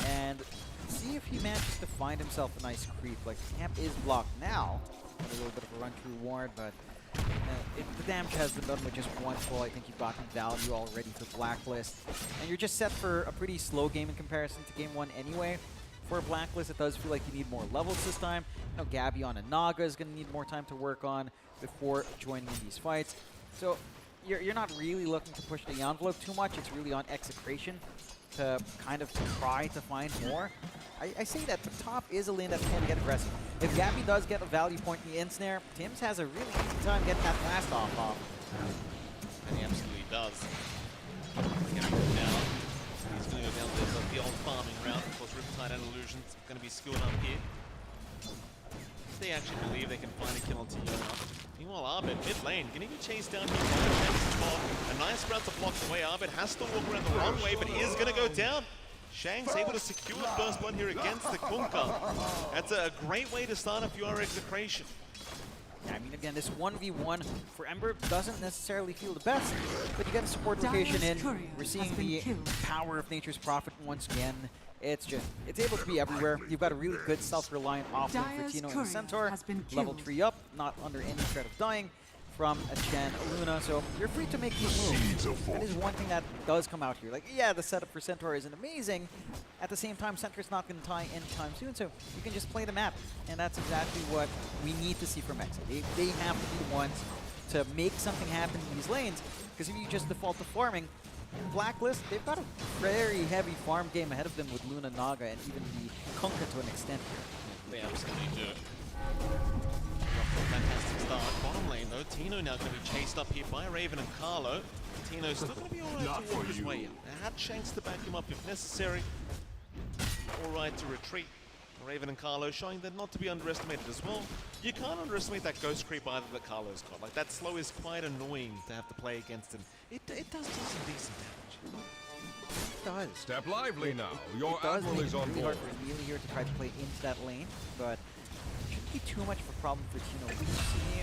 and see if he manages to find himself a nice creep. Like, camp is blocked now, a little bit of a run-through ward, but the damage has been done with just one pull. I think you've gotten value already for Blacklist, and you're just set for a pretty slow game in comparison to game one anyway. for Blacklist, it does feel like you need more levels this time. You know, Gabby on a Naga is going to need more time to work on before joining in these fights. So you're not really looking to push the envelope too much. It's really on Execration to kind of try to find more. I say that the top is a lane that can get aggressive. If Gabby does get a value point in the ensnare, Tim's has a really easy time getting that blast off. And he absolutely does. Getting it down. He's going to go down the old farming route. Of course, Riptide and Illusion's going to be skilled up here. They actually believe they can find a kill on Tiona. Meanwhile, Arbit, mid lane, going to get chased down here by Shank's spot. A nice route to block away. Arbit has to walk around the wrong way, but he is going to go down. Shank's able to secure the first blood here against the Kunkka. That's a great way to start off your Execration. Yeah, I mean, again, this 1v1 for Ember doesn't necessarily feel the best, but you get a support rotation in. We're seeing the power of Nature's Prophet once again. It's able to be everywhere. You've got a really good self-reliant offlane for Tino and the Centaur. Level 3 up, not under any threat of dying from a Chen, a Luna, so you're free to make these moves. That is one thing that does come out here. Like, yeah, the setup for Centaur isn't amazing. At the same time, Centaur's not going to die anytime soon, so you can just play the map. And that's exactly what we need to see from Exa. They have to be the ones to make something happen in these lanes, because if you just default to farming, Blacklist, they've got a very heavy farm game ahead of them with Luna, Naga, and even the Kunkka to an extent here. They absolutely do. Fantastic start. Bottom lane though, Tino now going to be chased up here by Raven and Carlo. Tino's still going to be alright to walk his way up. They had Shanks to back him up if necessary. Alright to retreat. Raven and Carlo showing that not to be underestimated as well. You can't underestimate that ghost creep either that Carlo's got. Like, that slow is quite annoying to have to play against him. It does do some decent damage. It does. Step lively now. Your it does admiral make is it on really board. hard for Amelia here to try to play into that lane, but it shouldn't be too much of a problem for Tino. We see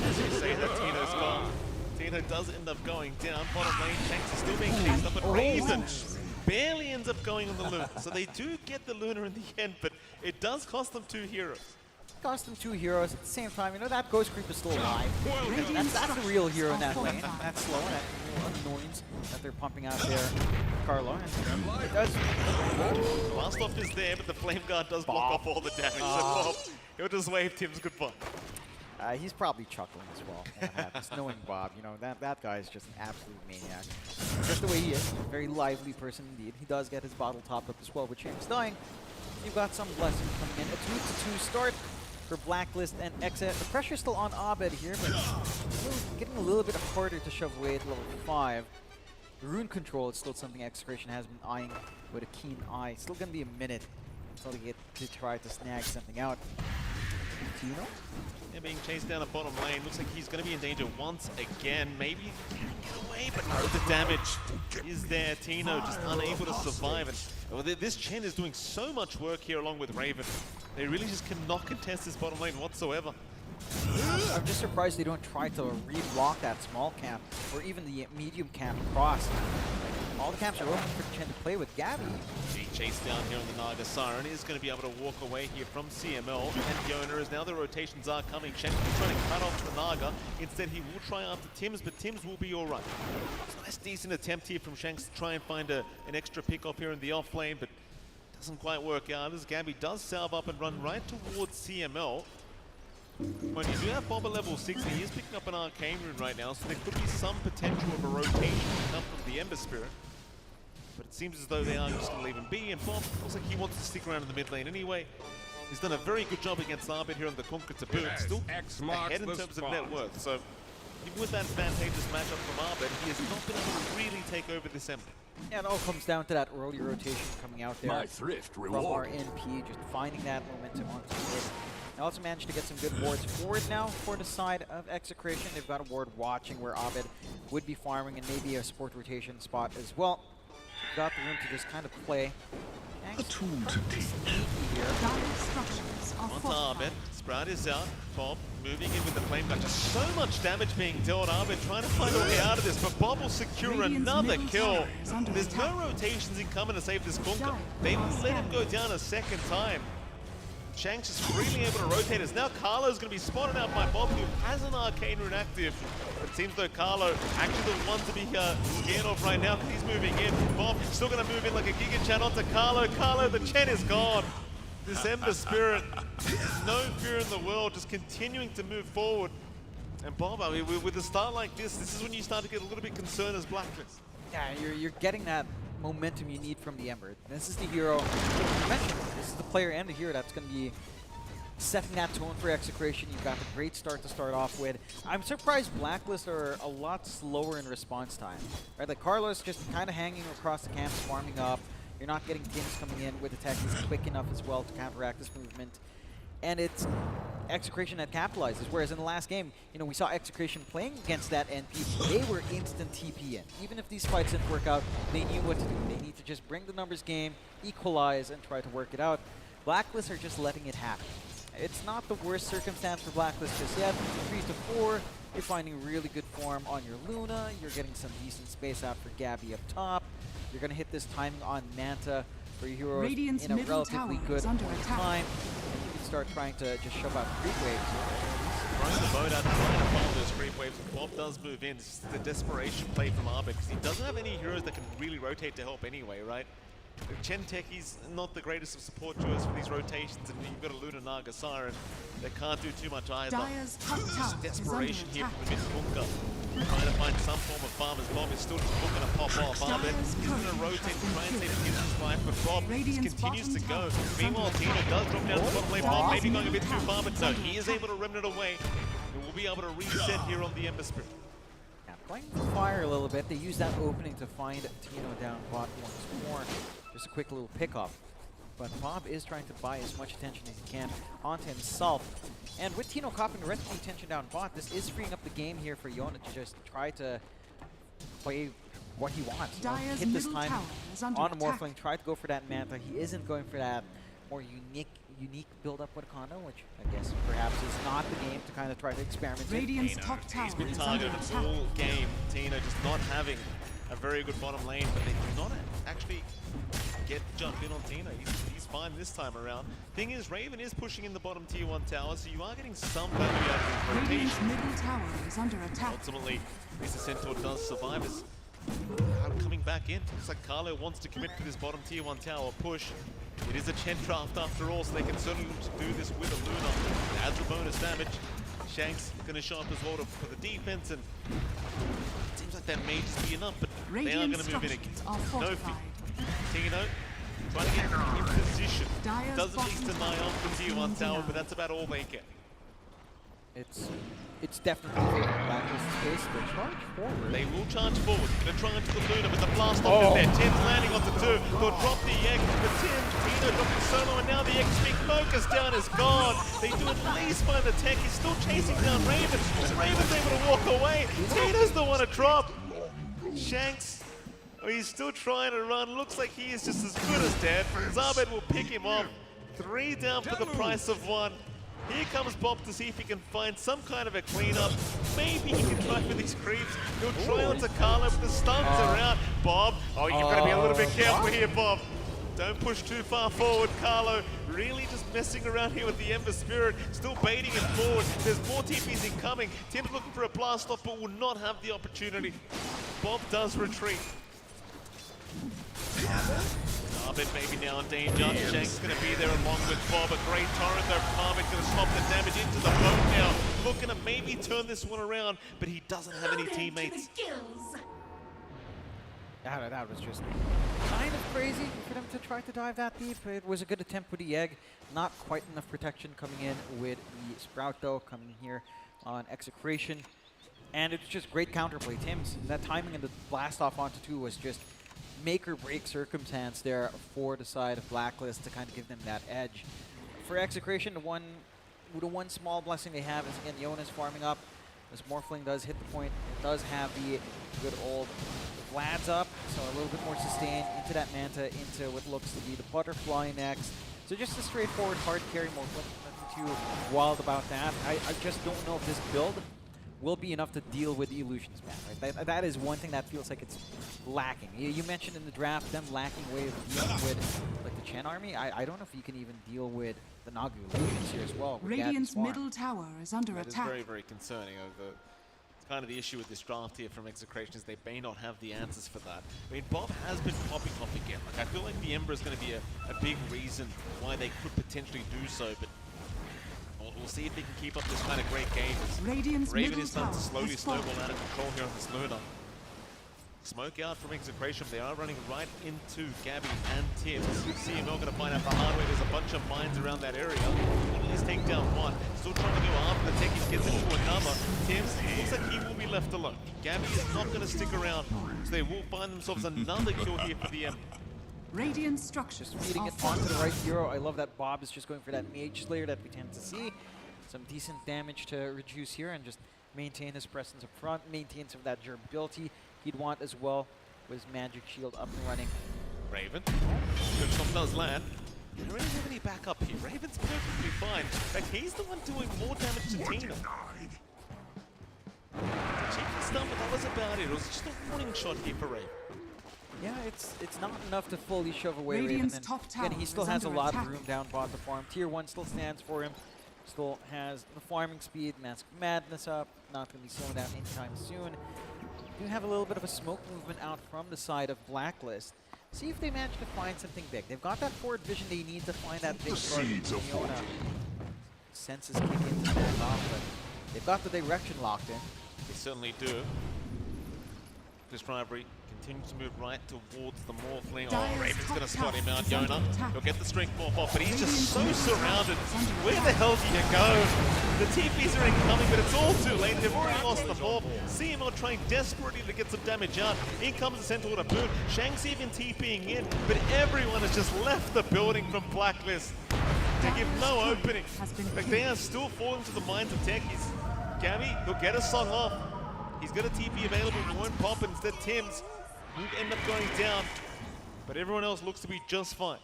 As you say that Tino's gone. Tino does end up going down. Bottom lane, Shanks is still being chased up, but Raven barely ends up going on the Luna. So they do get the Luna in the end, but it does cost them 2 heroes. Cost them 2 heroes at the same time. You know, that ghost creep is still alive. That's the real hero in that lane. That's slow, that real annoyance that they're pumping out there. Carlo, and it does. Blast off is there, but the Flame Guard does block off all the damage. So Bob, he'll just wave Tim's goodbye. He's probably chuckling as well. When that happens. Knowing Bob, you know, that guy is just an absolute maniac. Just the way he is. A very lively person indeed. He does get his bottle topped up as well with James dying. You've got some blessing coming in. A 2-2 start for Blacklist and Exa. The pressure's still on Abed here, but getting a little bit harder to shove away at level 5. The rune control is still something Execration has been eyeing with a keen eye. Still going to be a minute until they get to try to snag something out. Tino? Yeah, being chased down a bottom lane. Looks like he's going to be in danger once again. Maybe he can get away, but no, the damage is there. Tino just unable to survive. And this Chen is doing so much work here along with Raven. They really just cannot contest this bottom lane whatsoever. I'm just surprised they don't try to re-block that small camp or even the medium camp across. All the camps are open for Chen to play with Gabby. Being chased down here on the Naga. Siren is going to be able to walk away here from CML. And Fiona, as now the rotations are coming. Shen is trying to cut off the Naga. Instead, he will try after Tims, but Tims will be alright. It's a nice, decent attempt here from Shanks to try and find an extra pick-off here in the off lane, but doesn't quite work out as Gabby does salve up and run right towards CML. When you do have Bob at level 6, he is picking up an Arcane Rune right now, so there could be some potential of a rotation to come from the Ember Spirit. But it seems as though they are just going to leave him be, and Bob looks like he wants to stick around in the mid lane anyway. He's done a very good job against Arbit here on the Kunkka to boot. Still ahead in terms of net worth, so even with that advantageous matchup from Arbit, he has not been able to really take over this Ember. Yeah, it all comes down to that early rotation coming out there from our NP, just finding that momentum on the They also managed to get some good wards forward now for the side of Execration. They've got a ward watching where Abed would be farming and maybe a support rotation spot as well. So got the room to just kind of play. A tool to teach here. Onto Abed, Sprout is out, Bob moving in with the flame gun. Just so much damage being dealt. Abed trying to find a way out of this, but Bob will secure another kill. There's no rotations in coming to save this Kunkka. They will let him go down a second time. Shanks is freely able to rotate as now Carlo's going to be spotted out by Bob, who has an Arcane Rune active. It seems though Carlo actually the one to be scared of right now because he's moving in. Bob still going to move in like a Giga Chan onto Carlo. Carlo, the Chen is gone. This Ember Spirit, no fear in the world, just continuing to move forward. And Bob, I mean, with a start like this is when you start to get a little bit concerned as Blacklist. Yeah, you're getting that momentum you need from the Ember. This is the hero, you mentioned, this is the player and the hero that's going to be setting that tone for Execration. You've got a great start to start off with. I'm surprised Blacklist are a lot slower in response time. Right, like Carlos just kind of hanging across the camps, farming up. You're not getting Tims coming in with attacks quick enough as well to counteract this movement. And it's Execration that capitalizes, whereas in the last game, you know, we saw Execration playing against that NP. They were instant TP in. Even if these fights didn't work out, they knew what to do. They need to just bring the numbers game, equalize, and try to work it out. Blacklist are just letting it happen. It's not the worst circumstance for Blacklist just yet. 3 to 4, you're finding really good form on your Luna. You're getting some decent space out for Gabby up top. You're going to hit this timing on Manta for your heroes Radiant's in a middle relatively tower good is under attack. time. And you can start trying to just shove out creep waves. Throwing the boat out, trying to follow those creep waves. Bob does move in. This is the desperation play from Arbit because he doesn't have any heroes that can really rotate to help anyway, right? Chen Techi's not the greatest of support duos for these rotations, and you've got a Luna Naga Siren that can't do too much either. Dyer's top This tower is desperation under here attack. from the mid-bunker. Trying to find some form of farm as Bob is still just looking to pop off. Arbit is going to rotate to try and save his life, but Bob just continues to go. Meanwhile, Tina does drop down to the bottom lane. Bob maybe going a bit too far, but no, he is able to remnant away. And we'll be able to reset here on the Ember Spirit. Playing with fire a little bit, they use that opening to find Tino down bot once more. Just a quick little pickup. But Bob is trying to buy as much attention as he can onto himself. And with Tino copping the rest of the attention down bot, this is freeing up the game here for Yona to just try to play what he wants. Dyer's Hit this middle time tower is under on a attack. Morphling, try to go for that Manta. He isn't going for that more unique build-up with Kondo, which I guess perhaps is not the game to kind of try to experiment in. Radiant's top tower He's been is under targeted attack. all game. Tina just not having a very good bottom lane, but they do not actually jump in on Tina. He's fine this time around. Thing is, Raven is pushing in the bottom tier 1 tower, so you are getting some value out of his Radiant's rotation. middle tower is under attack. Ultimately, Mr. Centaur does survive as coming back in. Looks like Carlo wants to commit to this bottom tier 1 tower push. It is a Chen draft after all, so they can certainly look to do this with a Luna. It adds the bonus damage. Shank's going to show up as well for the defense, and it seems like that may just be enough, but they are going to move in again. No fear. Tino trying to get in position. Doesn't need to deny off the tier 1 tower, but that's about all they get. It's definitely Blacklist's case. They charge forward. They will charge forward. They're trying to the Luna, but the blast off is there. Tim's landing on the 2. They'll drop the egg, but Tino dropping solo, and now the X being focused down is gone. They do at least find the tech. He's still chasing down Raven, but Raven's able to walk away. Tino's the one to drop. Shanks, he's still trying to run. Looks like he is just as good as dead. Zabed will pick him off. 3 down for the price of 1. Here comes Bob to see if he can find some kind of a cleanup. Maybe he can try for these creeps. He'll try onto Carlo, but the stuns around. Bob, you've got to be a little bit careful here, Bob. Don't push too far forward, Carlo. Really just messing around here with the Ember Spirit. Still baiting it forward. There's more TPs incoming. Tim's looking for a blast off, but will not have the opportunity. Bob does retreat. Arbit maybe now in danger. Shank's going to be there along with Bob. A great torrent though from Arbit, going to stop the damage into the boat now. Looking to maybe turn this one around, but he doesn't have any teammates. That was just kind of crazy for them to try to dive that deep. It was a good attempt with the egg. Not quite enough protection coming in with the Sprout though, coming here on Execration. And it's just great counterplay. Tim's, that timing and the blast off onto 2 was just make or break circumstance there for the side of Blacklist to kind of give them that edge. For Execration, the one small blessing they have is again Yona's farming up. As Morphling does hit the point, it does have the good old Vlad's up, so a little bit more sustain into that Manta, into what looks to be the Butterfly next. So just a straightforward hard carry, Morphling, nothing too wild about that. I just don't know if this build will be enough to deal with the illusions ban, right? That is one thing that feels like it's lacking. You mentioned in the draft them lacking way of dealing with like the Chen army. I don't know if you can even deal with the Nagu illusions here as well. with Radiant's Gad's farm. middle tower is under That is attack. very, very concerning. It's kind of the issue with this draft here from Execration is they may not have the answers for that. I mean, Bob has been popping off again. Like, I feel like the Ember is going to be a big reason why they could potentially do so, but we'll see if they can keep up this kind of great game. Radiant's Raven middle is starting to tower slowly has fallen. snowball out of control here on this Luna. Smoke out from Execration. They are running right into Gabby and Tibbs. CML going to find out the hard way. There's a bunch of mines around that area. He's taken down one. Still trying to go after the tech. He gets into another. Tibbs looks like he will be left alone. Gabby is not going to stick around, so they will find themselves another kill here for the Ember. Radiant structures Feeding are it onto the fortified. right hero. I love that Bob is just going for that Mage Slayer that we tend to see. Some decent damage to reduce here and just maintain his presence up front, maintain some of that durability he'd want as well with his Magic Shield up and running. Raven. Good shot does land. They don't really have any backup here. Raven's perfectly fine. In fact, he's the one doing more damage to Tina. Cheeky stuff, but that was about it. It was just a warning shot here for Raven. Yeah, it's not enough to fully shove away Radiant's Raven. top Again, tower he still is has a under lot attack. of room down bot the farm. Tier 1 still stands for him. Still has the farming speed, Mask of Madness up. Not going to be slowing down anytime soon. Do have a little bit of a smoke movement out from the side of Blacklist. See if they manage to find something big. They've got that forward vision they need to find that big target. Fiona. Senses kick in to back off, but they've got the direction locked in. They certainly do. This rivalry continues to move right towards the Morphling. Oh, Raven's going to spot him out. Yona, he'll get the strength morph off, but he's just so surrounded. Where the hell do you go? The TPs are incoming, but it's all too late. They've already lost the morph. CML trying desperately to get some damage out. In comes the Centaur to boot. Shanks even TPing in, but everyone has just left the building from Blacklist. They give no opening. Like, they are still falling to the minds of techies. Gabby, he'll get a song off. He's got a TP available, he won't pop, and instead Tim's will end up going down. But everyone else looks to be just fine.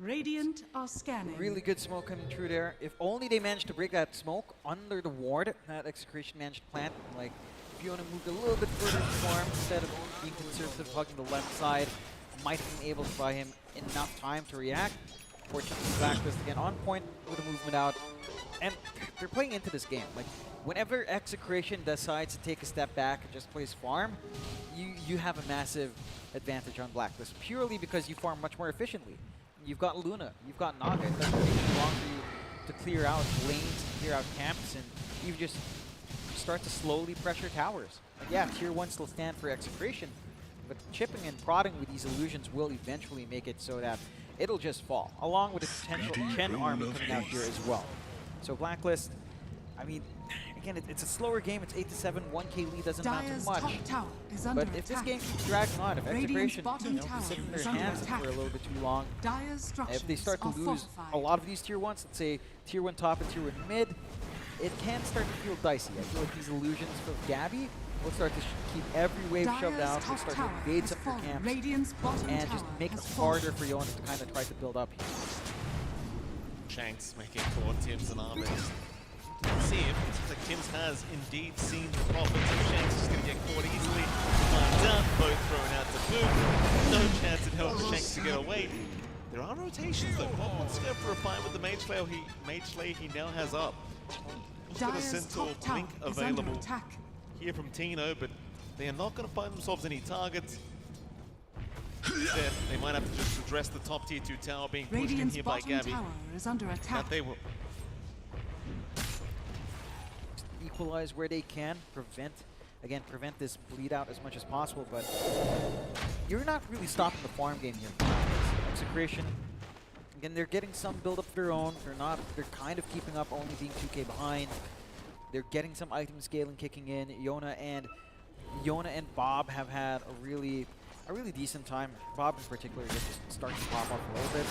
Radiant are scanning. Really good smoke coming through there. If only they managed to break that smoke under the ward that Execration managed to plant. Like, Fiona moved a little bit further to farm instead of being conservative, hugging the left side. Might have been able to buy him enough time to react. Fortunately, Blacklist again on point with a movement out. And they're playing into this game. Like, whenever Execration decides to take a step back and just plays farm, you have a massive advantage on Blacklist, purely because you farm much more efficiently. You've got Luna, you've got Naga. It doesn't take too long for you to clear out lanes, clear out camps, and you just start to slowly pressure towers. Like, yeah, Tier 1 still stand for Execration, but chipping and prodding with these illusions will eventually make it so that it'll just fall, along with the potential Chen army coming out here as well. So Blacklist, I mean, again, it's a slower game. It's 8-7. 1K lead doesn't amount to Dyer's much. top tower is under But if this attack. game keeps dragging on, if Radiant's Execration bottom tower sitting is their under hands attack. for a little bit too long, Dyer's structures if they start to are lose fortified. a lot of these Tier 1s, let's say Tier 1 top and Tier 1 mid, it can start to feel dicey. I feel like these illusions for Gabby will start to keep every wave shoved Dyer's out. They'll top start tower to invade has some of their fallen. camps Radiant's bottom and just tower make it has fallen. harder for Yona to kind of try to build up here. Shanks making toward Tim's and Armin. See it. It seems like Tim's has indeed seen the profits, and Shanks is going to get caught easily. Finds out, both thrown out to boot. No chance in hell for Shanks to get away. There are rotations though. Bob wants to go for a fight with the Mage Slayer he now has up. He's got a Dyer's Centaur top tower blink is under available attack. here from Tino, but they are not going to find themselves any targets. Instead, they might have to just address the top tier 2 tower being pushed in Radiant's here by bottom Gabby. tower is under attack. That they will. Equalize where they can, prevent this bleed out as much as possible, but you're not really stopping the farm game here. Execration, again, they're getting some build up of their own. They're kind of keeping up, only being 2K behind. They're getting some item scaling kicking in. Yona and Bob have had a really decent time. Bob in particular just starting to pop off a little bit.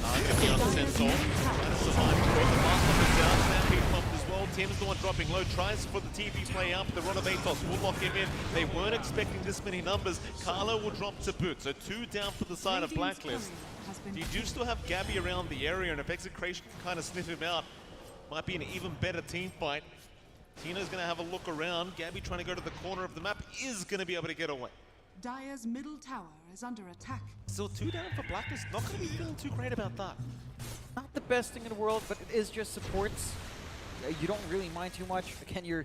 Gonna be on the Centaur. Trying to survive. Bring the mark on the down. Stampede popped as well. Tim's the one dropping low. Tries for the TP play up. The run of Atos will lock him in. They weren't expecting this many numbers. Carlo will drop to boot. So 2 down for the side of Blacklist. You do still have Gabby around the area, and if Execration can kind of sniff him out, might be an even better team fight. Tino's going to have a look around. Gabby trying to go to the corner of the map is going to be able to get away. Dire's middle tower is under attack. Still 2 down for Blacklist. Not going to be feeling too great about that. Not the best thing in the world, but it is just supports. You don't really mind too much. Again, you're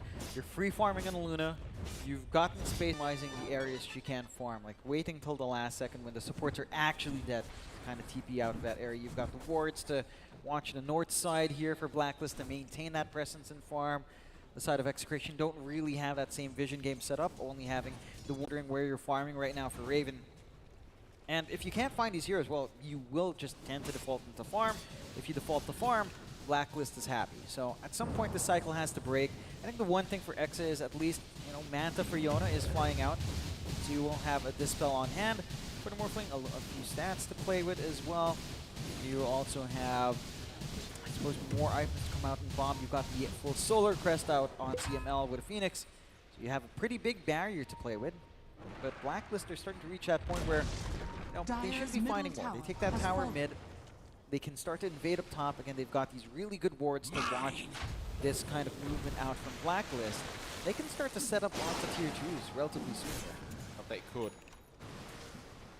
free farming on Luna. You've gotten spacing the areas she can farm, like waiting till the last second when the supports are actually dead to kind of TP out of that area. You've got the wards to watch the north side here for Blacklist to maintain that presence and farm. The side of Execration don't really have that same vision game set up, only having the wondering where you're farming right now for Raven. And if you can't find these heroes, well, you will just tend to default into farm. If you default to farm, Blacklist is happy. So at some point the cycle has to break. I think the one thing for Exa is at least, you know, Manta for Yona is flying out. So you will have a Dispel on hand. For the Morphling, a few stats to play with as well. You also have, I suppose, more items come out in Bomb. You've got the full Solar Crest out on CML with a Phoenix. So you have a pretty big barrier to play with. But Blacklist are starting to reach that point where, you know, they should be finding more. They take that tower mid. They can start to invade up top. Again, they've got these really good wards to watch this kind of movement out from Blacklist. They can start to set up onto tier 2s relatively soon. But they could.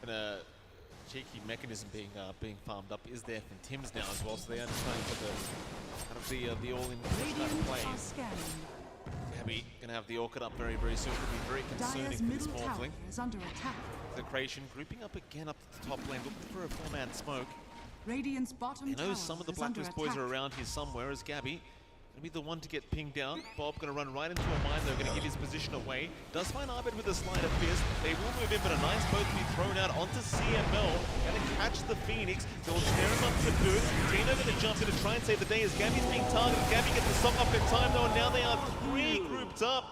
And a cheeky mechanism being farmed up is there from Tim's now as well, so they are just trying for the all-in kind of plays. Gabby gonna have the Orchid up very, very soon. Could be very concerning for this Morphling. The Creation grouping up again up to the top lane, looking for a 4-man smoke. Radiant's bottom You know tower some of the is under Blacklist boys attack. are around here somewhere as Gabby. Gonna be the one to get pinged down. Bob gonna run right into a mine though, gonna give his position away. Does find Arbed with a sleight of fist. They will move in, but a nice boat to be thrown out onto CML. Gonna catch the Phoenix. They'll snare him up to boot. Tino gonna jump in to try and save the day as Gabby's being targeted. Gabby gets the song up in time though, and now they are 3 grouped up.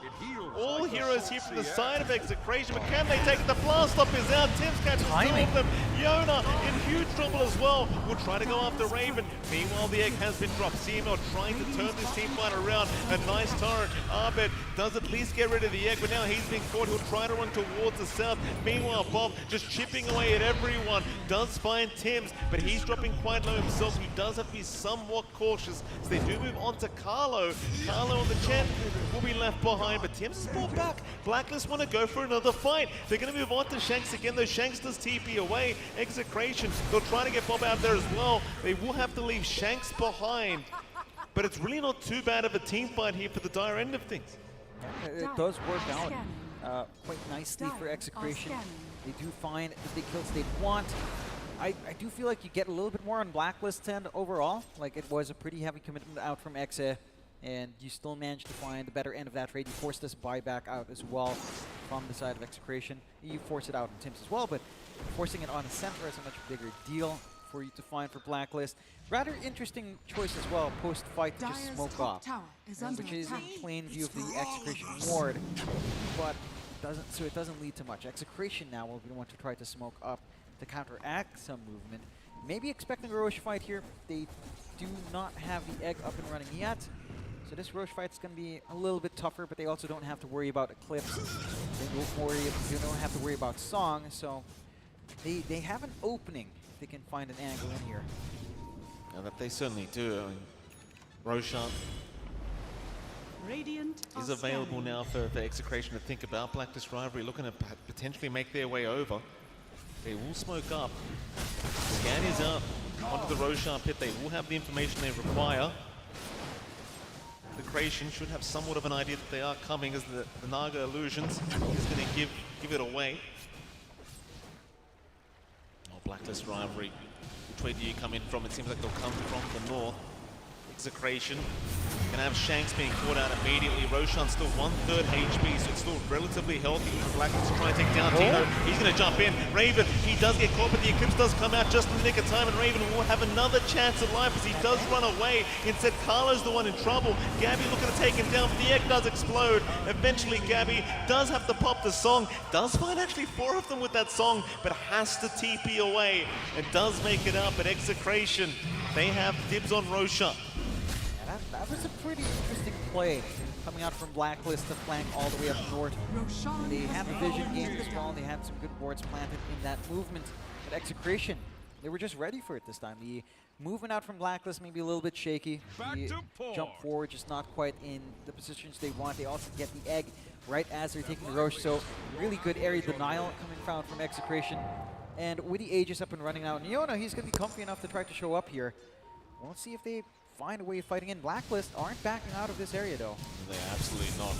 All heroes here from the side of Execration, but can they take it? The blast off is out. Tim's catches 2 of them. Yona in huge trouble as well. Will try to go after Raven. Meanwhile, the egg has been dropped. CML trying to turn this team fight around. A nice turret. Arbed does at least get rid of the egg, but now he's being caught. He'll try to run towards the south. Meanwhile, Bob just chipping away at everyone. Does find Tim's, but he's dropping quite low himself. He does have to be somewhat cautious. So they do move on to Carlo. Carlo on the chen will be left behind, but Tim's is brought back. Blacklist want to go for another fight. They're going to move on to Shanks again, though Shanks does TP away. Execration, they'll try to get Bob out there as well. They will have to leave Shanks behind. But it's really not too bad of a team fight here for the Dire end of things. It does work out quite nicely for Execration. They do find the big kills they want. I do feel like you get a little bit more on Blacklist end overall. Like, it was a pretty heavy commitment out from Exe, and you still managed to find the better end of that trade. You forced this buyback out as well from the side of Execration. You force it out on Tim's as well, but forcing it on the center is a much bigger deal for you to find for Blacklist. Rather interesting choice as well, post-fight to just smoke off, which is in plain view of the Execration ward, but it doesn't lead to much. Execration now will be the one to try to smoke up to counteract some movement. Maybe expecting a Roche fight here. They do not have the egg up and running yet, so this Roche fight is going to be a little bit tougher, but they also don't have to worry about Eclipse. They don't have to worry about Song, so they have an opening. They can find an angle in here. Now that they certainly do. I mean, Roshan is available now for Execration to think about. Blacklist Rivalry looking to potentially make their way over. They will smoke up. Scan is up onto the Roshan pit. They will have the information they require. The Creation should have somewhat of an idea that they are coming, as the Naga Illusions is going to give it away. Blacklist Rivalry. Which way do you come in from? It seems like they'll come from the north. Execration. Gonna have Shanks being caught out immediately. Roshan's still 1/3 HP, so it's still relatively healthy for Blacklist to try and take down Tino. He's gonna jump in. Raven, he does get caught, but the Eclipse does come out just in the nick of time, and Raven will have another chance at life as he does run away. Instead, Carlo's the one in trouble. Gabby looking to take him down, but the egg does explode. Eventually, Gabby does have to pop the song. Does find actually 4 of them with that song, but has to TP away. And does make it up at Execration. They have dibs on Roshan. That was a pretty interesting play coming out from Blacklist to flank all the way up north. They had the vision game as well. They had some good wards planted in that movement. But Execration they were just ready for it this time. The movement out from Blacklist maybe a little bit shaky. The jump forward just not quite in the positions they want. They also get the egg right as they're taking the Roche, so really good area denial coming from Execration. And with the Aegis up and running now, Neona, he's going to be comfy enough to try to show up here. We'll see if they find a way of fighting in. Blacklist aren't backing out of this area, though. They're absolutely not.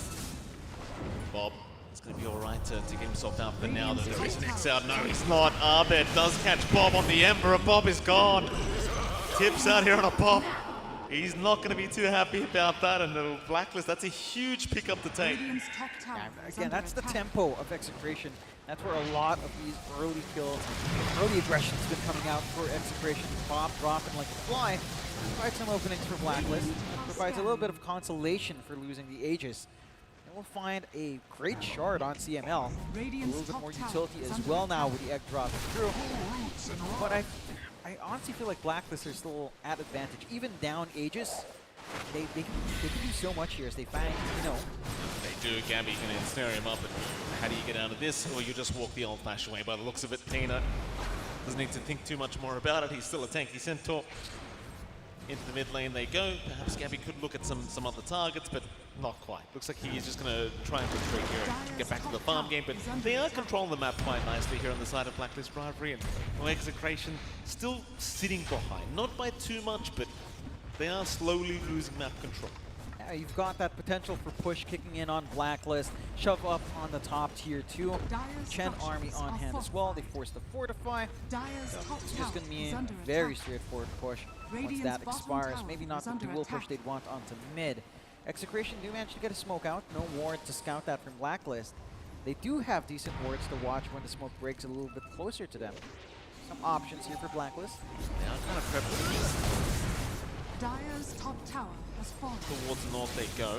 Bob is going to be all right to get himself out for now. There is an X out. No, he's not. Abed does catch Bob on the Ember, and Bob is gone. Tips out here on a Bob. He's not going to be too happy about that, and the Blacklist, that's a huge pickup to take. Yeah, again, that's the tempo of Execration. That's where a lot of these early kills, early aggression's been coming out for Execration. Bob dropping like a fly. Provides some openings for Blacklist. Provides a little bit of consolation for losing the Aegis. And we'll find a great shard on CML. A little bit more utility as well now with the egg dropping through. But I honestly feel like Blacklist are still at advantage. Even down Aegis, they can do so much here as they find, you know. They do. Gabby can snare him up, and how do you get out of this? Or you just walk the old-fashioned way. By the looks of it, Tina doesn't need to think too much more about it. He's still a tanky centaur. Into the mid lane they go. Perhaps Gabby could look at some other targets, but not quite. Looks like he is just going to try and retreat here and get back to the farm game, but they are controlling the map quite nicely here on the side of Blacklist Rivalry, and Execration still sitting behind. Not by too much, but they are slowly losing map control. Yeah, you've got that potential for push kicking in on Blacklist, shove up on the top tier 2. Chen army on hand as well. They force the fortify. So it's just going to be a very straightforward push. Once that expires, maybe not the dual push they'd want onto mid. Execration do manage to get a smoke out. No ward to scout that from Blacklist. They do have decent wards to watch when the smoke breaks a little bit closer to them. Some options here for Blacklist. They are kind of prepped for this. Dire's top tower has fallen. Towards the north they go.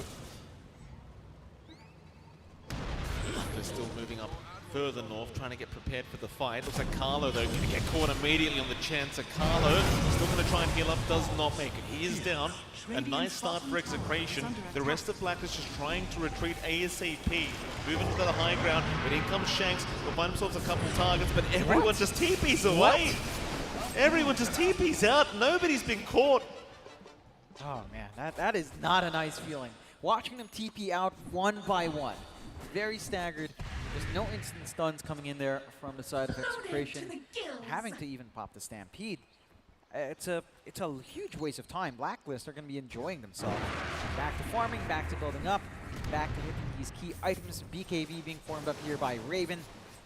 They're still moving up further north, trying to get prepared for the fight. Looks like Carlo, though, going to get caught immediately on the chance. Carlo still going to try and heal up, does not make it. He is down. A nice start for Execration. The rest of Black is just trying to retreat ASAP. Moving to the high ground, but in comes Shanks. They'll find themselves a couple targets, but everyone just TPs away. Everyone just TPs out. Nobody's been caught. Oh man, that is not a nice feeling. Watching them TP out one by one. Very staggered. There's no instant stuns coming in there from the side of Execration. Having to even pop the Stampede. It's a huge waste of time. Blacklist are going to be enjoying themselves. Back to farming, back to building up, back to hitting these key items. BKB being formed up here by Raven.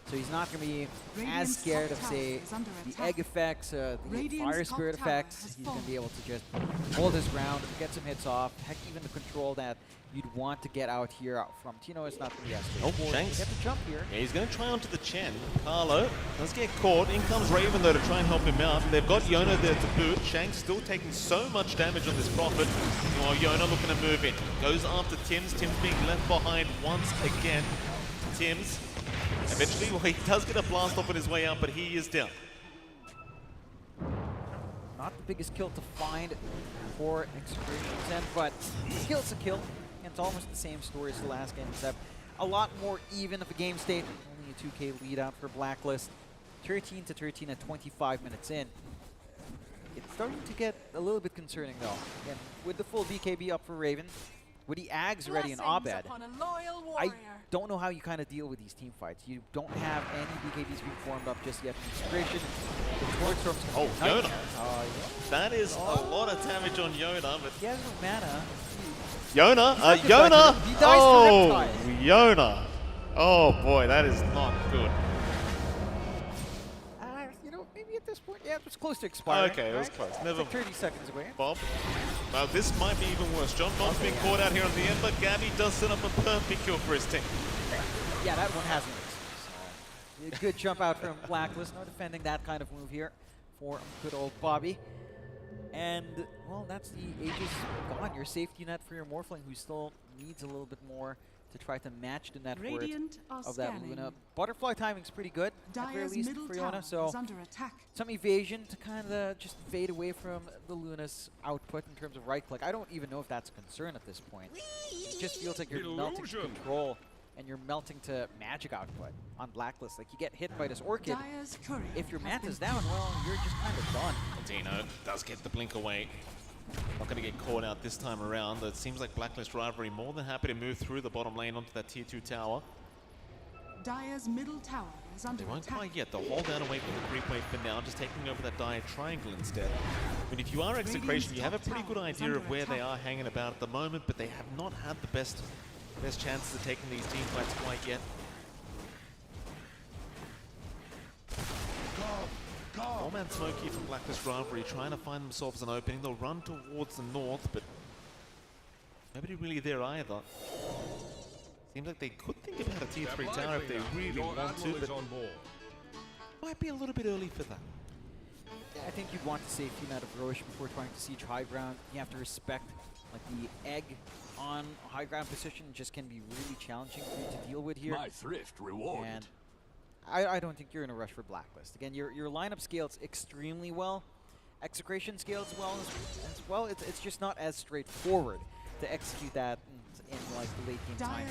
So he's not going to be as scared of, say, the egg effects, the fire spirit effects. He's going to be able to just hold his ground, get some hits off. Heck, even the control that you'd want to get out here out from Tino is not going to be as good. Oh, Shanks. Get the jump here. Yeah, he's going to try onto the Chen. Carlo does get caught. In comes Raven, though, to try and help him out. They've got Yona there to boot. Shanks still taking so much damage on this Prophet. Oh, Yona looking to move in. Goes after Tims. Tims being left behind once again. Tims. Eventually, well, he does get a blast off on his way out, but he is down. Not the biggest kill to find for Execration's end, but kill's a kill. And it's almost the same story as the last game, except a lot more even of a game state. Only a 2K lead out for Blacklist. 13-13 at 25 minutes in. It's starting to get a little bit concerning, though. Again, with the full BKB up for Raven, with the Ags ready in Abed, I don't know how you kind of deal with these team fights. You don't have any BKBs being formed up just yet. Inspiration, oh, Yona. That is a lot of damage on Yona, but he has no mana. Yona, Yona. Oh, Yona. Oh boy, that is not good. You know, maybe at this point, yeah, it was close to expiring. Okay, it was close. Never. Like 30 seconds away. Bob. Well, this might be even worse. John Bob's being caught out here at the end, but Gabby does set up a perfect kill for his team. Yeah, that one has no excuse. Good jump out from Blacklist. No defending that kind of move here for good old Bobby. And, well, that's the Aegis gone. Your safety net for your Morphling, who still needs a little bit more to try to match the net worth of that Luna. Butterfly timing's pretty good, at the very least, for Yona, so some evasion to kind of just fade away from the Luna's output in terms of right-click. I don't even know if that's a concern at this point. It just feels like you're melting to control and you're melting to magic output on Blacklist. Like, you get hit by this Orchid, Dire's courier if your has manta's been down, well, you're just kind of done. Dino does get the blink away. Not going to get caught out this time around. It seems like Blacklist Rivalry more than happy to move through the bottom lane onto that tier 2 tower. Dire's middle tower is under They won't attack. quite yet. They'll hold down away from the creep wave for now, just taking over that dire triangle instead. I mean, if you are Execration, you have a pretty good idea of where they are hanging about at the moment, but they have not had the best chances of taking these team fights quite yet. Four-man Smokey from Blacklist Rivalry trying to find themselves an opening. They'll run towards the north, but nobody really there either. Seems like they could think about a tier 3 tower if they really want to, but might be a little bit early for that. I think you'd want to safety net of Roche before trying to siege high ground. You have to respect, like, the egg on high ground position just can be really challenging for you to deal with here. My thrift rewarded. And I don't think you're in a rush for Blacklist. Again, your lineup scales extremely well. Execration scales well as well. It's just not as straightforward to execute that in like the late game time.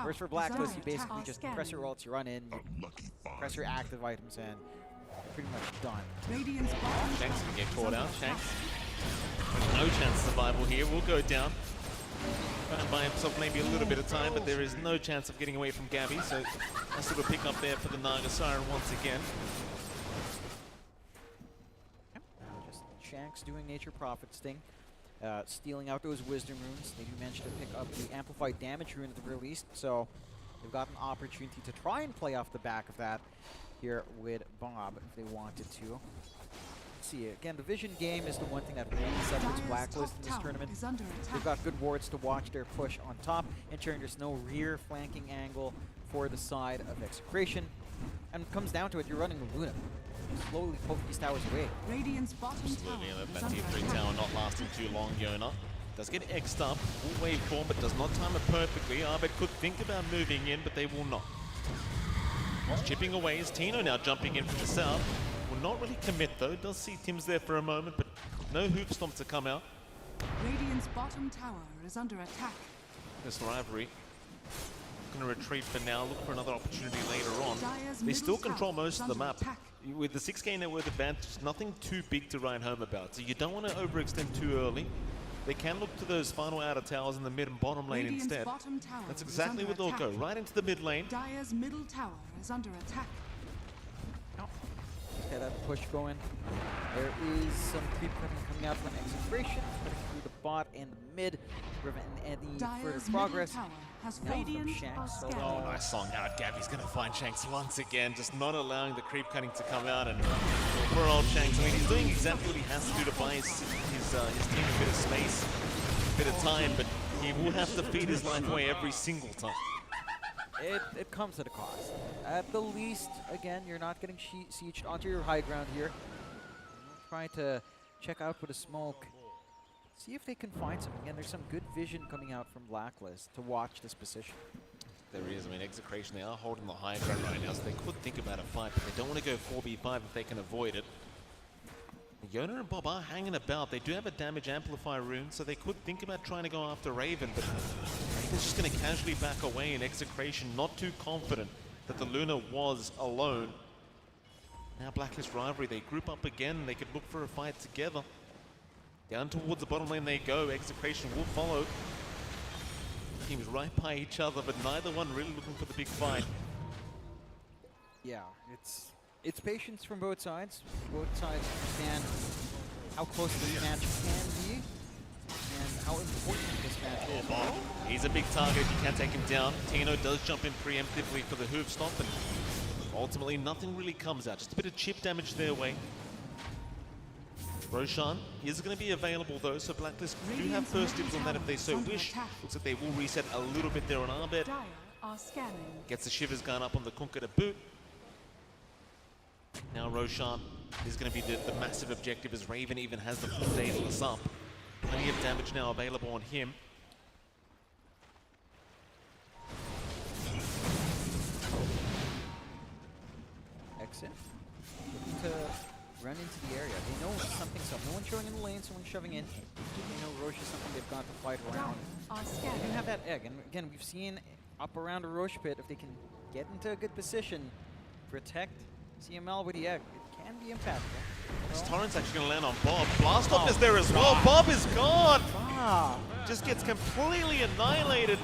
Whereas for Blacklist, you basically just press your ults, you run in, you press your active items, and you're pretty much done. Shanks can get caught out. Shanks, no chance of survival here. Will go down. Trying to buy himself maybe a little bit of time, but there is no chance of getting away from Gabby, so nice little pick up there for the Naga Siren once again. Just Shanks doing Nature Prophet Sting, stealing out those Wisdom runes. They do manage to pick up the Amplified Damage rune at the very least, so they've got an opportunity to try and play off the back of that here with Bob if they wanted to. See, again, the vision game is the one thing that really separates Blacklist in this tournament. They've got good wards to watch their push on top, ensuring there's no rear flanking angle for the side of Execration. And it comes down to it, you're running Luna. Slowly poke these towers away. Radiant's bottom Absolutely, tower and is that tier under 3 attack. tower not lasting too long. Yona does get X'd up, full waveform, but does not time it perfectly. Arbet could think about moving in, but they will not. He's chipping away. Is Tino now jumping in from the south? Will not really commit though. Does see Tim's there for a moment, but no hoof stomp to come out. Radiant's bottom tower is under attack. This rivalry. Going to retreat for now, look for another opportunity later on. Dire's They still middle control tower most is of the under map. attack. With the 6k net worth advantage, nothing too big to write home about. So you don't want to overextend too early. They can look to those final outer towers in the mid and bottom lane Radiant's instead. bottom tower That's is exactly under where they'll go, attack. right into the mid lane. Dire's middle tower is under attack. Get that push going. There is some creep coming out from Execration, cutting through the bot and the mid, prevent any further Dire's progress. middle tower has Now from Radiant Shanks, are so Oh, nice song out. Gabby's going to find Shanks once again, just not allowing the creep cutting to come out. And poor old Shanks, I mean, he's doing exactly what he has to do to buy his team a bit of space, a bit of time, but he will have to feed his life away every single time. It comes at a cost. At the least, again, you're not getting sieged onto your high ground here. Trying to check out with a smoke. See if they can find something. Again, there's some good vision coming out from Blacklist to watch this position. There is. I mean, Execration, they are holding the high ground right now, so they could think about a fight, but they don't want to go 4v5 if they can avoid it. Yona and Bob are hanging about. They do have a damage amplifier rune, so they could think about trying to go after Raven, but Raven's just going to casually back away in Execration, not too confident that the Luna was alone. Now Blacklist Rivalry, they group up again, and they could look for a fight together. Down towards the bottom lane they go. Execration will follow. Teams right by each other, but neither one really looking for the big fight. Yeah, it's patience from both sides. Both sides understand how close this match can be and how important this match is. Bob, he's a big target. You can't take him down. Tino does jump in preemptively for the hoof stomp, and ultimately nothing really comes out. Just a bit of chip damage their way. Roshan is going to be available though, so Blacklist do have first dibs on that if they so wish. Looks like they will reset a little bit there on Arbet. Dire are scanning. Gets the shivers gun up on the Kunkka to boot. Now Roshan is going to be the massive objective, as Raven even has the full Daedalus up. Plenty of damage now available on him. Exit. Looking to run into the area. They know something's up. No one's showing in the lane, someone's shoving in. They know Roche is something they've got to fight around. They do have that egg, and again, we've seen up around the Roche pit, if they can get into a good position, protect CML with the egg, it can be impactful. This Torrent's actually going to land on Bob. Blast off is there as well. Bob is gone. Just gets completely annihilated.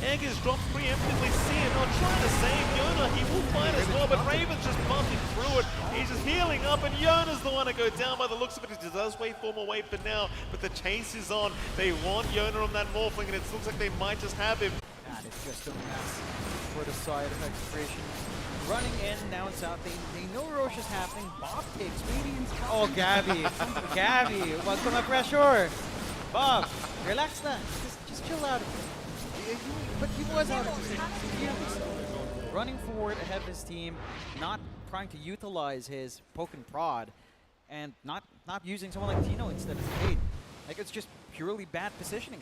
Egg is dropped preemptively. CML trying to save Yona. He will fight as well, but Raven's just bumping through it. He's just healing up, and Yona's the one to go down by the looks of it. He does wait for more wait for now, but the chase is on. They want Yona on that Morphling, and it looks like they might just have him. That is just a mess for the side of Execration. Running in, now it's out. They know Roche is happening. Bob takes Radiance. Oh, Gabby. Gabby, wag ka ma-pressure. Bob, relax na. Just chill out. But he was out of position. Running forward ahead of his team, not trying to utilize his poke and prod, and not using someone like Tino instead of Fade. Like, it's just purely bad positioning.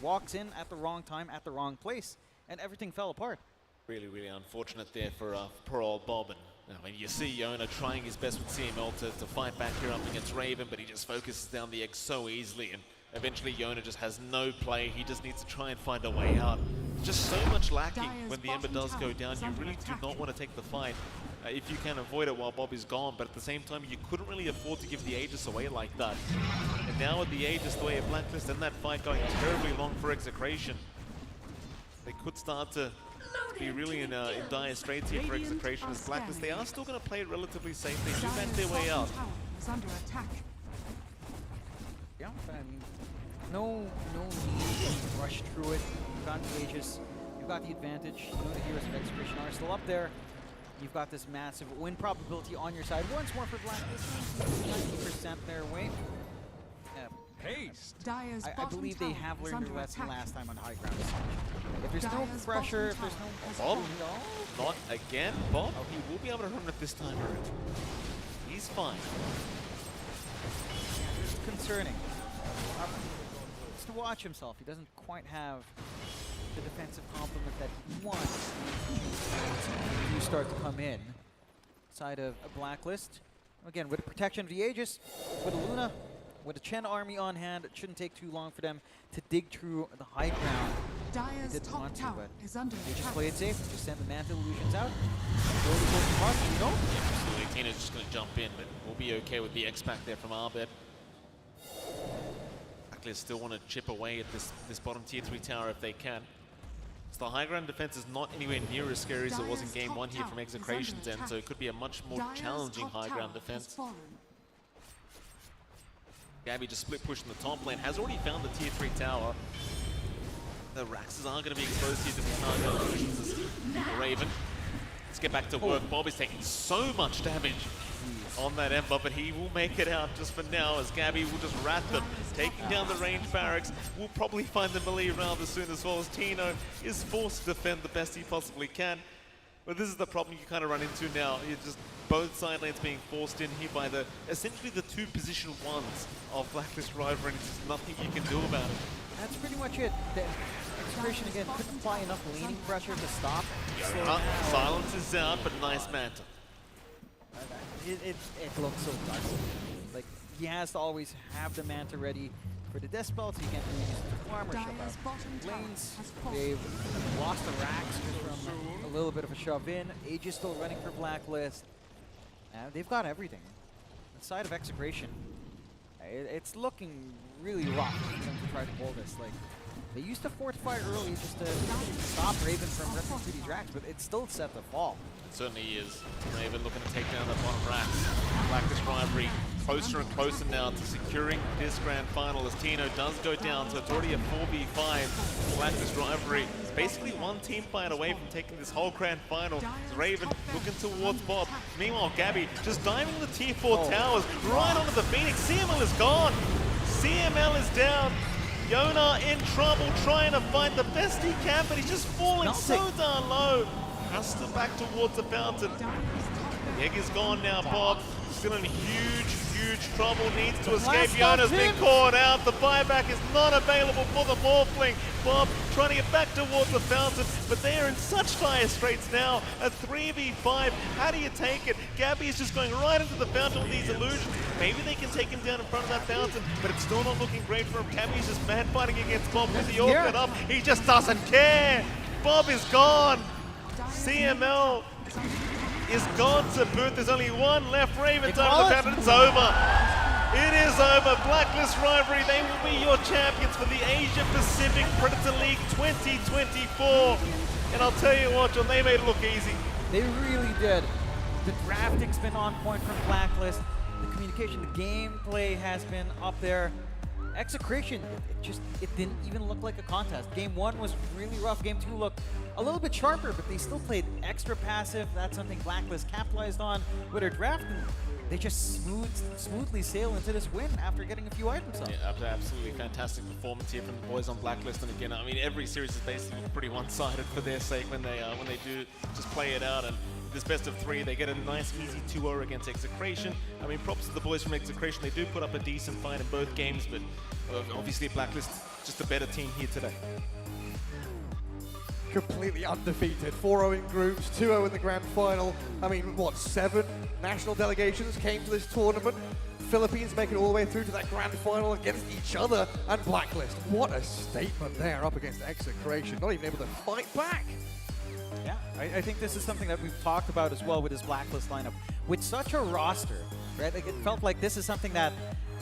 Walks in at the wrong time, at the wrong place, and everything fell apart. Really, really unfortunate there for poor old Bob. And I mean, you see Yona trying his best with CML to fight back here up against Raven, but he just focuses down the egg so easily, and eventually Yona just has no play. He just needs to try and find a way out. Just so much lacking when the Ember does go down. You really do not want to take the fight if you can avoid it while Bob is gone, but at the same time, you couldn't really afford to give the Aegis away like that. And now with the Aegis the way of Blacklist and that fight going terribly long for Execration, they could start to be really in dire straits here for Execration as Blacklist. They are still going to play it relatively safe. They do back their way out. Yeah, I mean, no need to rush through it. You've got the Aegis, you've got the advantage. You know the heroes of Execration are still up there. You've got this massive win probability on your side. Once more for Blacklist, 90% their way. I believe they have learned their lesson last time on high ground. If there's no pressure, if there's no... Bob? Not again, Bob? Oh, he will be able to run it this time around. He's fine. It's concerning. Just to watch himself, he doesn't quite have the defensive complement that he wants to start to come in. Side of a Blacklist. Again, with the protection of the Aegis, with a Luna, with a Chen army on hand, it shouldn't take too long for them to dig through the high ground. They didn't want to, but they just play it safe. Just send the Mantle Illusions out. Absolutely, Tina's just going to jump in, but we'll be okay with the X-Pack there from Arbet. Blacklist still want to chip away at this bottom tier 3 tower if they can. So the high ground defense is not anywhere near as scary as it was in game 1 here from Execration's end, so it could be a much more challenging high ground defense. Gabby just split push in the top lane, has already found the tier 3 tower. The Raxes are going to be exposed here to the target illusions as Raven. Let's get back to work. Bob is taking so much damage on that Ember, but he will make it out just for now as Gabby will just rat them. Taking down the range barracks, will probably find the melee round as soon as well as Tino is forced to defend the best he possibly can. But this is the problem you kind of run into now. You're just both side lanes being forced in here by essentially the 2 position ones of Blacklist Rivalry, and there's nothing you can do about it. That's pretty much it. The Execration again couldn't apply enough laning pressure to stop. Silence is out, but nice Manta. It looks so toxic. Like, he has to always have the Manta ready for the Dispel, so he can't really use the farm or shove out lanes. They've lost the racks just from a little bit of a shove in. Aegis still running for Blacklist. They've got everything. The side of Execration, it's looking really rough for them to try to pull this. Like, they used to fortify early just to stop Raven from ripping through these racks, but it's still set to fall. It certainly is. Raven looking to take down the bottom racks. Blacklist Rivalry closer and closer now to securing this grand final as Tino does go down, so it's already a 4v5. Blacklist Rivalry basically one team fight away from taking this whole grand final. Raven looking towards Bob. Meanwhile, Gabby just diving the tier 4 towers right onto the Phoenix. CML is gone. CML is down. Yona in trouble trying to fight the best he can, but he's just falling so darn low. Has to back towards the fountain. The egg is gone now, Bob. Still in huge trouble. Needs to escape. Yona's been caught out. The buyback is not available for the Morphling. Bob trying to get back towards the fountain, but they are in such dire straits now. A 3v5. How do you take it? Gabby is just going right into the fountain with these illusions. Maybe they can take him down in front of that fountain, but it's still not looking great for him. Gabby's just man fighting against Bob with the orchid up. He just doesn't care. Bob is gone. CML is gone to boot. There's only one left. Ravens over the boundary. It's over. It is over. Blacklist Rivalry, they will be your champions for the Asia Pacific Predator League 2024. And I'll tell you what, John, they made it look easy. They really did. The drafting's been on point from Blacklist. The communication, the gameplay has been up there. Execration, it didn't even look like a contest. Game 1 was really rough. Game 2 looked a little bit sharper, but they still played extra passive. That's something Blacklist capitalized on with their draft, and they just smoothly sail into this win after getting a few items up. Yeah, absolutely fantastic performance here from the boys on Blacklist. And again, I mean, every series is basically pretty one-sided for their sake when they do just play it out. And this best of 3, they get a nice easy 2-0 against Execration. I mean, props to the boys from Execration. They do put up a decent fight in both games, but obviously Blacklist just a better team here today. Completely undefeated, 4-0 in groups, 2-0 in the grand final. I mean, what, 7 national delegations came to this tournament? Philippines making it all the way through to that grand final against each other, and Blacklist. What a statement there up against Execration, not even able to fight back. Yeah, I think this is something that we've talked about as well with this Blacklist lineup. With such a roster, right? Like, it felt like this is something that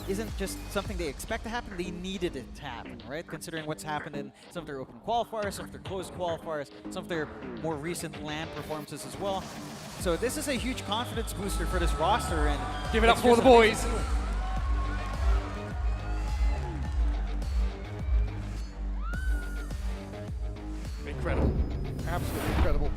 isn't just something they expect to happen, they needed it to happen, right? Considering what's happened in some of their open qualifiers, some of their closed qualifiers, some of their more recent LAN performances as well. So this is a huge confidence booster for this roster, and give it up for the boys. Incredible. Absolutely incredible.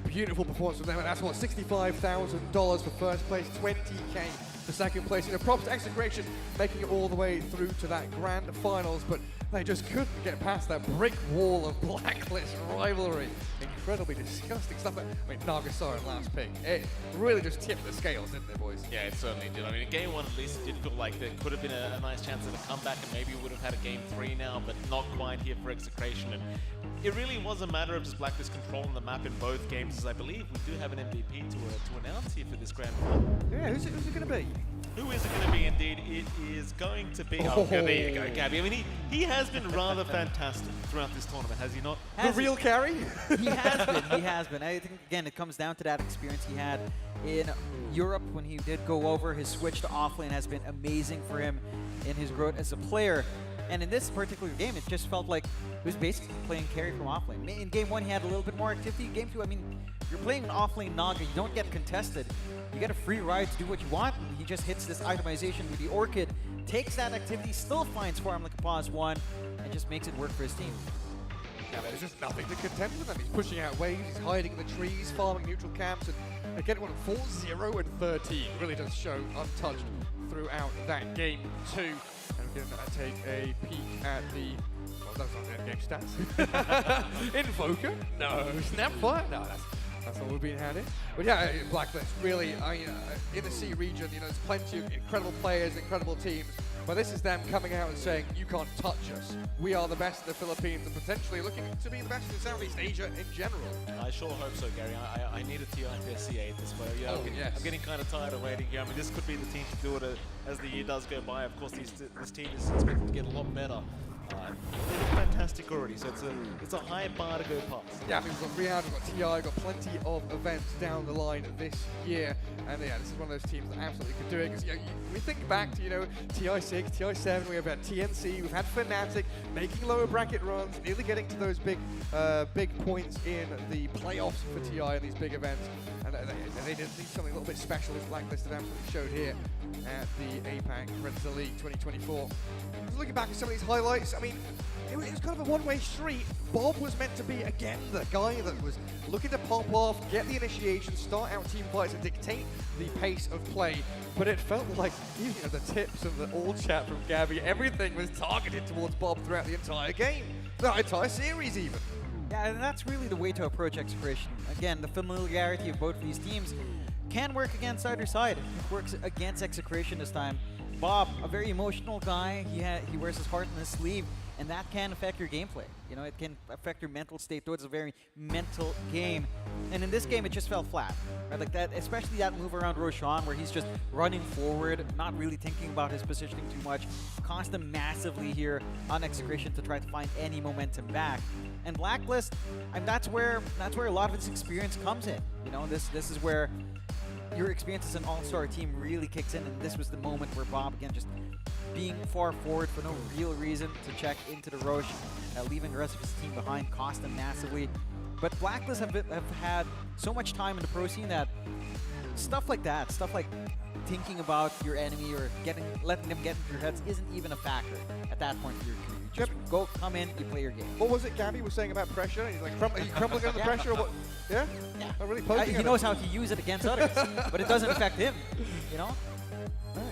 Beautiful performance from them, and that's what, $65,000 for first place, 20K for second place. You know, props to Execration making it all the way through to that grand finals, but they just couldn't get past that brick wall of Blacklist rivalry. Incredibly disgusting stuff. I mean, Nagasara last pick. It really just tipped the scales, didn't it, boys? Yeah, it certainly did. I mean, in game 1 at least, it did feel like there could have been a nice chance of a comeback, and maybe we would have had a game 3 now, but not quite here for Execration. And it really was a matter of just Blacklist controlling the map in both games, as I believe we do have an MVP to announce here for this grand final. Yeah, who's it going to be? Who is it going to be, indeed? It is going to be... Oh, there you go, Gabby. I mean, he has been rather fantastic throughout this tournament, has he not? The real carry? He has been. I think, again, it comes down to that experience he had in Europe when he did go over. His switch to offlane has been amazing for him in his growth as a player. And in this particular game, it just felt like he was basically playing carry from offlane. In game 1, he had a little bit more activity. Game 2, I mean, you're playing an offlane Naga, you don't get contested. You get a free ride to do what you want. He just hits this itemization with the Orchid, takes that activity, still finds farm like a pause 1, and just makes it work for his team. Yeah, there's just nothing to contend with him. He's pushing out waves, he's hiding in the trees, farming neutral camps, and again, 4-0 and 13 really does show untouched throughout that game 2. And we're going to take a peek at the, well, that's not the game stats. Invoker? No. Snapfire? No, that's all we've been handed. But yeah, Blacklist, really, in the C region, you know, there's plenty of incredible players, incredible teams, but this is them coming out and saying, you can't touch us. We are the best in the Philippines and potentially looking to be the best in Southeast Asia in general. I sure hope so, Gary. I need a TI this way. Yeah, I'm getting kind of tired of waiting here. I mean, this could be the team to do it as the year does go by. Of course, this team is expected to get a lot better. They look fantastic already, so it's a high bar to go past. Yeah, I mean, we've got Riyadh, we've got TI, we've got plenty of events down the line this year, and yeah, this is one of those teams that absolutely could do it, because we think back to, you know, TI6, TI7, we have had TNC, we've had Fnatic making lower bracket runs, nearly getting to those big points in the playoffs for TI in these big events, and they did something a little bit special, as Blacklist have absolutely showed here at the APAC Predator League 2024. Just looking back at some of these highlights, I mean, it was kind of a one-way street. Bob was meant to be, again, the guy that was looking to pop off, get the initiation, start out team fights, and dictate the pace of play. But it felt like, you know, the tips and the all chat from Gabby, everything was targeted towards Bob throughout the entire game, the entire series even. Yeah, and that's really the way to approach Execration. Again, the familiarity of both of these teams can work against either side. It works against Execration this time. Bob, a very emotional guy, he wears his heart on his sleeve, and that can affect your gameplay. You know, it can affect your mental state. Though it's a very mental game, and in this game, it just fell flat. Right? Like that, especially that move around Roshan, where he's just running forward, not really thinking about his positioning too much. Cost him massively here on Execration to try to find any momentum back. And Blacklist, and that's where a lot of his experience comes in. You know, this is where your experience as an all-star team really kicks in, and this was the moment where Bob, again, just being far forward for no real reason to check into the Roche, leaving the rest of his team behind, cost them massively. But Blacklist have had so much time in the pro scene that stuff like that, stuff like thinking about your enemy or letting them get into your heads isn't even a factor at that point in your career. You just come in, you play your game. What was it Gabby was saying about pressure? He's like, are you crumbling under the pressure or what? Yeah? Yeah. Not really poking He knows how to use it against others, but it doesn't affect him, you know?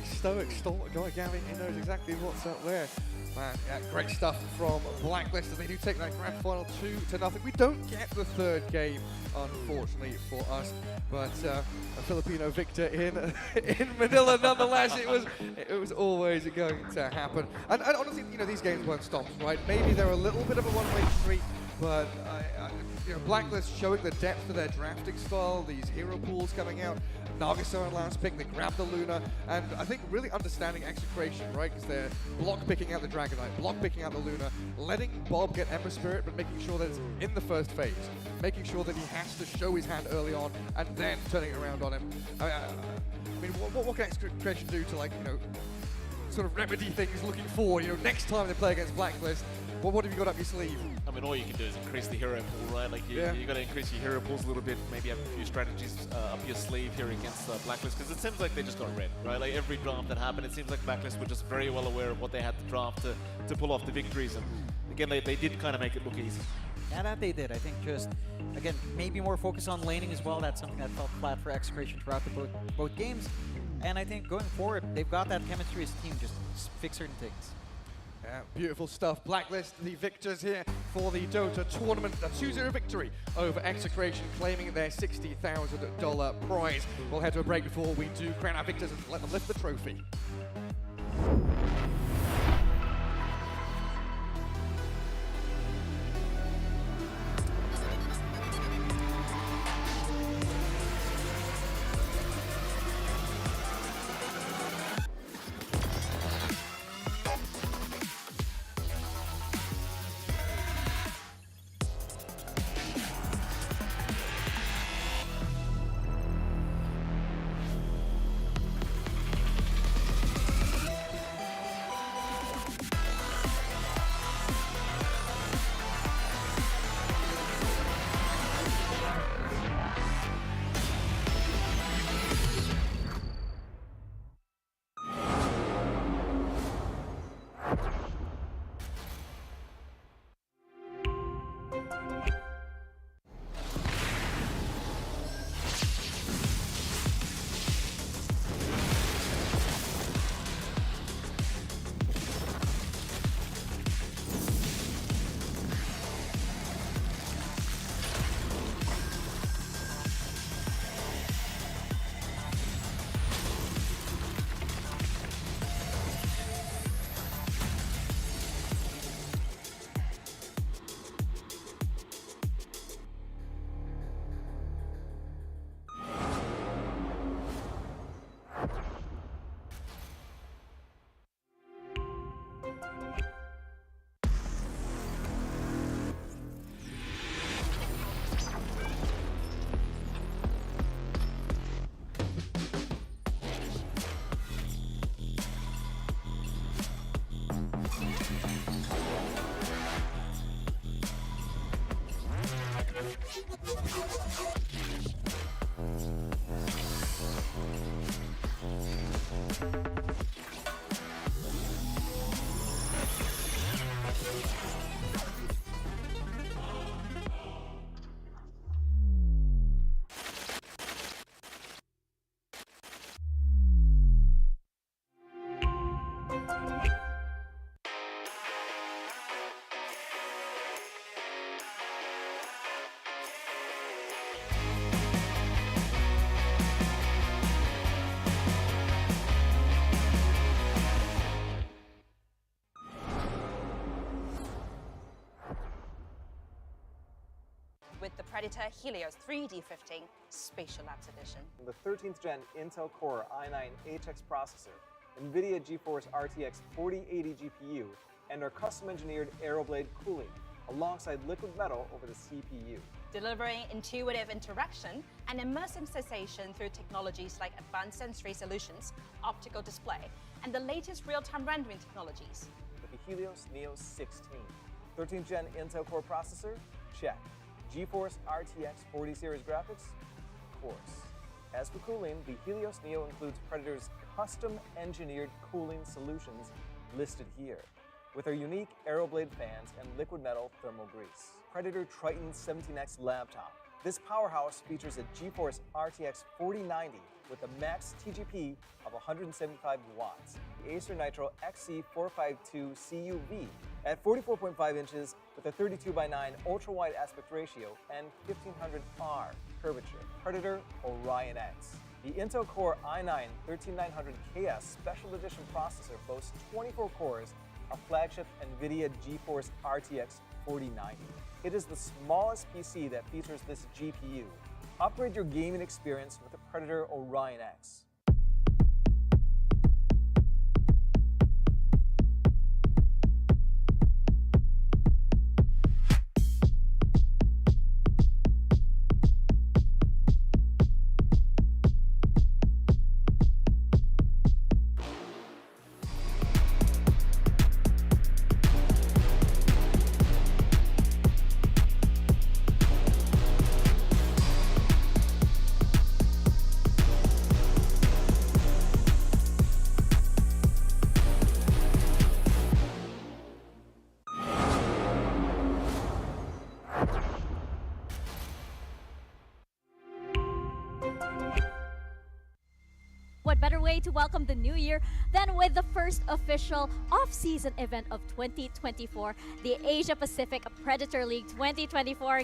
Stoic, stalwart guy, Gavin, he knows exactly what's up there. Man, yeah, great stuff from Blacklist, and they do take that grand final 2-0. We don't get the third game, unfortunately for us, but a Filipino victor in Manila nonetheless. It was always going to happen. And honestly, you know, these games weren't stopped, right? Maybe they're a little bit of a one-way street, but you know, Blacklist showing the depth of their drafting style, these hero pools coming out. Nagisa on last pick, they grabbed the Luna, and I think really understanding Execration, right? Because they're block picking out the Dragonite, block picking out the Luna, letting Bob get Ember Spirit, but making sure that it's in the first phase, making sure that he has to show his hand early on, and then turning it around on him. I mean, what can Execration do to, like, you know, sort of remedy things looking forward? You know, next time they play against Blacklist, what have you got up your sleeve? I mean, all you can do is increase the hero pool, right? Like, you got to increase your hero pools a little bit, maybe have a few strategies up your sleeve here against Blacklist, because it seems like they just got red, right? Like, every draft that happened, it seems like Blacklist were just very well aware of what they had to draft to pull off the victories, and again, they did kind of make it look easy. Yeah, that they did. I think just, again, maybe more focus on laning as well. That's something that felt flat for Execration throughout both games, and I think going forward, they've got that chemistry as a team, just fix certain things. Yeah, beautiful stuff. Blacklist, the victors here for the Dota tournament. A 2-0 victory over Execration, claiming their $60,000 prize. We'll head to a break before we do crown our victors and let them lift the trophy. with the Predator Helios 3D15 Spatial Labs Edition. The 13th gen Intel Core i9 HX processor, NVIDIA GeForce RTX 4080 GPU, and our custom-engineered Aeroblade cooling, alongside liquid metal over the CPU. Delivering intuitive interaction and immersive sensation through technologies like advanced sensory solutions, optical display, and the latest real-time rendering technologies. With the Helios Neo 16. 13th gen Intel Core processor? Check. GeForce RTX 40 series graphics? Of course. As for cooling, the Helios Neo includes Predator's custom-engineered cooling solutions listed here, with our unique Aeroblade fans and liquid metal thermal grease. Predator Triton 17X laptop. This powerhouse features a GeForce RTX 4090 with a max TGP of 175 watts, the Acer Nitro XC452 CUV at 44.5 inches with a 32:9 ultra-wide aspect ratio and 1500R curvature. Predator Orion X. The Intel Core i9 13900KS Special Edition processor boasts 24 cores, a flagship NVIDIA GeForce RTX 4090. It is the smallest PC that features this GPU. Upgrade your gaming experience with the Predator Orion X. What better way to welcome the new year than with the first official off-season event of 2024, the Asia Pacific Predator League 2024.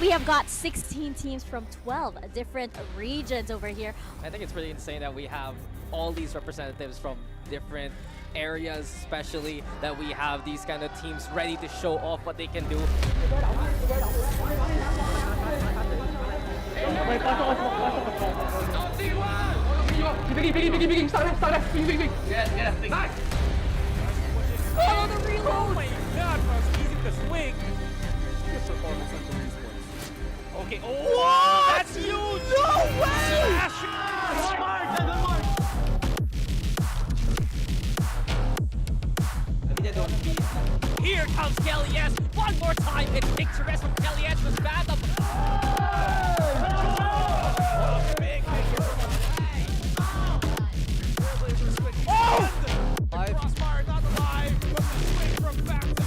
We have got 16 teams from 12 different regions over here. I think it's really insane that we have all these representatives from different areas, especially that we have these kind of teams ready to show off what they can do. Oh, the reload! Oh my god, bro, it's easy to swing. Good performance on the esports. Okay, oh, What? that's huge! No way! Here comes Kelly S. One more time, it's picturesque from Kelly S. was bad. Crossfire not alive, but the swing from back to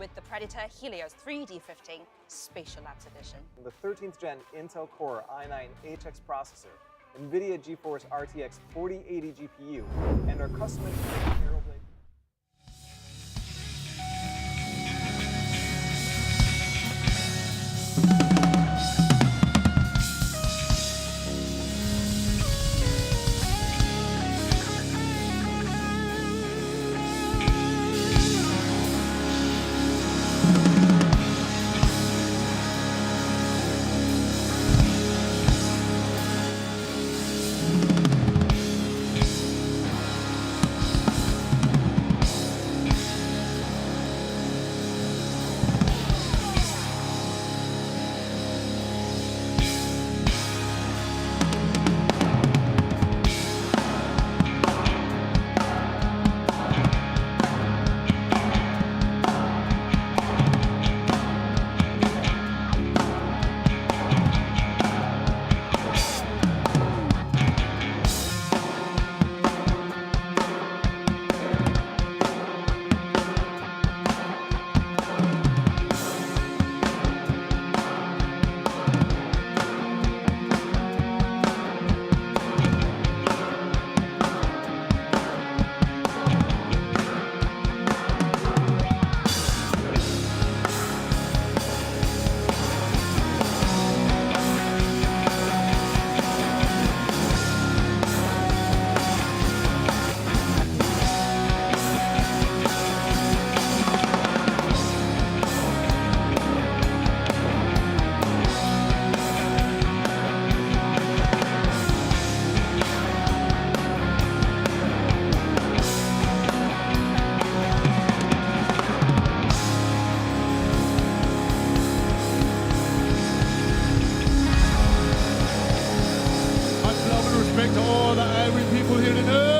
with the Predator Helios 3D15 Spatial Labs Edition. The 13th gen Intel Core i9 HX processor, NVIDIA GeForce RTX 4080 GPU, and our custom engineered Aeroblade. Respect to all the Ivory people here tonight.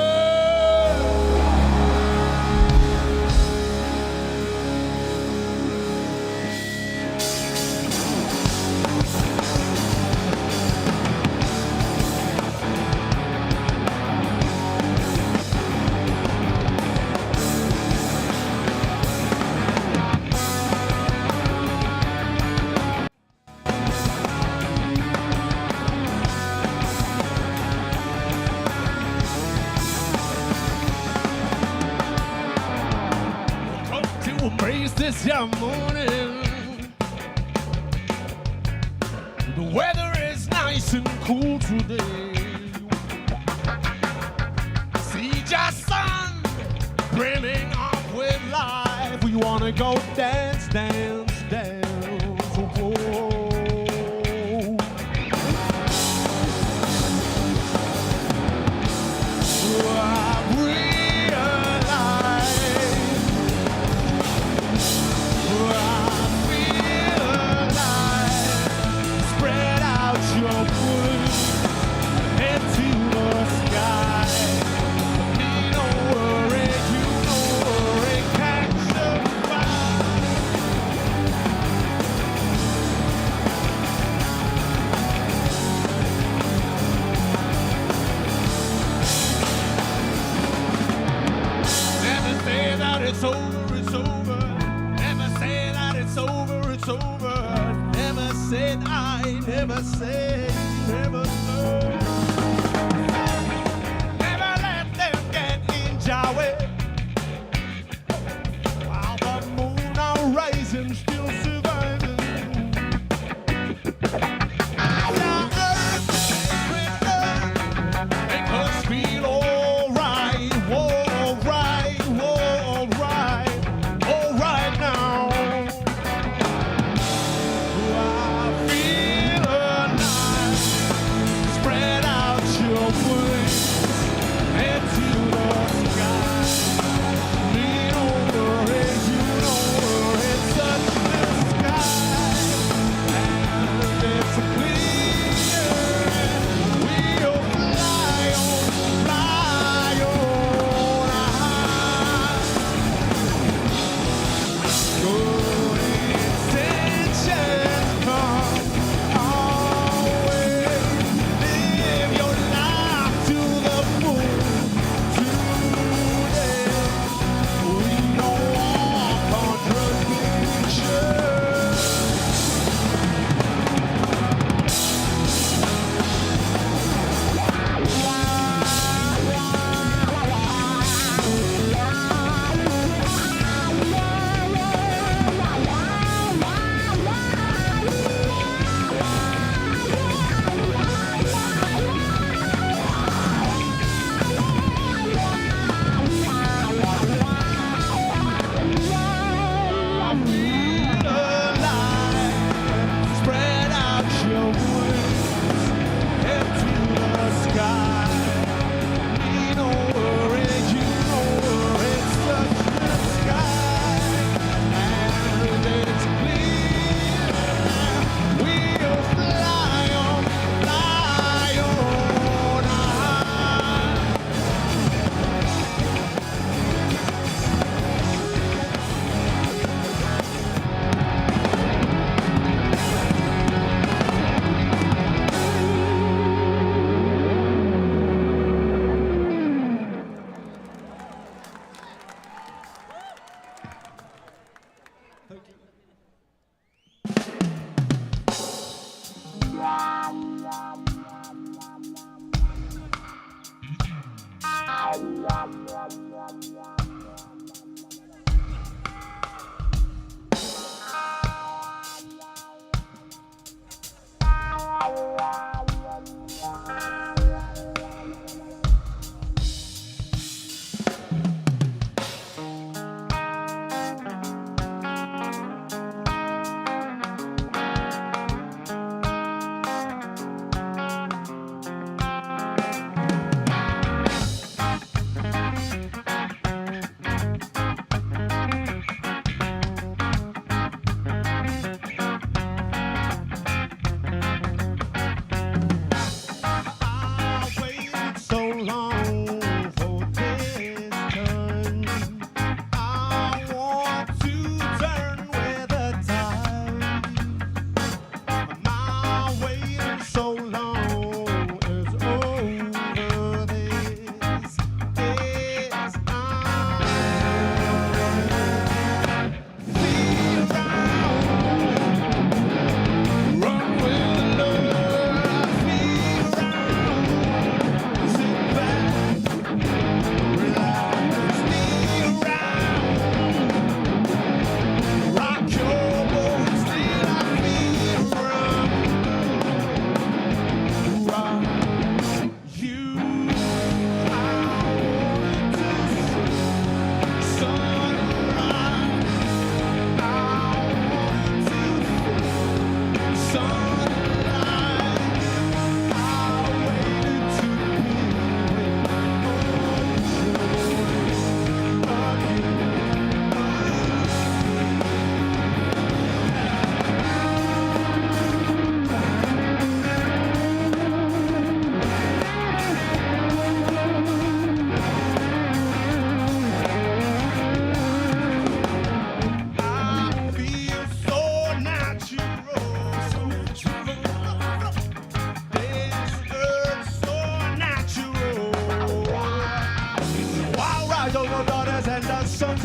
Praise this young morning. The weather is nice and cool today. See just sun brimming up with life. We wanna go dance, dance, dance. Oh, it's over, it's over. Never say that it's over, it's over. Never said I, never say, never say. Never let them get in your way. While the moon now rising, still surviving. Our earth, sacred earth, make us feel alright, alright, alright, alright now. I feel alive. Spread out your wings into the sky. Lean over it, you know it's such the sky. And it's clear. We'll fly on high. Good intentions come our way. Live your life to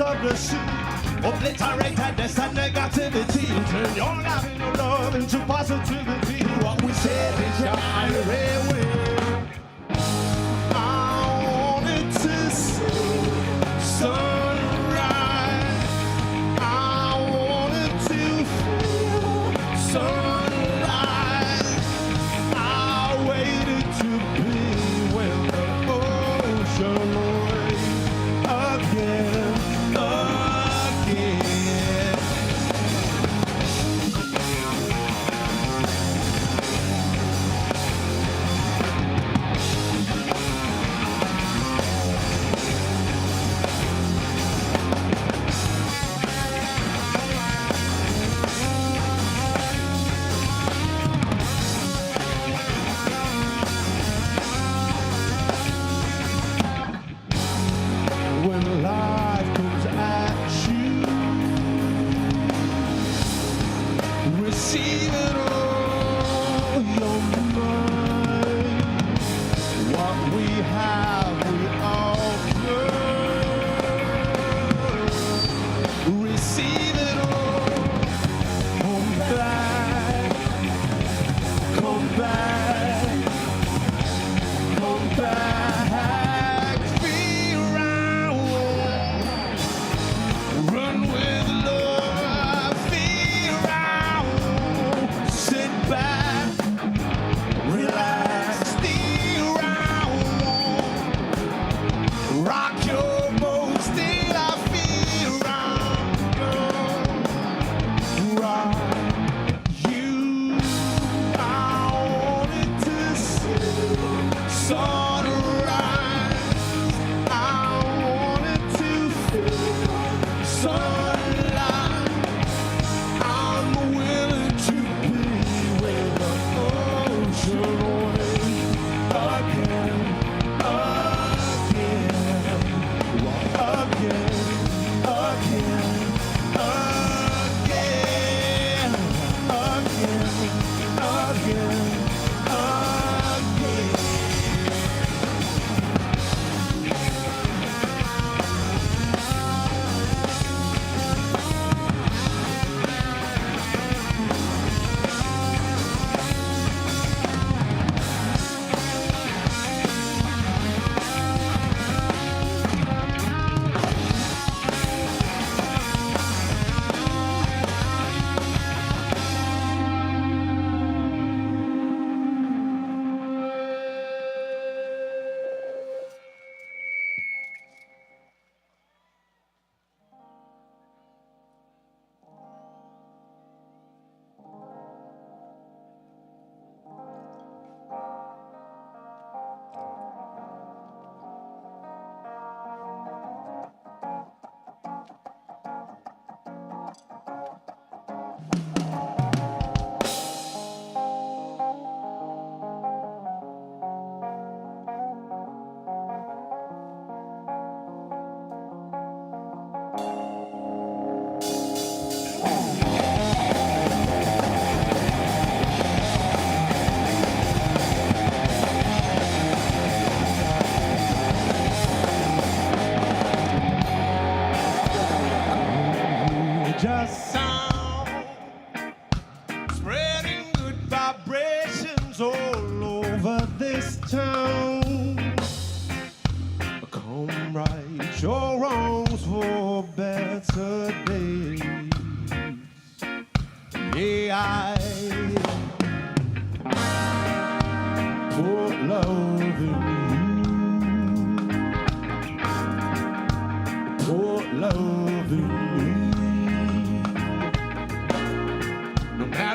of the sea. Obliterated this and negativity. Turn your life and your love into positivity. What we said is your highway. I wanted to see sunrise. I wanted to feel sunlight. I waited to be when the ocean waves again.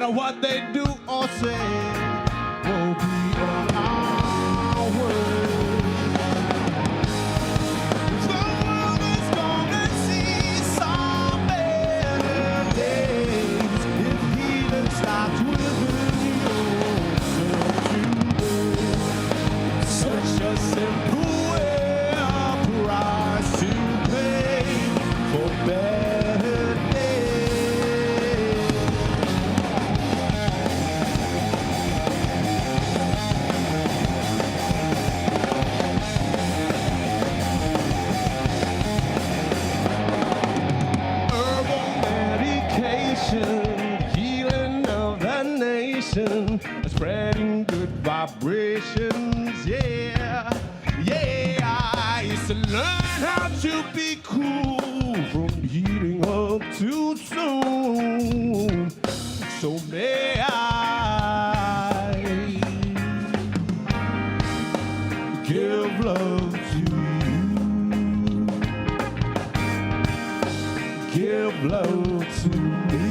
matter what they do or say, we'll be on our way. The world is gonna see some better days if healing starts within yourself today. Such a simple way, a price to pay for better days. Herbal medication, healing of the nation, spreading good vibrations, yeah, yeah. I used to learn how to be cool from heating up too soon. So may I give love to you, give love to me.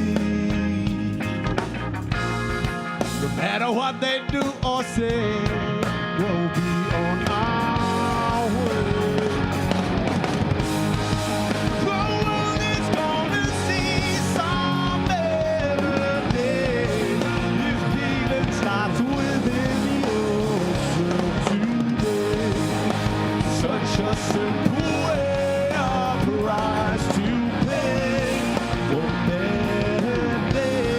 No matter what they do or say, we'll be on our way. The world is gonna see some better days if healing starts within yourself today. Such a simple way, a price to pay for better days.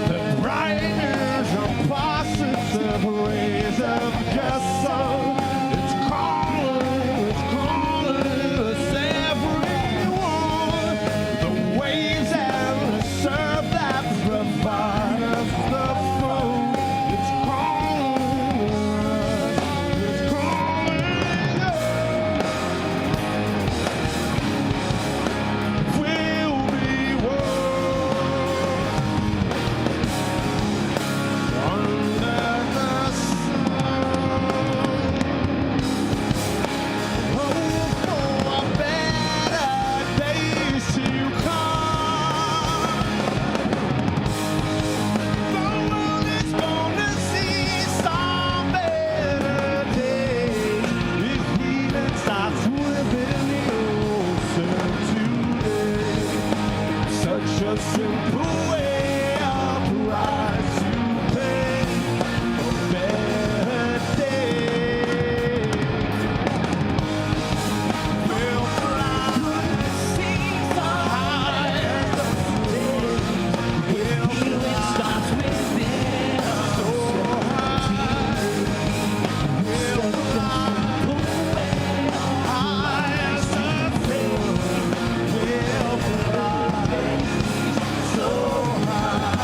The brightness of positive rays of sun. It's calling us everyone. The waves and the surf that provide us the food. It's calling us, it's calling us. We'll be one. Under the sun, hope for better days to come. The world is gonna see some better days if healing starts within yourself today. Such a simple way, a price to pay for better days. We'll fly so high as the day. We'll fly so high. We'll fly high as the day. We'll fly so high.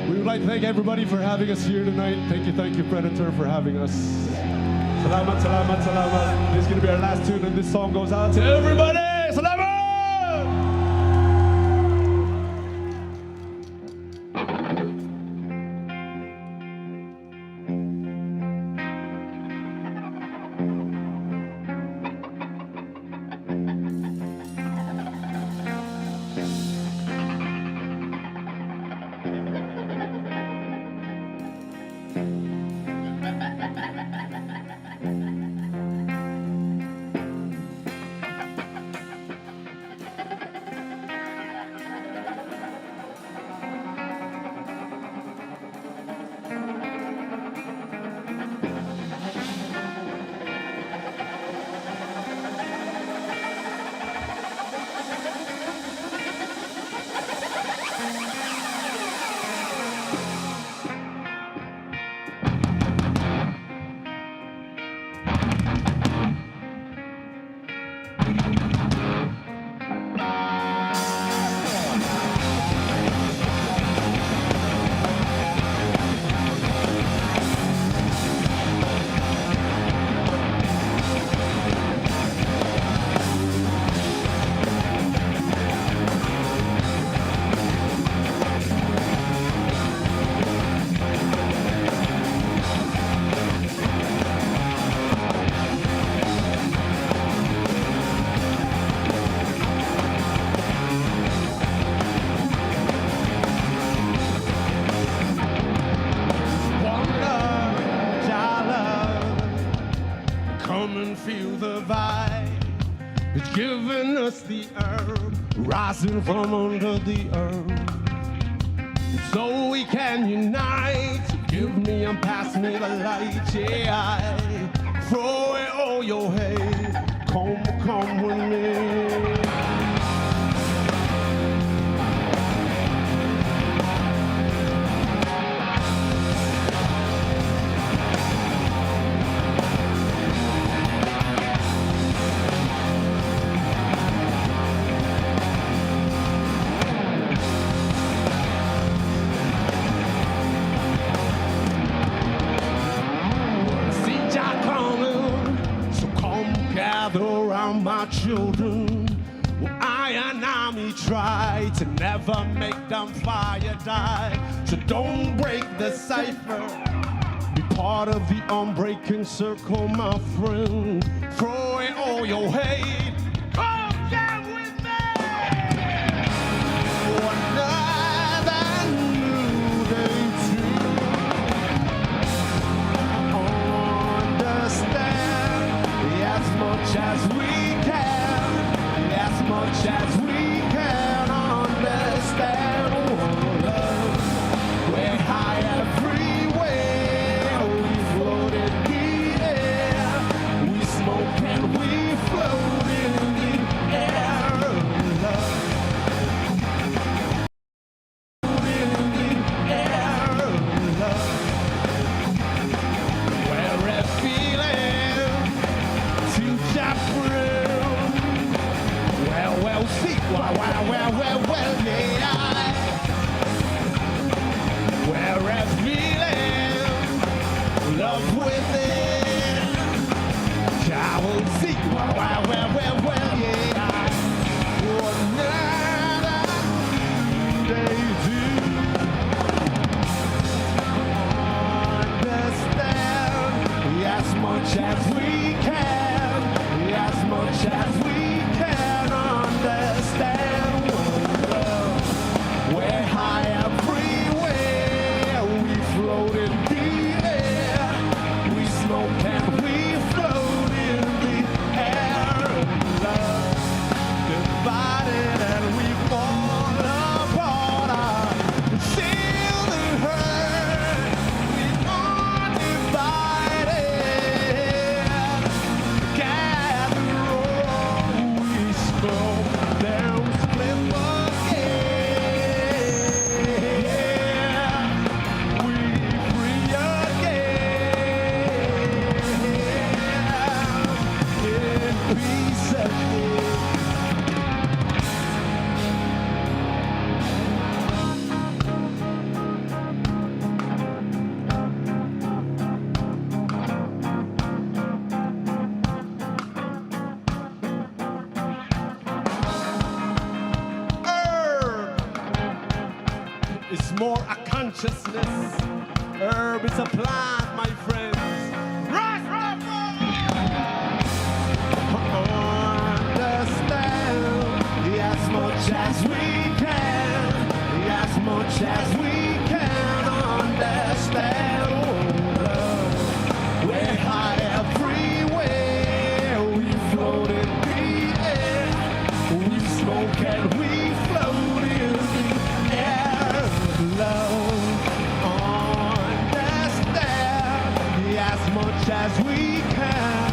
We would like to thank everybody for having us here tonight. Thank you, Predator, for having us. Salamat, salamat, salamat. This is going to be our last tune, and this song goes out to everybody. Salamat! It's giving us the herb, rising from under the earth. So we can unite. Give me and pass me the light, yeah. Throw away all your hate. Come with me. Around my children, well, I and Army try to never make them fire die. So don't break the cipher, be part of the unbreaking circle, my friend. Throw away all your hate, come down with me. Another new day to understand as much as we can, as much as we can understand one love. We're high everywhere, we float in the air, we smoke and we float in the air. Love. In the air, love. We're a feeling to jump through. Well, see, well, yeah. We're a feeling, love within. I will see, well, yeah. Another day to understand as much as we can, as much as we can understand one love. We're high everywhere, we float in the air, we smoke and we float in the air of love. Divided and we fall apart, still the hurt, we are divided. Gather all we spoke, then split again. We free again, in peace again. Herb is more a consciousness. Herb is a plant, my friends. Understand as much as we can, as much as we can understand. Oh, love. We're high everywhere, we float in the air, we smoke and we float in the air of love. Understand as much as we can,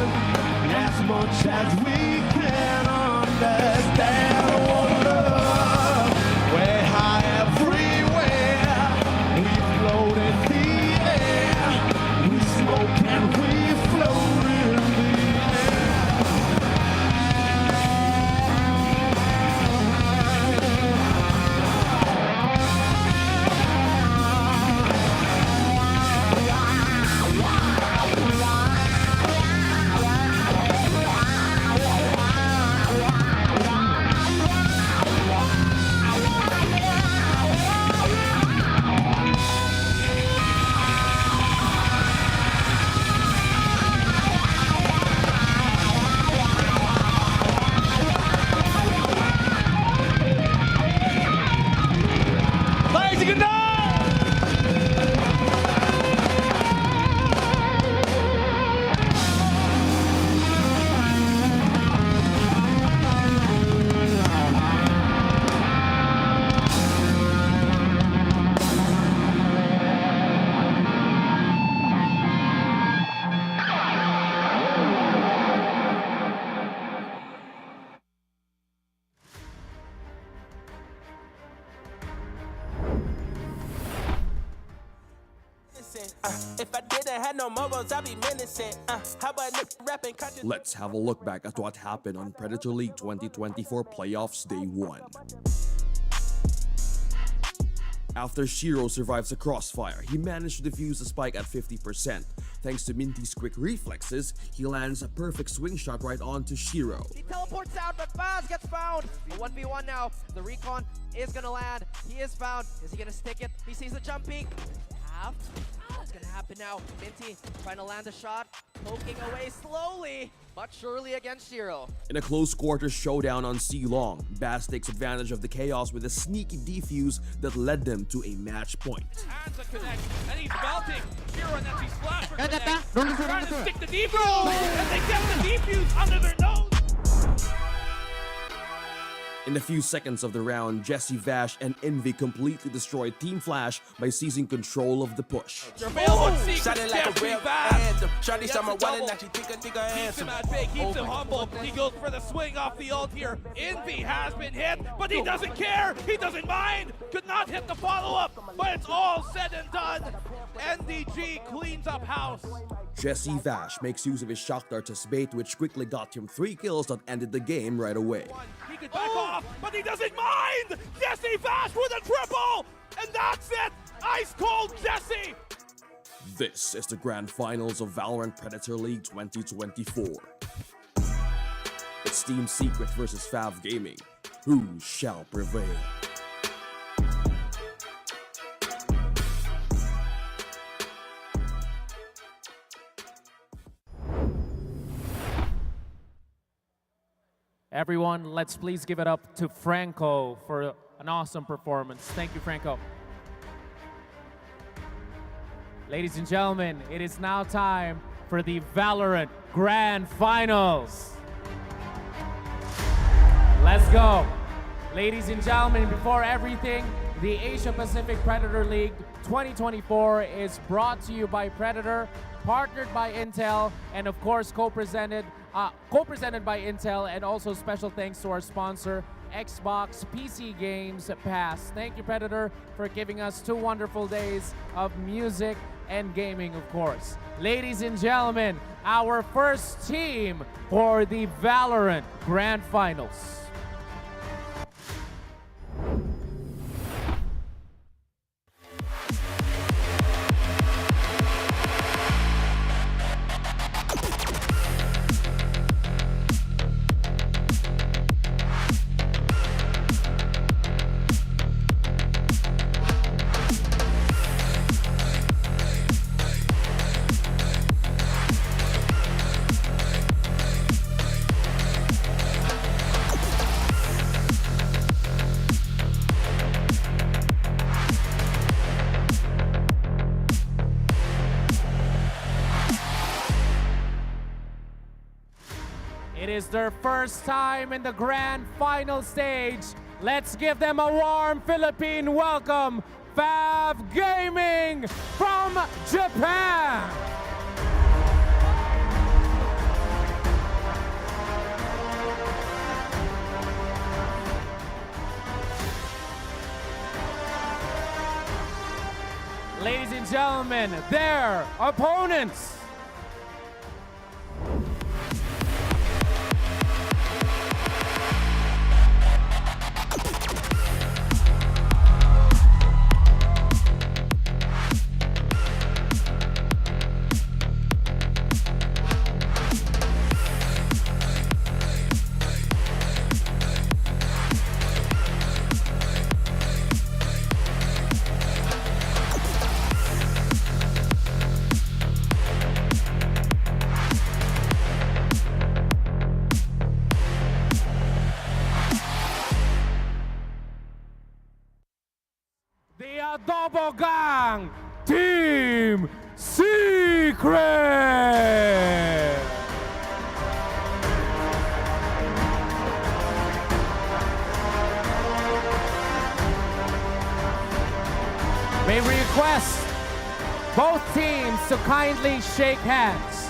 as much as we can understand. Oh, love. If I didn't have no morals, I'd be menacing. How about rapping? Let's have a look back at what happened on Predator League 2024 Playoffs Day 1. After Shiro survives a crossfire, he managed to defuse the spike at 50%. Thanks to Minty's quick reflexes, he lands a perfect swing shot right onto Shiro. He teleports out, but Baz gets found. A 1v1 now. The recon is gonna land. He is found. Is he gonna stick it? He sees the jump peek. Halved. What's gonna happen now? Minty trying to land a shot, poking away slowly, but surely against Shiro. In a close quarters showdown on C-Long, Baz takes advantage of the chaos with a sneaky defuse that led them to a match point. Hands a connect, and he's melting. Shiro and Nancy's flasher connect. Trying to stick the defuse, and they get the defuse under their nose. In a few seconds of the round, Jesse, Vash, and Envy completely destroyed Team Flash by seizing control of the push. Shotting like a real anthem. Shorty summer wallet, now she think a handsome. Keeps him at bay, keeps him humble. He goes for the swing off the ult here. Envy has been hit, but he doesn't care. He doesn't mind. Could not hit the follow-up, but it's all said and done. NDG cleans up house. Jesse Vash makes use of his shock dart as bait, which quickly got him 3 kills that ended the game right away. He could back off, but he doesn't mind! Jesse Vash with a triple! And that's it! Ice cold Jesse! This is the grand finals of Valorant Predator League 2024. It's Team Secret versus Fav Gaming. Who shall prevail? Everyone, let's please give it up to Franco for an awesome performance. Thank you, Franco. Ladies and gentlemen, it is now time for the Valorant Grand Finals. Let's go. Ladies and gentlemen, before everything, the Asia Pacific Predator League 2024 is brought to you by Predator, partnered by Intel, and of course co-presented by Intel, and also special thanks to our sponsor, Xbox PC Games Pass. Thank you, Predator, for giving us 2 wonderful days of music and gaming, of course. Ladies and gentlemen, our first team for the Valorant Grand Finals. It is their first time in the grand final stage. Let's give them a warm Philippine welcome. Fav Gaming from Japan. Ladies and gentlemen, their opponents. The Adobo Gang Team Secret! May we request both teams to kindly shake hands.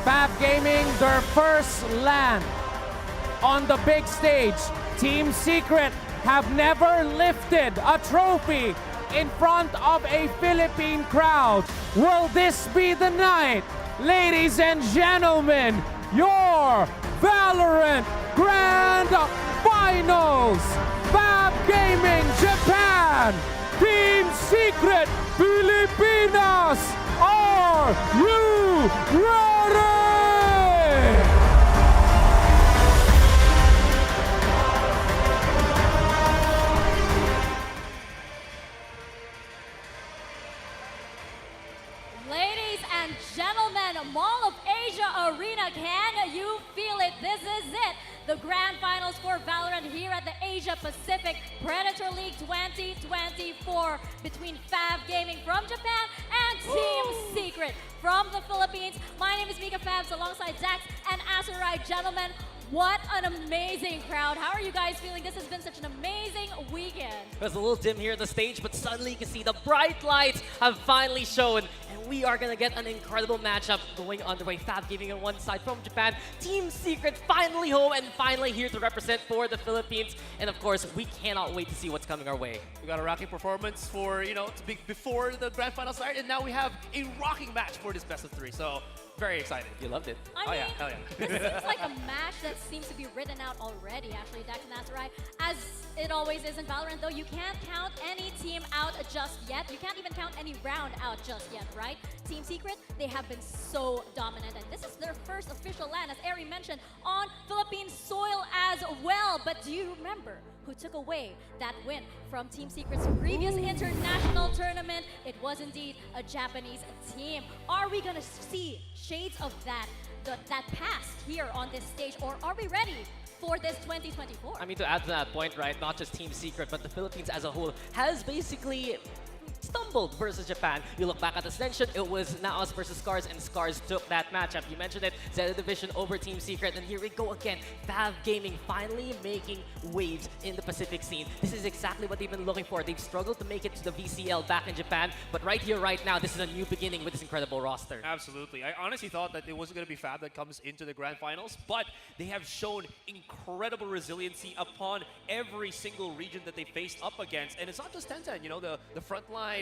Fav Gaming, their first land on the big stage. Team Secret have never lifted a trophy in front of a Philippine crowd. Will this be the night? Ladies and gentlemen, your Valorant Grand Finals! Fab Gaming Japan! Team Secret Pilipinas! Are you ready? Ladies and gentlemen, Mall of Asia Arena, can you feel it? This is it. The grand finals for Valorant here at the Asia Pacific Predator League 2024 between Fab Gaming from Japan and Team Secret from the Philippines. My name is Mika Fabs alongside Zax and Azurai. Gentlemen, what an amazing crowd. How are you guys feeling? This has been such an amazing weekend. It was a little dim here on the stage, but suddenly you can see the bright lights have finally shown. And we are going to get an incredible matchup going underway. Fab Gaming on one side from Japan. Team Secret finally home and finally here to represent for the Philippines. And of course, we cannot wait to see what's coming our way. We got a rocking performance for, before the grand final started, and now we have a rocking match for this best of 3. So, very excited. You loved it. I mean, yeah, hell yeah. This seems like a match that seems to be written out already, actually, Dax and Azurai. As it always is in Valorant, though, you can't count any team out just yet. You can't even count any round out just yet, right? Team Secret, they have been so dominant, and this is their first official land, as Ari mentioned, on Philippine soil as well. But do you remember who took away that win from Team Secret's previous international tournament? It was indeed a Japanese team. Are we gonna see shades of that past here on this stage, or are we ready for this 2024? I mean, to add to that point, right, not just Team Secret, but the Philippines as a whole has basically stumbled versus Japan. You look back at Ascension, it was Naos versus Scars, and Scars took that matchup. You mentioned it, Zeta Division over Team Secret, and here we go again. Fab Gaming finally making waves in the Pacific scene. This is exactly what they've been looking for. They've struggled to make it to the VCL back in Japan, but right here, right now, this is a new beginning with this incredible roster. Absolutely. I honestly thought that it wasn't going to be Fab that comes into the grand finals, but they have shown incredible resiliency upon every single region that they faced up against. And it's not just Tencent, the front line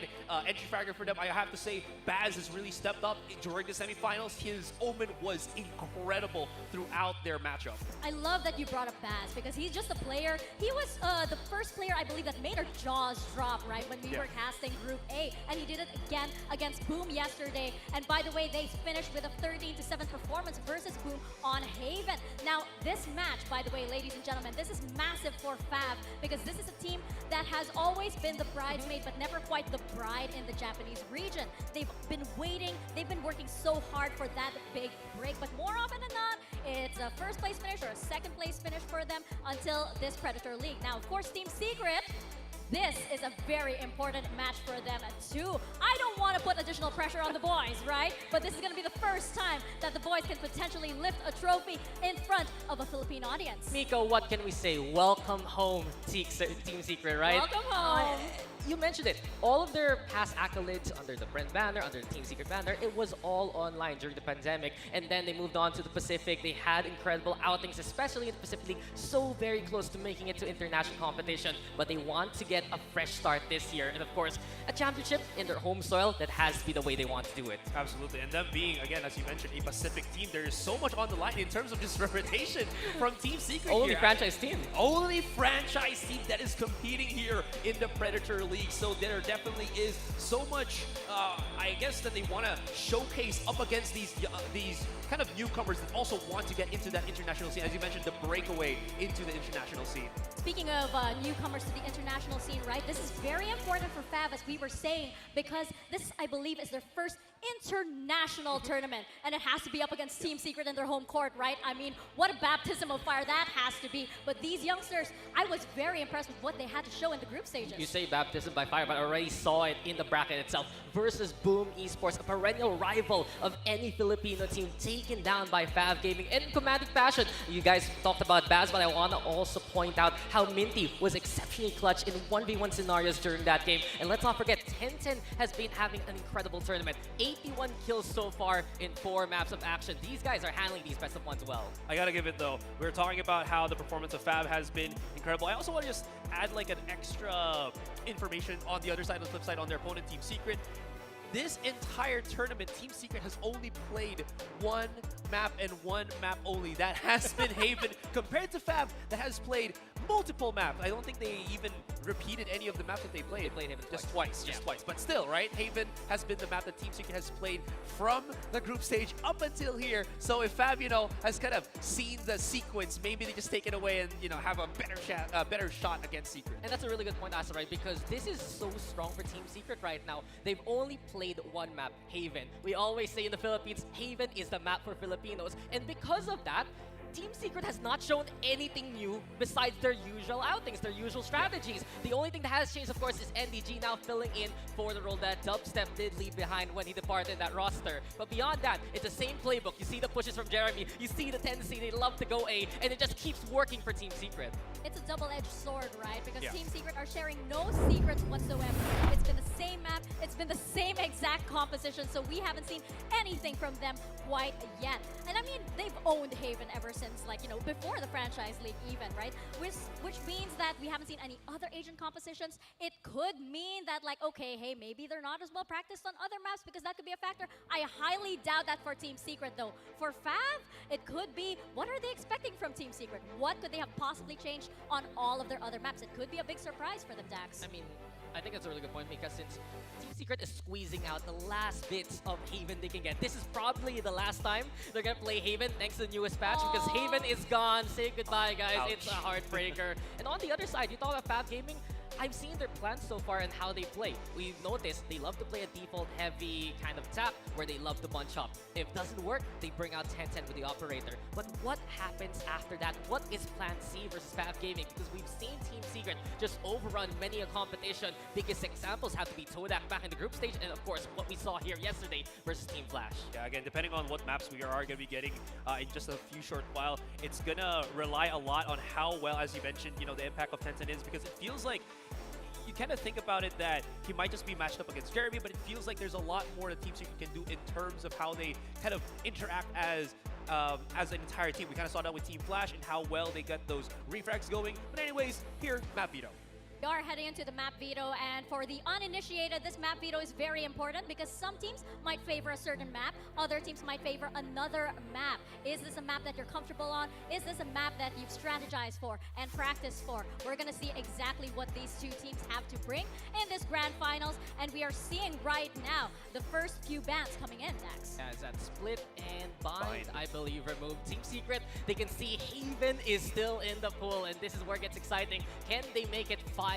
entry factor for them. I have to say, Baz has really stepped up during the semifinals. His Omen was incredible throughout their matchup. I love that you brought up Baz, because he's just a player. He was the first player, I believe, that made our jaws drop, right, when we were casting Group A. And he did it again against Boom yesterday. And by the way, they finished with a 13-7 performance versus Boom on Haven. Now, this match, by the way, ladies and gentlemen, this is massive for Fab, because this is a team that has always been the bridesmaid, but never quite the bride in the Japanese region. They've been waiting, they've been working so hard for that big break, but more often than not, it's a first place finish or a second place finish for them until this Predator League. Now, of course, Team Secret, this is a very important match for them too. I don't want to put additional pressure on the boys, right? But this is going to be the first time that the boys can potentially lift a trophy in front of a Philippine audience. Miko, what can we say? Welcome home, Team Secret, right? Welcome home. You mentioned it. All of their past accolades under the Brent banner, under the Team Secret banner, it was all online during the pandemic. And then they moved on to the Pacific. They had incredible outings, especially in the Pacific League, so very close to making it to international competition. But they want to get a fresh start this year. And of course, a championship in their home soil, that has to be the way they want to do it. Absolutely. And them being, again, as you mentioned, a Pacific team, there is so much on the line in terms of just reputation from Team Secret. Only franchise team. Only franchise team that is competing here in the Predator League. So there definitely is so much, I guess, that they want to showcase up against these kind of newcomers that also want to get into that international scene. As you mentioned, the breakaway into the international scene. Speaking of newcomers to the international scene, right? This is very important for Fab, as we were saying, because this, I believe, is their first international tournament, and it has to be up against Team Secret in their home court, right? I mean, what a baptism of fire that has to be. But these youngsters, I was very impressed with what they had to show in the group stages. You say baptism by fire, but I already saw it in the bracket itself. Versus Boom Esports, a perennial rival of any Filipino team, taken down by Fab Gaming in commanding fashion. You guys talked about Baz, but I want to also point out how Minty was exceptionally clutch in 1v1 scenarios during that game. And let's not forget, Tencent has been having an incredible tournament. 81 kills so far in 4 maps of action. These guys are handling these best of ones well. I gotta give it though. We were talking about how the performance of Fab has been incredible. I also want to just add like an extra information on the other side, on the flip side, on their opponent, Team Secret. This entire tournament, Team Secret has only played 1 map and 1 map only. That has been Haven, compared to Fab that has played multiple maps. I don't think they even repeated any of the maps that they played. They played Haven just twice. But still, right? Haven has been the map that Team Secret has played from the group stage up until here. So if Fab, has kind of seen the sequence, maybe they just take it away and, have a better shot against Secret. And that's a really good point, Asa, right? Because this is so strong for Team Secret right now. They've only played 1 map, Haven. We always say in the Philippines, Haven is the map for Filipinos. And because of that, Team Secret has not shown anything new besides their usual outings, their usual strategies. The only thing that has changed, of course, is NDG now filling in for the role that Dubstep did leave behind when he departed that roster. But beyond that, it's the same playbook. You see the pushes from Jeremy, you see the tendency, they love to go A, and it just keeps working for Team Secret. It's a double-edged sword, right? Because Team Secret are sharing no secrets whatsoever. It's been the same map, it's been the same exact composition, so we haven't seen anything from them quite yet. And I mean, they've owned Haven ever since, before the franchise league even, right? Which means that we haven't seen any other Asian compositions. It could mean that, okay, hey, maybe they're not as well practiced on other maps, because that could be a factor. I highly doubt that for Team Secret, though. For Fav, it could be, what are they expecting from Team Secret? What could they have possibly changed on all of their other maps? It could be a big surprise for them, Dax. I mean, I think that's a really good point, because since Team Secret is squeezing out the last bits of Haven they can get, this is probably the last time they're going to play Haven thanks to the newest patch, because Haven is gone. Say goodbye, guys. Ouch. It's a heartbreaker. And on the other side, you talk about Fab Gaming, I've seen their plans so far and how they play. We've noticed they love to play a default heavy kind of tap where they love to bunch up. If it doesn't work, they bring out 10-10 with the operator. But what happens after that? What is plan C versus Fab Gaming? Because we've seen Team Secret just overrun many a competition. Biggest examples have to be Todak back in the group stage, and of course what we saw here yesterday versus Team Flash. Yeah, again, depending on what maps we are going to be getting in just a few short while, it's going to rely a lot on how well, as you mentioned, the impact of Tencent is, because it feels like you kind of think about it that he might just be matched up against Jeremy, but it feels like there's a lot more that Team Secret can do in terms of how they kind of interact as an entire team. We kind of saw that with Team Flash and how well they got those refrags going. But anyways, here, map veto. We are heading into the map veto, and for the uninitiated, this map veto is very important because some teams might favor a certain map, other teams might favor another map. Is this a map that you're comfortable on? Is this a map that you've strategized for and practiced for? We're gonna see exactly what these two teams have to bring in this grand finals, and we are seeing right now the first few bans coming in, Dax. As that split and bind, I believe, removed. Team Secret, they can see Haven is still in the pool, and this is where it gets exciting. Can they make it 5-0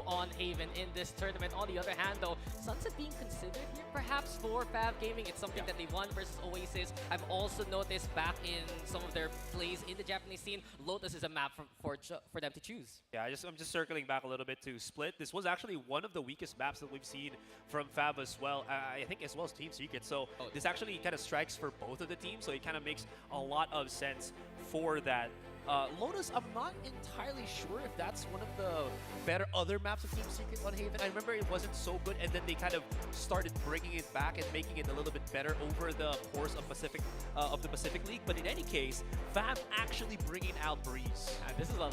on Haven in this tournament? On the other hand, though, Sunset being considered here perhaps for Fab Gaming. It's something that they won versus Oasis. I've also noticed back in some of their plays in the Japanese scene, Lotus is a map for them to choose. Yeah, I'm just circling back a little bit to Split. This was actually one of the weakest maps that we've seen from Fab as well. I think as well as Team Secret. So this actually kind of strikes for both of the teams. So it kind of makes a lot of sense for that. Lotus, I'm not entirely sure if that's one of the better other maps of Team Secret on Haven. I remember it wasn't so good, and then they kind of started bringing it back and making it a little bit better over the course of the Pacific League. But in any case, Fab actually bringing out Breeze. And this is a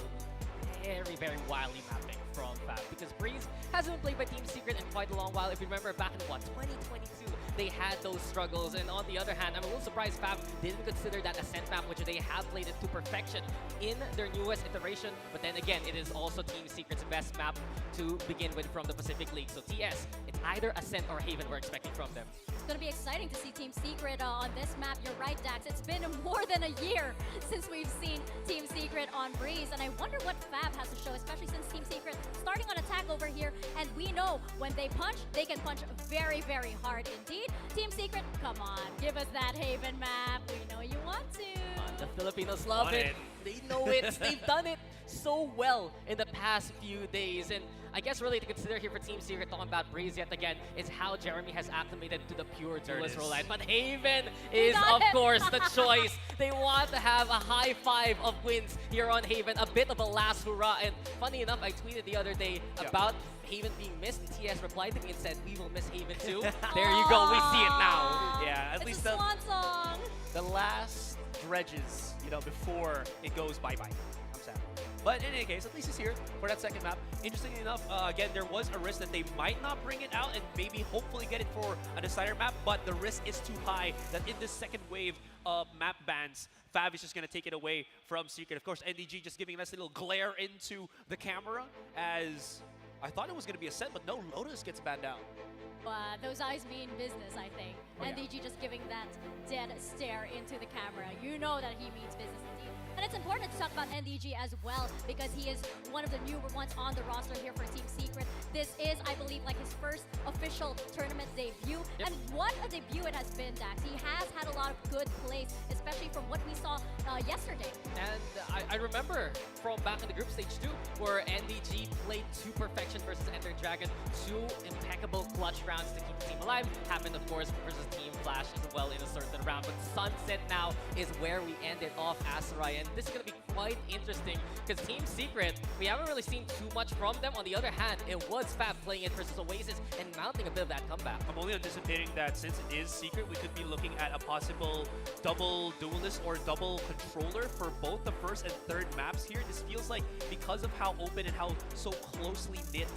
very, very wildly mapping from Fab, because Breeze hasn't been played by Team Secret in quite a long while. If you remember back in 2022, they had those struggles. And on the other hand, I'm a little surprised Fab didn't consider that Ascent map, which they have played it to perfection in their newest iteration. But then again, it is also Team Secret's best map to begin with from the Pacific League. So TS, it's either Ascent or Haven we're expecting from them. It's going to be exciting to see Team Secret on this map. You're right, Dax. It's been more than a year since we've seen Team Secret on Breeze. And I wonder what Fab has to show, especially since Team Secret starting on attack over here. And we know when they punch, they can punch very, very hard indeed. Team Secret, come on, give us that Haven map. We know you want to. The Filipinos love it. They know it. They've done it. so well in the past few days. And I guess really to consider here for Team Secret, talking about Breeze yet again, is how Jeremy has acclimated to the pure duelist role. But Haven is, of course, the choice. They want to have a high five of wins here on Haven, a bit of a last hurrah. And funny enough, I tweeted the other day about Haven being missed, and TS replied to me and said, "We will miss Haven too." There you go, we see it now. Yeah, at least the swan song. The last dredges, before it goes bye-bye. I'm sad. But in any case, at least it's here for that second map. Interestingly enough, again, there was a risk that they might not bring it out and maybe hopefully get it for a decider map, but the risk is too high that in this second wave of map bans, Fav is just going to take it away from Secret. Of course, NDG just giving us a little glare into the camera as I thought it was going to be a set, but no, Lotus gets banned out. Those eyes mean business, I think. NDG just giving that dead stare into the camera. You know that he means business indeed. And it's important to talk about NDG as well because he is one of the newer ones on the roster here for Team Secret. This is, I believe, like his first official tournament debut. And what a debut it has been, Dax. He has had a lot of good plays, especially from what we saw yesterday. And I remember from back in the group stage too, where NDG played to perfection versus Ender Dragon. 2 impeccable clutch rounds to keep the team alive. Happened, of course, versus Team Flash as well in a certain round. But Sunset now is where we ended off Asarai. And this is going to be quite interesting because Team Secret, we haven't really seen too much from them. On the other hand, it was Fab playing it versus Oasis and mounting a bit of that comeback. I'm only anticipating that since it is Secret, we could be looking at a possible double duelist or double controller for both the first and third maps here. This feels like because of how open and how so closely knit,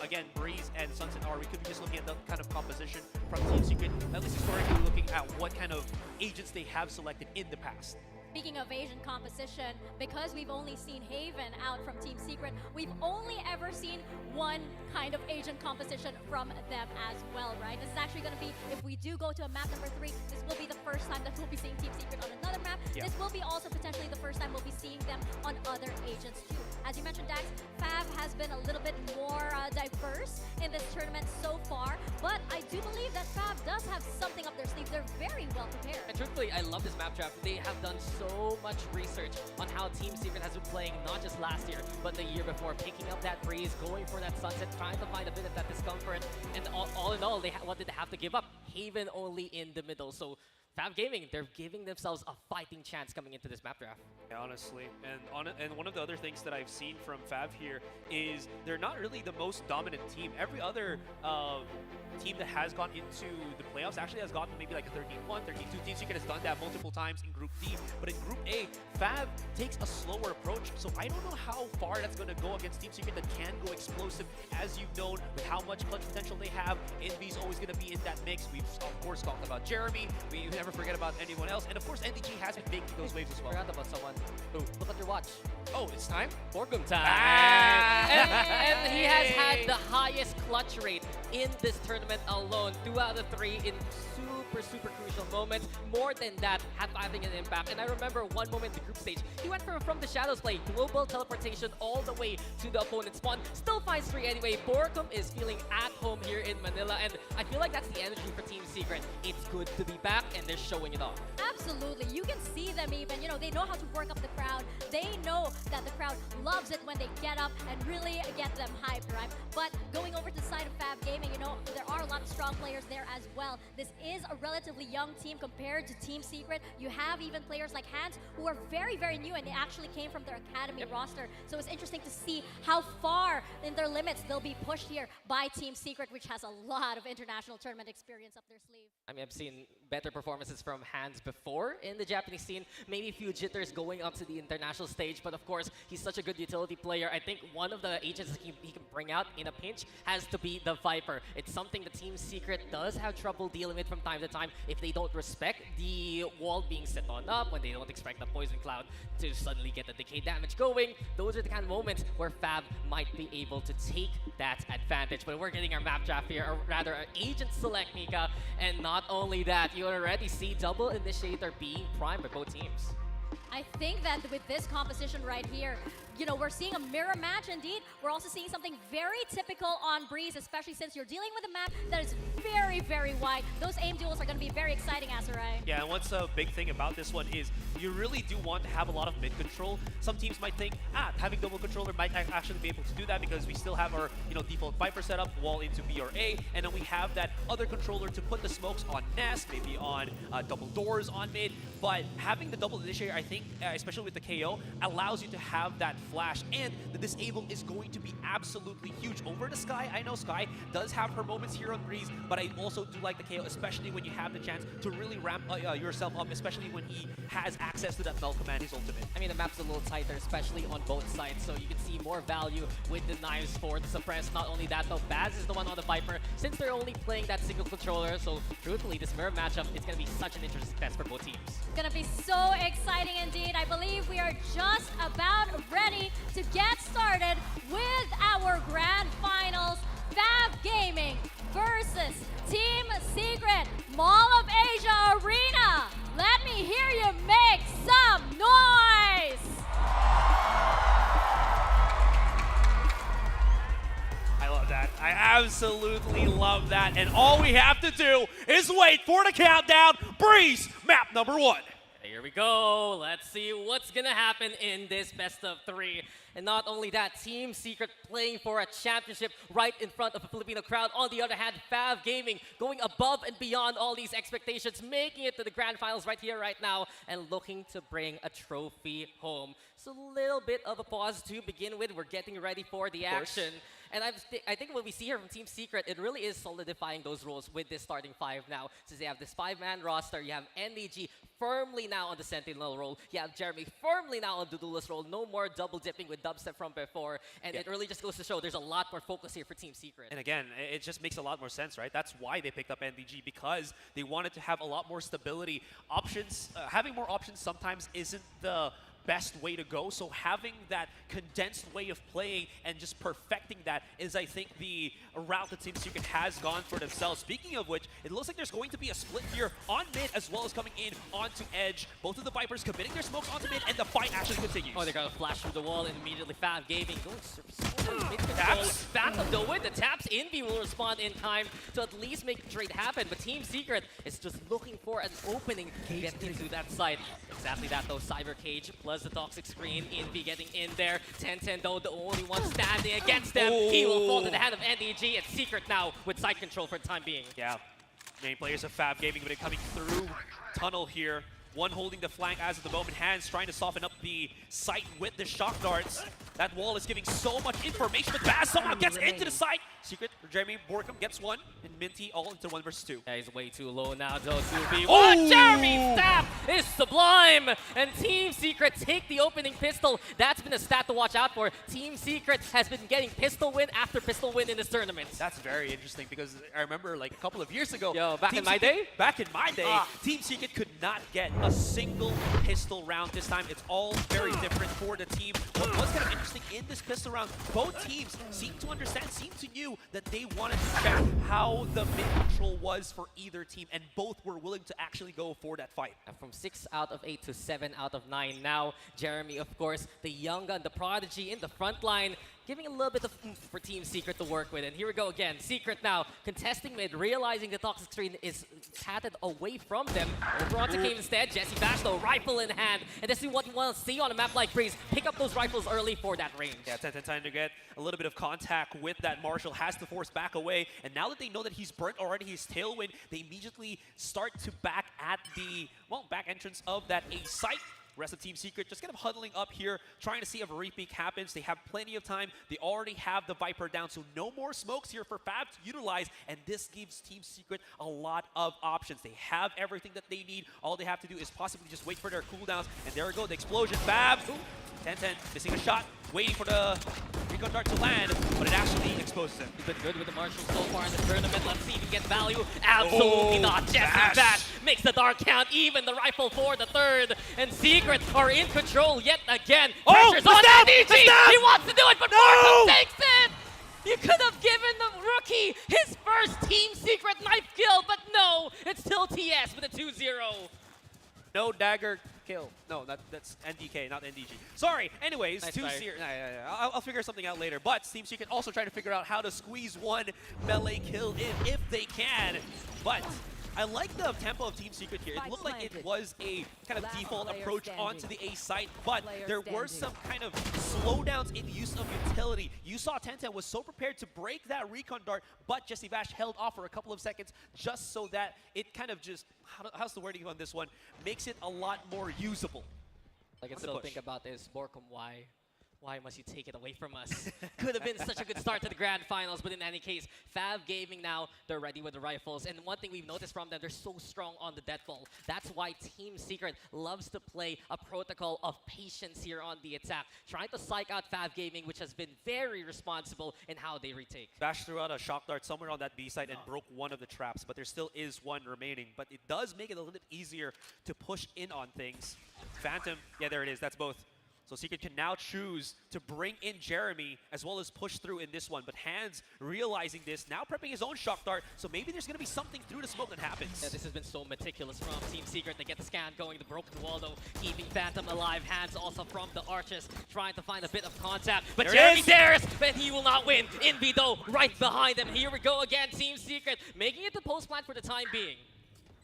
again, Breeze and Sunset are, we could be just looking at the kind of composition from Team Secret, at least historically looking at what kind of agents they have selected in the past. Speaking of Asian composition, because we've only seen Haven out from Team Secret, we've only ever seen one kind of Asian composition from them as well, right? This is actually going to be, if we do go to a map number 3, this will be the first time that we'll be seeing Team Secret on another map. Yeah. This will be also potentially the first time we'll be seeing them on other agents too. As you mentioned, Dax, Fab has been a little bit more diverse in this tournament so far, but I do believe that Fab does have something up their sleeve. They're very well prepared. And truthfully, I love this map draft. They have done so much research on how Team Secret has been playing, not just last year, but the year before, picking up that Breeze, going for that Sunset, trying to find a bit of that discomfort. And all in all, what did they have to give up? Haven only in the middle. So Fab Gaming, they're giving themselves a fighting chance coming into this map draft. Yeah, honestly, and one of the other things that I've seen from Fav here is they're not really the most dominant team. Every other team that has gone into the playoffs actually has gotten maybe like a 13-1, 13-2. Team Secret has done that multiple times in Group D, but in Group A, Fab takes a slower approach. So I don't know how far that's going to go against Team Secret that can go explosive, as you've known, with how much clutch potential they have. Envy's always going to be in that mix. We've, of course, talked about Jeremy. We never forget about anyone else. And of course, NDG has been making those waves as well. Forgot about someone. Ooh, look at your watch. Oh, it's time? Borgum time. Ah! And he has had the highest clutch rate in this tournament alone. 2 out of 3 in super crucial moments. More than that, having an impact. And I remember one moment in the group stage, he went from the shadows play, global teleportation all the way to the opponent's spawn. Still finds 3 anyway. Borgum is feeling at home here in Manila, and I feel like that's the energy for Team Secret. It's good to be back, and they're showing it off. Absolutely. You can see them even. You know, they know how to work up the crowd. They know that the crowd loves it when they get up and really get them hyped, right? But going over to the side of Fab Gaming, you know, there are a lot of strong players there as well. This is a relatively young team compared to Team Secret. You have even players like Hans who are very new, and they actually came from their academy roster. So it's interesting to see how far in their limits they'll be pushed here by Team Secret, which has a lot of international tournament experience up their sleeve. I mean, I've seen better performances from Hans before in the Japanese scene. Maybe a few jitters going up to the international stage, but of course, he's such a good utility player. I think one of the agents that he can bring out in a pinch has to be the Viper. It's something the Team Secret does have trouble dealing with from time to time if they don't respect the wall being set on up, when they don't expect the Poison Cloud to suddenly get the decay damage going. Those are the kind of moments where Fab might be able to take that advantage. But we're getting our map draft here, or rather our agent select, Mika. And not only that, you already see double initiator being primed by both teams. I think that with this composition right here, you know, we're seeing a mirror match indeed. We're also seeing something very typical on Breeze, especially since you're dealing with a map that is very, very wide. Those aim duels are going to be very exciting, Azurai. Yeah, and what's a big thing about this one is you really do want to have a lot of mid control. Some teams might think, having double controller might actually be able to do that because we still have our, default Viper setup, wall into B or A, and then we have that other controller to put the smokes on Nest, maybe on double doors on mid. But having the double initiator, I think, especially with the KO, allows you to have that flash, and the disable is going to be absolutely huge over the Sky. I know Sky does have her moments here on Breeze, but I also do like the KO, especially when you have the chance to really ramp yourself up, especially when he has access to that null command, his ultimate. I mean, the map's a little tighter, especially on both sides, so you can see more value with the knives for the suppress. Not only that, though, Baz is the one on the Viper, since they're only playing that single controller, so truthfully, this mirror matchup is going to be such an interesting test for both teams. It's going to be so exciting indeed. I believe we are just about ready to get started with our grand finals. Fab Gaming versus Team Secret Mall of Asia Arena. Let me hear you make some noise. I love that. I absolutely love that. And all we have to do is wait for the countdown. Breeze, map number 1. Here we go. Let's see what's going to happen in this best of 3. And not only that, Team Secret playing for a championship right in front of a Filipino crowd. On the other hand, Fab Gaming going above and beyond all these expectations, making it to the grand finals right here, right now, and looking to bring a trophy home. So a little bit of a pause to begin with. We're getting ready for the action. And I think what we see here from Team Secret, it really is solidifying those roles with this starting 5 now. Since they have this 5-man roster, you have NDG firmly now on the Sentinel role. You have Jeremy firmly now on the Duelist role. No more double dipping with Dubstep from before. And it really just goes to show there's a lot more focus here for Team Secret. And again, it just makes a lot more sense, right? That's why they picked up NDG, because they wanted to have a lot more stability. Options, having more options sometimes isn't the best way to go. So having that condensed way of playing and just perfecting that is, I think, the route that Team Secret has gone for themselves. Speaking of which, it looks like there's going to be a split here on mid as well as coming in onto edge. Both of the Vipers committing their smoke onto mid, and the fight actually continues. Oh, they're going to flash through the wall, and immediately Fab Gaming going so mid control. Back of the win, the taps Envy will respond in time to at least make the trade happen. But Team Secret is just looking for an opening to get into that side. Exactly that though, Cyber Cage plus the toxic screen. Envy getting in there. 10-10 though, the only one standing against them. He will fall to the hand of NDG. It's Secret now with side control for the time being. Yeah, main players of Fab Gaming have been coming through tunnel here. One holding the flank as of the moment. Hands trying to soften up the site with the shock darts. That wall is giving so much information, but Baz somehow gets into the site. Secret, Jeremy Borkham gets one, and Minty all into 1 versus 2. Yeah, he's way too low now, though. 2v1. Jeremy's stab is sublime, and Team Secret take the opening pistol. That's been a stat to watch out for. Team Secret has been getting pistol win after pistol win in this tournament. That's very interesting because I remember like a couple of years ago. Yo, back in my day, Team Secret could not get a single pistol round this time. It's all very different for the team. What was kind of interesting in this pistol round, both teams seemed to understand, seemed to knew that they wanted to check how the mid control was for either team, and both were willing to actually go for that fight. And from 6 out of 8 to 7 out of 9 now, Jeremy, of course, the young gun, the prodigy in the front line, giving a little bit of oomph for Team Secret to work with. And here we go again. Secret now contesting mid, realizing the toxic screen is patted away from them. Over onto Cave instead. Jesse Bash though, rifle in hand. And this is what you want to see on a map like Breeze. Pick up those rifles early for that range. Yeah, 10-10 time to get a little bit of contact with that Marshall. Has to force back away. And now that they know that he's burnt already his tailwind, they immediately start to back at the, back entrance of that A site. Rest of Team Secret just kind of huddling up here, trying to see if a repeat happens. They have plenty of time. They already have the Viper down, so no more smokes here for Fab to utilize, and this gives Team Secret a lot of options. They have everything that they need. All they have to do is possibly just wait for their cooldowns, and there we go, the explosion. Fab, 10-10, missing a shot, waiting for the recon dart to land, but it actually exposes him. He's been good with the Marshall so far in the tournament. Let's see if he gets value. Absolutely not. Jesse Bash makes the dark count, even the rifle for the third, and Secret are in control yet again. Pressure's on NDG. He wants to do it, but Borkham takes it. You could have given the rookie his first Team Secret knife kill, but no, it's still TS with a 2-0. No dagger kill. No, that's NDK, not NDG. Sorry. Anyways, Nice two try. series. I'll figure something out later. But Team Secret also trying to figure out how to squeeze one melee kill in if they can. But I like the tempo of Team Secret here. It looked like it was a kind of default approach onto the A site, but there were some kind of slowdowns in use of utility. You saw Tenten was so prepared to break that recon dart, but Jesse Vash held off for a couple of seconds just so that it kind of just, how's the wording on this one, makes it a lot more usable. I can still think about this, Borkum, why must you take it away from us? Could have been such a good start to the grand finals, but in any case, Fav Gaming now, they're ready with the rifles. And one thing we've noticed from them, they're so strong on the deathfall. That's why Team Secret loves to play a protocol of patience here on the attack, trying to psych out Fav Gaming, which has been very responsible in how they retake. Vash threw out a shock dart somewhere on that B site and broke one of the traps, but there still is one remaining. But it does make it a little bit easier to push in on things. Phantom, yeah, there it is. That's both. So Secret can now choose to bring in Jeremy as well as push through in this one. But Hands realizing this, now prepping his own shock dart. So maybe there's going to be something through the smoke that happens. Yeah, this has been so meticulous from Team Secret. They get the scan going, the broken wall though, keeping Phantom alive. Hands also from the arches, trying to find a bit of contact. But Jeremy dares, but he will not win. Envy though, right behind them. Here we go again, Team Secret, making it the post plant for the time being.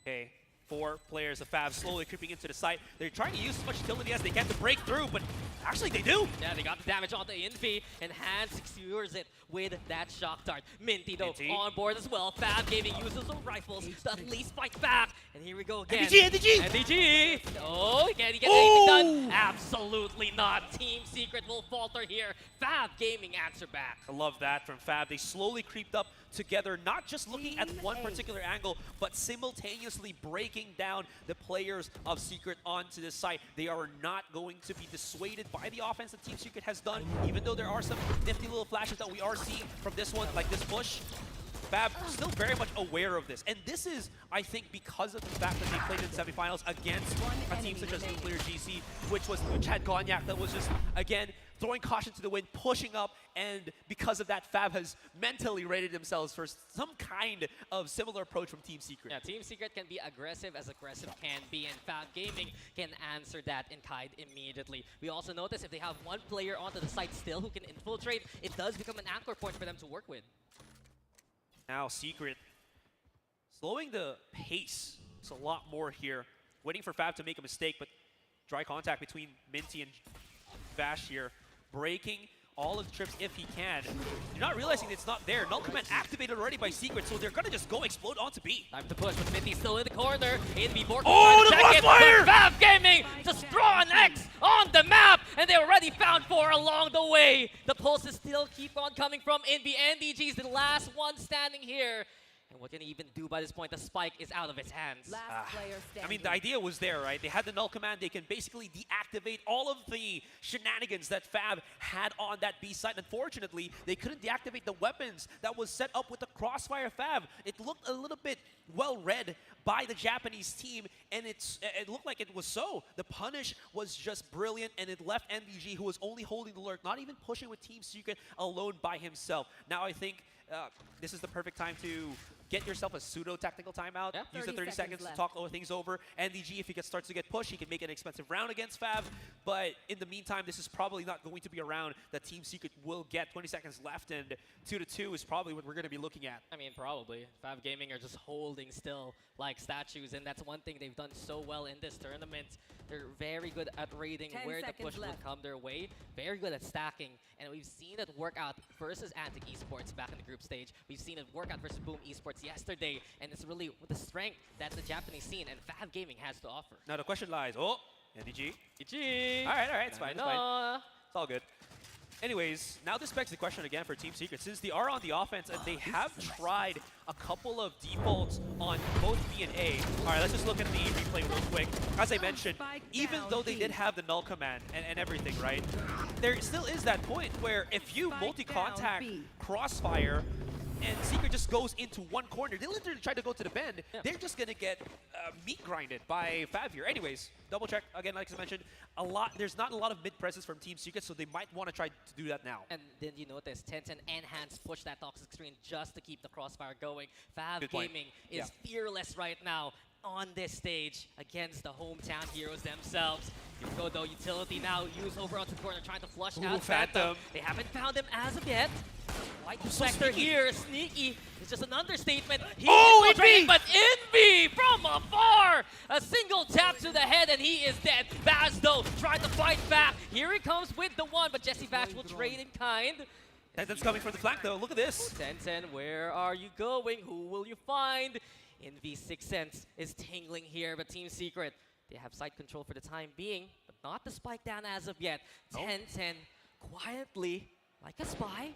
Okay. 4 players of Fav slowly creeping into the site. They're trying to use as much utility as they can to break through, but actually they do. Yeah, they got the damage onto Envy, and Hands secures it with that shock dart. Minty though on board as well. Fav Gaming uses those rifles to at least fight back. And here we go again. NDG! Oh, can he get anything done? Absolutely not. Team Secret will falter here. Fav Gaming answer back. I love that from Fav. They slowly creeped up together, not just looking at one particular angle, but simultaneously breaking down the players of Secret onto this site. They are not going to be dissuaded by the offense that Team Secret has done, even though there are some nifty little flashes that we are seeing from this one, like this push. Fab still very much aware of this. And this is, I think, because of the fact that they played in semifinals against a team such as Nuclear GC, which had Gonyak that was just, again, throwing caution to the wind, pushing up, and because of that, Fab has mentally rated themselves for some kind of similar approach from Team Secret. Yeah, Team Secret can be aggressive as aggressive can be, and Fab Gaming can answer that in kind immediately. We also notice if they have one player onto the site still who can infiltrate, it does become an anchor point for them to work with. Now Secret slowing the pace. It's a lot more here. Waiting for Fab to make a mistake, but dry contact between Minty and Vash here. Breaking all of the trips if he can. You're not realizing it's not there. Null Command activated already by Secret, so they're gonna just go explode onto B. Time to push, but Minty's still in the corner. In before the crossfire! Fab Gaming just throw an X on the map, and they already found 4 along the way. The pulses still keep on coming from Envy. NDG's the last one standing here. And what can he even do by this point? The spike is out of his hands. I mean, the idea was there, right? They had the null command. They can basically deactivate all of the shenanigans that Fab had on that B site. Unfortunately, they couldn't deactivate the weapons that was set up with the crossfire Fab. It looked a little bit well read by the Japanese team, and it looked like it was so. The punish was just brilliant, and it left NBG, who was only holding the lurk, not even pushing with Team Secret alone by himself. Now I think this is the perfect time to get yourself a pseudo-tactical timeout. Yeah. Use the 30 seconds to talk things over. NDG, if he starts to get pushed, he can make an expensive round against Fab. But in the meantime, this is probably not going to be a round that Team Secret will get. 20 seconds left, and 2-2 is probably what we're going to be looking at. I mean, probably. Fab Gaming are just holding still like statues, and that's one thing they've done so well in this tournament. They're very good at reading where the push will come their way. Very good at stacking, and we've seen it work out versus Antic Esports back in the group stage. We've seen it work out versus Boom Esports yesterday, and it's really the strength that the Japanese scene and Fab Gaming has to offer. Now the question lies, NDG. GG. All right, it's fine, it's all good. Anyways, now this begs the question again for Team Secret. Since they are on the offense and they have tried a couple of defaults on both B and A. All right, let's just look at the replay real quick. As I mentioned, even though they did have the null command and everything, right? There still is that point where if you multi-contact Crossfire and Secret just goes into one corner, they literally try to go to the bend, they're just gonna get meat grinded by Fab here. Anyways, double check, again, like I mentioned, there's not a lot of mid-presence from Team Secret, so they might want to try to do that now. And then you notice Tenten and Hands push that toxic screen just to keep the crossfire going. Fab Gaming is fearless right now. on this stage against the hometown heroes themselves. Here we go though, utility now used over onto the corner, trying to flush out Phantom. They haven't found him as of yet. White Spectre here, sneaky. It's just an understatement. He is infiltrating, but Envy from afar! A single tap to the head and he is dead. Baz though, trying to fight back. Here he comes with the one, but Jesse Vash will trade in kind. Tenten's coming from the flank though, look at this. Tenten, where are you going? Who will you find? Envy's Sixth Sense is tingling here, but Team Secret, they have side control for the time being, but not the spike down as of yet. 10-10 quietly, like a spy,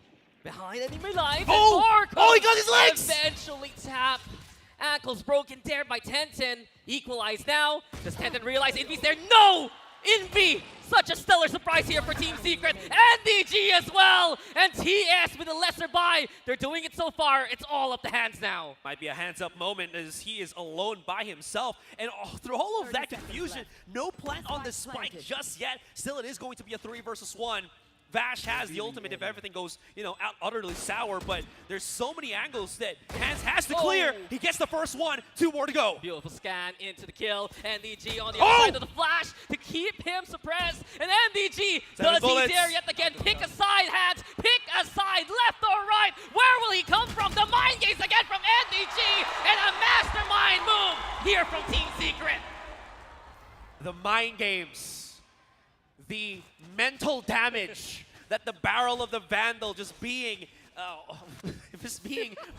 behind enemy lines. Oh! Oh, he got his legs! Eventually tap. Ankles broken there by 10-10. Equalized now. Does 10-10 realize Envy's there? No! Envy! Such a stellar surprise here for Team Secret. And DG as well! And TS with a lesser buy. They're doing it so far. It's all up the hands now. Might be a hands-up moment as he is alone by himself. And through all of that confusion, no plant on the spike just yet. Still, it is going to be a 3 versus 1. Vash has the ultimate if everything goes, out utterly sour, but there's so many angles that Hans has to clear. He gets the first one, 2 more to go. Beautiful scan into the kill. NDG on the other side of the flash to keep him suppressed. And NDG, does he dare yet again pick a side, Hans? Pick a side, left or right? Where will he come from? The mind games again from NDG, and a mastermind move here from Team Secret. The mind games, the mental damage that the barrel of the Vandal just being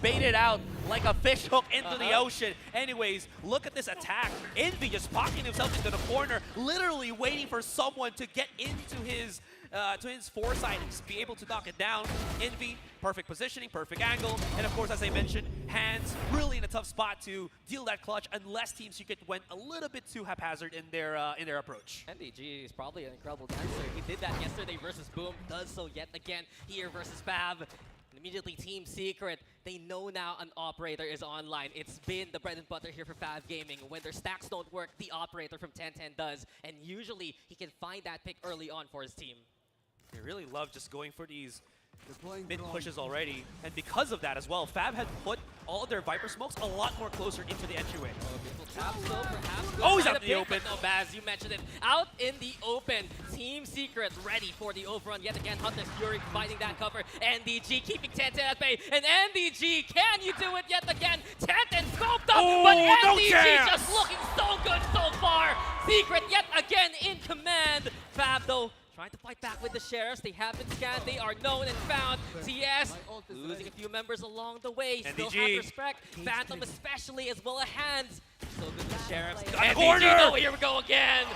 baited out like a fish hook into the ocean. Anyways, look at this attack. Envy just pocketing himself into the corner, literally waiting for someone to get into his foresight and just be able to knock it down. Envy, perfect positioning, perfect angle, and of course, as I mentioned, Hands really in a tough spot to deal that clutch unless Team Secret went a little bit too haphazard in their approach. NDG is probably an incredible dancer. He did that yesterday versus Boom, does so yet again here versus Fab. And immediately Team Secret, they know now an operator is online. It's been the bread and butter here for Fab Gaming. When their stacks don't work, the operator from 10-10 does, and usually he can find that pick early on for his team. They really love just going for these mid pushes already, and because of that as well, Fab had put all of their Viper smokes a lot more closer into the entryway. Oh, he's out in the open. No, Baz, you mentioned it. Out in the open. Team Secret ready for the overrun yet again. Hunter's Fury providing that cover. NDG keeping 10-10 at bay. And NDG, can you do it yet again? 10-10 scoped up, but NDG just looking so good so far. Secret yet again in command. Fab, though, trying to fight back with the Sheriffs. They have been scanned. They are known and found. TS losing a few members along the way. Still have respect. Phantom especially, as well as Hands. So good the Sheriffs. NDG, though, here we go again.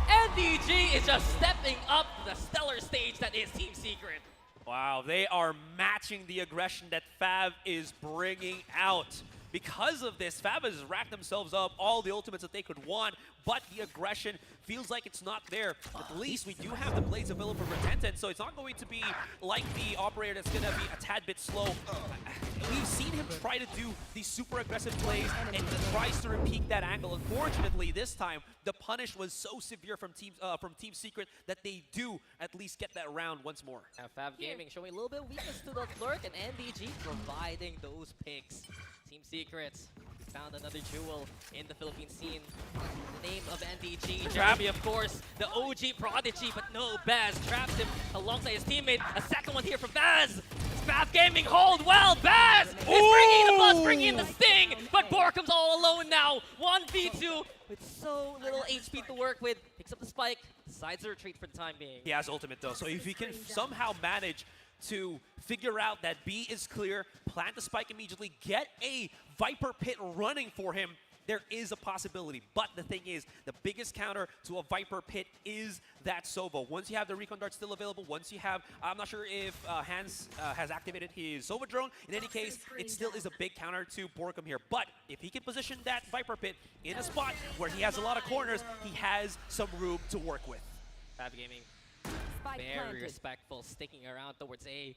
NDG is just stepping up the stellar stage that is Team Secret. Wow, they are matching the aggression that Fab is bringing out. Because of this, Fab has racked themselves up all the ultimates that they could want, but the aggression feels like it's not there. At least we do have the blades available for 10-10, so it's not going to be like the operator that's going to be a tad bit slow. We've seen him try to do these super aggressive plays, and he tries to repeat that angle. Unfortunately, this time, the punish was so severe from Team Secret that they do at least get that round once more. And Fab Gaming showing a little bit of weakness to the lurk, and NDG providing those picks. Team Secrets found another jewel in the Philippine scene. The name of NDG, Jeremy, of course, the OG prodigy, but no, Baz traps him alongside his teammate. A second one here for Baz. Fab Gaming hold well. Baz is bringing the buzz, bringing in the sting, but Borkum's all alone now. 1v2 with so little HP to work with. Picks up the spike, decides to retreat for the time being. He has ultimate though, so if he can somehow manage to figure out that B is clear, plant the spike immediately, get a Viper pit running for him, there is a possibility. But the thing is, the biggest counter to a Viper pit is that Sova. Once you have the recon dart still available, once you have, I'm not sure if Hans has activated his Sova drone. In any case, it still is a big counter to Borkum here. But if he can position that Viper pit in a spot where he has a lot of corners, he has some room to work with. Fab Gaming very respectful, sticking around towards A,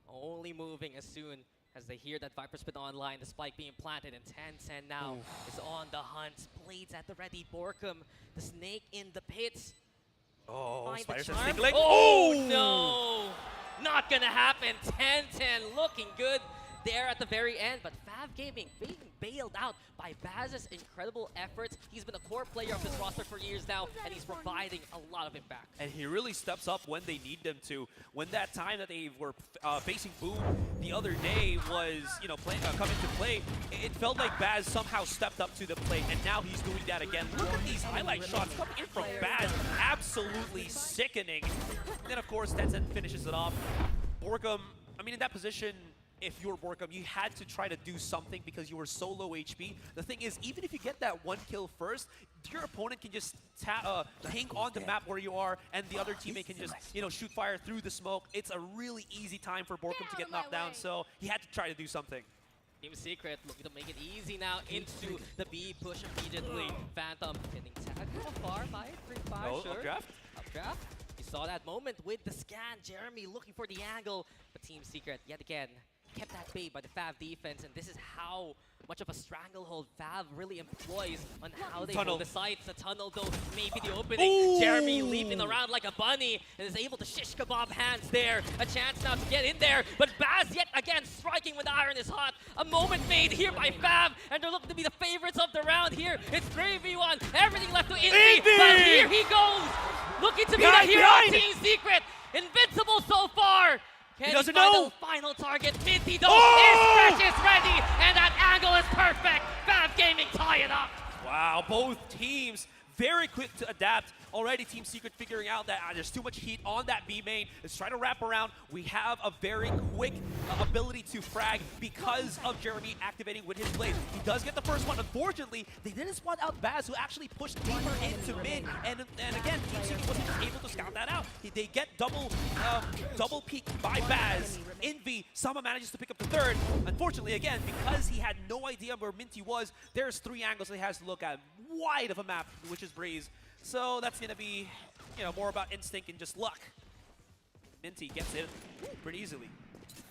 only moving as soon as they hear that Viper's been online, the spike being planted, and 10-10 now is on the hunt. Blades at the ready, Borkum, the snake in the pits. Oh, Spiders and Snake. Oh no! Not gonna happen. 10-10 looking good. there at the very end, but Fav Gaming being bailed out by Baz's incredible efforts. He's been a core player of this roster for years now, and he's providing a lot of impact. And he really steps up when they need them to. When that time that they were facing Boom the other day was, you know, coming to play, it felt like Baz somehow stepped up to the plate, and now he's doing that again. Look at these highlight shots coming in from Baz, absolutely sickening. And then, of course, Tencent finishes it off. Borkum, I mean, in that position, if you were Borkum, you had to try to do something because you were so low HP. The thing is, even if you get that one kill first, your opponent can just hang on the map where you are, and the other teammate can just, you know, shoot fire through the smoke. It's a really easy time for Borkum to get knocked down, so he had to try to do something. Team Secret looking to make it easy now into the B push immediately. Phantom getting tagged from afar by 3-5, Oh, sure. updraft? Updraft. You saw that moment with the scan. Jeremy looking for the angle, but Team Secret yet again kept that bait by the Fav defense, and this is how much of a stranglehold Fav really employs on how they hold the sights. The tunnel, though, maybe the opening. Ooh. Jeremy leaping around like a bunny and is able to shish kebab hands there. A chance now to get in there, but Baz yet again striking when the iron is hot. A moment made here by Fav, and they're looking to be the favorites of the round here. It's 3v1, everything left to Indy, but here he goes, looking to be the hero of Team Secret. Invincible so far. Can he doesn't find know. the final target? Minty though is precious ready, and that angle is perfect. Fav Gaming tie it up. Wow, both teams very quick to adapt. Already Team Secret figuring out that there's too much heat on that B main. Let's try to wrap around. We have a very quick ability to frag because of Jeremy activating with his blade. He does get the first one. Unfortunately, they didn't spot out Baz, who actually pushed deeper into mid. And again, Team Secret wasn't able to scout that out. They get double peek by Baz. Envy somehow manages to pick up the third. Unfortunately, again, because he had no idea where Minty was, there's 3 angles he has to look at. Wide of a map, which is Breeze. So that's going to be, you know, more about instinct and just luck. Minty gets it pretty easily.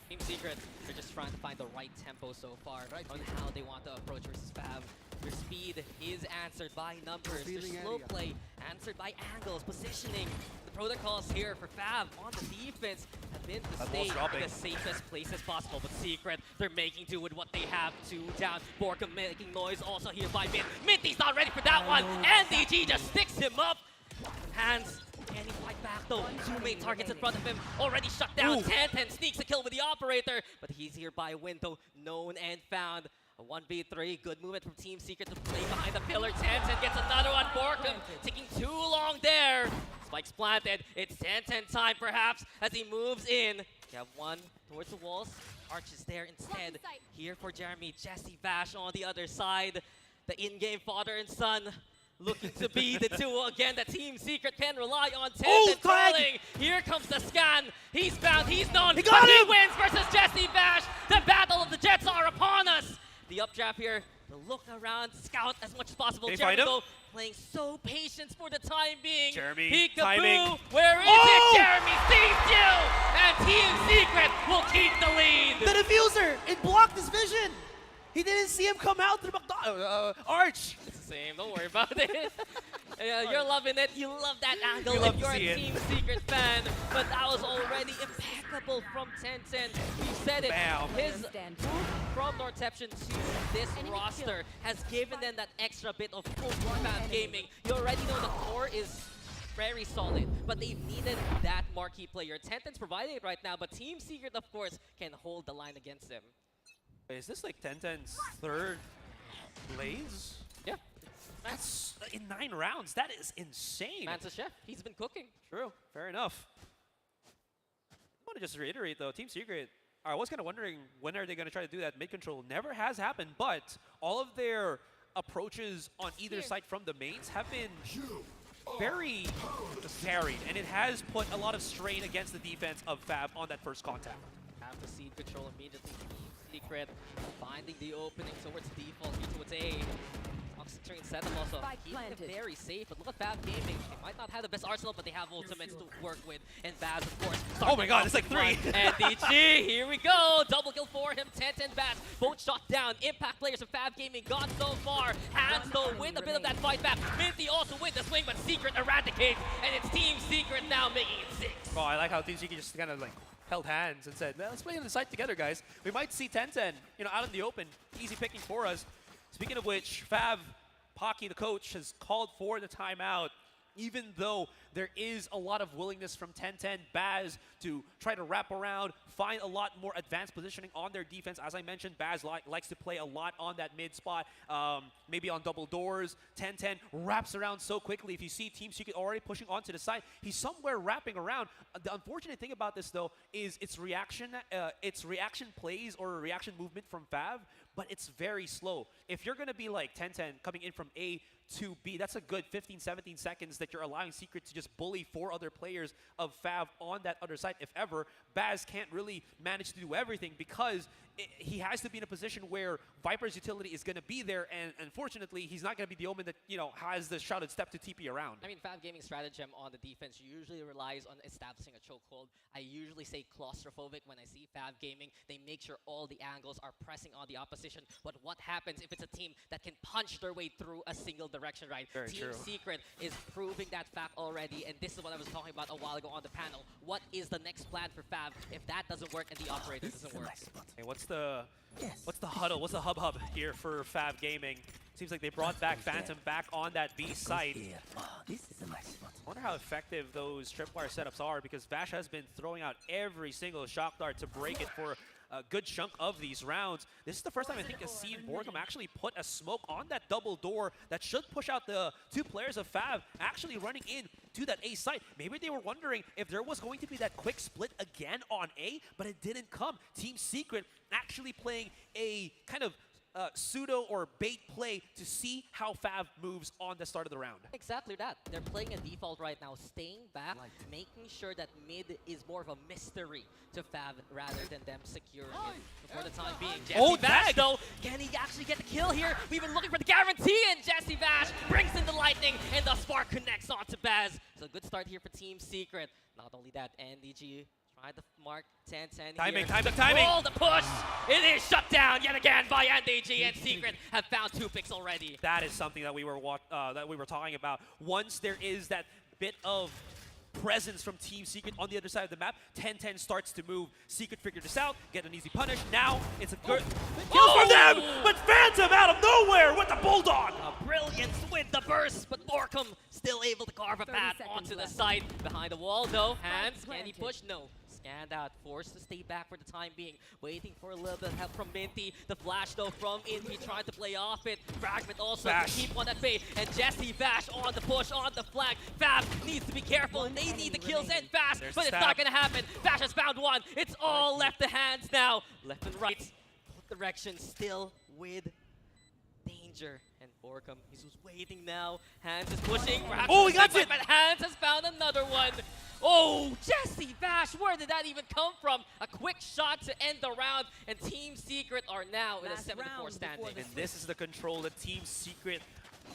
Team Secret, they're just trying to find the right tempo so far on how they want to approach versus Fav. Their speed is answered by numbers. Their slow play answered by angles, positioning. The protocols here for Fav on the defense have been to stay in the safest places possible. But Secret, they're making do with what they have. 2 down. Borkum making noise also here by Mint. Minty's not ready for that one. NDG just sticks him up. Hands. Can he fight back though? 2 main targets in front of him. Already shut down. 10-10 sneaks a kill with the operator. But he's here by window. Known and found. A 1v3, good movement from Team Secret to play behind the pillar. 10-10 gets another one. Borkum taking too long there. Spikes planted. It's 10-10 time perhaps as he moves in. You have one towards the walls. Arches there instead. Here for Jeremy. Jesse Vash on the other side. The in-game father and son looking to be the duo again that Team Secret can rely on. 10-10 trailing. Here comes the scan. He's found. He's known. He wins versus Jesse Vash. The battle of the Jets are upon us. The updraft here, to look around, scout as much as possible. Jeremy though, playing so patient for the time being. Jeremy, Peekaboo, timing. Where is it? Jeremy sees you! And Team Secret will keep the lead. The diffuser, it blocked his vision. He didn't see him come out through the arch. It's the same, don't worry about it. You're loving it. You love that angle if you're a Team Secret fan. But that was already impeccable from 10-10. We said it. Bam. His move from Northception to this roster has given them that extra bit of full Fav Gaming. You already know the core is very solid, but they've needed that marquee player. 10-10's providing it right now, but Team Secret, of course, can hold the line against them. Is this like 10-10's third blaze? Yeah. That's in 9 rounds. That is insane. Man's a chef. He's been cooking. True. Fair enough. I want to just reiterate, though, Team Secret, I was kind of wondering when are they going to try to do that. Mid-control never has happened, but all of their approaches on either side from the mains have been very varied, and it has put a lot of strain against the defense of Fab on that first contact. Have the seed control immediately. Secret finding the opening towards default, towards A. Oxygen setup also keeping it very safe, but look at Fab Gaming. They might not have the best arsenal, but they have ultimates to work with. And Baz, of course. Oh my god, it's like 3! And DG, here we go. Double kill for him. 10-10 Baz. Both shot down. Impact players of Fab Gaming got so far. Hands though win a bit of that fight back. Minty also with the swing, but Secret eradicates. And it's Team Secret now making it 6. Oh, I like how Team Secret just kind of like held hands and said, let's play on the side together, guys. We might see 10-10, out in the open. Easy picking for us. Speaking of which, Fav, Pocky, the coach, has called for the timeout. Even though there is a lot of willingness from 10-10 Baz to try to wrap around, find a lot more advanced positioning on their defense. As I mentioned, Baz likes to play a lot on that mid spot, maybe on double doors. 10-10 wraps around so quickly. If you see Team Secret already pushing onto the side, he's somewhere wrapping around. The unfortunate thing about this, though, is its reaction plays or reaction movement from Fav, but it's very slow. If you're going to be like 10-10 coming in from A to B, that's a good 15, 17 seconds that you're allowing Secret to just bully 4 other players of Fav on that other side. If ever, Baz can't really manage to do everything because he has to be in a position where Viper's utility is going to be there, and unfortunately, he's not going to be the Omen that, has the shrouded step to TP around. I mean, Fav Gaming's stratagem on the defense usually relies on establishing a chokehold. I usually say claustrophobic when I see Fav Gaming. They make sure all the angles are pressing on the opposition, but what happens if it's a team that can punch their way through a single direction, right? Very Team true. Secret is proving that fact already, and this is what I was talking about a while ago on the panel. What is the next plan for Fav if that doesn't work and the operator doesn't work? Hey, what's the huddle? What's the hub here for Fav Gaming? Seems like they brought back Phantom back on that B site. This is a nice spot. I wonder how effective those tripwire setups are, because Vash has been throwing out every single shock dart to break it for a good chunk of these rounds. This is the first time I think I've seen Borgum actually put a smoke on that double door that should push out the 2 players of Fav actually running in to that A site. Maybe they were wondering if there was going to be that quick split again on A, but it didn't come. Team Secret actually playing a kind of pseudo or bait play to see how Fav moves on the start of the round. Exactly that. They're playing a default right now, staying back, making sure that mid is more of a mystery to Fav rather than them securing it for the time being. Jesse Vash, though, can he actually get the kill here? We've been looking for the guarantee, and Jesse Vash brings in the lightning, and the spark connects onto Baz. So good start here for Team Secret. Not only that, NDG tried to mark 10-10 Timing. Oh, the push! It is shut down yet again by NDG, and Secret have found 2 picks already. That is something that we were talking about. Once there is that bit of presence from Team Secret on the other side of the map, 10-10 starts to move. Secret figured this out, get an easy punish. Now it's a good kill from them, but Phantom out of nowhere with the Bulldog. A brilliance with the burst, but Borkum still able to carve a path onto the side. Behind the wall, though. Hands, can he push? No. Scanned out, forced to stay back for the time being, waiting for a little bit of help from Minty. The flash, though, from Infi, trying to play off it. Fragment also to keep on that bait, and Jesse Vash on the push, on the flag. Fav needs to be careful, and they need the kills in fast, but it's not going to happen. Vash has found one. It's all left to hands now. Left and right, both directions still with danger. And Borkum, he's just waiting now. Hands is pushing. Oh, he got it! But Hands has found another one. Oh, Jesse Vash, where did that even come from? A quick shot to end the round, and Team Secret are now in a 7-4 standing. And this is the control that Team Secret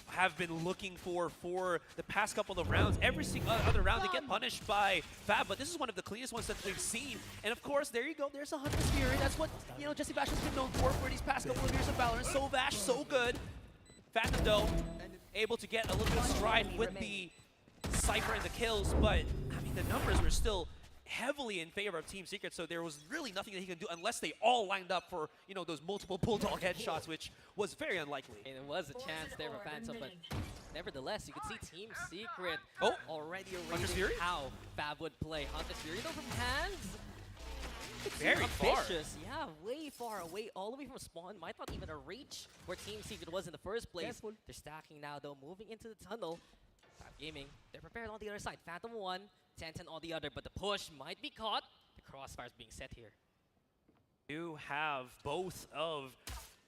have been looking for the past couple of rounds. Every single other round they get punished by Fab, but this is one of the cleanest ones that we've seen. And of course, there you go, there's a Hunter's Fury. That's what, Jesse Vash has been known for these past couple of years of Valorant. So Vash, so good. Phantom, though, able to get a little bit of stride with the Cypher and the kills, but I mean, the numbers were still heavily in favor of Team Secret, so there was really nothing that he could do unless they all lined up for, those multiple Bulldog headshots, which was very unlikely. And it was a chance there for Phantom, but nevertheless, you can see Team Secret already Hunter's arranging Fury? how Fab would play. Hunter's Fury, though, from Hands. Very far. Yeah, way far away, all the way from spawn. Might not even reach where Team Secret was in the first place. Careful. They're stacking now, though, moving into the tunnel. Fab Gaming, they're prepared on the other side. Phantom 1, 10-10 on the other, but the push might be caught. The crossfire's being set here. You have both of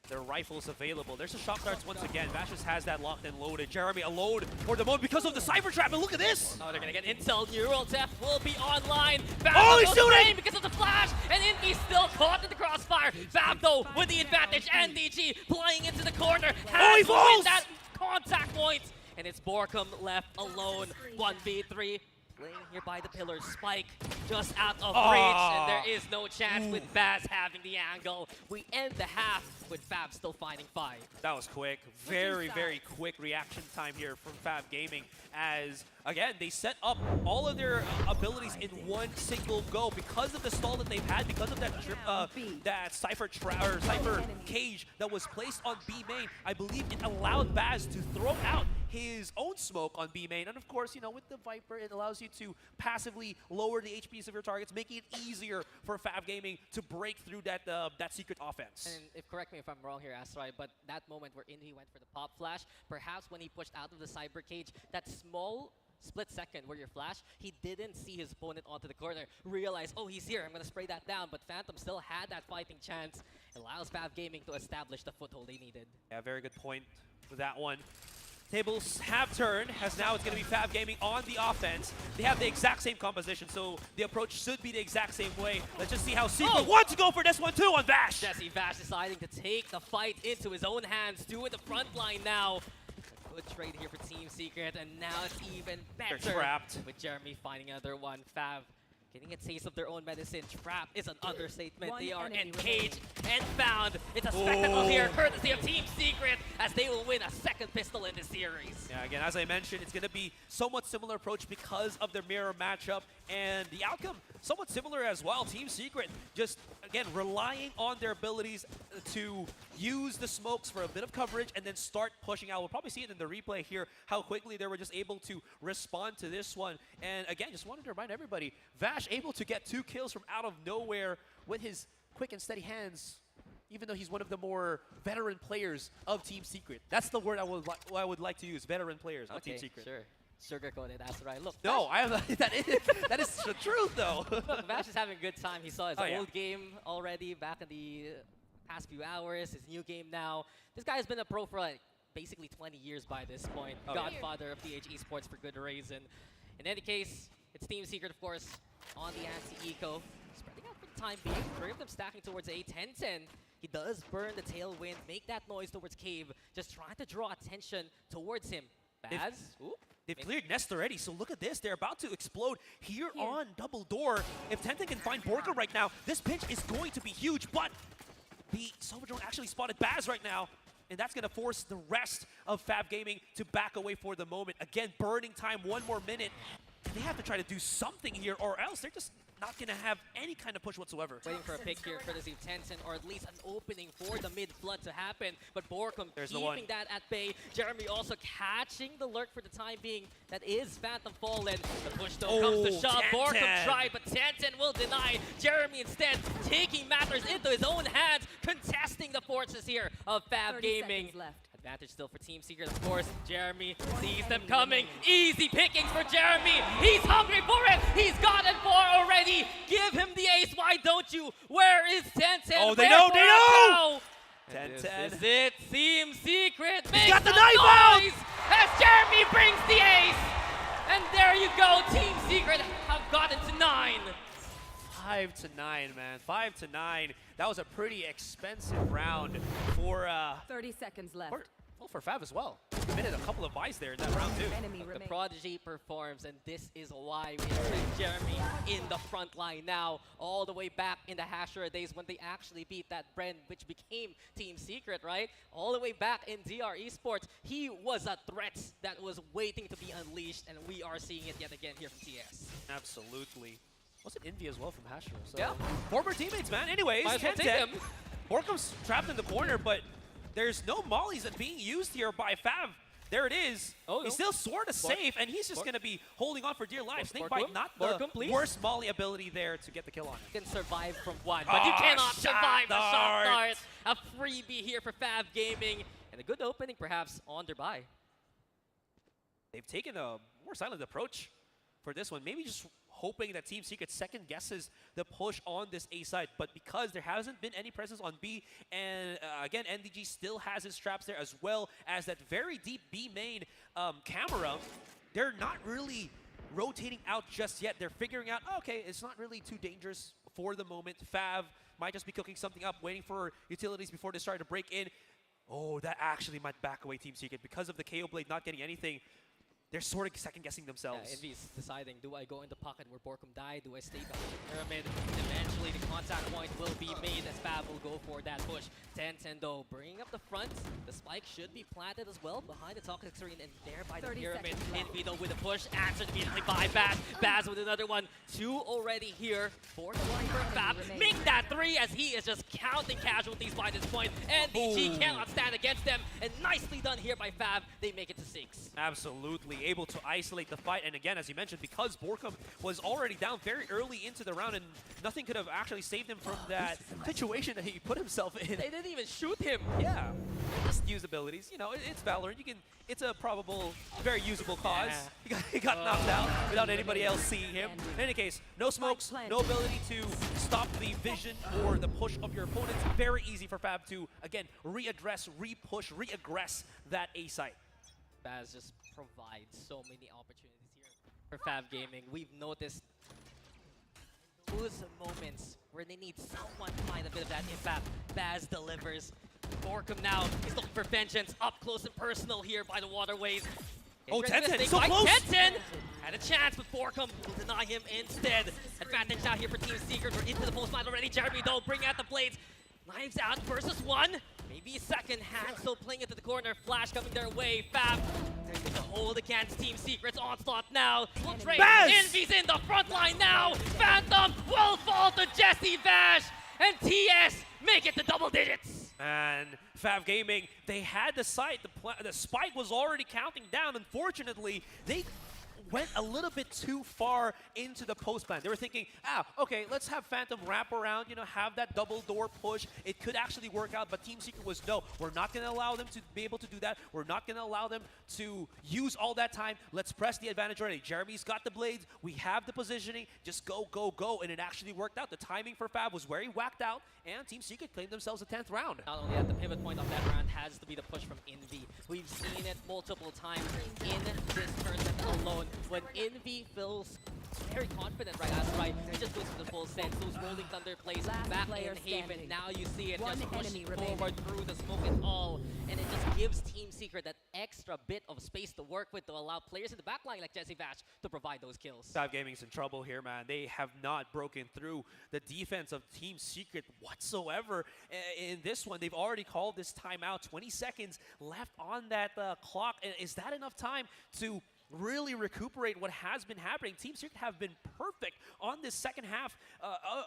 their rifles available. There's the shock darts once again. Vashus has that locked and loaded. Jeremy alone for the moment because of the Cypher Trap, and look at this! Oh, they're gonna get intel. Neural Theft will be online. Oh, he's shooting! Because of the flash, and Indy's still caught in the crossfire. Fab, though, with the advantage. NDG playing into the corner. Oh, he falls! That contact point, and it's Borkum left alone. 1v3. Playing here by the pillars. Spike just out of reach, and there is no chance with Baz having the angle. We end the half with Fab still finding 5. That was quick. Very, very quick reaction time here from Fab Gaming as, again, they set up all of their abilities in one single go because of the stall that they've had, because of that Cypher cage that was placed on B main. I believe it allowed Baz to throw out his own smoke on B main. And of course, you know, with the Viper, it allows you to passively lower the HPs of your targets, making it easier for Fab Gaming to break through that secret offense. And correct me if I'm wrong here, Astrai, but that moment where Indy went for the pop flash, perhaps when he pushed out of the Cyber cage, that small split second where you're flash, he didn't see his opponent onto the corner, realized, oh, he's here, I'm going to spray that down, but Phantom still had that fighting chance. It allows Fab Gaming to establish the foothold they needed. Yeah, very good point with that one. Tables have turned, as now it's going to be Fab Gaming on the offense. They have the exact same composition, so the approach should be the exact same way. Let's just see how Secret wants to go for this one too on Vash. Jesse Vash deciding to take the fight into his own hands, do it the front line now. A good trade here for Team Secret, and now it's even better. They're trapped. With Jeremy finding another one. Fab getting a taste of their own medicine. Trapped is an understatement. They are encaged and found. It's a spectacle here, courtesy of Team Secret, as they will win a second pistol in the series. Yeah, again, as I mentioned, it's going to be somewhat similar approach because of their mirror matchup, and the outcome somewhat similar as well. Team Secret just, again, relying on their abilities to use the smokes for a bit of coverage and then start pushing out. We'll probably see it in the replay here, how quickly they were just able to respond to this one. And again, just wanted to remind everybody, Vash able to get 2 kills from out of nowhere with his quick and steady hands, even though he's one of the more veteran players of Team Secret. That's the word I would like to use, veteran players of Team Secret. Sure. Sugarcoated, that's right. Look, no, that is the truth, though. Look, Vash is having a good time. He saw his old yeah. game already back in the past few hours, his new game now. This guy has been a pro for like basically 20 years by this point. Godfather of DH Esports for good reason. In any case, it's Team Secret, of course, on the anti-eco. Spreading out for the time being. 3 of them stacking towards A. 10-10. He does burn the tailwind, make that noise towards Cave, just trying to draw attention towards him. Baz? They've cleared Nest already, so look at this. They're about to explode here on Double Door. If Tenten can find Borka right now, this pinch is going to be huge, but the Silver Drone actually spotted Baz right now, and that's going to force the rest of Fab Gaming to back away for the moment. Again, burning time, 1 more minute. They have to try to do something here, or else they're just not going to have any kind of push whatsoever. Waiting for a pick here, courtesy of Tenten, or at least an opening for the mid-flood to happen. But Borkum keeping that at bay. Jeremy also catching the lurk for the time being. That is Phantom Fallen. The push though comes to shove. Borkum tried, but Tenten will deny. Jeremy instead taking matters into his own hands, contesting the forces here of Fab Gaming. Advantage still for Team Secret, of course. Jeremy sees them coming. Easy pickings for Jeremy. He's hungry for it. He's gotten 4 already. Give him the ace. Why don't you? Where is Tenten? Oh, they know. They know. 10-10. This is it. Team Secret. He's got the knife out. As Jeremy brings the ace. And there you go. Team Secret have gotten to 9. 5-9, man. 5-9. That was a pretty expensive round for 30 seconds left. For Fab as well. Committed a couple of buys there in that round too. The Prodigy performs, and this is why we expect Jeremy in the front line now, all the way back in the Hashira days when they actually beat that Bren, which became Team Secret, right? All the way back in DR Esports, he was a threat that was waiting to be unleashed, and we are seeing it yet again here from TS. Absolutely. Was it Envy as well from Hashira? So yeah. Former teammates, man. Anyways, Borkum's trapped in the corner, but there's no mollies that being used here by Fab. There it is. He's still sort of safe, and he's just going to be holding on for dear life. Snakebite, not the worst molly ability there to get the kill on him. You can survive from 1, but you cannot survive the shot dart. A freebie here for Fab Gaming, and a good opening perhaps on their buy. They've taken a more silent approach for this one. Maybe just hoping that Team Secret second guesses the push on this A side, but because there hasn't been any presence on B, and again, NDG still has his traps there as well as that very deep B main camera, they're not really rotating out just yet. They're figuring out, okay, it's not really too dangerous for the moment. Fav might just be cooking something up, waiting for utilities before they start to break in. Oh, that actually might back away Team Secret because of the KO Blade not getting anything. they're sort of second-guessing themselves. Envy's deciding, do I go in the pocket where Borkum died? Do I stay behind Pyramid? Eventually, the contact point will be made as Fab will go for that push. 10-10 though, bringing up the front. The spike should be planted as well behind the toxic screen and there by the Pyramid. Envy though with a push, answered immediately by Baz. Baz with another one. 2 already here for the one for Fab. Make that 3 as he is just counting casualties by this point. And DG cannot stand against them. And nicely done here by Fab. They make it to 6. Absolutely able to isolate the fight, and again, as you mentioned, because Borkum was already down very early into the round and nothing could have actually saved him from that situation that he put himself in. They didn't even shoot him. Yeah, just use abilities. You know, it's Valorant. It's a probable, very usable cause. He got knocked out without anybody else seeing him. In any case, no smokes, no ability to stop the vision or the push of your opponents. Very easy for Fab to, again, readdress, re-push, re-aggress that A site. Baz just provides so many opportunities here for Fab Gaming. We've noticed those moments where they need someone to find a bit of that impact. Baz delivers. Borkum now is looking for vengeance up close and personal here by the waterways. Oh, 10-10, so close! 10-10 had a chance, but Borkum will deny him instead. Advantage out here for Team Secret. We're into the post line already. Jeremy though, bring out the blades. Knives out versus 1. Maybe a second. Hand still playing into the corner. Flash coming their way. Fab taking the hold against Team Secret's onslaught now. Envy's in the front line now. Phantom will fall to Jesse Vash. And TS make it to double digits. And Fab Gaming, they had the site. The spike was already counting down. Unfortunately, they went a little bit too far into the post plan. They were thinking, okay, let's have Phantom wrap around, you know, have that double door push. It could actually work out, but Team Secret was, no, we're not going to allow them to be able to do that. We're not going to allow them to use all that time. Let's press the advantage already. Jeremy's got the blades. We have the positioning. Just go, go, go. And it actually worked out. The timing for Fab was very whacked out, and Team Secret claimed themselves a 10th round. Not only at the pivot point of that round has to be the push from Envy. We've seen it multiple times in this tournament alone. When Envy feels very confident right, he just goes for the full sense. Those rolling thunder plays back in Haven. Now you see it just pushing forward through the smoke and all. And it just gives Team Secret that extra bit of space to work with to allow players in the backline like Jesse Vash to provide those kills. Fab Gaming's in trouble here, man. They have not broken through the defense of Team Secret whatsoever. In this one, they've already called this timeout. 20 seconds left on that clock. And is that enough time to really recuperate what has been happening? Team Secret have been perfect on this second half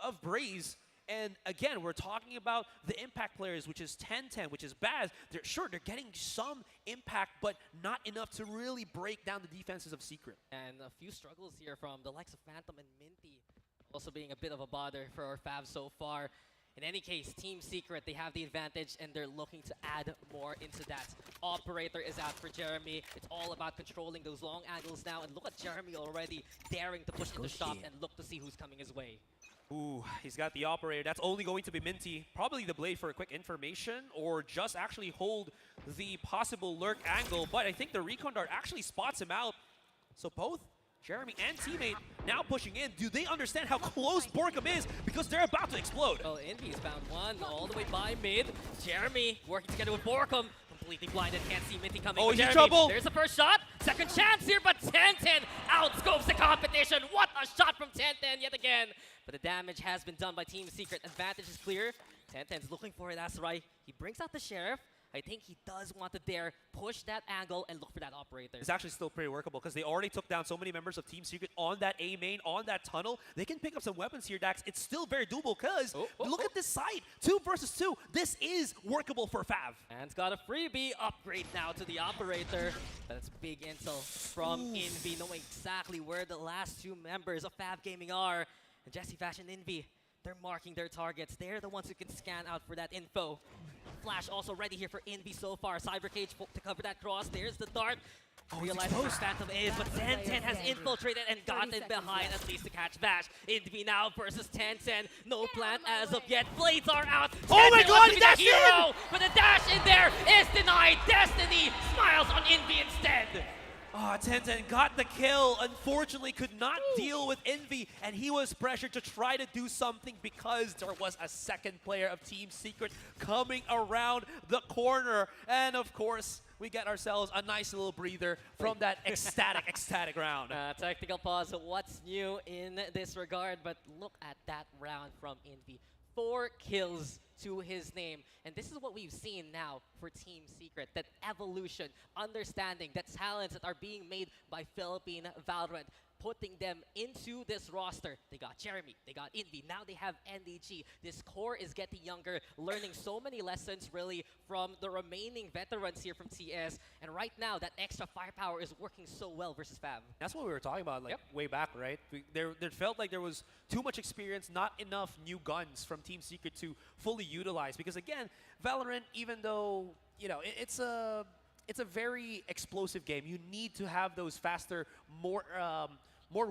of Braze. And again, we're talking about the impact players, which is 10-10, which is Baz. They're getting some impact, but not enough to really break down the defenses of Secret. And a few struggles here from the likes of Phantom and Minty, also being a bit of a bother for our Fab so far. In any case, Team Secret, they have the advantage and they're looking to add more into that. Operator is out for Jeremy. It's all about controlling those long angles now. And look at Jeremy already daring to push into shot and look to see who's coming his way. Ooh, he's got the operator. That's only going to be Minty. Probably the blade for a quick information or just actually hold the possible lurk angle. But I think the recon dart actually spots him out. So both Jeremy and teammate now pushing in. Do they understand how close Borkum is? Because they're about to explode. Well, Envy's found one all the way by mid. Jeremy working together with Borkum. Completely blinded, can't see Minty coming. Oh, he's in Jeremy, trouble. There's the first shot. Second chance here, but 10-10 outscopes the competition. What a shot from 10-10 yet again. But the damage has been done by Team Secret. Advantage is clear. 10-10's looking for it, that's right. He brings out the Sheriff. I think he does want to dare push that angle and look for that operator. It's actually still pretty workable because they already took down so many members of Team Secret on that A main, on that tunnel. They can pick up some weapons here, Dax. It's still very doable because look at this site. 2 versus 2. This is workable for Fav. And's got a freebie upgrade now to the operator. But it's big intel from Envy, knowing exactly where the last 2 members of Fav Gaming are. And Jesse Vash and Envy, they're marking their targets. They're the ones who can scan out for that info. Flash also ready here for Envy so far. Cyber Cage to cover that cross. There's the dart. Realize where Phantom is, but 10-10 has infiltrated and gotten behind at least to catch Vash. Envy now versus 10-10. No plan as of yet. Blades are out. Oh my god, he dashed in! But the dash in there is denied. Destiny smiles on Envy instead. Oh, 10-10 got the kill. Unfortunately, could not deal with Envy, and he was pressured to try to do something because there was a second player of Team Secret coming around the corner. And of course, we get ourselves a nice little breather from that ecstatic round. Technical pause. What's new in this regard? But look at that round from Envy. 4 kills to his name. And this is what we've seen now for Team Secret. That evolution, understanding, the talents that are being made by Philippine Valorant, putting them into this roster. They got Jeremy, they got Envy, now they have NDG. This core is getting younger, learning so many lessons really from the remaining veterans here from TS. And right now, that extra firepower is working so well versus Fab. That's what we were talking about like way back, right? There felt like there was too much experience, not enough new guns from Team Secret to fully utilize. Because again, Valorant, even though, you know, it's a very explosive game. You need to have those faster, more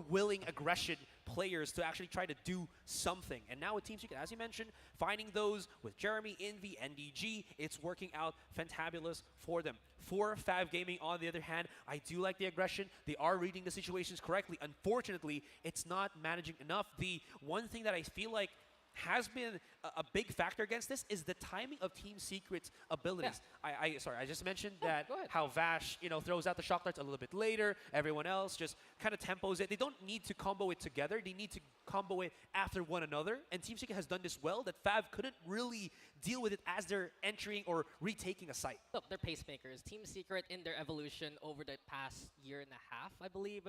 willing aggression players to actually try to do something. And now with Team Secret, as you mentioned, finding those with Jeremy, Envy, NDG, it's working out fantabulous for them. For Fav Gaming, on the other hand, I do like the aggression. They are reading the situations correctly. Unfortunately, it's not managing enough. The one thing that I feel like has been a big factor against this is the timing of Team Secret's abilities. Yeah. Sorry, I just mentioned that how Vash, you know, throws out the shock darts a little bit later. Everyone else just kind of tempos it. They don't need to combo it together. They need to combo it after one another. And Team Secret has done this well that Fav couldn't really deal with it as they're entering or retaking a site. Look, they're pacemakers. Team Secret in their evolution over the past year and a half, I believe,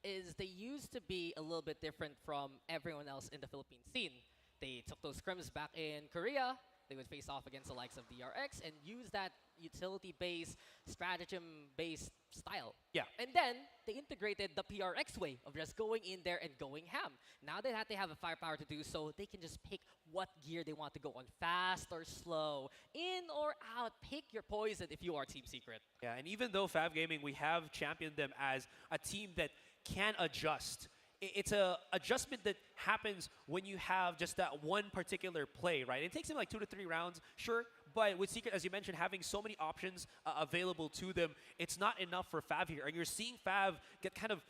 is they used to be a little bit different from everyone else in the Philippine scene. They took those scrims back in Korea. They would face off against the likes of DRX and use that utility-based, stratagem-based style. Yeah. And then they integrated the PRX way of just going in there and going ham. Now that they have the firepower to do so, they can just pick what gear they want to go on, fast or slow, in or out. Pick your poison if you are Team Secret. Yeah, and even though Fav Gaming, we have championed them as a team that can adjust. It's a adjustment that happens when you have just that one particular play, right? It takes them like 2 to 3 rounds, sure, but with Secret, as you mentioned, having so many options available to them, it's not enough for Fav here. And you're seeing Fav get kind of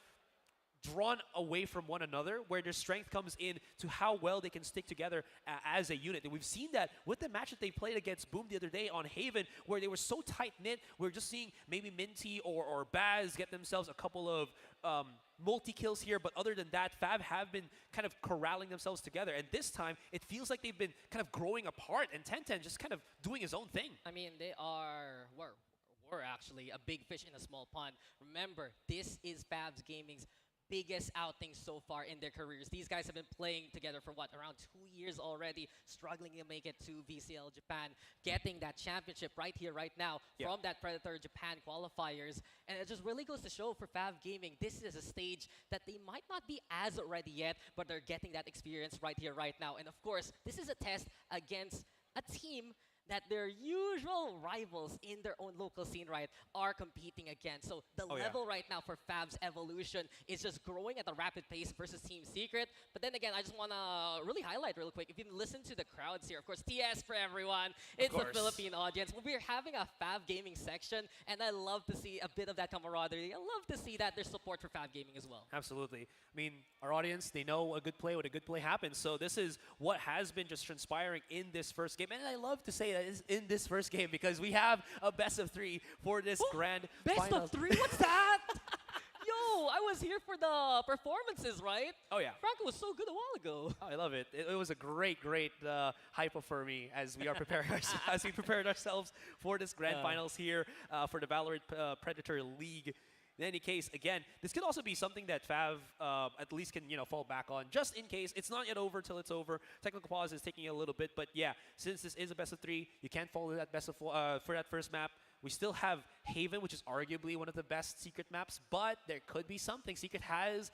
drawn away from one another, where their strength comes in to how well they can stick together as a unit. And we've seen that with the match that they played against Boom the other day on Haven, where they were so tight-knit. We're just seeing maybe Minty or Baz get themselves a couple of multi-kills here, but other than that, Fav have been kind of corralling themselves together. And this time, it feels like they've been kind of growing apart, and 1010 just kind of doing his own thing. I mean, they were actually a big fish in a small pond. Remember, this is Fav's Gaming's biggest outing so far in their careers. These guys have been playing together for what, around 2 years already, struggling to make it to VCL Japan, getting that championship right here, right now, from that Predator Japan qualifiers. And it just really goes to show for Fav Gaming, this is a stage that they might not be as ready yet, but they're getting that experience right here, right now. And of course, this is a test against a team that their usual rivals in their own local scene, right, are competing against. So the level right now for Fav's evolution is just growing at a rapid pace versus Team Secret. But then again, I just want to really highlight real quick, if you listen to the crowds here, of course, TS for everyone. It's the Philippine audience. We're having a Fav Gaming section, and I love to see a bit of that camaraderie. I love to see that there's support for Fav Gaming as well. Absolutely. I mean, our audience, they know a good play when a good play happens. So this is what has been just transpiring in this first game. And I love to say that is in this first game because we have a best of 3 for this grand Best of 3? What's that? Yo, I was here for the performances, right? Oh, yeah. Franco was so good a while ago. Oh, I love it. It was a great hype for me as we are preparing as we prepared ourselves for this grand finals here for the Valorant Predator League. In any case, again, this could also be something that Fav at least can, fall back on, just in case. It's not yet over till it's over. Technical pause is taking a little bit, but yeah, since this is a best of 3, you can't follow that best of 4 for that first map. We still have Haven, which is arguably one of the best Secret maps, but there could be something. Secret has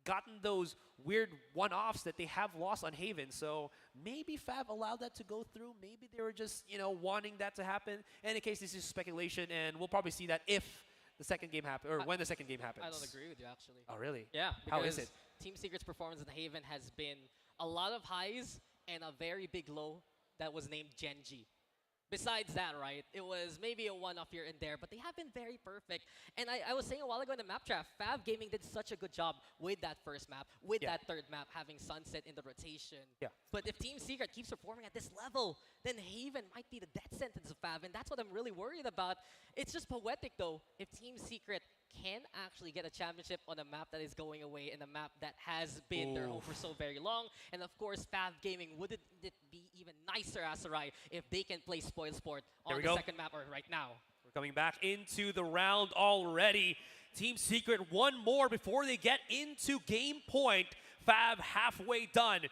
gotten those weird one-offs that they have lost on Haven, so maybe Fav allowed that to go through. Maybe they were just, wanting that to happen. In any case, this is speculation, and we'll probably see that if the second game happens, or when the second game happens. I don't agree with you, actually. Oh, really? Yeah. How is it? Team Secret's performance in Haven has been a lot of highs and a very big low that was named Genji. Besides that, right, it was maybe a one-off here and there, but they have been very perfect. And I was saying a while ago in the map draft, Fab Gaming did such a good job with that first map, with that third map, having Sunset in the rotation. Yeah. But if Team Secret keeps performing at this level, then Haven might be the death sentence of Fab, and that's what I'm really worried about. It's just poetic, though, if Team Secret can actually get a championship on a map that is going away and a map that has been their home for so very long. And of course, Fab Gaming, wouldn't it be even nicer, Asarai, if they can play Spoil Sport on the second map or right now? We're coming back into the round already. Team Secret, one more before they get into game point. Fab halfway done.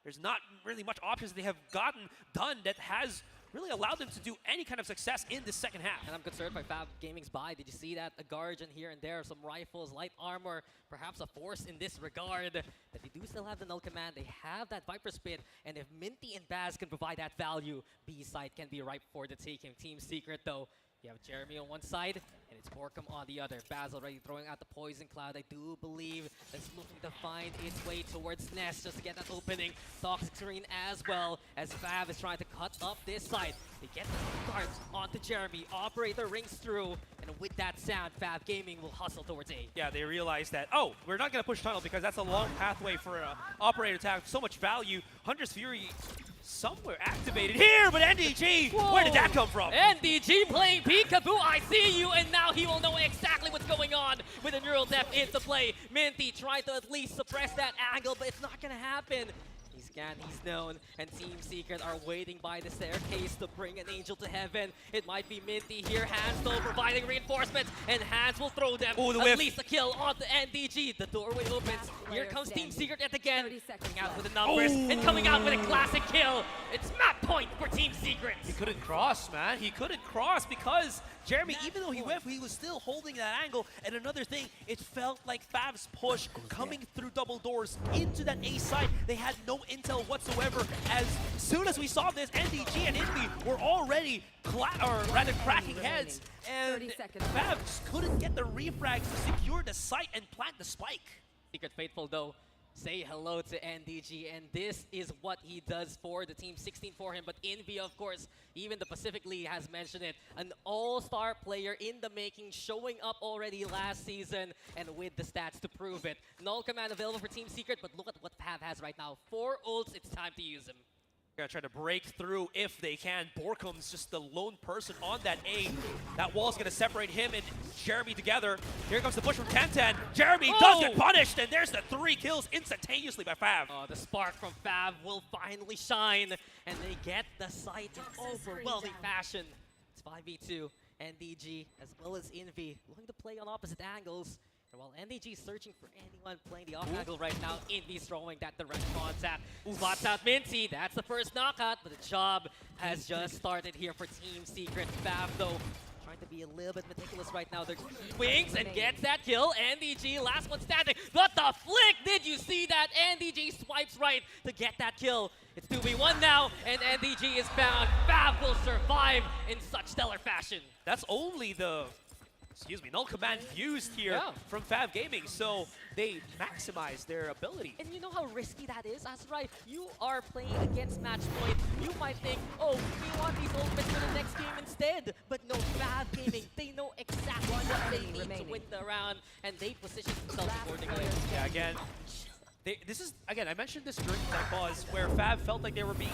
There's not really much options they have gotten done that has really allowed them to do any kind of success in the second half. And I'm concerned by Fab Gaming's buy. Did you see that? A Guardian here and there, some rifles, light armor, perhaps a force in this regard. That they do still have the null command. They have that Viper Spit. And if Minty and Baz can provide that value, B-side can be ripe for the taking. Team Secret, though, you have Jeremy on one side, and it's Borkum on the other. Baz already throwing out the Poison Cloud. I do believe that's looking to find its way towards Nest just to get that opening. Toxic Screen as well, as Fab is trying to cut up this side. They get the darts onto Jeremy. Operator rings through, and with that sound, Fab Gaming will hustle towards A. Yeah, they realize that, oh, we're not going to push tunnel because that's a long pathway for an operator to have so much value. Hunter's Fury somewhere activated here, but NDG, where did that come from? NDG playing peekaboo, I see you, and now he will know exactly what's going on with the neural depth into play. Minty tried to at least suppress that angle, but it's not gonna happen. He's scanned, he's known, and Team Secret are waiting by the staircase to bring an angel to heaven. It might be Minty here, Hans though providing reinforcements, and Hans will throw them at least a kill onto NDG. The doorway opens, here comes Team Secret yet again, coming out with the numbers, and coming out with a classic kill. It's map point for Team Secret. He couldn't cross, man. He couldn't cross because Jeremy, even though he whiffed, he was still holding that angle. And another thing, it felt like Fab's push coming through double doors into that A side. They had no intel whatsoever. As soon as we saw this, NDG and Envy were already cracking heads. And Fab just couldn't get the refrags to secure the site and plant the spike. Secret Faithful, though, say hello to NDG, and this is what he does for the team. 16 for him, but Envy, of course, even the Pacific League has mentioned it. An all-star player in the making, showing up already last season, and with the stats to prove it. Null command available for Team Secret, but look at what Fab has right now. 4 ults, it's time to use them. Gonna try to break through if they can. Borkum's just the lone person on that A. That wall's gonna separate him and Jeremy together. Here comes the push from 10-10. Jeremy does get punished, and there's the 3 kills instantaneously by Fab. Oh, the spark from Fab will finally shine, and they get the site in overwhelming fashion. It's 5v2. NDG as well as Envy looking to play on opposite angles. And while NDG is searching for anyone playing the off angle right now, Envy's throwing that direct contact. Spots out Minty, that's the first knockout, but the job has just started here for Team Secret. Fab, though, trying to be a little bit meticulous right now. They're wings and gets that kill. NDG, last one standing, but the flick! Did you see that? NDG swipes right to get that kill. It's 2v1 now, and NDG is found. Fab will survive in such stellar fashion. That's only the null command used here from Fab Gaming, so they maximize their ability. And you know how risky that is, Asarai? You are playing against match point. You might think, oh, we want these ultimates for the next game instead. But no, Fab Gaming, they know exactly what they need to win the round, and they position themselves accordingly. Yeah, again, I mentioned this during that pause where Fab felt like they were being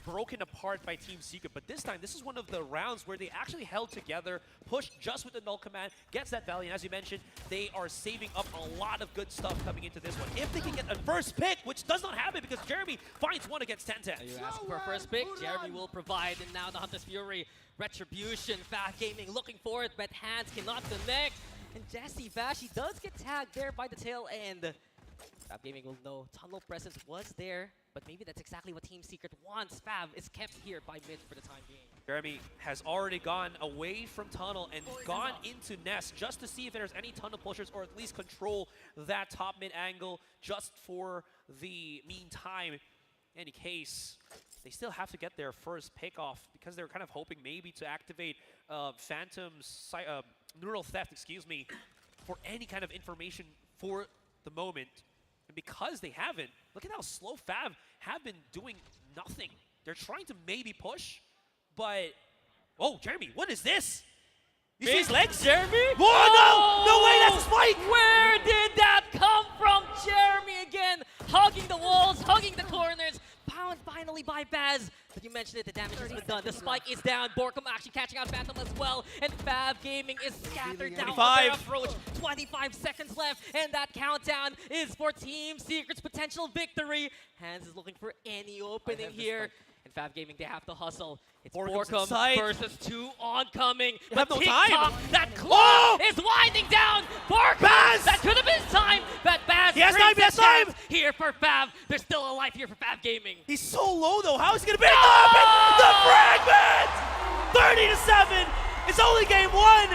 broken apart by Team Secret, but this time, this is one of the rounds where they actually held together, pushed just with the null command, gets that value, and as you mentioned, they are saving up a lot of good stuff coming into this one. If they can get a first pick, which does not happen because Jeremy finds one against 10-10. Are you asking for a first pick? Jeremy will provide, and now the Hunter's Fury, Retribution, Fab Gaming looking for it, but hands cannot connect, and Jesse Vash, he does get tagged there by the tail end. Fab Gaming will know tunnel presence was there, but maybe that's exactly what Team Secret wants. Fab is kept here by mid for the time being. Jeremy has already gone away from tunnel and gone into nest just to see if there's any tunnel pushers or at least control that top mid angle just for the meantime. In any case, they still have to get their first pick off because they're kind of hoping maybe to activate Phantom's neural theft, for any kind of information for the moment. And because they haven't, look at how slow Fab have been doing nothing. They're trying to maybe push, but oh, Jeremy, what is this? You Big see his legs? Jeremy? Whoa, no way, that's a spike! Where did that come from? Jeremy again, hugging the walls, hugging the corners. Pound finally by Baz. But you mentioned it, the damage has been done. The spike is down. Borkum actually catching out Phantom as well. And Fab Gaming is scattered down on their approach. 25 seconds left. And that countdown is for Team Secret's potential victory. Hands is looking for any opening here. And Fab Gaming, they have to hustle. It's Borkum versus 2 oncoming. But no TikTok, time. that clock is winding down. Borkum, Baz! that could have been time. But Baz He has time, he has time. here for Fab. There's still a life here for Fab Gaming. He's so low though. How is he gonna beat the fragment? 30-7. It's only game 1,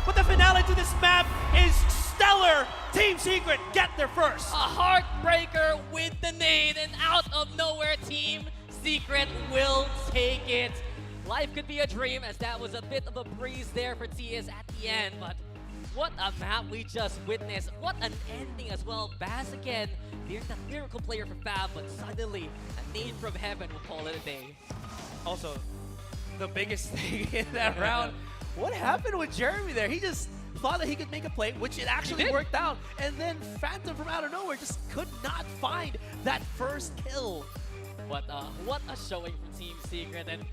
but the finale to this map is stellar. Team Secret get there first. A heartbreaker with the nade, and out of nowhere, Team Secret will take it. Life could be a dream, as that was a bit of a breeze there for TS at the end, but what a map we just witnessed. What an ending as well. Baz again, being that miracle player for Fab, but suddenly a nade from heaven will call it a day. Also, the biggest thing in that round, what happened with Jeremy there? He just thought that he could make a play, which it actually worked out, and then Phantom from out of nowhere just could not find that first kill. What a showing from Team Secret, and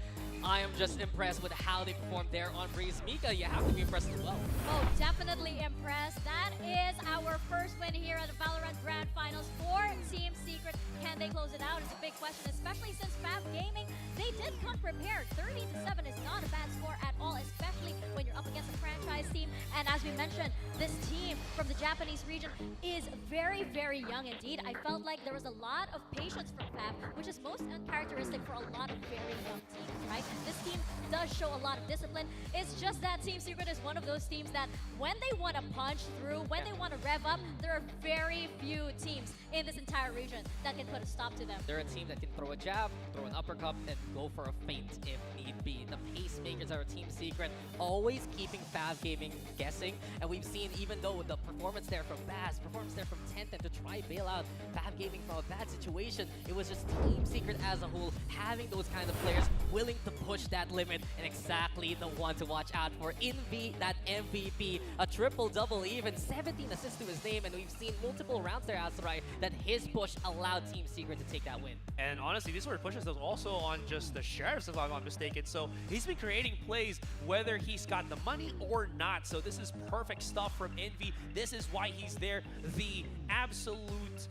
I am just impressed with how they performed there on Breeze. Mika, you have to be impressed as well. Oh, definitely impressed. That is our first win here at the Valorant Grand Finals for Team Secret. Can they close it out? It's a big question, especially since Fab Gaming, they did come prepared. 30-7 is not a bad score at all, especially when you're up against a franchise team. And as we mentioned, this team from the Japanese region is very, very young indeed. I felt like there was a lot of patience from Fab, which is most uncharacteristic for a lot of very young teams, right? This team does show a lot of discipline. It's just that Team Secret is one of those teams that when they want to punch through, when they want to rev up, there are very few teams in this entire region that can put a stop to them. They're a team that can throw a jab, throw an uppercut, and go for a feint if need be. The pacemakers are a Team Secret, always keeping Fab Gaming guessing. And we've seen, even though the performance there from Baz, performance there from Tencent to try bail out Fab Gaming from a bad situation, it was just Team Secret as a whole having those kind of players willing to push that limit, and exactly the one to watch out for. Envy, that MVP, a triple-double even, 17 assists to his name, and we've seen multiple rounds there, Asarai, that his push allowed Team Secret to take that win. And honestly, these sort of pushes was also on just the Sheriffs, if I'm not mistaken. So he's been creating plays whether he's got the money or not. So this is perfect stuff from Envy. This is why he's there. The absolute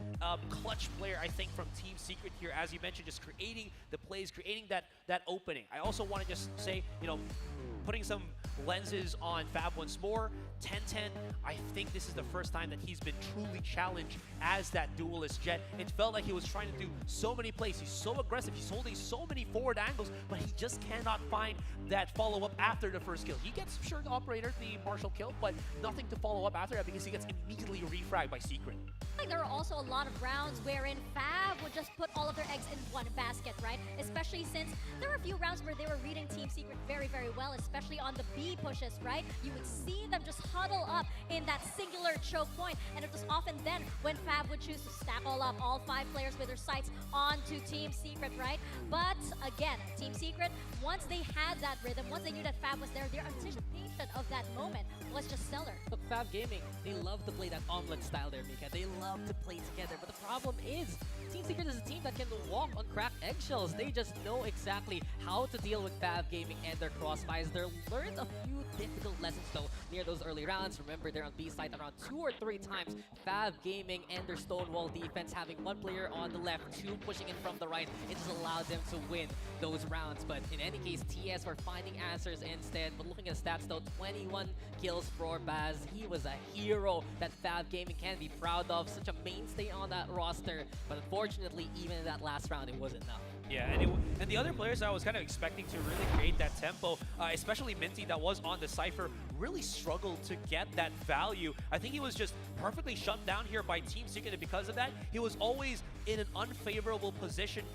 clutch player, I think, from Team Secret here, as you mentioned, just creating the plays, creating that opening. I also want to just say, you know, putting some lenses on Fab once more. 10-10, I think this is the first time that he's been truly challenged as that duelist Jet. It felt like he was trying to do so many plays. He's so aggressive. He's holding so many forward angles, but he just cannot find that follow-up after the first kill. He gets, sure, the operator, the martial kill, but nothing to follow up after that because he gets immediately refragged by Secret. Like there are also a lot of rounds wherein Fab would just put all of their eggs in one basket, right? Especially since there were a few rounds where they were reading Team Secret very, very well, especially on the B pushes, right? You would see them just huddle up in that singular choke point, and it was often then when Fab would choose to stack all up, all 5 players with their sights onto Team Secret, right? But again, Team Secret, once they had that rhythm, once they knew that Fab was there, their anticipation of that moment was just stellar. Look, Fab Gaming, they love to play that omelet style there, Mika. They love to play together, but the problem is Team Secret is a team that can walk on cracked eggshells. They just know exactly how to deal with Fab Gaming and their crossfires. They're learned a few difficult lessons though near those early rounds. Remember, they're on B side around 2 or 3 times. Fab Gaming and their Stonewall defense having 1 player on the left, 2 pushing in from the right. It just allowed them to win those rounds. But in any case, TS were finding answers instead. But looking at stats though, 21 kills for Baz. He was a hero that Fab Gaming can be proud of. Such a mainstay on that roster. But unfortunately, even in that last round, it wasn't enough. Yeah, and the other players I was kind of expecting to really create that tempo, especially Minty that was on the Cypher, really struggled to get that value. I think he was just perfectly shut down here by Team Secret, and because of that, he was always in an unfavorable position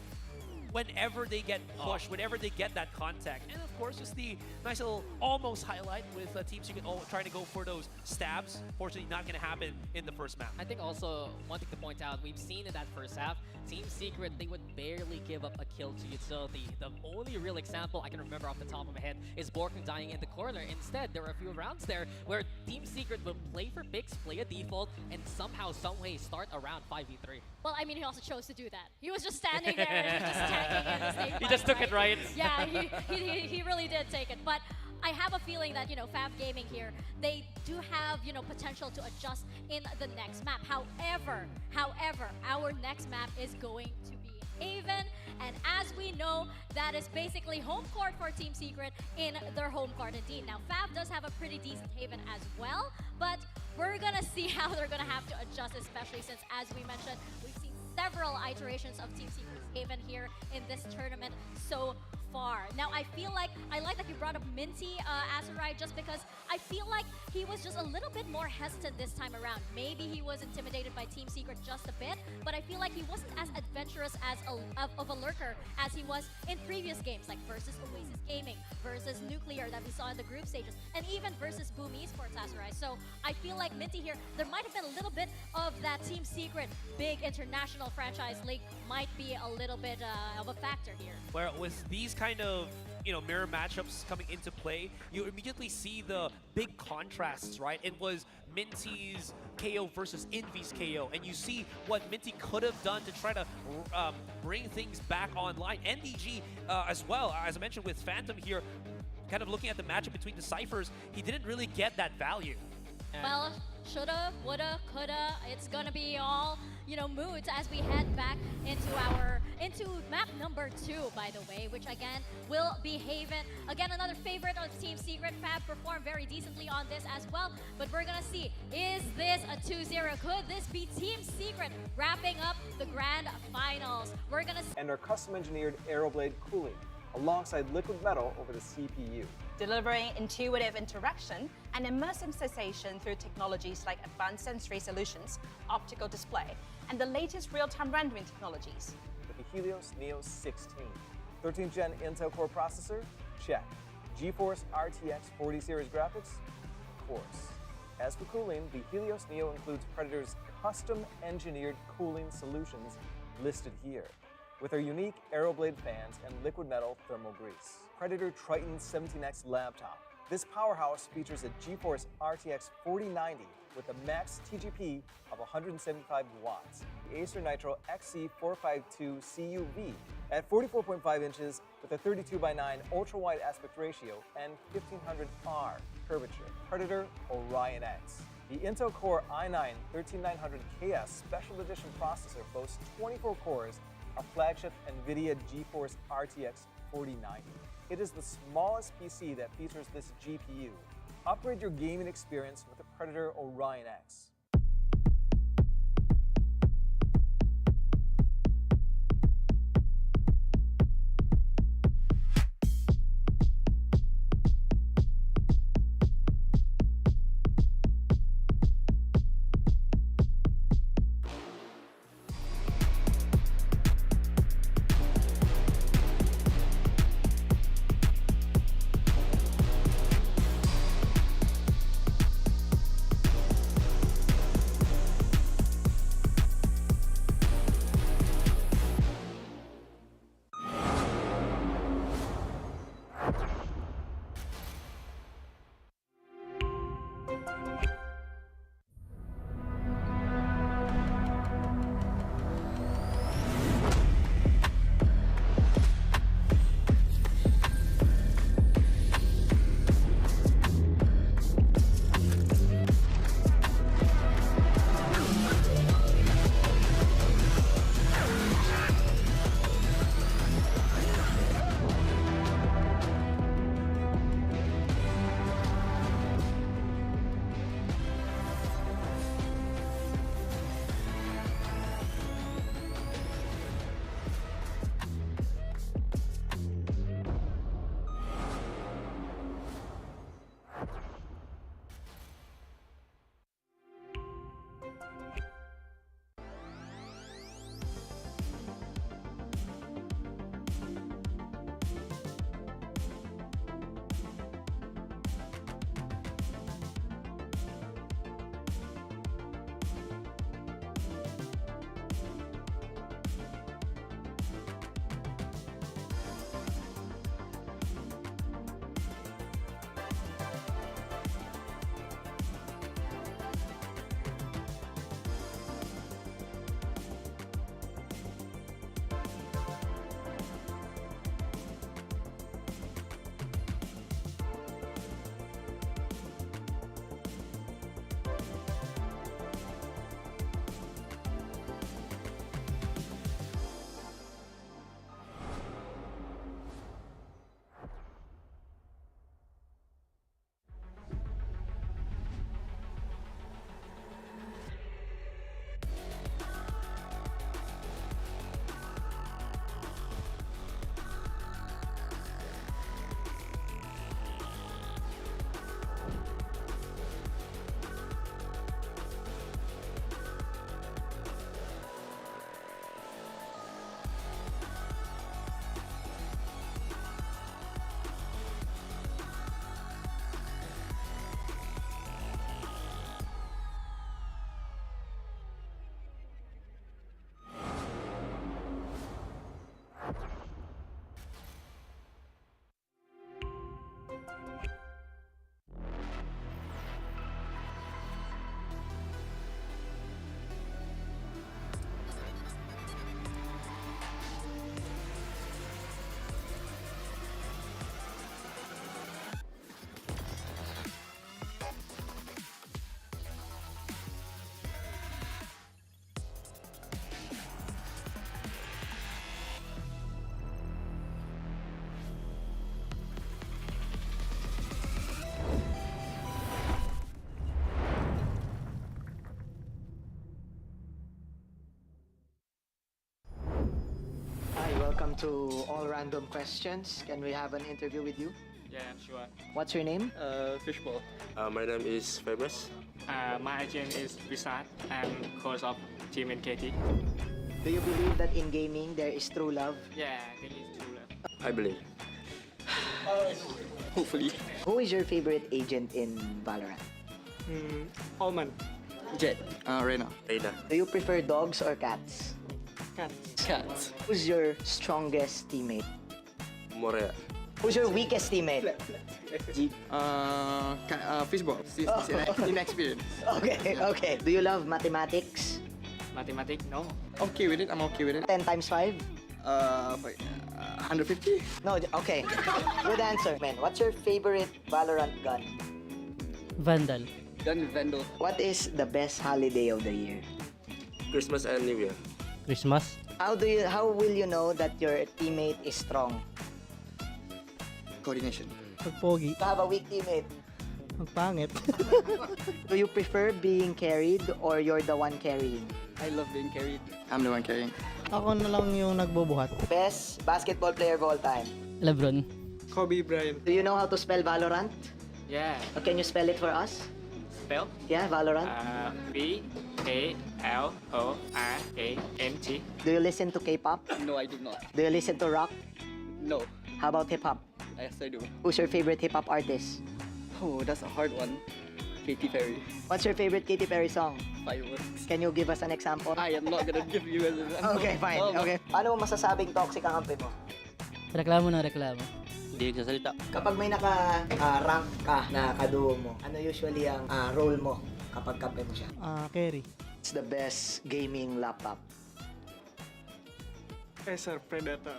whenever they get pushed, whenever they get that contact. And of course, just the nice little almost highlight with Team Secret trying to go for those stabs. Fortunately, not going to happen in the first map. I think also one thing to point out, we've seen in that first half, Team Secret, they would barely give up a kill to Utility. The only real example I can remember off the top of my head is Borkun dying in the corner. Instead, there were a few rounds there where Team Secret would play for picks, play a default, and somehow, someway start around 5v3. Well, I mean, he also chose to do that. He was just standing there and he was just tanking in the same He fight, just took it right. Yeah, he really did take it. But I have a feeling that, you know, Fab Gaming here, they do have, you know, potential to adjust in the next map. However, our next map is going to be Haven, and as we know, that is basically home court for Team Secret in their home court indeed. Now, Fab does have a pretty decent Haven as well, but we're gonna see how they're gonna have to adjust, especially since, as we mentioned, we've seen several iterations of Team Secret's Haven here in this tournament so far. Now, I feel like, I like that you brought up Minty, Azurai, just because I feel like he was just a little bit more hesitant this time around. Maybe he was intimidated by Team Secret just a bit, but I feel like he wasn't as adventurous as of a lurker as he was in previous games, like versus Oasis Gaming, versus Nuclear that we saw in the group stages, and even versus Boom Esports, Azurai. So I feel like Minty here, there might have been a little bit of that Team Secret big international franchise league might be a little bit of a factor here. Where with these kind of, you know, mirror matchups coming into play, you immediately see the big contrasts, right? It was Minty's KO versus Envy's KO, and you see what Minty could have done to try to bring things back online. NDG as well, as I mentioned with Phantom here, kind of looking at the matchup between the Cyphers, he didn't really get that value. Well, shoulda, woulda, coulda. It's gonna be all, you know, moods as we head back into map number 2, by the way, which again will be Haven. Again, another favorite of Team Secret. Fab performed very decently on this as well, but we're gonna see, is this a 2-0? Could this be Team Secret wrapping up the grand finals? We're gonna see. And our custom-engineered Aeroblade cooling alongside liquid metal over the CPU. Delivering intuitive interaction and immersive sensation through technologies like advanced sensory solutions, optical display, and the latest real-time rendering technologies. With the Helios Neo 16. 13th Gen Intel Core processor? Check. GeForce RTX 40 series graphics? Of course. As for cooling, the Helios Neo includes Predator's custom-engineered cooling solutions listed here, with our unique Aeroblade fans and liquid metal thermal grease. Predator Triton 17X laptop. This powerhouse features a GeForce RTX 4090 with a max TGP of 175 watts. The Acer Nitro XC452 CUV at 44.5 inches with a 32:9 ultra-wide aspect ratio and 1500R curvature. Predator Orion X. The Intel Core i9 13900KS Special Edition processor boasts 24 cores, a flagship NVIDIA GeForce RTX 4090. It is the smallest PC that features this GPU. Upgrade your gaming experience with the Predator Orion X. Welcome to All Random Questions. Can we have an interview with you? Yeah, sure. What's your name? Fishbowl. My name is Famous. My agent is Visat. I'm coach of Team NKT. Do you believe that in gaming there is true love? Yeah, there is true love. I believe. Hopefully. Who is your favorite agent in Valorant? Omen. Jet. Reyna. Reyna. Do you prefer dogs or cats? Cats. Cats. Who's your strongest teammate? Morea. Who's your weakest teammate? Fishbowl. Inexperienced. Okay. Do you love mathematics? Mathematics? No. Okay with it. I'm okay with it. 10 times 5? 150. No, okay. Good answer, man. What's your favorite Valorant gun? Vandal. Gun Vandal. What is the best holiday of the year? Christmas and New Year. Christmas. How will you know that your teammate is strong? Coordination. Pagpogi. To have a weak teammate. Magpangit. Do you prefer being carried or you're the one carrying? I love being carried. I'm the one carrying. Ako na lang yung nagbubuhat. Best basketball player of all time? Lebron. Kobe Bryant. Do you know how to spell Valorant? Yeah. Can you spell it for us? Spell? Yeah, Valorant. V-A-L-O-R-A-N-T. Do you listen to K-pop? No, I do not. Do you listen to rock? No. How about hip-hop? Yes, I do. Who's your favorite hip-hop artist? Oh, that's a hard one. Katy Perry. What's your favorite Katy Perry song? Fireworks. Can you give us an example? I am not gonna give you an example. Okay, fine. Okay. Paano mo masasabing toxic ang kampi mo? Reklamo na reklamo. Hindi nagsasalita. Kapag may naka-rank ka na kaduo mo, ano usually ang role mo kapag kampi mo siya? Carry. It's the best gaming laptop. Sir, Predator.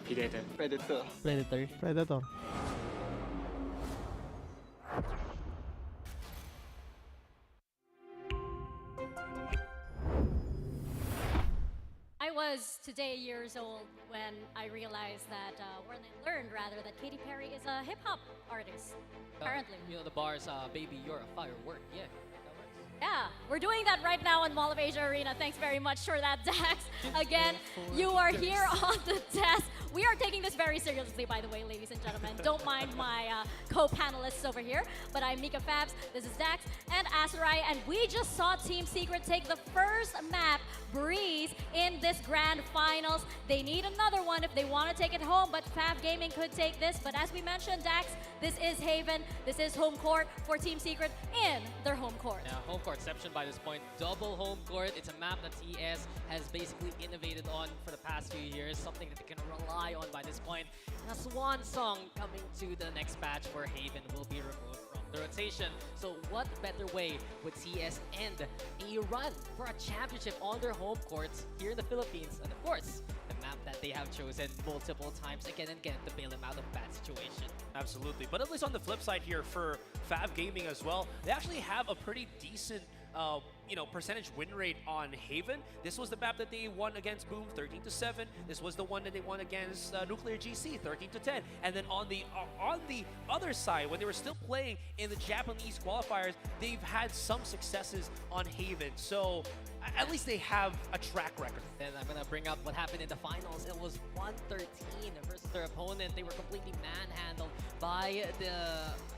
Predator. Predator. Predator. Predator. I was today years old when I realized that, when I learned rather, that Katy Perry is a hip hop artist. Apparently. You know the bars, baby, you're a firework. Yeah, that works. Yeah, we're doing that right now in Mall of Asia Arena. Thanks very much for that, Dax. Again, you are here on the test. We are taking this very seriously, by the way, ladies and gentlemen. Don't mind my co-panelists over here. But I'm Mika Fabs, this is Dax, and Asarai, and we just saw Team Secret take the first map, Breeze, in this grand finals. They need another one if they want to take it home, but Fab Gaming could take this. But as we mentioned, Dax, this is Haven. This is home court for Team Secret in their home court. Yeah, home courtception by this point. Double home court. It's a map that TS has basically innovated on for the past few years. Something that they can rely on by this point. And a swan song coming to the next patch where Haven will be removed from the rotation. So what better way would TS end a run for a championship on their home courts here in the Philippines? And of course, the map that they have chosen multiple times again and again to bail them out of a bad situation. Absolutely. But at least on the flip side here for Fab Gaming as well, they actually have a pretty decent percentage win rate on Haven. This was the map that they won against Boom 13-7. This was the one that they won against Nuclear GC 13-10. And then on the other side, when they were still playing in the Japanese qualifiers, they've had some successes on Haven. So at least they have a track record. Then I'm gonna bring up what happened in the finals. It was 113 versus their opponent. They were completely manhandled by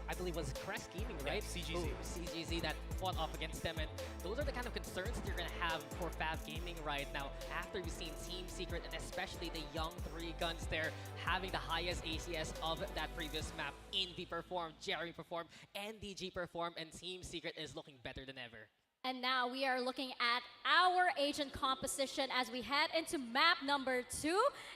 I believe it was Crest Gaming, right? Yeah, CGZ. Oh, CGZ that fought off against them. And those are the kind of concerns that you're gonna have for Fab Gaming right now. After you've seen Team Secret and especially the young 3 guns there having the highest ACS of that previous map. Envy performed, Jeremy performed, NDG performed, and Team Secret is looking better than ever. And now we are looking at our agent composition as we head into map number 2.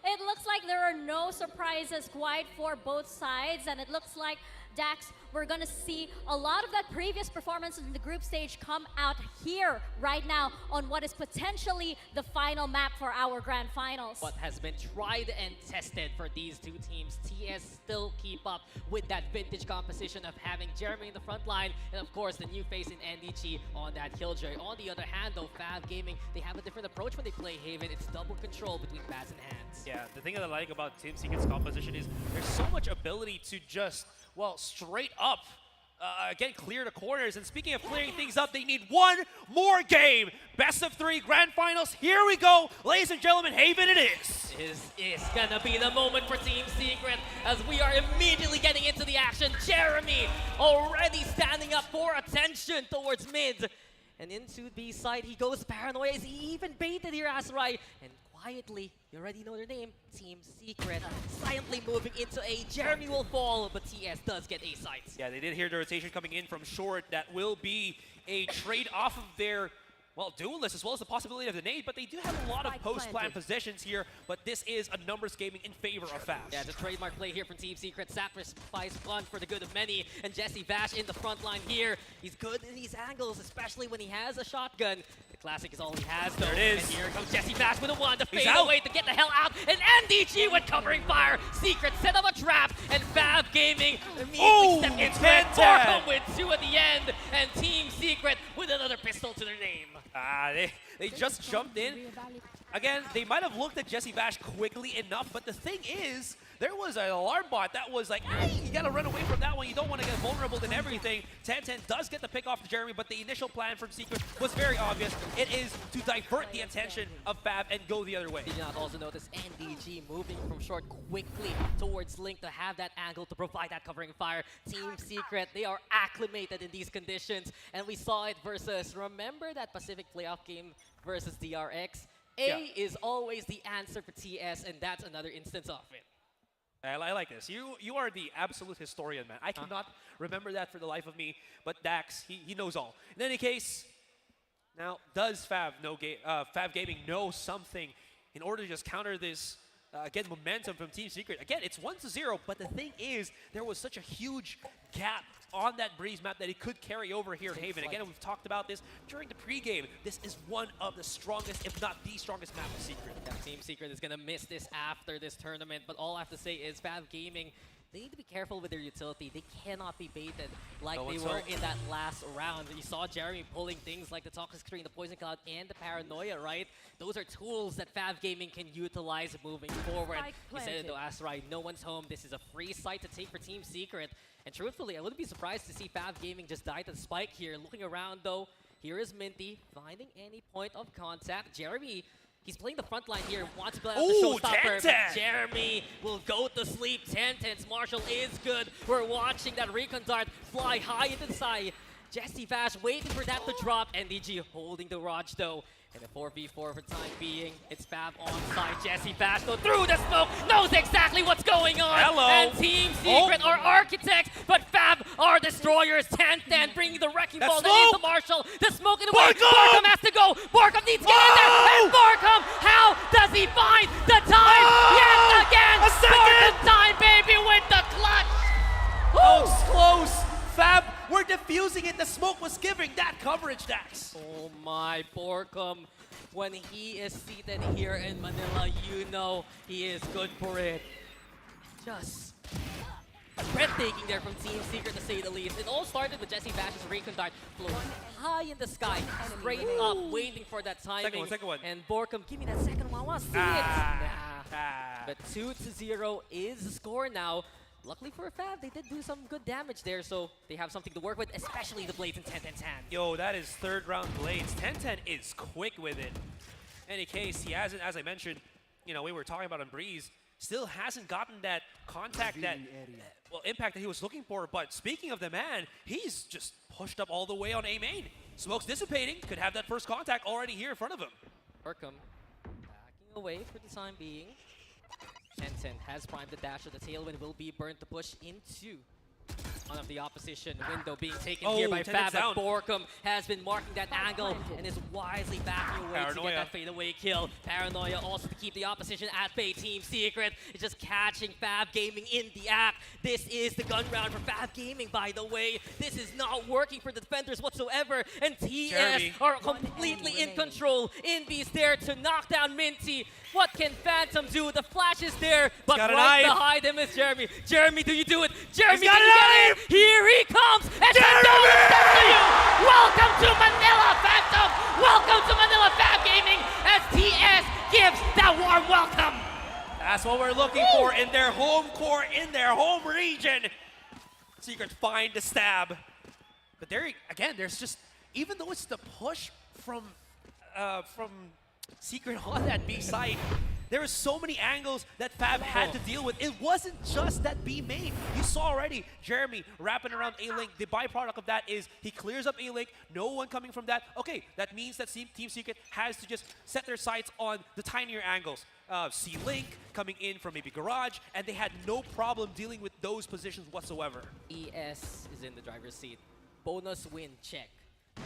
It looks like there are no surprises quite for both sides, and it looks like, Dax, we're gonna see a lot of that previous performance in the group stage come out here right now on what is potentially the final map for our grand finals. What has been tried and tested for these two teams. TS still keep up with that vintage composition of having Jeremy in the front line and of course the new face in NDG on that Killjoy. On the other hand though, Fab Gaming, they have a different approach when they play Haven. It's double control between bats and hands. Yeah, the thing that I like about Team Secret's composition is there's so much ability to just, well, straight up again, clear the corners. And speaking of clearing things up, they need one more game. Best of 3 grand finals. Here we go. Ladies and gentlemen, Haven it is. This is gonna be the moment for Team Secret as we are immediately getting into the action. Jeremy already standing up for attention towards mid. And into B side he goes. Paranoia is even baited here, Asarai. And quietly, you already know their name, Team Secret. Silently moving into A. Jeremy will fall, but TS does get A sites. Yeah, they did hear the rotation coming in from short. That will be a trade off of their, well, duelist as well as the possibility of the nade, but they do have a lot of post-plan positions here, but this is a numbers gaming in favor of Fast. Yeah, the trademark play here from Team Secret. Sacrifice one for the good of many, and Jesse Vash in the front line here. He's good in these angles, especially when he has a shotgun. The classic is all he has, though. There it is. And here comes Jesse Vash with a one to He's fade out. away to get the hell out, and NDG with covering fire. Secret set up a trap, and Fab Gaming immediately step into it. Borkham with 2 at the end, and Team Secret with another pistol to their name. They just jumped in. Again, they might have looked at Jesse Vash quickly enough, but the thing is, there was an alarm bot that was like, hey, you gotta run away from that one. You don't want to get vulnerable and everything. 10-10 does get the pick off to Jeremy, but the initial plan from Secret was very obvious. It is to divert the attention of Fab and go the other way. Did you not also notice NDG moving from short quickly towards Link to have that angle to provide that covering fire? Team Secret, they are acclimated in these conditions, and we saw it versus, remember that Pacific playoff game versus DRX? A is always the answer for TS, and that's another instance of it. I like this. You are the absolute historian, man. I cannot remember that for the life of me, but Dax, he knows all. In any case, now does Fab Gaming know something in order to just counter this, again, momentum from Team Secret? Again, it's 1-0, but the thing is, there was such a huge gap on that Breeze map that it could carry over here in Haven. Again, we've talked about this during the pregame. This is one of the strongest, if not the strongest map of Secret. Yeah, Team Secret is going to miss this after this tournament, but all I have to say is Fab Gaming, they need to be careful with their utility. They cannot be baited like they were in that last round. You saw Jeremy pulling things like the Toxic Screen, the Poison Cloud, and the Paranoia, right? Those are tools that Fab Gaming can utilize moving forward. He said it to Asarai, no one's home. This is a free site to take for Team Secret. And truthfully, I wouldn't be surprised to see Fab Gaming just die to the spike here. Looking around, though, here is Minty finding any point of contact. Jeremy, he's playing the front line here, wants to play out the showstopper, but Jeremy will go to sleep. 10-10's Marshall is good. We're watching that recon dart fly high into the sky. Jesse Vash waiting for that to drop. NDG holding the Raj, though. And a 4v4 for time being. It's Fab on side. Jesse Vash, though, through the smoke, knows exactly what's going on. Hello. And Team Secret are architects, but Fab are destroyers. 10-10 bringing the wrecking ball into Marshall. The smoke in the way. Borkham has to go. Borkham needs to get in there. And Borkham, how does he find the time? Yet again, Borkham time, baby, with the clutch. Close. Fab, we're defusing it. The smoke was giving that coverage, Dax. Oh my, Borkham. When he is seated here in Manila, you know he is good for it. Just breathtaking there from Team Secret, to say the least. It all started with Jesse Vash's recon dart floating high in the sky, straight up, waiting for that timing. Second one. And Borkham, give me that second one. I want to see it. But 2-0 is the score now. Luckily for Fab, they did do some good damage there, so they have something to work with, especially the blades in 10-10's hand. Yo, that is third round blades. 10-10 is quick with it. In any case, he hasn't, as I mentioned, you know, we were talking about on Breeze, still hasn't gotten that contact, that impact that he was looking for. But speaking of the man, he's just pushed up all the way on A main. Smoke's dissipating, could have that first contact already here in front of him. Borkham backing away for the time being. 10-10 has primed the dash, so the tailwind will be burned to push into one of the opposition. Window being taken here by Fab, but Borkham has been marking that angle and is wisely backing away to get that fadeaway kill. Paranoia also to keep the opposition at bay. Team Secret is just catching Fab Gaming in the act. This is the gun round for Fab Gaming, by the way. This is not working for the defenders whatsoever, and TS are completely in control. Invy's there to knock down Minty. What can Phantom do? The flash is there, but right behind him is Jeremy. Jeremy, do you do it? Jeremy, do you get it? Here he comes! And Jeremy! To you! Welcome to Manila, Phantom! Welcome to Manila Fab Gaming as TS gives that warm welcome! That's what we're looking for in their home court, in their home region. Secret find the stab. But there, again, there's just, even though it's the push from Secret on that B side, there were so many angles that Fab had to deal with. It wasn't just that B main. You saw already Jeremy wrapping around A-Link. The byproduct of that is he clears up A-Link, no one coming from that. Okay, that means that Team Secret has to just set their sights on the tinier angles. C-Link coming in from maybe Garage, and they had no problem dealing with those positions whatsoever. ES is in the driver's seat. Bonus win, check.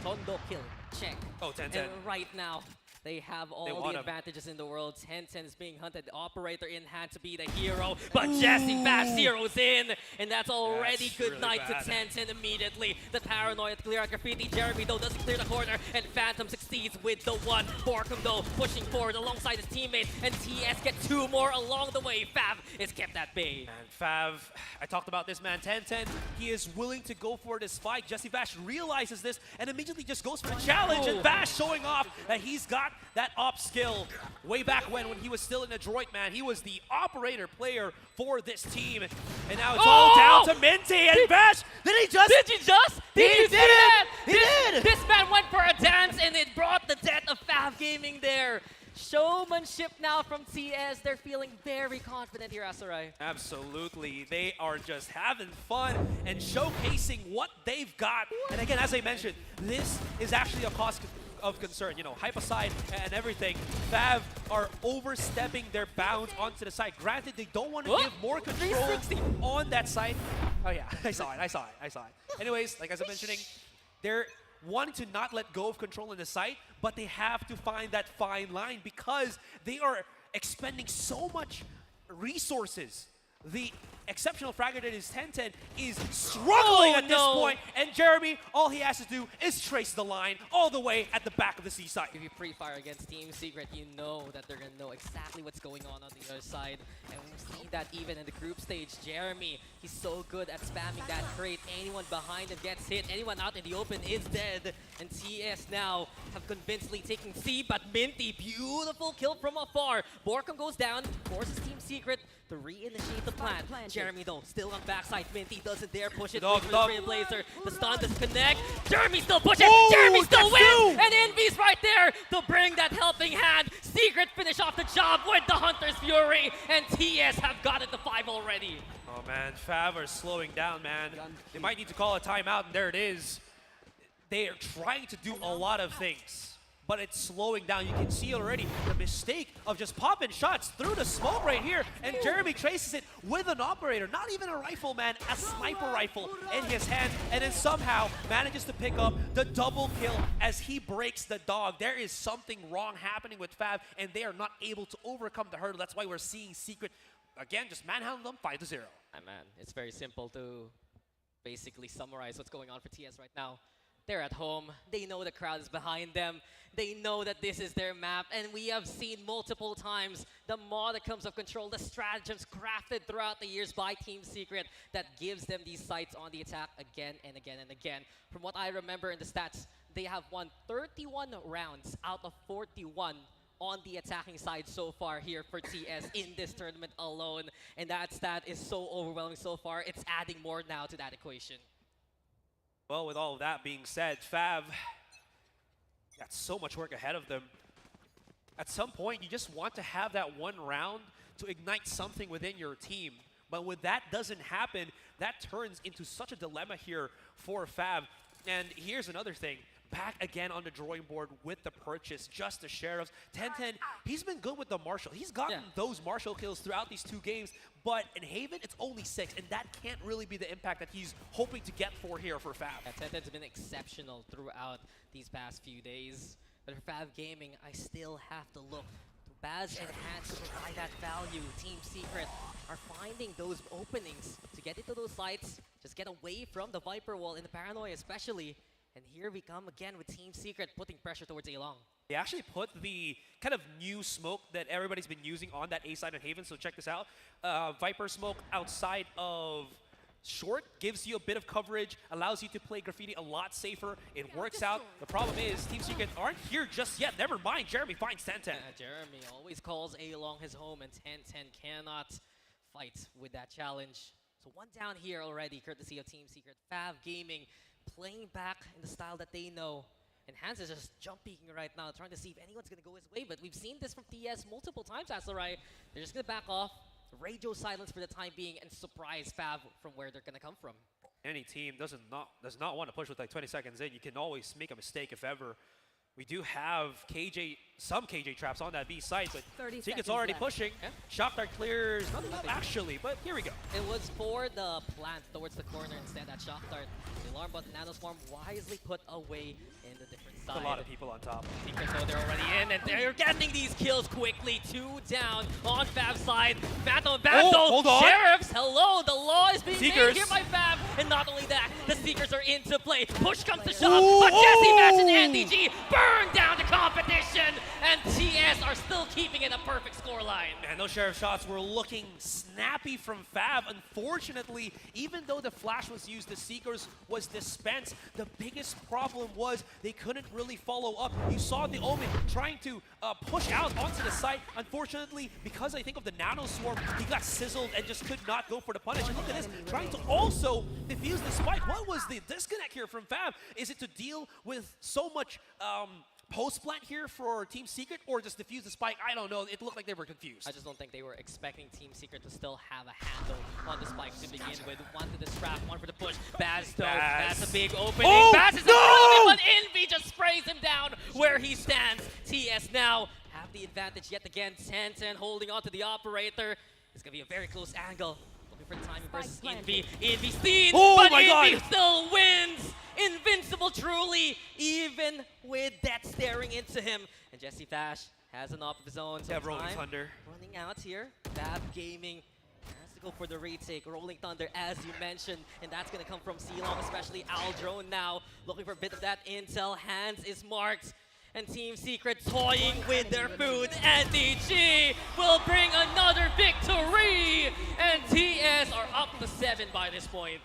Tondo kill, check. Oh, 10-10. And right now, they have all the advantages in the world. 10-10 is being hunted. The operator in hand to be the hero. But Jesse Bash zeroes in. And that's already good really night bad. to 10-10 immediately. The paranoia to clear out Graffiti. Jeremy, though, doesn't clear the corner. And Phantom succeeds with the one. Borkum, though, pushing forward alongside his teammate. And TS get 2 more along the way. Fav is kept at bay. And Fav, I talked about this, man. 10-10, he is willing to go for this fight. Jesse Bash realizes this and immediately just goes for the challenge. And Bash showing off that he's got that op skill. Way back when he was still in Detroit, man, he was the operator player for this team. And now it's all down to Minty and Bash. Did he just? Did you see that? He did! This man went for a dance and it brought the death of Fav Gaming there. Showmanship now from TS. They're feeling very confident here, Asarai. Absolutely. They are just having fun and showcasing what they've got. And again, as I mentioned, this is actually a cause of concern. You know, hype aside and everything, Fav are overstepping their bounds onto the side. Granted, they don't want to give more control on that side. Oh yeah, I saw it. Anyways, like as I'm mentioning, they're wanting to not let go of control in the site, but they have to find that fine line because they are expending so much resources. The exceptional fragger that is 10-10 is struggling at this point, and Jeremy, all he has to do is trace the line all the way at the back of the C side. If you pre-fire against Team Secret, you know that they're going to know exactly what's going on the other side. And we see that even in the group stage. Jeremy, he's so good at spamming that crate. Anyone behind him gets hit. Anyone out in the open is dead. And TS now have convincingly taken C, but Minty, beautiful kill from afar. Borkum goes down, forces Team Secret to reinitiate the plan. Jeremy, though, still on backside. Minty doesn't dare push it with the Trailblazer. The stun doesn't connect. Jeremy still pushes. Jeremy still wins! And Envy's right there to bring that helping hand. Secret finish off the job with the Hunter's Fury. And TS have got it to 5 already. Oh man, Fav are slowing down, man. They might need to call a timeout, and there it is. They are trying to do a lot of things, but it's slowing down. You can see already the mistake of just popping shots through the smoke right here, and Jeremy traces it with an operator, not even a rifle, man, a sniper rifle in his hand, and then somehow manages to pick up the double kill as he breaks the dog. There is something wrong happening with Fav, and they are not able to overcome the hurdle. That's why we're seeing Secret, again, just manhandle them 5-0. Man, it's very simple to basically summarize what's going on for TS right now. They're at home. They know the crowd is behind them. They know that this is their map. And we have seen multiple times the modicums of control, the stratagems crafted throughout the years by Team Secret that gives them these sights on the attack again and again and again. From what I remember in the stats, they have won 31 rounds out of 41 on the attacking side so far here for TS in this tournament alone. And that stat is so overwhelming so far. It's adding more now to that equation. Well, with all of that being said, Fav got so much work ahead of them. At some point, you just want to have that one round to ignite something within your team. But when that doesn't happen, that turns into such a dilemma here for Fav. And here's another thing. Back again on the drawing board with the purchase, just the Sheriffs. 10-10, he's been good with the Marshall. He's gotten those Marshall kills throughout these 2 games, but in Haven, it's only 6, and that can't really be the impact that he's hoping to get for here for Fav. Yeah, 10-10's been exceptional throughout these past few days. But for Fav Gaming, I still have to look to Baz and Hans to provide that value. Team Secret are finding those openings to get into those sites, just get away from the Viper Wall, and the Paranoia especially. And here we come again with Team Secret putting pressure towards A-Long. They actually put the kind of new smoke that everybody's been using on that A side of Haven, so check this out. Viper smoke outside of short gives you a bit of coverage, allows you to play Graffiti a lot safer. It works out. The problem is Team Secret aren't here just yet. Never mind, Jeremy finds 10-10. Jeremy always calls A-Long his home, and 10-10 cannot fight with that challenge. So one down here already, courtesy of Team Secret. Fav Gaming playing back in the style that they know. And Hans is just jumping right now, trying to see if anyone's going to go his way. But we've seen this from TS multiple times, Asarai. They're just going to back off, radio silence for the time being, and surprise Fav from where they're going to come from. Any team does not want to push with like 20 seconds in. You can always make a mistake if ever. We do have some KJ traps on that B site, but Secret's already pushing. Yeah. Shock Dart clears, not enough actually, but here we go. It was for the plant towards the corner instead, that Shock Dart. The alarm button Nanoswarm wisely put away in the different side. A lot of people on top. Secret, though, they're already in, and they're getting these kills quickly. 2 down on Fav's side. Phantom Battle, hold on. Sheriffs, hello, the law is being Seekers. made here by Fav. And not only that, the Seekers are into play. Push comes to shove, but Jesse Match and NDG burn down the competition, and TS are still keeping it a perfect scoreline. And those Sheriff shots were looking snappy from Fav. Unfortunately, even though the flash was used, the Seekers was dispensed. The biggest problem was they couldn't really follow up. You saw the Omen trying to push out onto the site. Unfortunately, because I think of the Nano Swarm, he got sizzled and just could not go for the punish. And look at this, trying to also defuse the spike. What was the disconnect here from Fav? Is it to deal with so much post-plant here for Team Secret, or just defuse the spike? I don't know. It looked like they were confused. I just don't think they were expecting Team Secret to still have a handle on the spike to begin with. One to the trap, one for the push. Baz though, that's a big opening. Oh, Baz is in front of him, but Envy just sprays him down where he stands. TS now have the advantage yet again. 10-10 holding on to the operator. It's going to be a very close angle. Looking for timing versus Envy. Envy's seen, but Envy still wins. Invincible truly, even with that staring into him. And Jesse Fash has an op of his own. So Rolling Thunder running out here. Fav Gaming has to go for the retake. Rolling Thunder, as you mentioned, and that's going to come from Ceylon, especially Aldrone now. Looking for a bit of that intel. Hands is marked. And Team Secret toying with their food. NDG will bring another victory. And TS are up to 7 by this point.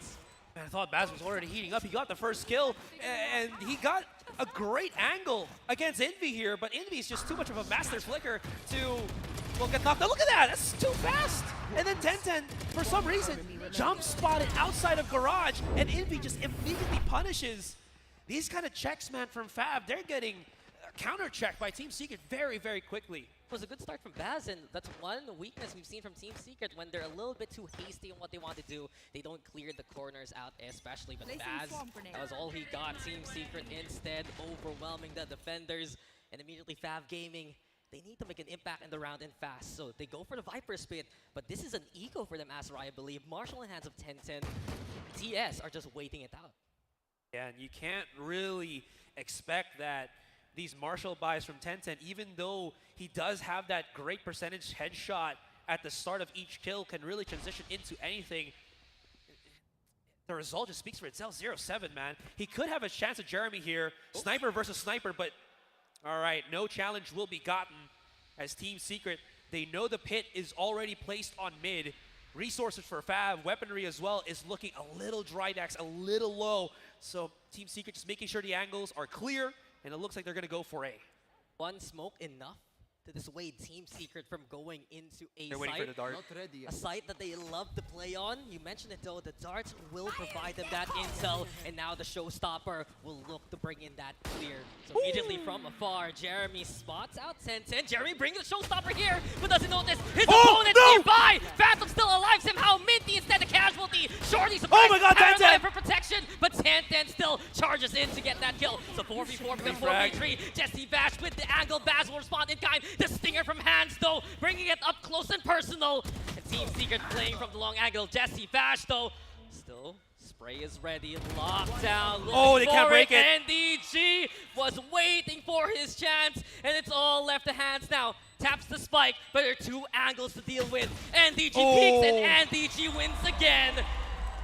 Man, I thought Baz was already heating up. He got the first kill, and he got a great angle against Envy here, but Envy is just too much of a master flicker to, well, get knocked out. Look at that, that's too fast. And then 10-10, for some reason, jump spotted outside of Garage, and Envy just immediately punishes. These kind of checks, man, from Fav, they're getting counter-checked by Team Secret very, very quickly. It was a good start from Baz, and that's one weakness we've seen from Team Secret. When they're a little bit too hasty in what they want to do, they don't clear the corners out especially. But Baz, that was all he got. Team Secret instead overwhelming the defenders. And immediately Fav Gaming, they need to make an impact in the round and fast. So they go for the Viper Spit, but this is an eco for them, Asarai, I believe. Marshall in hands of 10-10. TS are just waiting it out. Yeah, and you can't really expect that these Marshall buys from 10-10, even though he does have that great percentage headshot at the start of each kill, can really transition into anything. The result just speaks for itself. 0-7, man. He could have a chance at Jeremy here. Sniper versus sniper, but all right, no challenge will be gotten as Team Secret. They know the pit is already placed on mid. Resources for Fav, weaponry as well, is looking a little dry, Dax, a little low. So Team Secret just making sure the angles are clear, and it looks like they're going to go for A. One smoke enough to dissuade Team Secret from going into a They're site. waiting for the dart. A site that they love to play on. You mentioned it though, the darts will provide them that intel, and now the showstopper will look to bring in that clear. So immediately from afar, Jeremy spots out 10-10. Jeremy brings the showstopper here, but doesn't notice his opponent nearby. Phantom still alive somehow. Minty instead the casualty. Shorty surprised. Oh my god, 10-10! For protection, but 10-10 still charges in to get that kill. So 4v4 becomes 4v3. Jesse Bash with the angle. Baz will respond in kind. The stinger from Hands though, bringing it up close and personal. And Team Secret playing from the long angle. Jesse Bash though, still spray is ready, locked down. Oh, they can't break it. NDG was waiting for his chance, and it's all left to Hands now. Taps the spike, but there are 2 angles to deal with. NDG peeks and NDG wins again.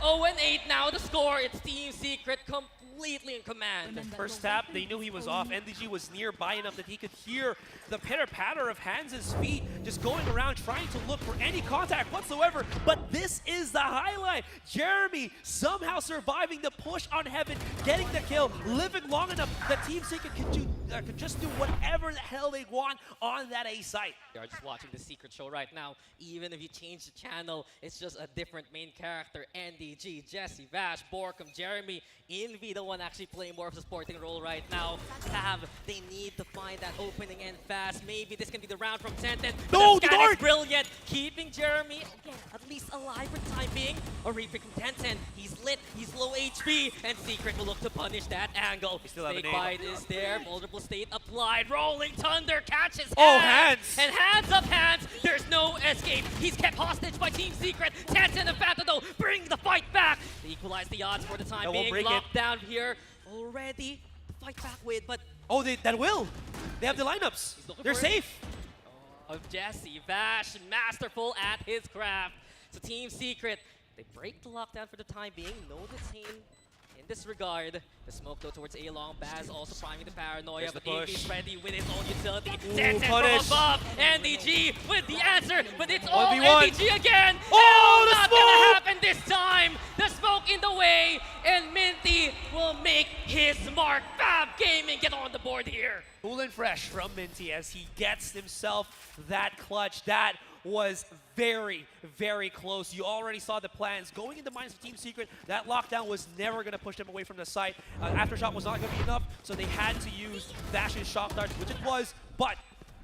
0-8 now the score. It's Team Secret completely in command. First tap, they knew he was off. NDG was nearby enough that he could hear the pitter-patter of Hans' feet just going around trying to look for any contact whatsoever. But this is the highlight. Jeremy somehow surviving the push on Heaven, getting the kill, living long enough that Team Secret could just do whatever the hell they want on that A site. You are just watching the Secret Show right now. Even if you change the channel, it's just a different main character. NDG, Jesse, Vash, Borkum, Jeremy, Envy, the one actually playing more of a supporting role right now. Cav, they need to find that opening and fast. Maybe this can be the round from Tenten. No, the the scan is dart! brilliant. Keeping Jeremy, again, at least alive for the time being. A Reaper from Tenten. He's lit, he's low HP, and Secret will look to punish that angle. Snake Bite is there. Vulnerable state applied. Rolling Thunder catches hands. Oh, hands! And hands up hands. There's no escape. He's kept hostage by Team Secret. Tenten and Phantom though bring the fight back. They equalize the odds for the time being. Locked down here already. Fight back with, but oh, that will. They have the lineups. They're safe. Of Jesse, Vash, masterful at his craft. So Team Secret, they break the lockdown for the time being. No detain in this regard. The smoke though towards A-Long. Baz also priming the paranoia, There's but the push. Envy's ready with his own utility. Ooh, Tenten punish. from above. NDG with the answer, but it's all 1v1. NDG again. Oh, it's the not smoke! gonna happen this time. The smoke in the way, and Minty will make his mark. Fab Gaming get on the board here. Cool and fresh from Minty as he gets himself that clutch. That was very, very close. You already saw the plans. Going into minds of Team Secret, that lockdown was never going to push them away from the site. Aftershock was not going to be enough, so they had to use Vash's shock darts, which it was, but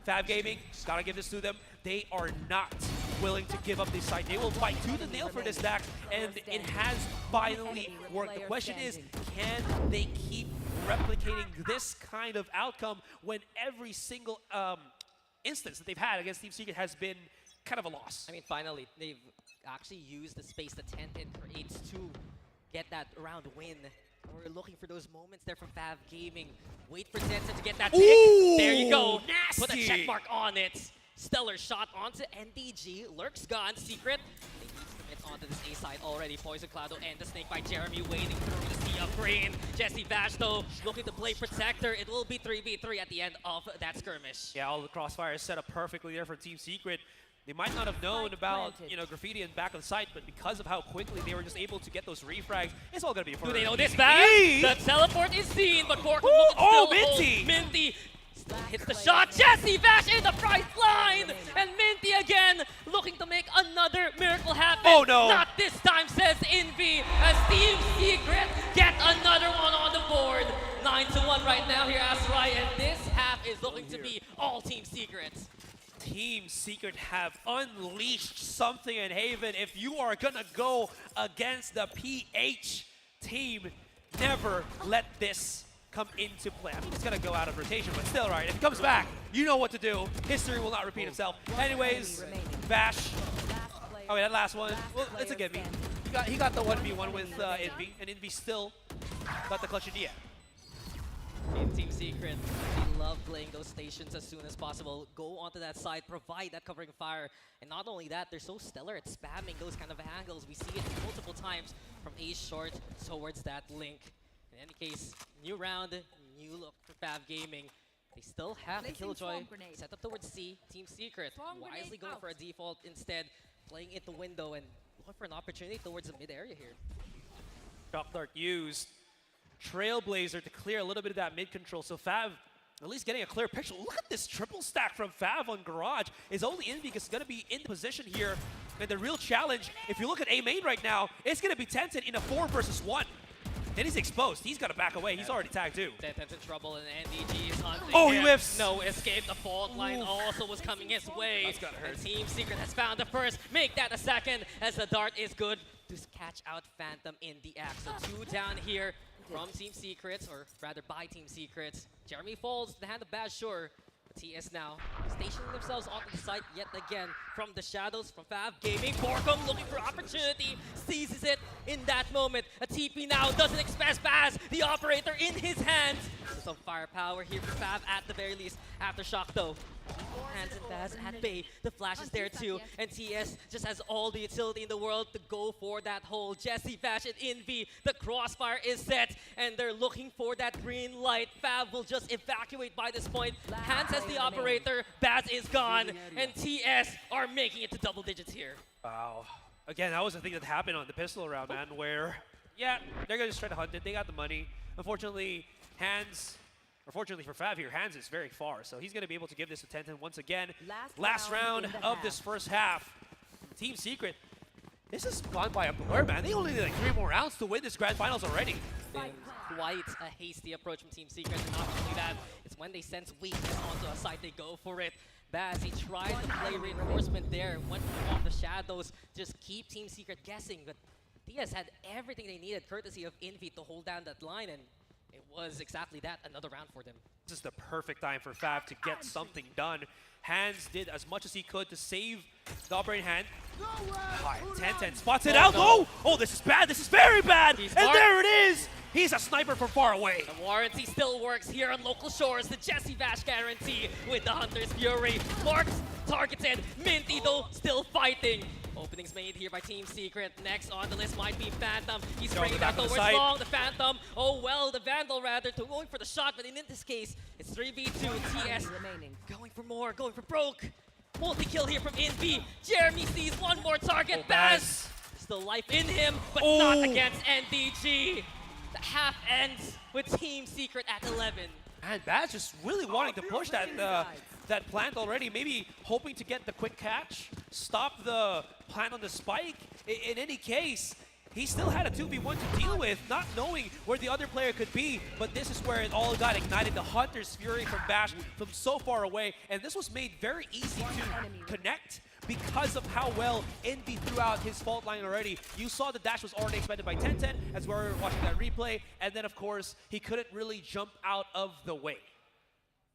Fab Gaming, gotta give this to them, they are not willing to give up this site. They will fight tooth and nail for this stack, and it has finally worked. The question is, can they keep replicating this kind of outcome when every single instance that they've had against Team Secret has been kind of a loss? I mean, finally, they've actually used the space that Tenten creates to get that round win. We're looking for those moments there from Fab Gaming. Wait for Tenten to get that pick. There you go. Nasty. Put a check mark on it. Stellar shot onto NDG. Lurk's gone. Secret. They need to commit onto this A side already. Poison Cloud and the snake by Jeremy waiting through the sea of green. Jesse Vash though looking to play protector. It will be 3v3 at the end of that skirmish. Yeah, all the crossfire is set up perfectly there for Team Secret. They might not have known about, Graffiti and back on site, but because of how quickly they were just able to get those refrags, it's all gonna be for Do they know this easy. bad? The teleport is seen, but Borkum looking to oh, still hold. Minty! Minty still hits the shot. Jesse Vash in the price line! And Minty again looking to make another miracle happen. Oh, no. Not this time, says Envy, as Team Secret get another one on the board. 9-1 right now here, Asarai, and this half is looking to be all Team Secret. Team Secret have unleashed something in Haven. If you are gonna go against the PH team, never let this come into play. I mean, it's gonna go out of rotation, but still, right? If it comes back, you know what to do. History will not repeat itself. Anyways, Bash. Oh, wait, that last one. Well, it's a gimme. He got the 1v1 with Envy, and Envy still got the clutch in the end. In Team Secret, they love playing those stations as soon as possible. Go onto that side, provide that covering fire. And not only that, they're so stellar at spamming those kind of angles. We see it multiple times from A short towards that link. In any case, new round, new look for Fab Gaming. They still have the Killjoy set up towards C. Team Secret wisely going for a default instead, playing it the window and looking for an opportunity towards the mid area here. Shock Dart used. Trailblazer to clear a little bit of that mid control. So Fav at least getting a clear picture. Look at this triple stack from Fav on Garage. Is only in because it's going to be in position here. And the real challenge, if you look at A main right now, it's going to be Tenten in a 4 versus 1. Then he's exposed. He's got to back away. He's already tagged too. Tenten's in trouble and NDG is hunting Oh, he him. whiffs. No escape. The fault line also was coming his way. That's gotta hurt. And Team Secret has found the first. Make that a second as the dart is good to catch out Phantom in the act. So 2 down here from Team Secrets, or rather by Team Secrets. Jeremy falls to the hand of Baz, sure. But TS now stationing themselves onto the site yet again from the shadows from Fab Gaming. Borkum looking for opportunity, seizes it in that moment. A TP now doesn't expect Baz, the operator in his hands. So some firepower here for Fab at the very least. Aftershock though. Hands and Baz at bay. The flash is there too. And TS just has all the utility in the world to go for that hole. Jesse, Vash, and Envy. The crossfire is set. And they're looking for that green light. Fab will just evacuate by this point. Hands has the operator. Baz is gone. And TS are making it to double digits here. Wow. Again, that was the thing that happened on the pistol round, man, where, yeah, they're going to just try to hunt it. They got the money. Unfortunately, Unfortunately for Fav here, Hands is very far, so he's going to be able to give this to 10-10 once again. Last round of this first half. Team Secret, this has gone by a blur, man. They only need like 3 more rounds to win this grand finals already. Quite a hasty approach from Team Secret, and not only that, it's when they sense weakness onto a side, they go for it. Baz, he tried to play reinforcement there, went off the shadows, just keep Team Secret guessing, but Diaz had everything they needed, courtesy of Envy, to hold down that line, and it was exactly that, another round for them. This is the perfect time for Fav to get something done. Hands did as much as he could to save the operating hand. Alright, 10-10 spots it out. No. Oh, this is bad. This is very bad. He's and smart. there it is. He's a sniper from far away. The warranty still works here on local shores. The Jesse Vash guarantee with the Hunter's Fury. Marks targeted. Minty, though, still fighting. Openings made here by Team Secret. Next on the list might be Phantom. He's spraying out towards long. The Phantom. Oh well, the Vandal rather, to going for the shot, but in this case, it's 3v2. TS going for more, going for broke. Multi-kill here from Envy. Jeremy sees one more target. Baz. Still life in him, but not against NDG. The half ends with Team Secret at 11. And Baz just really wanting to push that that plant already, maybe hoping to get the quick catch, stop the plant on the spike. In any case, he still had a 2v1 to deal with, not knowing where the other player could be, but this is where it all got ignited. The Hunter's Fury from Bash from so far away, and this was made very easy to connect because of how well Envy threw out his fault line already. You saw the dash was already expended by 10-10 as we were watching that replay, and then of course, he couldn't really jump out of the way.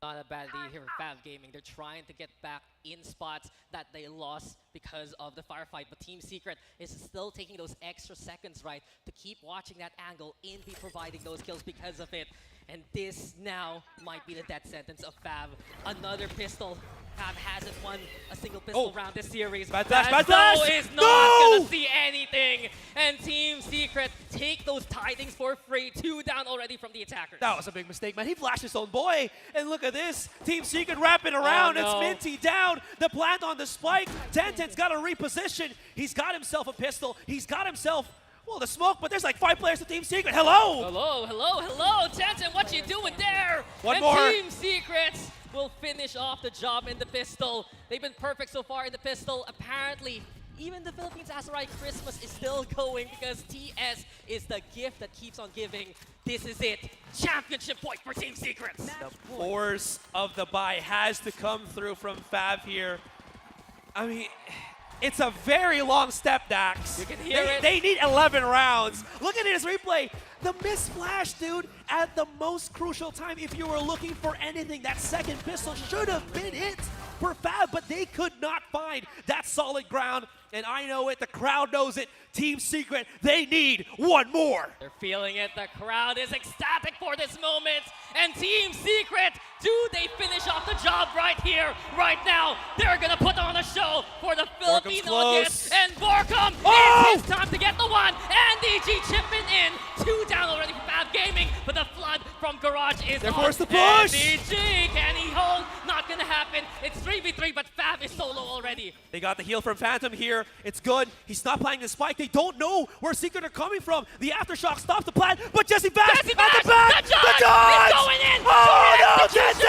Not a bad lead here for Fav Gaming. They're trying to get back in spots that they lost because of the firefight, but Team Secret is still taking those extra seconds, right, to keep watching that angle. Envy providing those kills because of it. And this now might be the death sentence of Fav. Another pistol. Fav hasn't won a single pistol round this series. Bad dash, is not gonna see anything. And Team Secret take those tidings for free. 2 down already from the attackers. That was a big mistake, man. He flashed his own boy. And look at this. Team Secret wrapping around. Oh, no. It's Minty down. The plant on the spike. 10-10's got to reposition. He's got himself a pistol. He's got himself, well, the smoke, but there's like 5 players to Team Secret. Hello! Hello. Jensen, what you doing there? One and more. Team Secret will finish off the job in the pistol. They've been perfect so far in the pistol. Apparently, even the Philippines Asarai Christmas is still going because TS is the gift that keeps on giving. This is it. Championship point for Team Secret. The force of the buy has to come through from Fav here. I mean, it's a very long step, Dax. You can hear it. They need 11 rounds. Look at his replay. The missed flash, dude, at the most crucial time. If you were looking for anything, that second pistol should have been hit for Fab, but they could not find that solid ground. And I know it, the crowd knows it. Team Secret, they need one more. They're feeling it. The crowd is ecstatic for this moment. And Team Secret, do they finish off the job right here, right now? They're going to put on a show for the Philippine audience. And Borkum, it's his time to get the one. And DG chipping in. 2 down already for Fab Gaming, but the flood from Garage is They're on. forced to push. DG, can he hold? Not going to happen. It's 3v3, but Fab is solo already. They got the heal from Phantom here. It's good. He's not playing the spike. They don't know where Secret are coming from. The Aftershock stops the plan, but Jesse Bash at the back. The dodge! It's going in! Oh no, Jesse!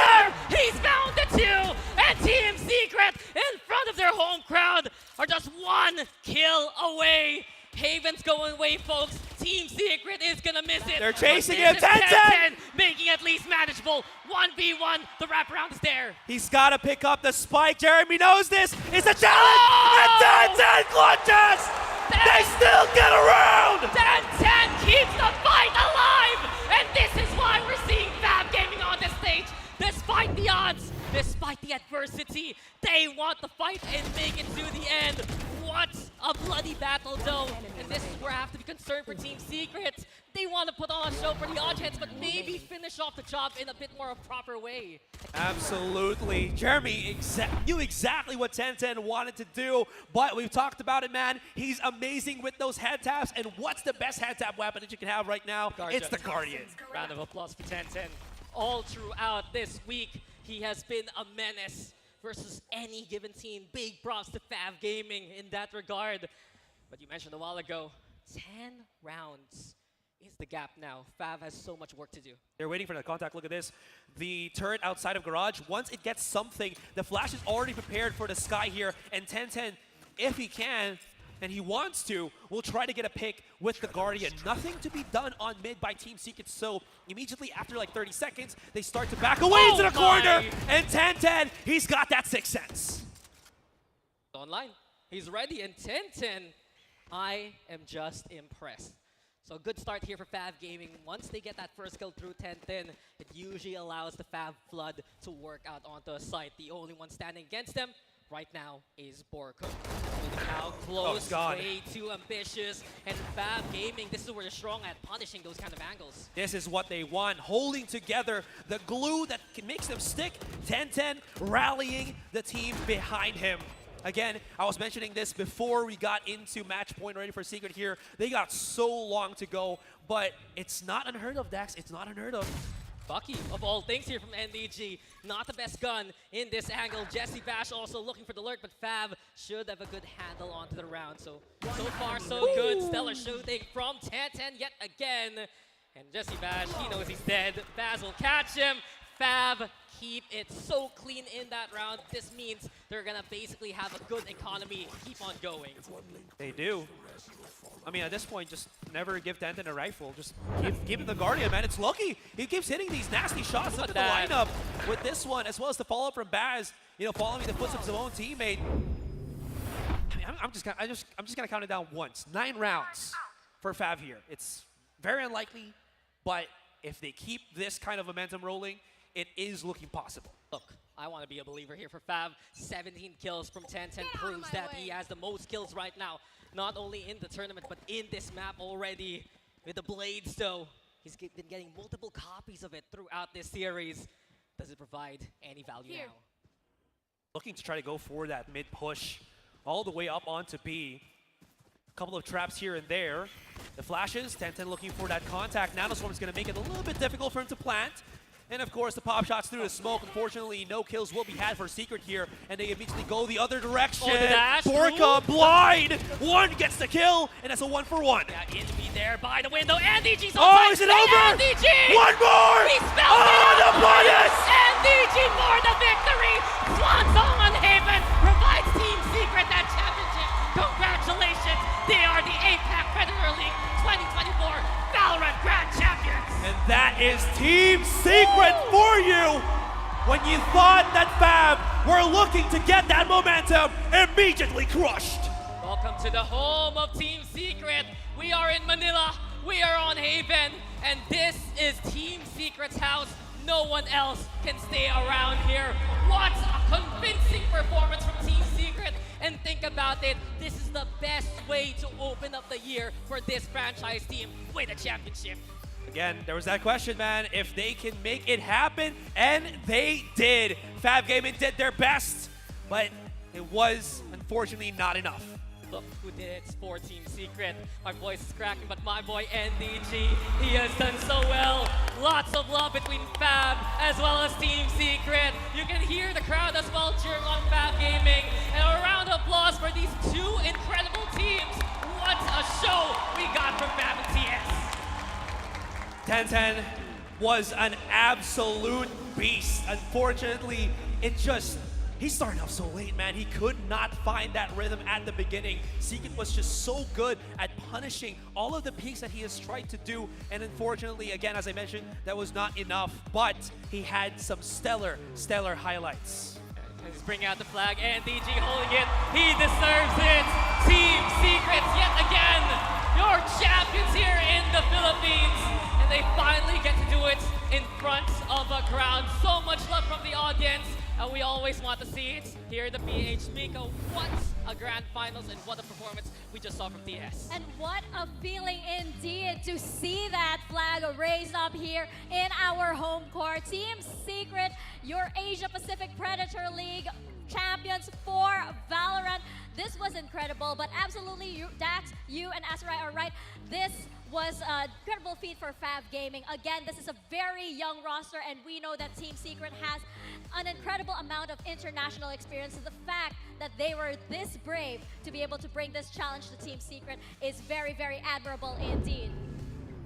He's found the 2! And Team Secret in front of their home crowd are just 1 kill away. Haven's going away, folks. Team Secret is gonna miss it. They're chasing But him. this is 10-10, making it at least manageable. 1v1. The wraparound is there. He's got to pick up the spike. Jeremy knows this. It's a challenge. And 10-10 clutches. They still get around. 10-10 keeps the fight alive. And this is why we're seeing Fab Gaming on this stage. Despite the odds, despite the adversity, they want the fight and make it to the end. What a bloody battle, though. And this is where I have to be concerned for Team Secret. They want to put on a show for the audience, but maybe finish off the job in a bit more of a proper way. Absolutely. Jeremy knew exactly what 10-10 wanted to do, but we've talked about it, man. He's amazing with those head taps, and what's the best head tap weapon that you can have right now? It's the Guardian. Round of applause for 10-10. All throughout this week, he has been a menace versus any given team. Big props to Fav Gaming in that regard. But you mentioned a while ago, 10 rounds is the gap now. Fav has so much work to do. They're waiting for the contact. Look at this. The turret outside of Garage, once it gets something, the Flash is already prepared for the sky here. And 10-10, if he can, and he wants to, will try to get a pick with the Guardian. Nothing to be done on mid by Team Secret. So immediately after like 30 seconds, they start to back away into the corner. And 10-10, he's got that sixth sense. Online. He's ready, and 10-10, I am just impressed. So a good start here for Fav Gaming. Once they get that first kill through 10-10, it usually allows the Fav Flood to work out onto a site. The only one standing against them right now is Borko. How close, way too ambitious. And Fav Gaming, this is where they're strong at punishing those kind of angles. This is what they want, holding together the glue that makes them stick. 10-10 rallying the team behind him. Again, I was mentioning this before we got into match point ready for Secret here. They got so long to go, but it's not unheard of, Dax. It's not unheard of. Bucky, of all things here from NDG. Not the best gun in this angle. Jesse Bash also looking for the lurk, but Fav should have a good handle onto the round. So far, so good. Stellar shooting from 10-10 yet again. And Jesse Bash, he knows he's dead. Baz will catch him. Fav keep it so clean in that round. This means they're gonna basically have a good economy, keep on going. They do. I mean, at this point, just never give 10-10 a rifle. Just give him the Guardian, man. It's lucky. He keeps hitting these nasty shots into the lineup with this one, as well as the follow-up from Baz, you know, following the footsteps of his own teammate. I mean, I'm just gonna count it down once. 9 rounds for Fav here. It's very unlikely, but if they keep this kind of momentum rolling, it is looking possible. Look, I want to be a believer here for Fav. 17 kills from 10-10 proves that he has the most kills right now. Not only in the tournament, but in this map already. With the Blades, though, he's been getting multiple copies of it throughout this series. Does it provide any value now? Looking to try to go for that mid push all the way up onto B. A couple of traps here and there. The flashes, 10-10 looking for that contact. Nanoswarm is going to make it a little bit difficult for him to plant. And of course, the pop shots through the smoke. Unfortunately, no kills will be had for Secret here, and they immediately go the other direction. Borka blind! One gets the kill, and that's a 1-for-1. Yeah, Envy there by the window. NDG's on Oh, is it over? NDG! One more! We spelled it! The bonus! NDG for the victory! Swan song on Haven provides Team Secret that championship. Congratulations! They are the APAC Predator League 2024 Valorant Grand Champions! And that is Team Secret for you! When you thought that Fab were looking to get that momentum, immediately crushed! Welcome to the home of Team Secret. We are in Manila, we are on Haven, and this is Team Secret's house. No one else can stay around here. What a convincing performance from Team Secret. And think about it, this is the best way to open up the year for this franchise team with a championship. Again, there was that question, man, if they can make it happen, and they did. Fab Gaming did their best, but it was unfortunately not enough. Look who did it for Team Secret. Our voice is cracking, but my boy NDG, he has done so well. Lots of love between Fab as well as Team Secret. You can hear the crowd as well cheering on Fab Gaming. And a round of applause for these two incredible teams. What a show we got from Fab and TS. 10-10 was an absolute beast. Unfortunately, he started off so late, man. He could not find that rhythm at the beginning. Secret was just so good at punishing all of the peaks that he has tried to do. And unfortunately, again, as I mentioned, that was not enough. But he had some stellar highlights. He's bringing out the flag, NDG holding it. He deserves it. Team Secrets yet again, your champions here in the Philippines. And they finally get to do it in front of a crowd. So much love from the audience. And we always want to see it here in the PH. Miko, what a grand finals and what a performance we just saw from TS. And what a feeling indeed to see that flag raised up here in our home court. Team Secret, your Asia Pacific Predator League champions for Valorant. This was incredible, but absolutely, Dax, you and Asarai are right. This was an incredible feat for Fab Gaming. Again, this is a very young roster, and we know that Team Secret has an incredible amount of international experience. So the fact that they were this brave to be able to bring this challenge to Team Secret is very, very admirable indeed.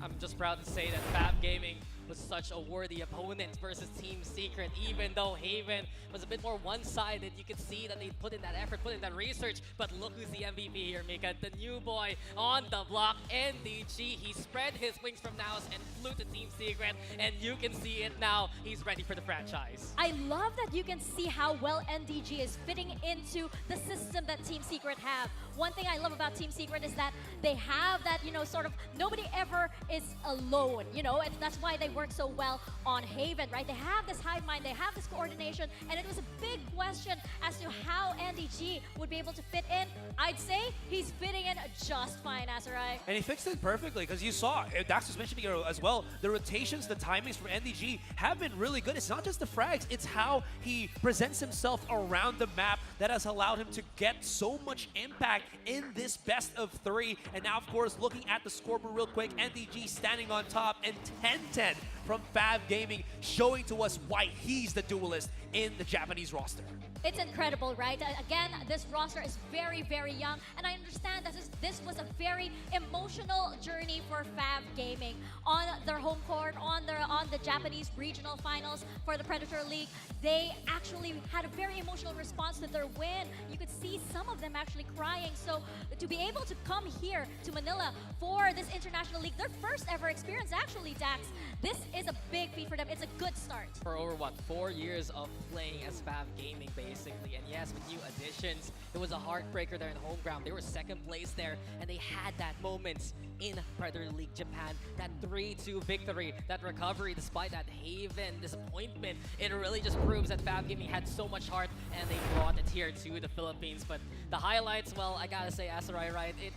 I'm just proud to say that Fab Gaming was such a worthy opponent versus Team Secret, even though Haven was a bit more one-sided. You could see that they put in that effort, put in that research, but look who's the MVP here, Mika. The new boy on the block, NDG. He spread his wings from Naos and flew to Team Secret, and you can see it now. He's ready for the franchise. I love that you can see how well NDG is fitting into the system that Team Secret have. One thing I love about Team Secret is that they have that, sort of, nobody ever is alone, and that's why they work so well on Haven, right? They have this hive mind, they have this coordination, and it was a big question as to how NDG would be able to fit in. I'd say he's fitting in just fine, Asarai. And he fixed it perfectly, because you saw, Dax was mentioning it as well, the rotations, the timings from NDG have been really good. It's not just the frags, it's how he presents himself around the map that has allowed him to get so much impact in this best of 3. And now, of course, looking at the scoreboard real quick, NDG standing on top, and 10-10 from Fab Gaming, showing to us why he's the duelist in the Japanese roster. It's incredible, right? Again, this roster is very, very young, and I understand that this was a very emotional journey for Fab Gaming on their home court, on the Japanese regional finals for the Predator League. They actually had a very emotional response to their win. You could see some of them actually crying. So to be able to come here to Manila for this international league, their first ever experience actually, Dax, this is a big feat for them. It's a good start. For over, 4 years of playing as Fab Gaming, basically. And yes, with new additions, it was a heartbreaker there in home ground. They were second place there, and they had that moment in Predator League Japan, that 3-2 victory, that recovery despite that Haven disappointment. It really just proves that Fab Gaming had so much heart, and they brought it here to the Philippines. But the highlights, well, I gotta say, Asarai, right, it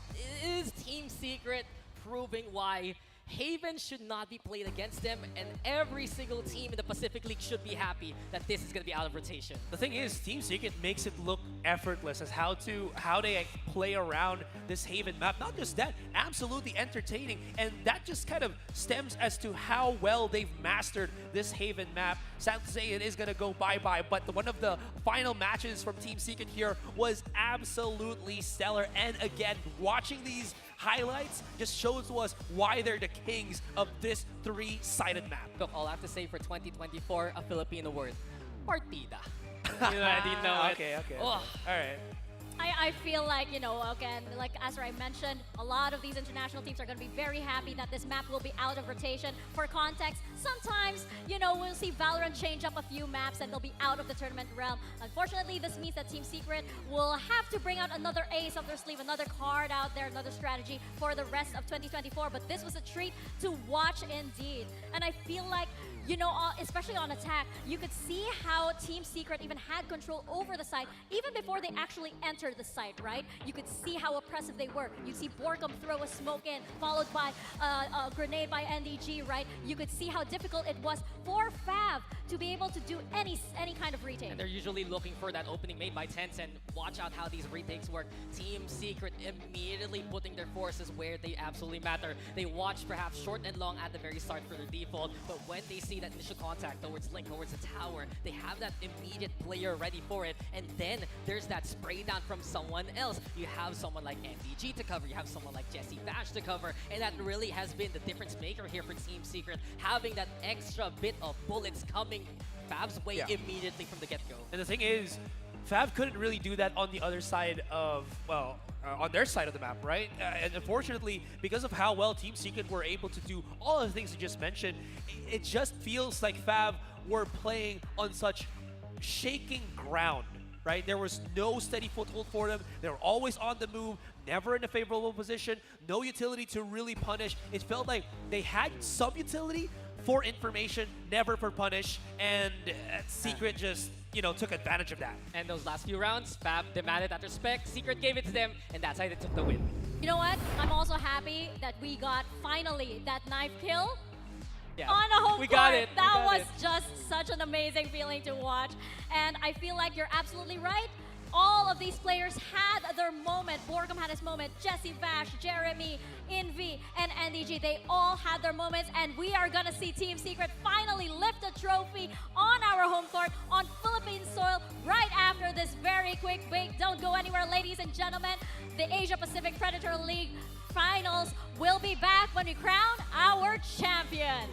is Team Secret proving why Haven should not be played against them, and every single team in the Pacific League should be happy that this is going to be out of rotation. The thing is, Team Secret makes it look effortless as how they play around this Haven map. Not just that, absolutely entertaining, and that just kind of stems as to how well they've mastered this Haven map. Sad to say it is going to go bye-bye, but one of the final matches from Team Secret here was absolutely stellar. And again, watching these highlights just shows to us why they're the kings of this 3-sided map. Look, all I have to say for 2024, a Filipino word, partida. You already know it. Okay. Oh. All right. I feel like, again, like Asarai mentioned, a lot of these international teams are going to be very happy that this map will be out of rotation. For context, sometimes, we'll see Valorant change up a few maps and they'll be out of the tournament realm. Unfortunately, this means that Team Secret will have to bring out another ace up their sleeve, another card out there, another strategy for the rest of 2024. But this was a treat to watch indeed. And I feel like, especially on attack, you could see how Team Secret even had control over the site even before they actually entered the site, right? You could see how oppressive they were. You see Borkum throw a smoke in, followed by a grenade by NDG, right? You could see how difficult it was for Fav to be able to do any kind of retake. And they're usually looking for that opening made by Tencent. Watch out how these retakes work. Team Secret immediately putting their forces where they absolutely matter. They watch perhaps short and long at the very start for their default, but when they see that initial contact towards Link, towards the tower, they have that immediate player ready for it, and then there's that spray down from someone else. You have someone like MDG to cover, you have someone like Jesse Bash to cover, and that really has been the difference maker here for Team Secret, having that extra bit of bullets coming Fab's way immediately from the get-go. And the thing is, Fab couldn't really do that on the other side of, on their side of the map, right? And unfortunately, because of how well Team Secret were able to do all of the things you just mentioned, it just feels like Fab were playing on such shaking ground, right? There was no steady foothold for them. They were always on the move, never in a favorable position, no utility to really punish. It felt like they had some utility for information, never for punish, and Secret just, took advantage of that. And those last few rounds, Fab demanded that respect, Secret gave it to them, and that's how they took the win. You know what? I'm also happy that we got, finally, that knife kill on a home court. Got it. That was just such an amazing feeling to watch. And I feel like you're absolutely right. All of these players had their moment. Borkum had his moment. Jesse Bash, Jeremy, Envy, and NDG, they all had their moments. And we are going to see Team Secret finally lift a trophy on our home court on Philippine soil right after this very quick break. Don't go anywhere, ladies and gentlemen. The Asia Pacific Predator League finals. We'll be back when we crown our champion.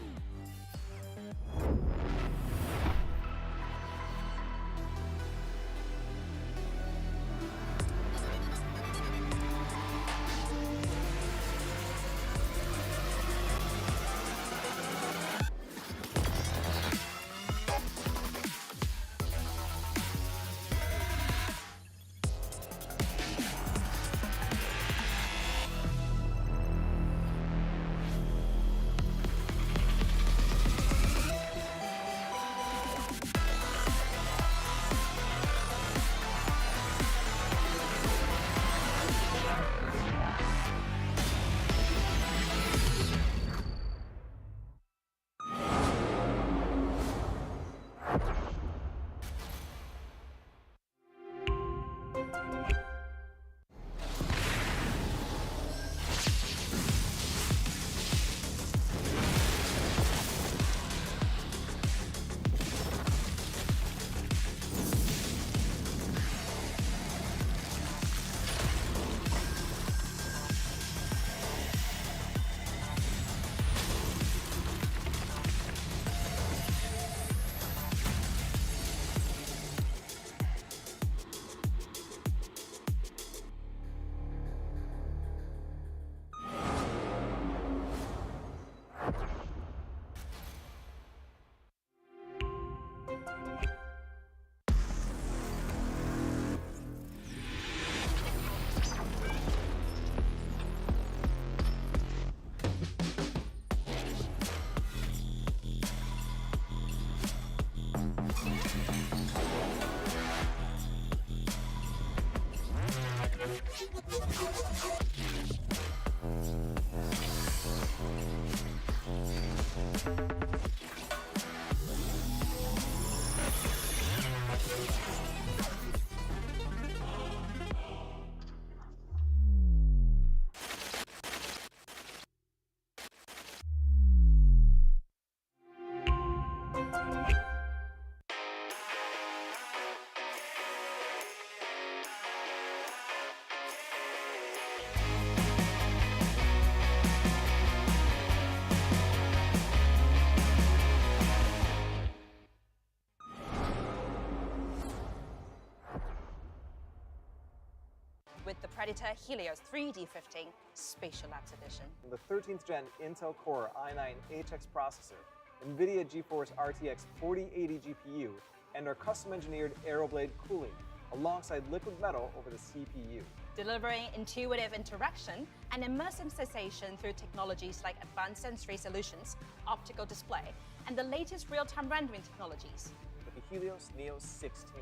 With the Predator Helios 3D15 Spatial Labs Edition. The 13th gen Intel Core i9 HX processor, NVIDIA GeForce RTX 4080 GPU, and our custom-engineered Aeroblade cooling, alongside liquid metal over the CPU. Delivering intuitive interaction and immersive sensation through technologies like advanced sensory solutions, optical display, and the latest real-time rendering technologies. With the Helios Neo 16.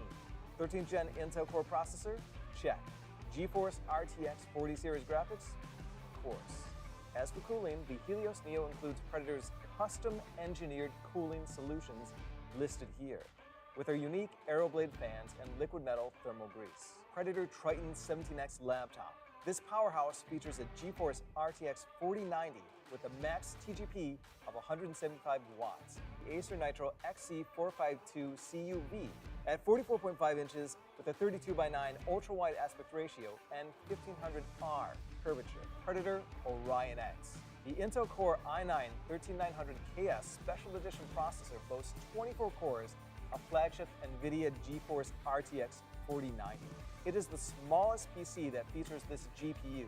13th gen Intel Core processor? Check. GeForce RTX 40 series graphics? Of course. As for cooling, the Helios Neo includes Predator's custom-engineered cooling solutions listed here, with our unique Aeroblade fans and liquid metal thermal grease. Predator Triton 17X laptop. This powerhouse features a GeForce RTX 4090 with a max TGP of 175 watts. The Acer Nitro XC452 CUV at 44.5 inches with a 32:9 ultra-wide aspect ratio and 1500R curvature. Predator Orion X. The Intel Core i9 13900KS Special Edition processor boasts 24 cores, a flagship NVIDIA GeForce RTX 4090. It is the smallest PC that features this GPU.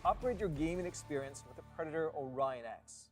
Upgrade your gaming experience with the Predator Orion X.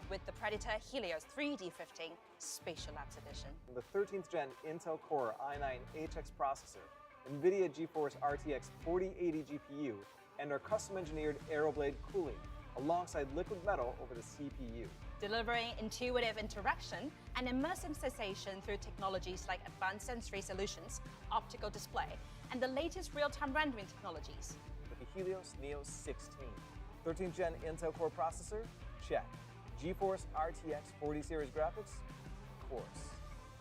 with the Predator Helios 3D15 Spatial Labs Edition. The 13th gen Intel Core i9 HX processor, NVIDIA GeForce RTX 4080 GPU, and our custom-engineered Aeroblade cooling, alongside liquid metal over the CPU. Delivering intuitive interaction and immersive sensation through technologies like advanced sensory solutions, optical display, and the latest real-time rendering technologies. With the Helios Neo 16. 13th gen Intel Core processor? Check. GeForce RTX 40 series graphics? Of course.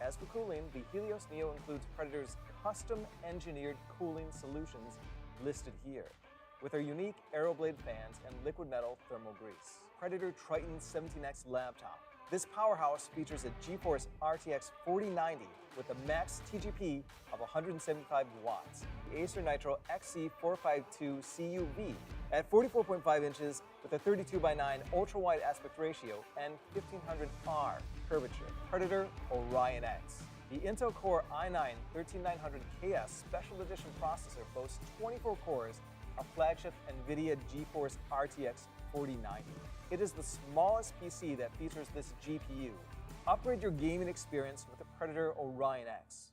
As for cooling, the Helios Neo includes Predator's custom-engineered cooling solutions listed here, with our unique Aeroblade fans and liquid metal thermal grease. Predator Triton 17X laptop. This powerhouse features a GeForce RTX 4090 with a max TGP of 175 watts, the Acer Nitro XC452 CUV at 44.5 inches with a 32:9 ultra-wide aspect ratio and 1500R curvature. Predator Orion X. The Intel Core i9 13900KS Special Edition processor boasts 24 cores of flagship NVIDIA GeForce RTX 4090. It is the smallest PC that features this GPU. Upgrade your gaming experience with the Predator Orion X.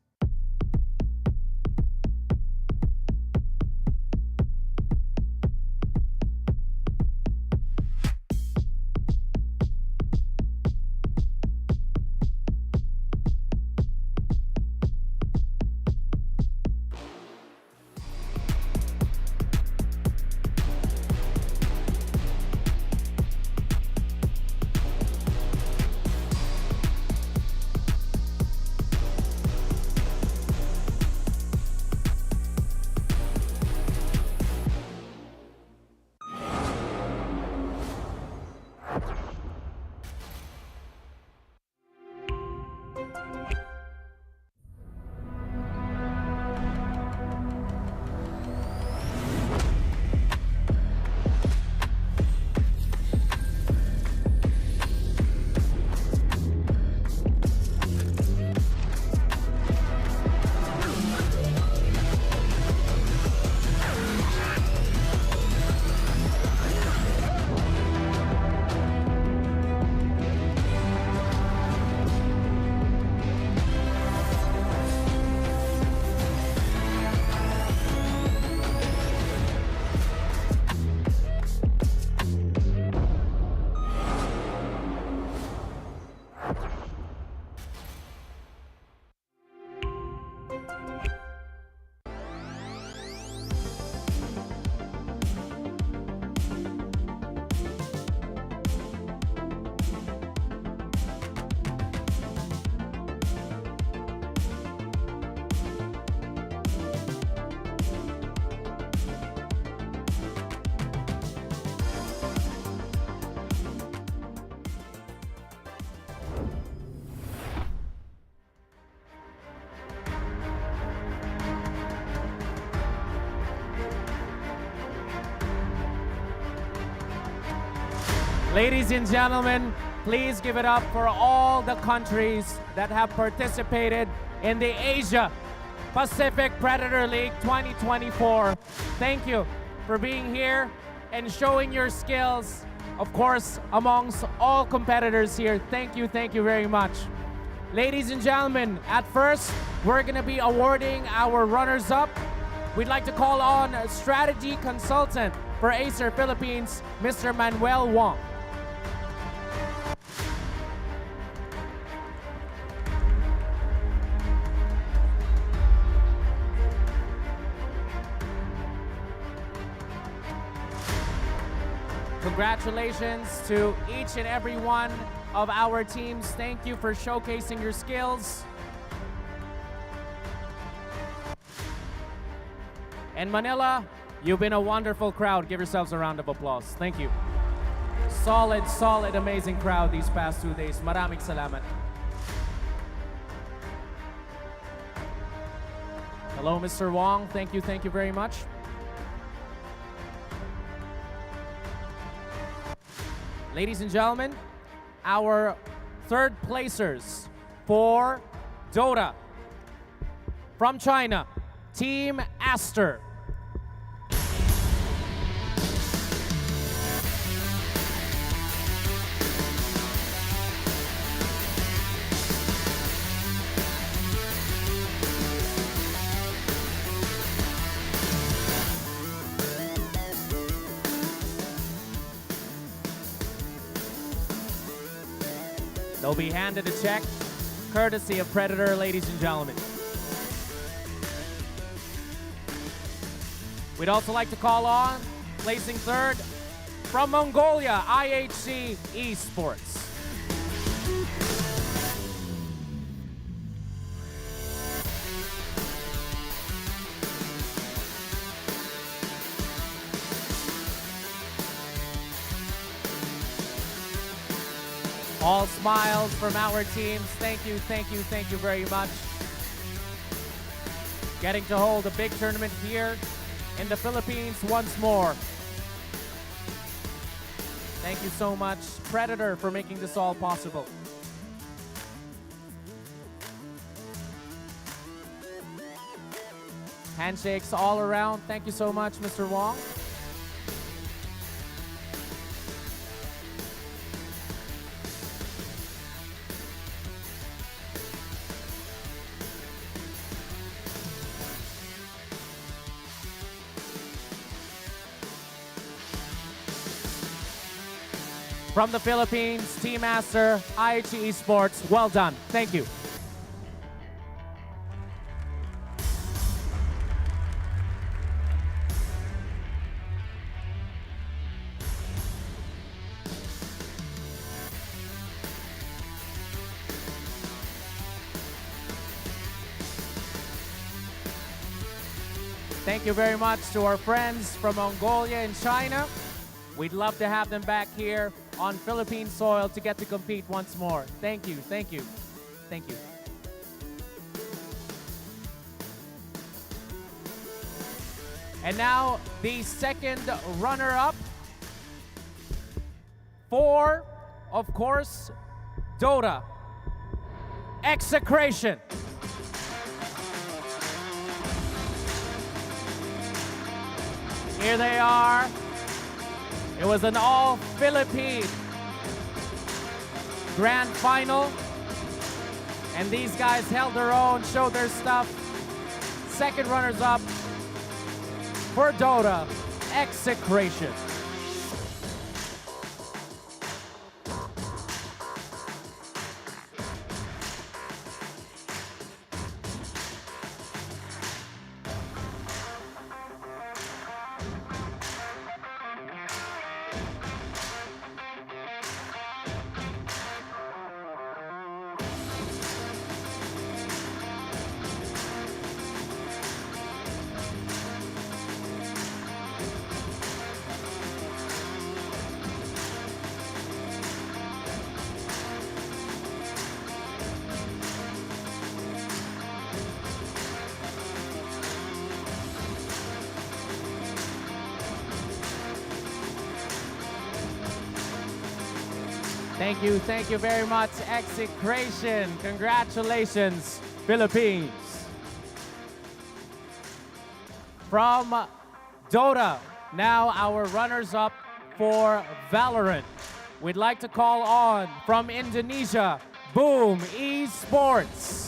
Ladies and gentlemen, please give it up for all the countries that have participated in the Asia Pacific Predator League 2024. Thank you for being here and showing your skills, of course, amongst all competitors here. Thank you very much. Ladies and gentlemen, at first, we're gonna be awarding our runners-up. We'd like to call on strategy consultant for Acer Philippines, Mr. Manuel Wong. Congratulations to each and every one of our teams. Thank you for showcasing your skills. And Manila, you've been a wonderful crowd. Give yourselves a round of applause. Thank you. Solid, solid, amazing crowd these past 2 days. Maraming salamat. Hello, Mr. Wong. Thank you very much. Ladies and gentlemen, our third placers for Dota from China, Team Aster. They'll be handed a check, courtesy of Predator, ladies and gentlemen. We'd also like to call on, placing third, from Mongolia, IHC Esports. All smiles from our teams. Thank you very much. Getting to hold a big tournament here in the Philippines once more. Thank you so much, Predator, for making this all possible. Handshakes all around. Thank you so much, Mr. Wong. From the Philippines, Team Aster, IHC Esports, well done. Thank you. Thank you very much to our friends from Mongolia and China. We'd love to have them back here on Philippine soil to get to compete once more. Thank you. And now the second runner-up for, of course, Dota. Execration. Here they are. It was an all-Philippine grand final, and these guys held their own, showed their stuff. Second runners-up for Dota, Execration. Thank you very much, Execration. Congratulations, Philippines. From Dota, now our runners-up for Valorant. We'd like to call on, from Indonesia, Boom Esports.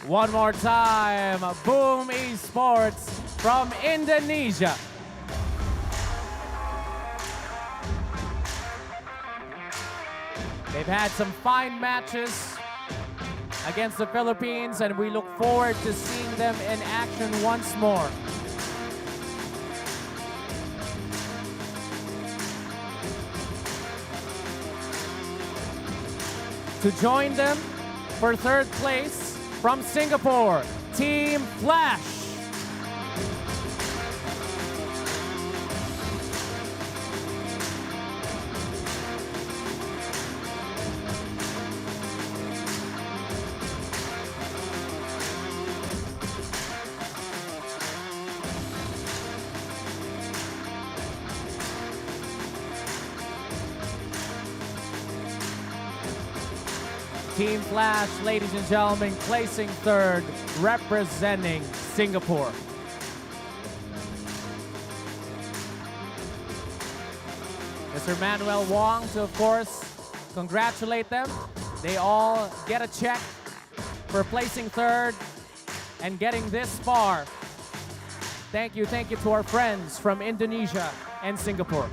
One more time, Boom Esports from Indonesia. They've had some fine matches against the Philippines, and we look forward to seeing them in action once more. To join them for third place from Singapore, Team Flash. Team Flash, ladies and gentlemen, placing third, representing Singapore. Mr. Manuel Wong to, of course, congratulate them. They all get a check for placing third and getting this far. Thank you to our friends from Indonesia and Singapore.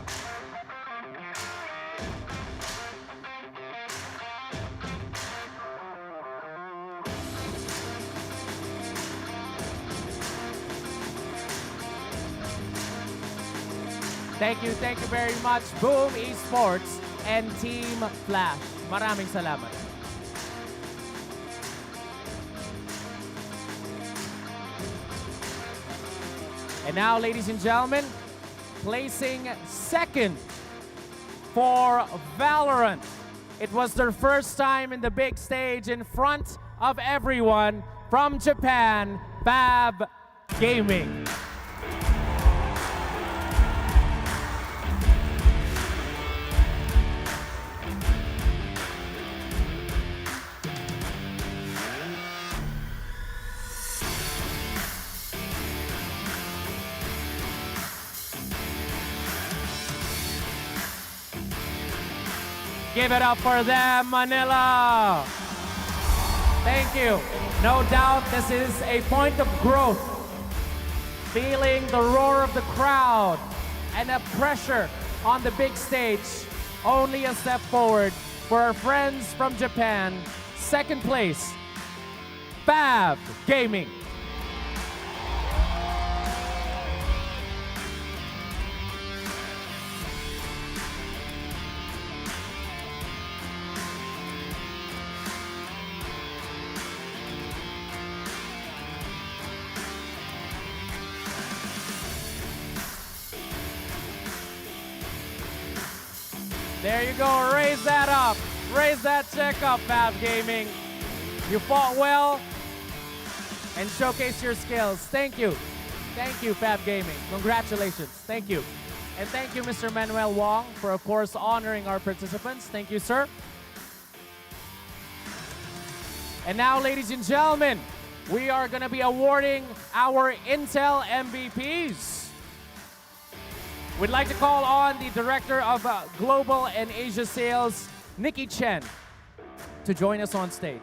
Thank you very much, Boom Esports and Team Flash. Maraming salamat. And now, ladies and gentlemen, placing second for Valorant. It was their first time in the big stage in front of everyone from Japan, Fab Gaming. Give it up for them, Manila. Thank you. No doubt this is a point of growth. Feeling the roar of the crowd and the pressure on the big stage. Only a step forward for our friends from Japan. Second place, Fab Gaming. There you go, raise that up. Raise that check up, Fab Gaming. You fought well and showcased your skills. Thank you. Thank you, Fab Gaming. Congratulations. Thank you. And thank you, Mr. Manuel Wong, for, of course, honoring our participants. Thank you, sir. And now, ladies and gentlemen, we are going to be awarding our Intel MVPs. We'd like to call on the Director of Global and Asia Sales, Nikki Chen, to join us on stage.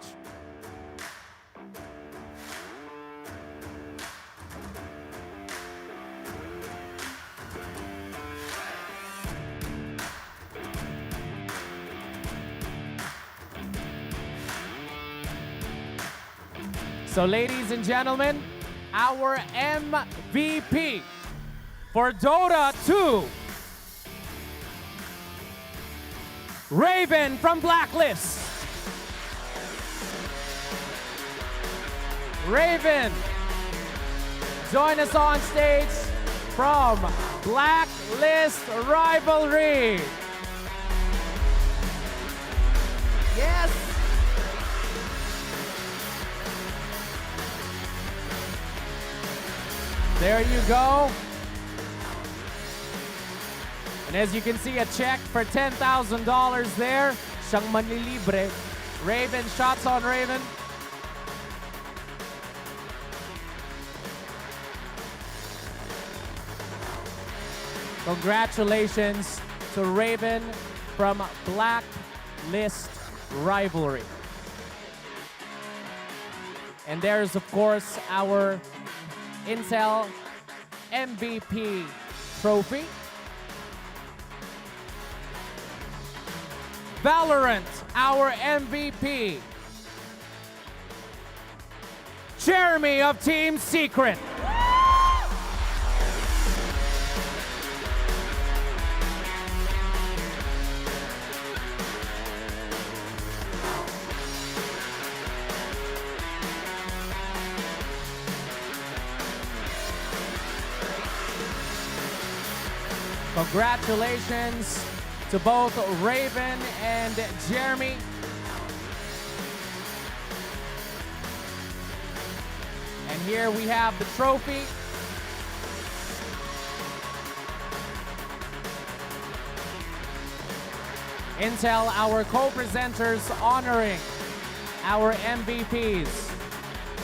So, ladies and gentlemen, our MVP for Dota 2, Raven from Blacklist. Raven, join us on stage from Blacklist Rivalry. Yes! There you go. And as you can see, a check for $10,000 there. Siyang manlilibre. Raven, shots on Raven. Congratulations to Raven from Blacklist Rivalry. And there's, of course, our Intel MVP trophy. Valorant, our MVP, Jeremy of Team Secret. Congratulations to both Raven and Jeremy. And here we have the trophy. Intel, our co-presenters, honoring our MVPs.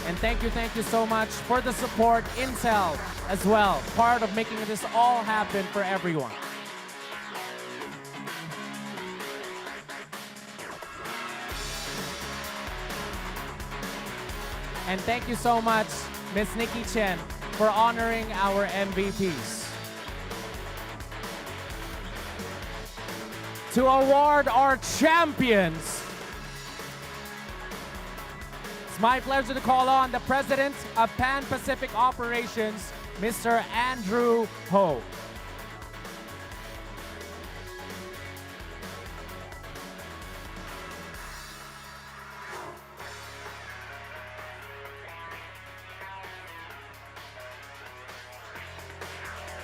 And thank you so much for the support, Intel as well, part of making this all happen for everyone. And thank you so much, Miss Nikki Chen, for honoring our MVPs. To award our champions, it's my pleasure to call on the President of Pan-Pacific Operations, Mr. Andrew Ho.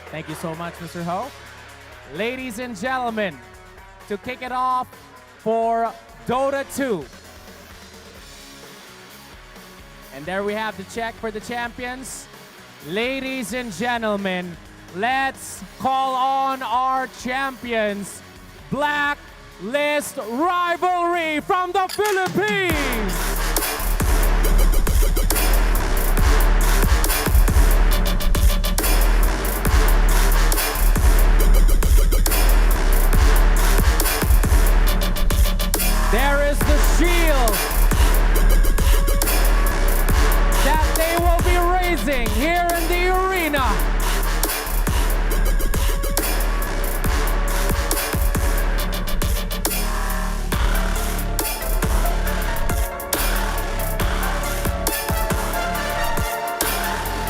Thank you so much, Mr. Ho. Ladies and gentlemen, to kick it off for Dota 2. And there we have the check for the champions. Ladies and gentlemen, let's call on our champions, Blacklist Rivalry from the Philippines. There is the shield that they will be raising here in the arena.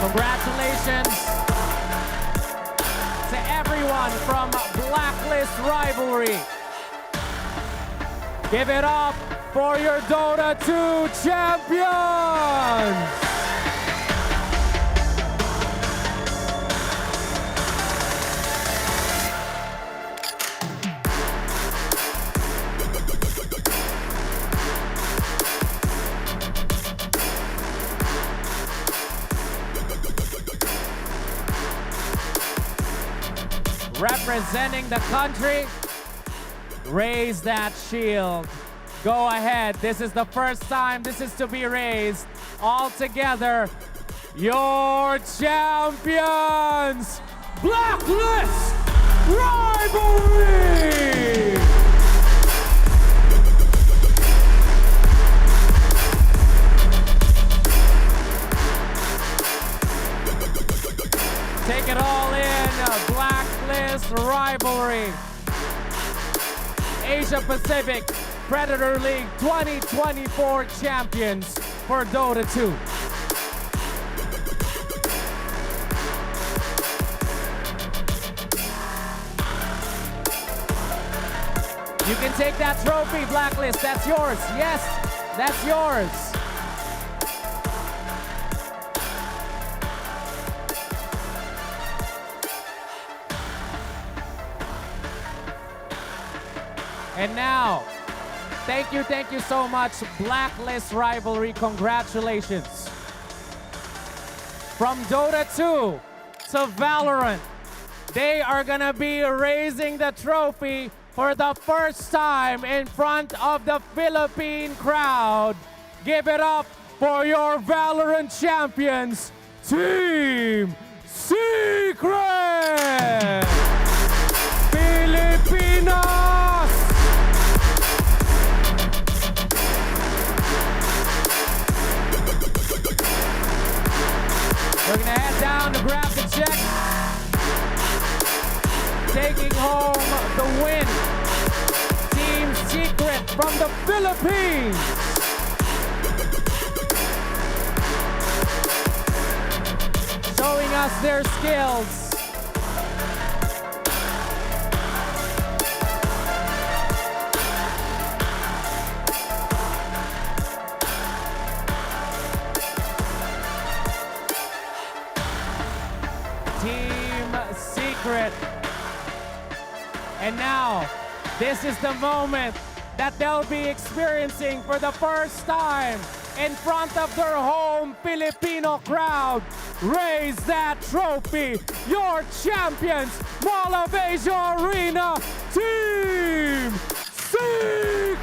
Congratulations to everyone from Blacklist Rivalry. Give it up for your Dota 2 champions! Representing the country, raise that shield. Go ahead. This is the first time this is to be raised. All together, your champions, Blacklist Rivalry! Take it all in, Blacklist Rivalry. Asia Pacific Predator League 2024 champions for Dota 2. You can take that trophy, Blacklist. That's yours. Yes, that's yours. And now, thank you so much, Blacklist Rivalry. Congratulations. From Dota 2 to Valorant, they are gonna be raising the trophy for the first time in front of the Philippine crowd. Give it up for your Valorant champions, Team Secret! Pilipinas! We're gonna head down to grab the check. Taking home the win. Team Secret from the Philippines. Showing us their skills. Team Secret. And now, this is the moment that they'll be experiencing for the first time in front of their home Filipino crowd. Raise that trophy, your champions, Mall of Asia Arena, Team Secret!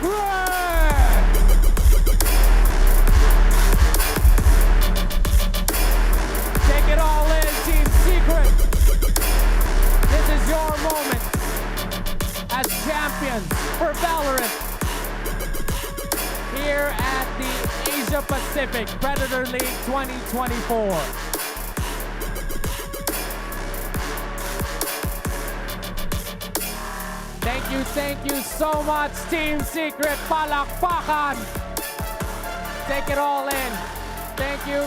Take it all in, Team Secret. This is your moment as champions for Valorant here at the Asia Pacific Predator League 2024. Thank you so much, Team Secret. Palakpakan! Take it all in. Thank you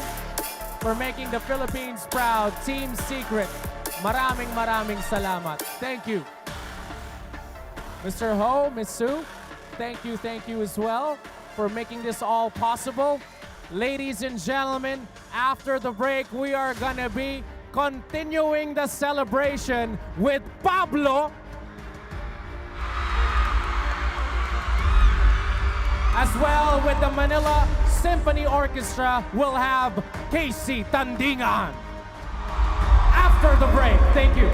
for making the Philippines proud. Team Secret, maraming salamat. Thank you. Mr. Ho, Ms. Sue, thank you as well for making this all possible. Ladies and gentlemen, after the break, we are gonna be continuing the celebration with Pablo, as well with the Manila Symphony Orchestra. We'll have Casey Tandingan. After the break, thank you.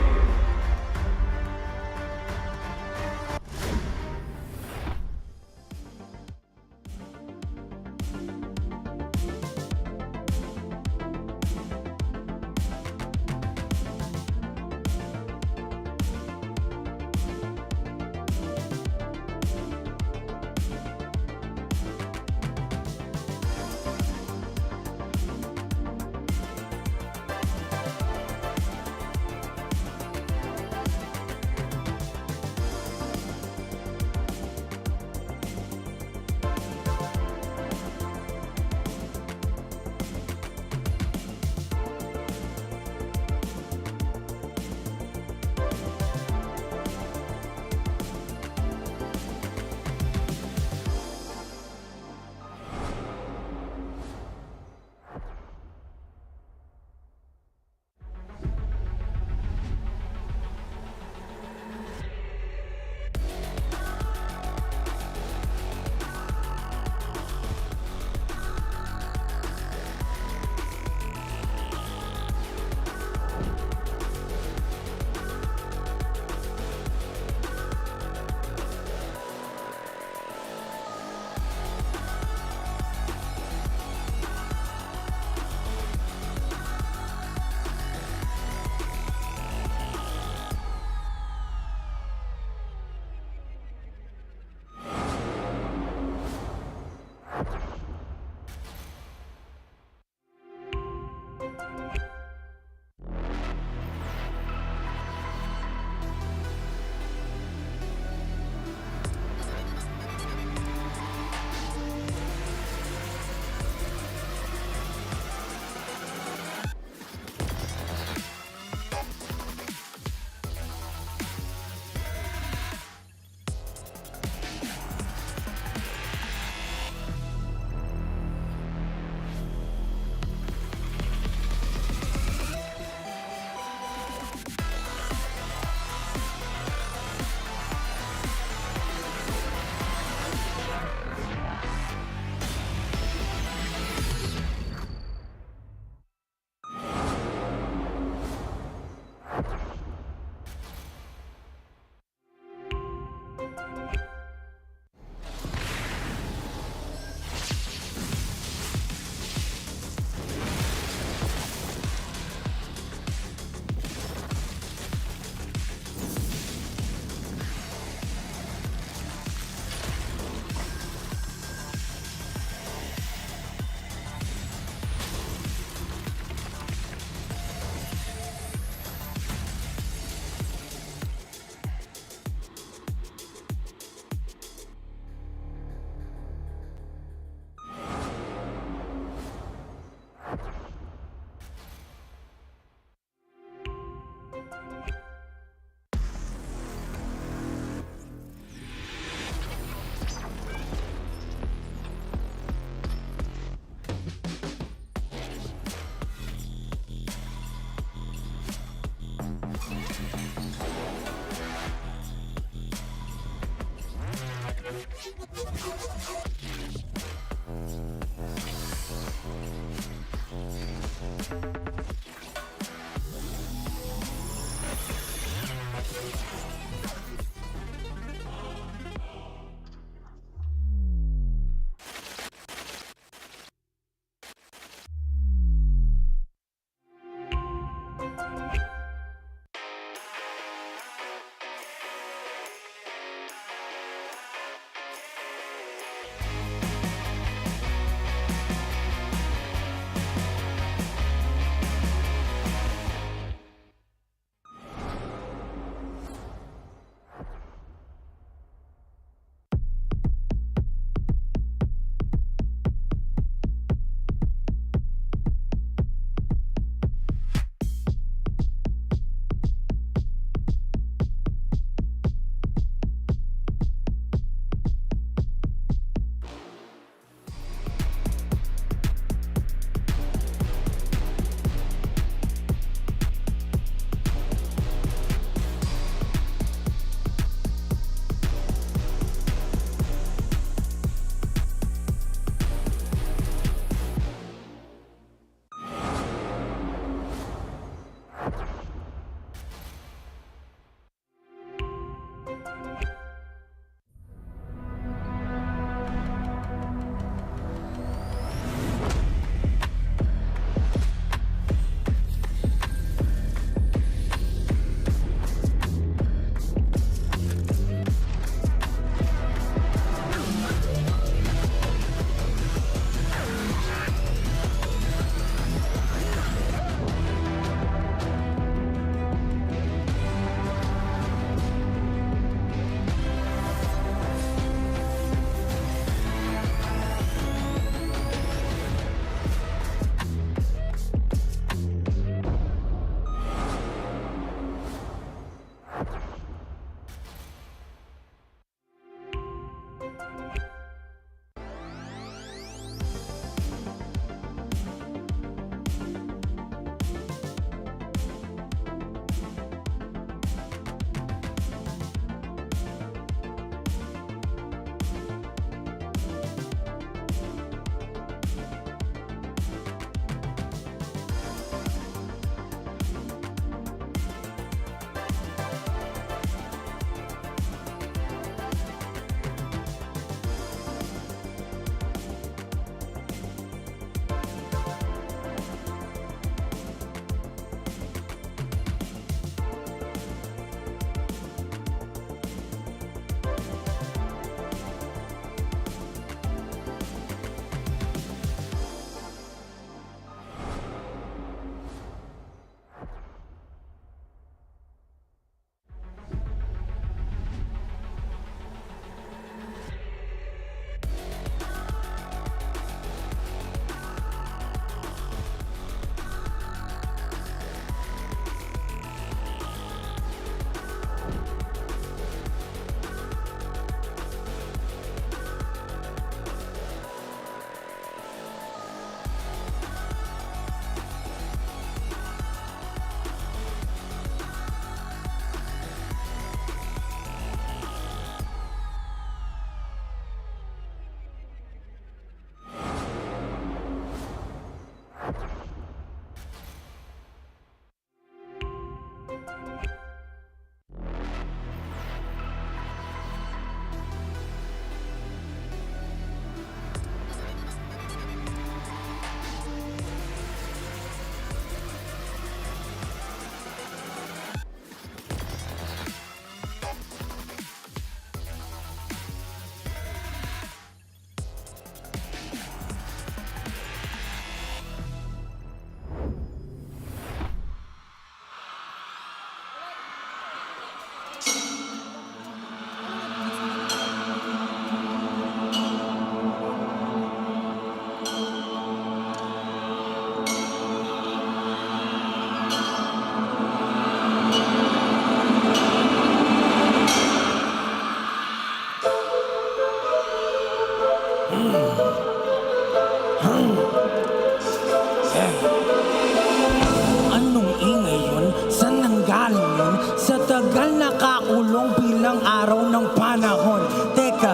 Anong ingay yun? Saan nanggaling yun? Sa tagal nakakulong bilang araw ng panahon. Teka,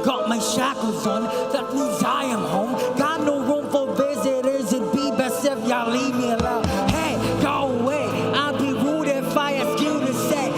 got my shackles on. That means I am home. Got no room for visitors. It'd be best if y'all leave me alone. Hey, go away. I'll be rude if I ask you to say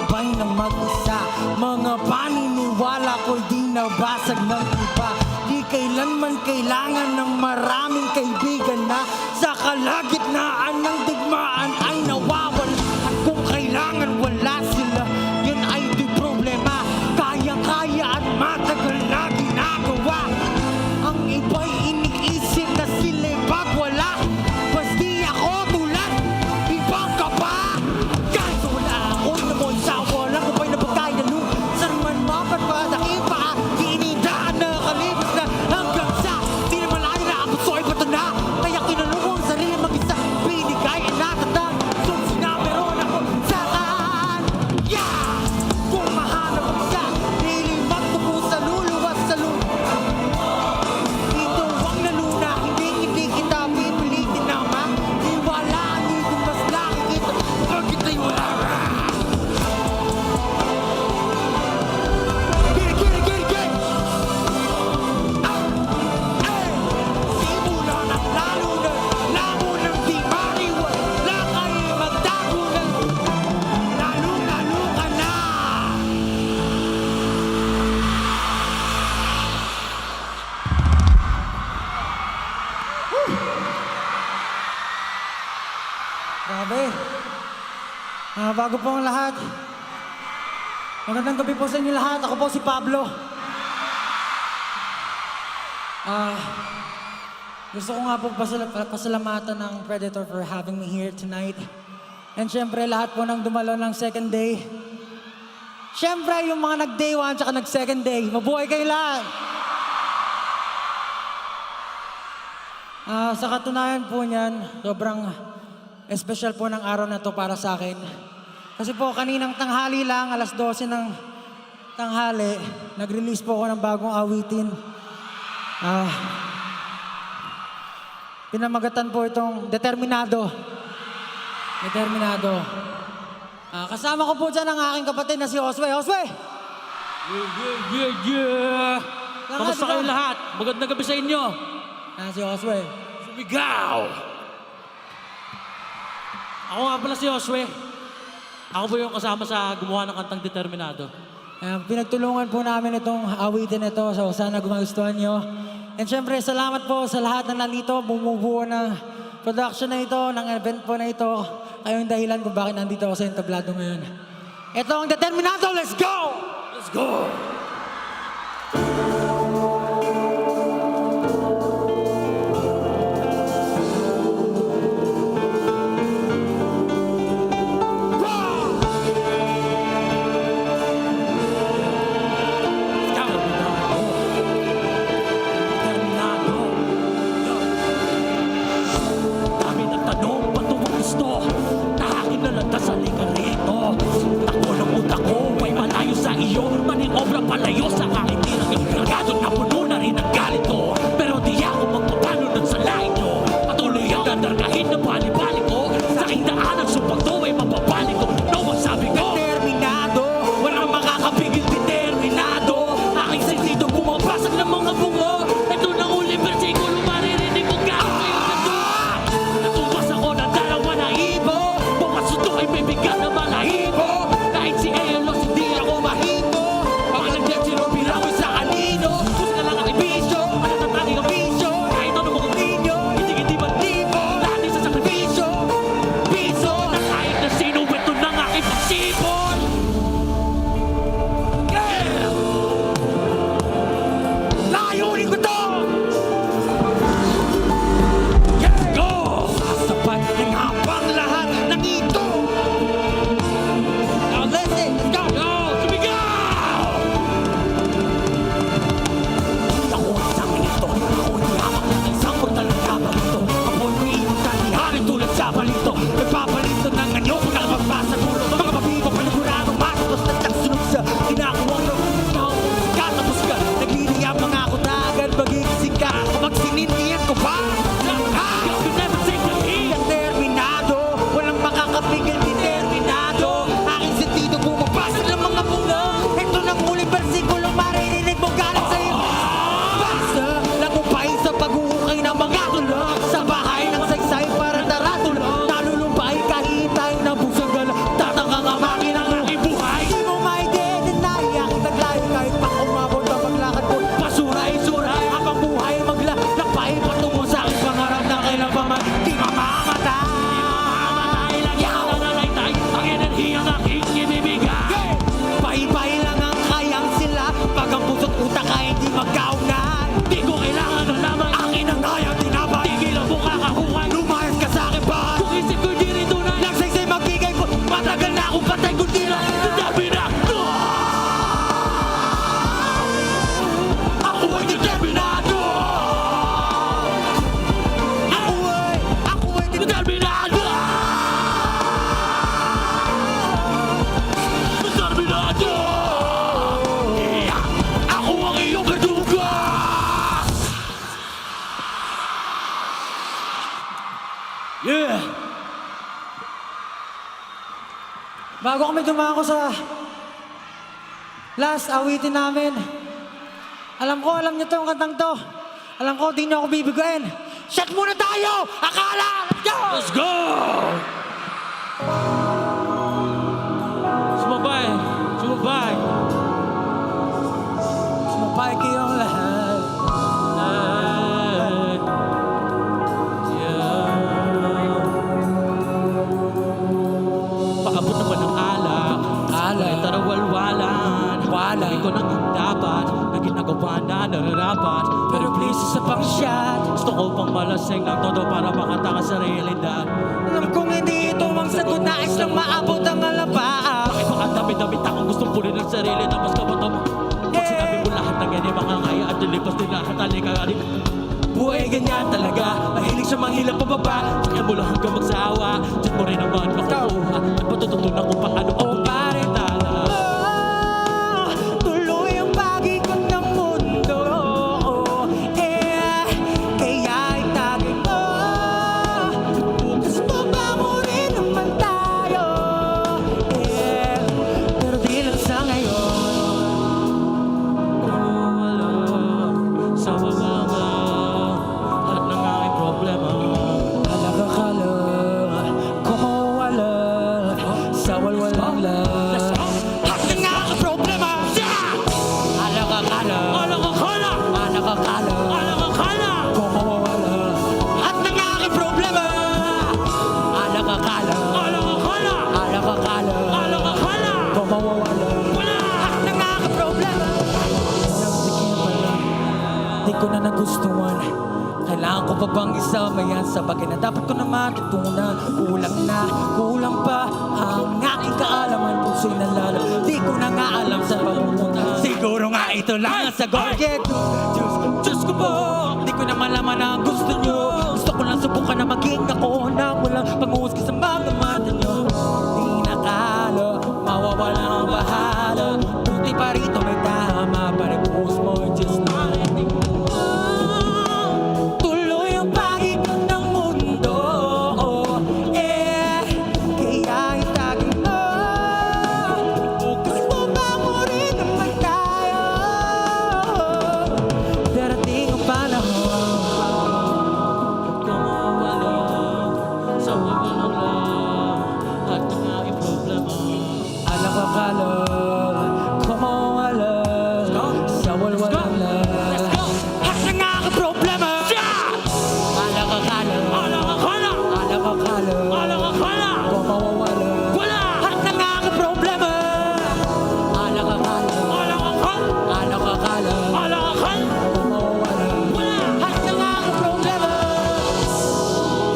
matibay ng mag-isa. Mga paniniwala ko'y di nabasag ng iba. Di kailanman kailangan ng maraming kaibigan na sa kalagitnaan ng digmaan ay nawawala. At kung kailangan wala sila, yun ay di problema. Kaya-kaya at matagal na ginagawa. Ang iba'y iniisip na sila'y pagwala. Basti ako tulad ibang ka pa. Kahit wala ako na mo isa, wala ko ba'y napagkay na lu. Sarman mapagpadaking pa, inindaan na kalibas na hanggang sa di naman lahat na ako so'y bato na. Kaya kinalubong sarili mag-isa, binigay ay natatag. So sinameron ako sa kaan. Yeah! Kung mahanap ang isa, nilimat ko po sa luluwas sa lupa. Ito ang naluna, hindi kita pipilitin na maniwalaan. Dito mas nakikita pag kita'y wala. Get! Simula ng lalo na, labo ng di maniwala kayo magtago na. Lalo ka na. Grabe. Bago po ang lahat, magandang gabi po sa inyo lahat. Ako po si Pablo. Gusto ko nga po pasalamatan ng Predator for having me here tonight. And syempre, lahat po ng dumalo ng second day. Syempre, yung mga nag-day 1 tsaka nag-second day. Mabuhay kayo lahat! Sa katunayan po niyan, sobrang espesyal po ng araw na to para sa akin. Kasi po, kaninang tanghali lang, alas 12 ng tanghali, nag-release po ako ng bagong awitin. Pinamagatan po itong Determinado. Kasama ko po dyan ang aking kapatid na si Josue. Josue! Yeah! Kamusta kayo lahat? Magandang gabi sa inyo. Si Josue. Sumigaw! Ako nga pala si Josue. Ako po yung kasama sa gumawa ng kantang Determinado. Pinagtulungan po namin itong awitin ito, so sana gumagustuhan nyo. And syempre, salamat po sa lahat na nandito, bumubuo ng production na ito, ng event po na ito. Kayo yung dahilan kung bakit nandito ako sa entablado ngayon. Ito ang Determinado, let's go! Let's go! Palayo sa kahit tinagay Kargado na puno na rin ang galit ko. Pero di ako magpapalo ng salain nyo. Patuloy ang dadargahin na bali-bali ko. Sa aking daanan supang to ay mapapali ko. No magsabi ko Determinado, walang makakapigil determinado. Aking sentido bumabasag ng mga bungo. Ito na uli versikulo maririnig ko gano'n kayo nandun. Natumbas ako ng dalawa na ibo. Bukas ito ay may bigat na malahibo. Kahit si Elos hindi ako mahibo. Tatanga nga makina ng ibuhay. Bago kami dumako sa last awitin namin, alam niyo to, ang kantang to. Alam ko, di niyo ako bibiguin. Shot muna tayo! Akala! Let's go! Let's go! Sumabay! Sumabay! Sumabay kayong lahat. Paabot naman ng alak. Alak. Tarawalwalan. Wala. Ikaw nang dapat. Na ginagawa na nararapat. Pero please, isa pang shot. Gusto ko pang malasing ng todo para makataka sa realidad. Alam kong hindi ito ang sagot, nais lang maabot ang alapaap. Bakit baka dami-dami takang gustong punin ng sarili tapos kabato mo? Pag sinabi mo lahat ng ganyan, mga kaya at nilipas din lahat, halika. Buhay ganyan talaga, mahilig siya manghilap pababa. Kaya mula hanggang magsawa, dyan mo rin naman makukuha. At matututunan kung paano ako pare tala. Tuloy ang pag-ikot ng mundo. Kaya itagay mo. Bukas mabangunin naman tayo. Pero di lang sa ngayon. Kung wala sa mga lahat ng aking problema. Alakakala, kung wala sa walwalang lang. Lahat ng aking problema. Alakakala, Alakakala! alakakala, Alakakala! kung mawawala. Lahat ng aking problema. Alakakala, Alakakala! alakakala, Alakakala! kung mawawala. Lahat ng aking problema. Nagsikin pa lang, di ko na nagustuhan. Kailangan ko pa bang isama yan sa bagay na dapat ko na matutunan? Kulang pa ang aking kaalaman kung sa'yo nalala. Di ko na nga alam sa pamupunta. Siguro nga ito lang ang sagot. Diyos ko po, di ko na malaman ang gusto nyo. Gusto ko lang subukan na maging ako na walang panghuhusga sa mga mata nyo. Di nakalo, mawawala ang bahala. Buti pa rito may tama, parang buhos mo just not ending. Tuloy ang pag-ikot ng mundo. Kaya itagay mo. Bukas mabangunin naman tayo. Darating ang panahon. Kung mawala sa walang lang lahat ng aking problema. Alakakala, kung mawala sa walwalang lang. Lahat ng aking problema. Alakakala, Alakakala! alakakala, Alakakala! kung mawawala. Wala! Lahat ng aking problema. Alakakala, Alakakala! alakakala, Alakakala! kung mawawala. Wala! Lahat ng aking problema.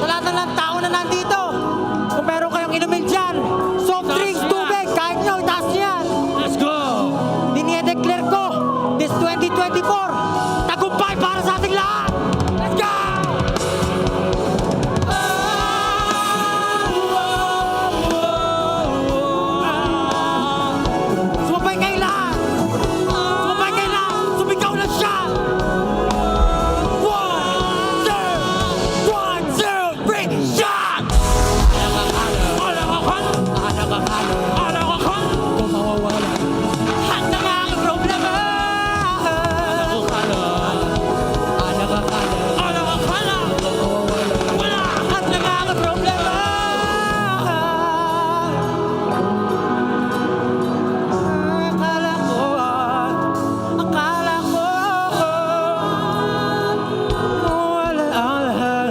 Sa lahat ng tao na nandito, kung meron kayong inumin dyan, soft drinks, tubig, kahit nyo, itaas nyo yan. Let's go! Dinideclare ko, this 2024, tagumpay para sa ating lahat. Let's go! Sumabay kayo lahat! Sumabay kayo lahat! Sumigaw na siya! 1, 2, 3, shot! Alakakala, Alakakala! alakakala, Alakakala! kung mawawala. Lahat ng aking problema. Alakakala! Alakakala, Alakakala! kung mawawala. Wala! Lahat ng aking problema. Akala ko, wala ang lahat.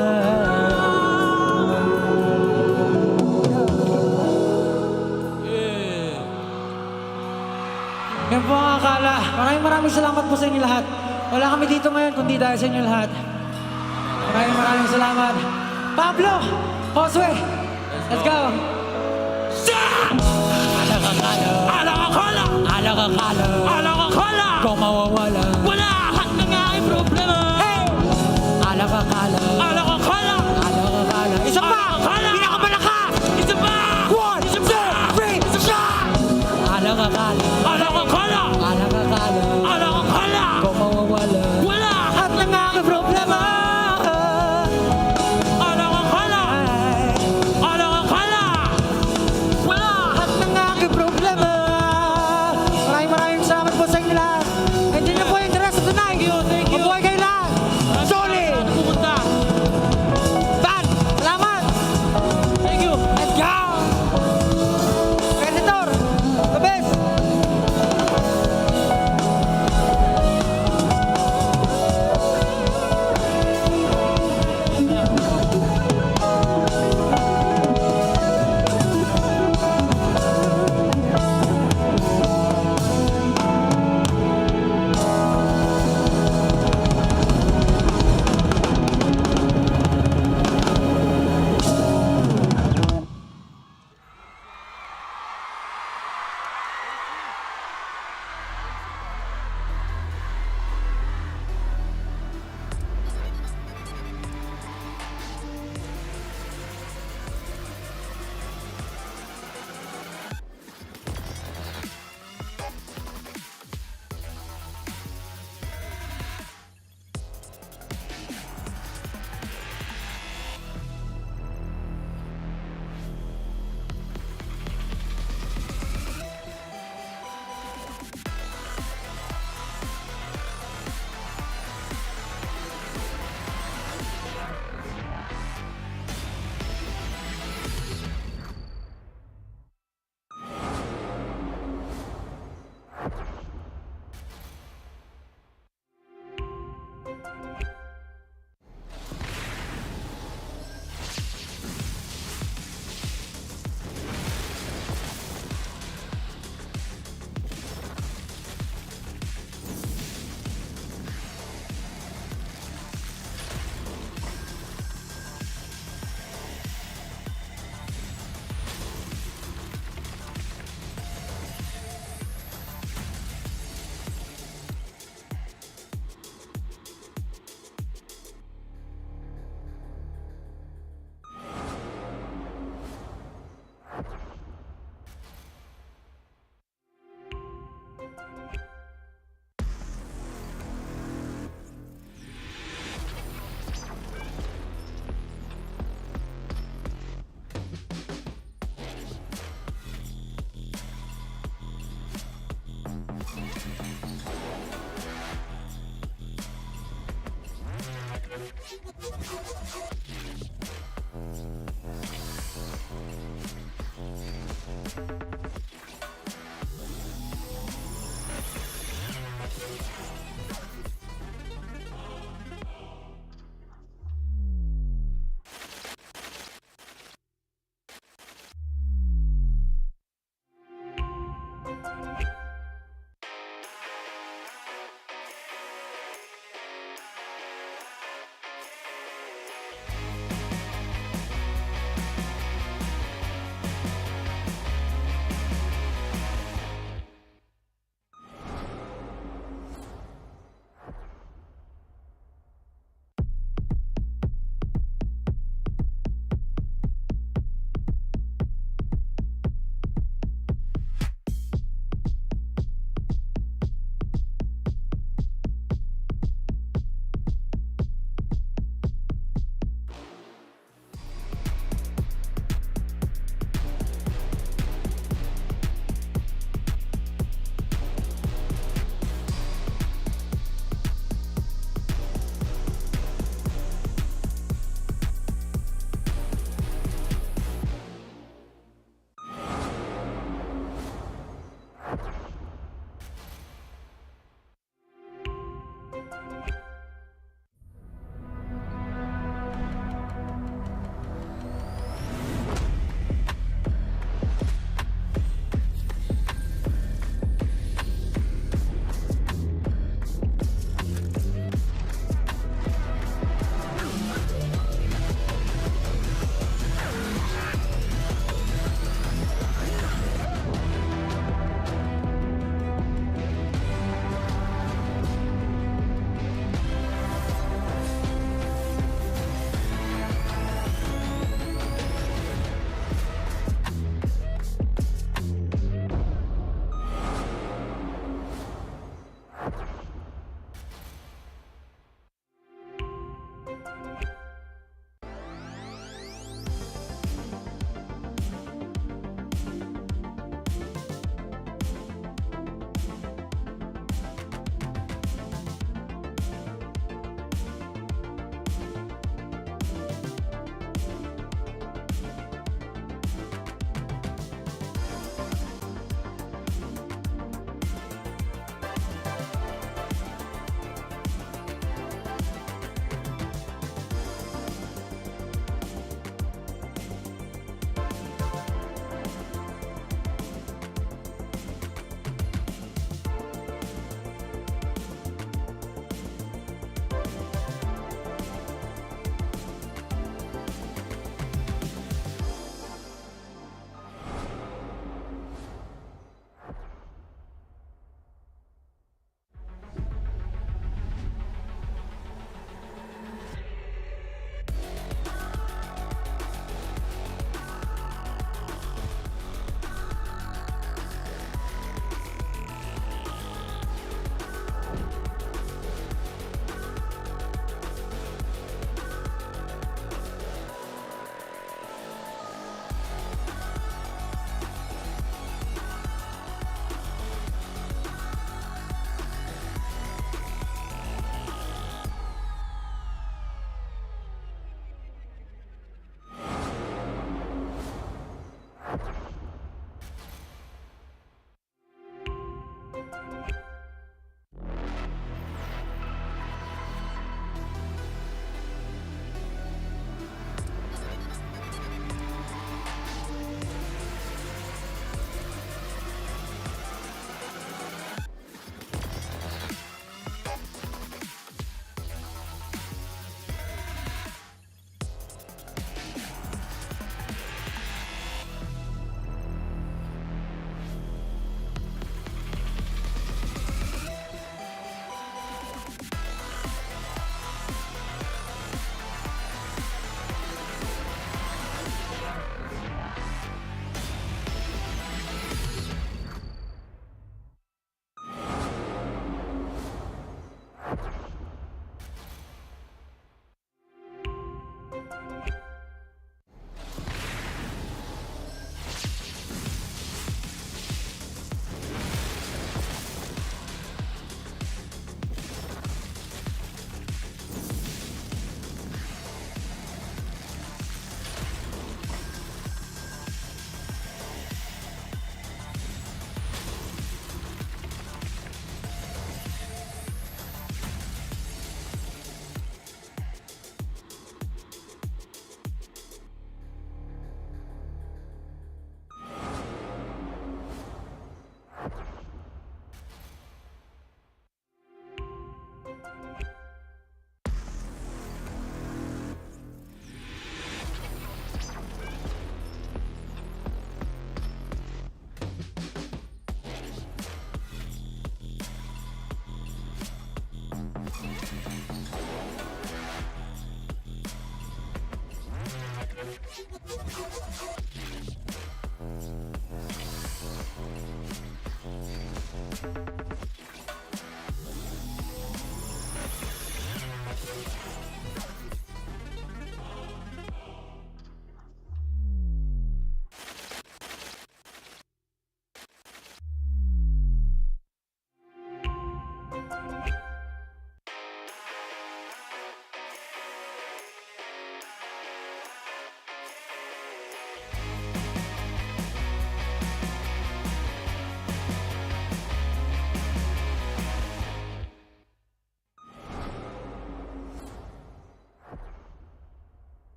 Yan po ang akala. Maraming salamat po sa inyo lahat. Wala kami dito ngayon kundi dahil sa inyo lahat. Maraming salamat. Pablo! Josue! Let's go! Alakakala! Alakakala! Alakakala! Alakakala! Kung mawawala. Wala! Lahat ng aking problema. Hey! Alakakala! Alakakala! Alakakala! Isa pa! Alakakala! Pinakamalakas! Isa pa! 1, 2, 3, shot! Alakakala! Alakakala! Alakakala! Alakakala! Kung mawawala. Wala! Lahat ng aking problema. Alakakala! Alakakala! Wala! Lahat ng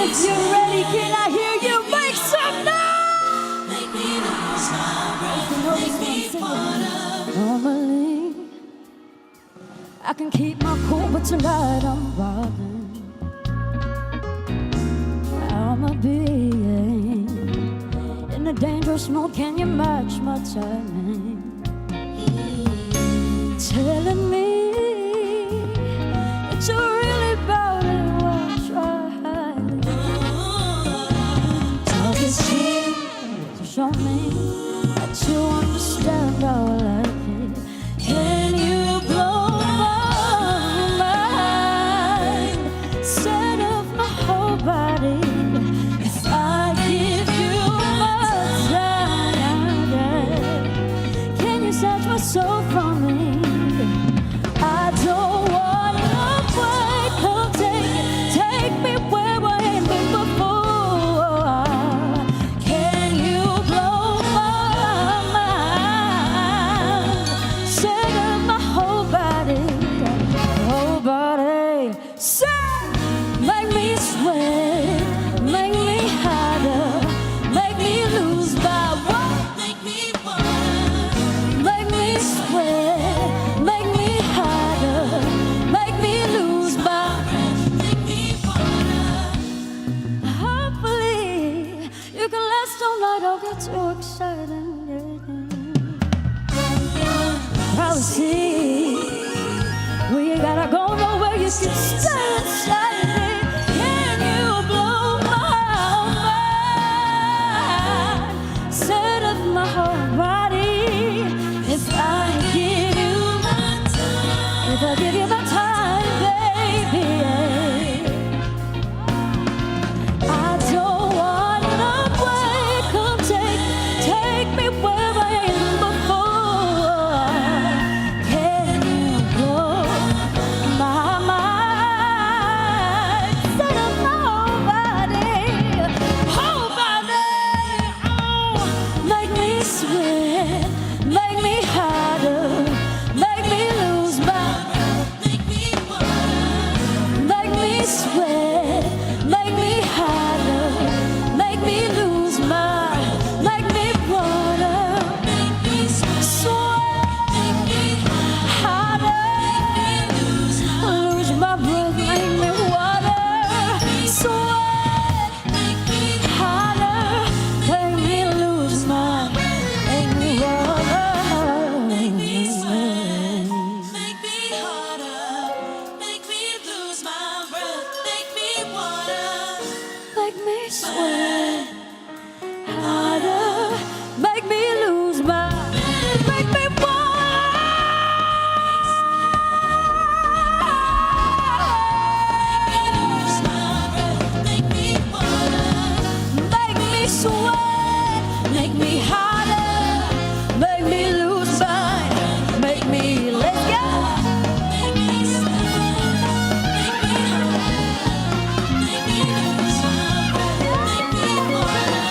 If you're ready, can I hear you make some noise? Make me lose my breath, make me wanna. Normally, I can keep my cool, but tonight I'm wildin'. I'm a being in a dangerous mood. Can you match my timing? Telling me that you're really about it, what's right? Talk is cheap, so show me that you understand how I like it. Can you blow my mind? Set up my whole body. If I give you my time, can you search my soul for me? I don't wanna wait. Come take me where I ain't been before. Can you blow my mind? Set up my whole body, Say, make me sweat, make me harder, make me lose my what? Make me wanna, make me sweat, make me harder, make me lose my breath, make me wanna. Hopefully, you can last all night, don't get too excited. Probably see, we ain't gotta go nowhere, you can stay inside me. Can you blow my mind? Set up my whole body. If I give you my time, if I give you my time, baby, I don't wanna wait. Come take me where I ain't before. Can you blow my mind? Set up my whole body, oh. Make me sweat, make me harder, make me lose my breath, make me wanna. Make me sweat, make me harder, make me lose my, make me wanna. Make me sweat, make me harder, make me lose my breath, make me wanna. Sweat, make me harder, make me lose my, make me wanna. Make me sweat, make me harder, make me lose my breath, make me wanna. Make me sweat harder, make me lose my, make me make me sweat, make me harder, make me lose my, make me, let's go. Make me sweat, make me harder, make me lose my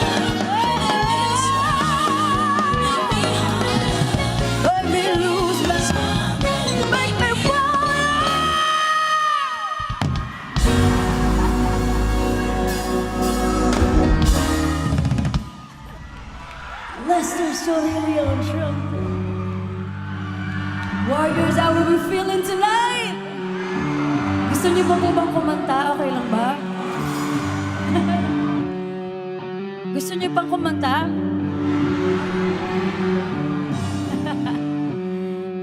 breath, make me make me lose my, make me Lester Solilio and trumpet. Warriors, how are we feeling tonight? Gusto niyo pa po bang kumanta? Okay lang ba? Gusto niyo pang kumanta?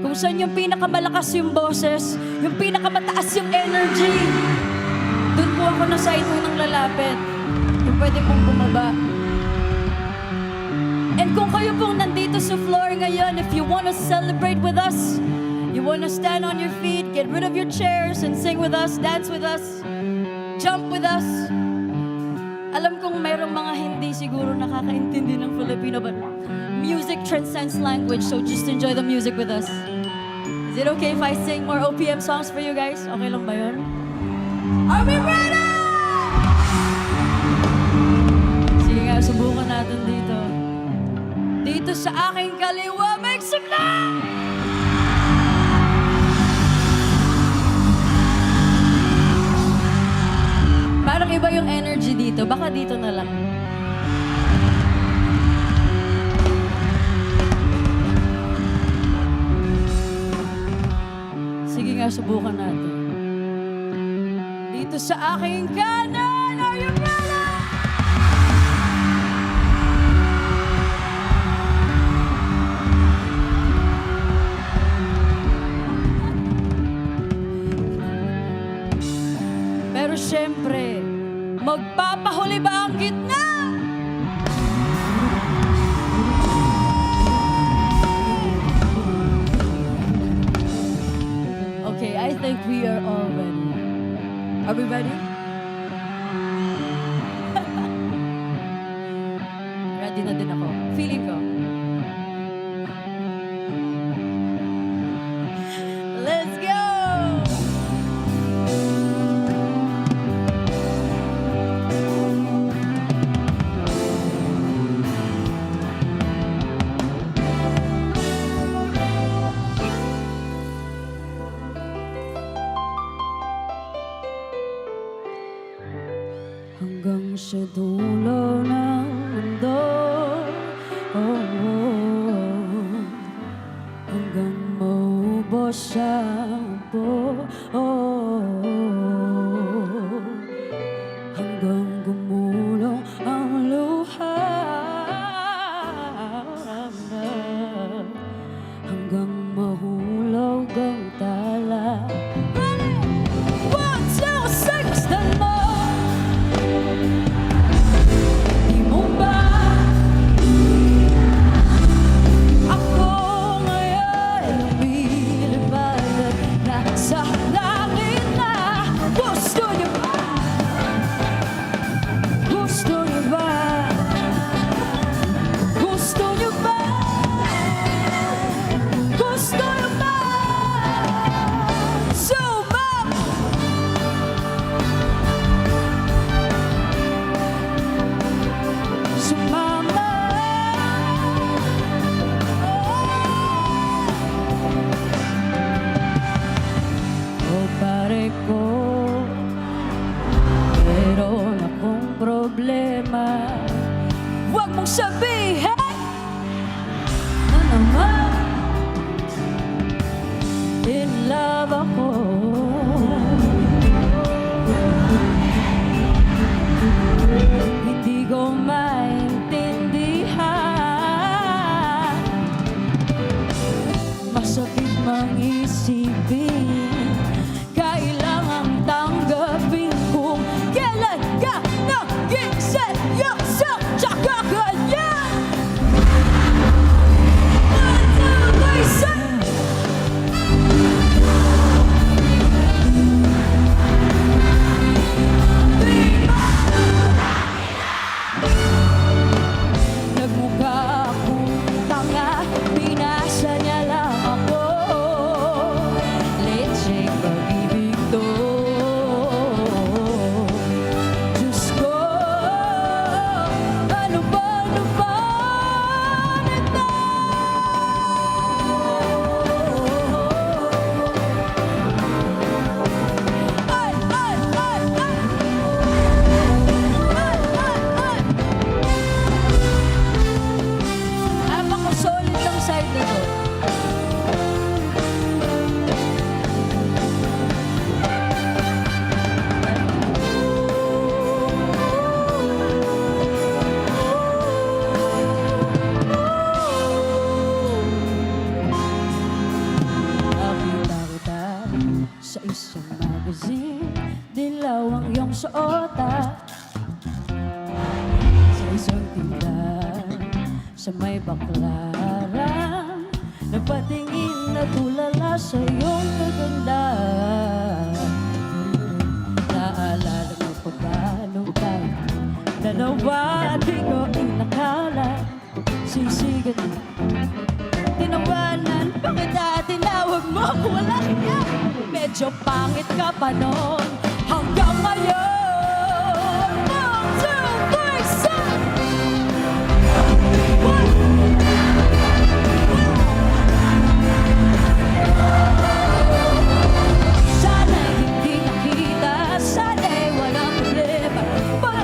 Kung saan yung pinakamalakas yung boses, yung pinakamataas yung energy, doon po ako na side unang lalapit. Kung pwede pong bumaba. And kung kayo pong nandito sa floor ngayon, if you want to celebrate with us, you want to stand on your feet, get rid of your chairs and sing with us, dance with us, jump with us. Alam kong mayroong mga hindi siguro nakakaintindi ng Filipino, but music transcends language, so just enjoy the music with us. Is it okay if I sing more OPM songs for you guys? Okay lang ba yun? Are we ready? Sige nga, subukan natin dito. Dito sa aking kaliwa, make some noise! Parang iba yung energy dito. Baka dito na lang. Sige nga, subukan natin. Dito sa aking kanan, are you ready? Pero syempre, magpapahuli ba ang gitna? Okay, I think we are all ready. Are we ready? Ready na din ako. Feeling ko. Let's go! Hanggang sa dulo ng mundo, hanggang maubos ang hanggang gumulong ang luha, hanggang mahulog ang tala. One, two, six, then more. Di mo ba ako ngayon lumilipad at nasa langit na? Gusto niyo ba? Gusto niyo ba? Gusto niyo ba? Gusto niyo ba? Sumama! Sumama! O pare ko, meron akong problema. Huwag mong sabihin na naman in love ako. Hindi ko maintindihan, masakit mang isipin, kailangang tanggapin kung kailan ka naging seryoso, tsaka ganyan. One, two, three, set! Nagmukha akong tanga, pinasa niya lang ako. Lecheng pag-ibig to. Diyos ko, ano ba nito? Ay, ay, ay, ay! Hanap ako solid ng side na to. Nakita kita sa isang magazine, dilaw ang iyong suota. Sa isang tindahan, sa may baklaran, napatingin na tulala sa iyong kaganda. Naalala mo pa ba nung tayo dalawa, di ko inakala sisigat mo. Tinawanan pa kita, tinawag mo kung wala ka. Medyo pangit ka pa noon hanggang ngayon. One, two, three, set! Sana'y hindi nakita, sana'y walang problema. Pag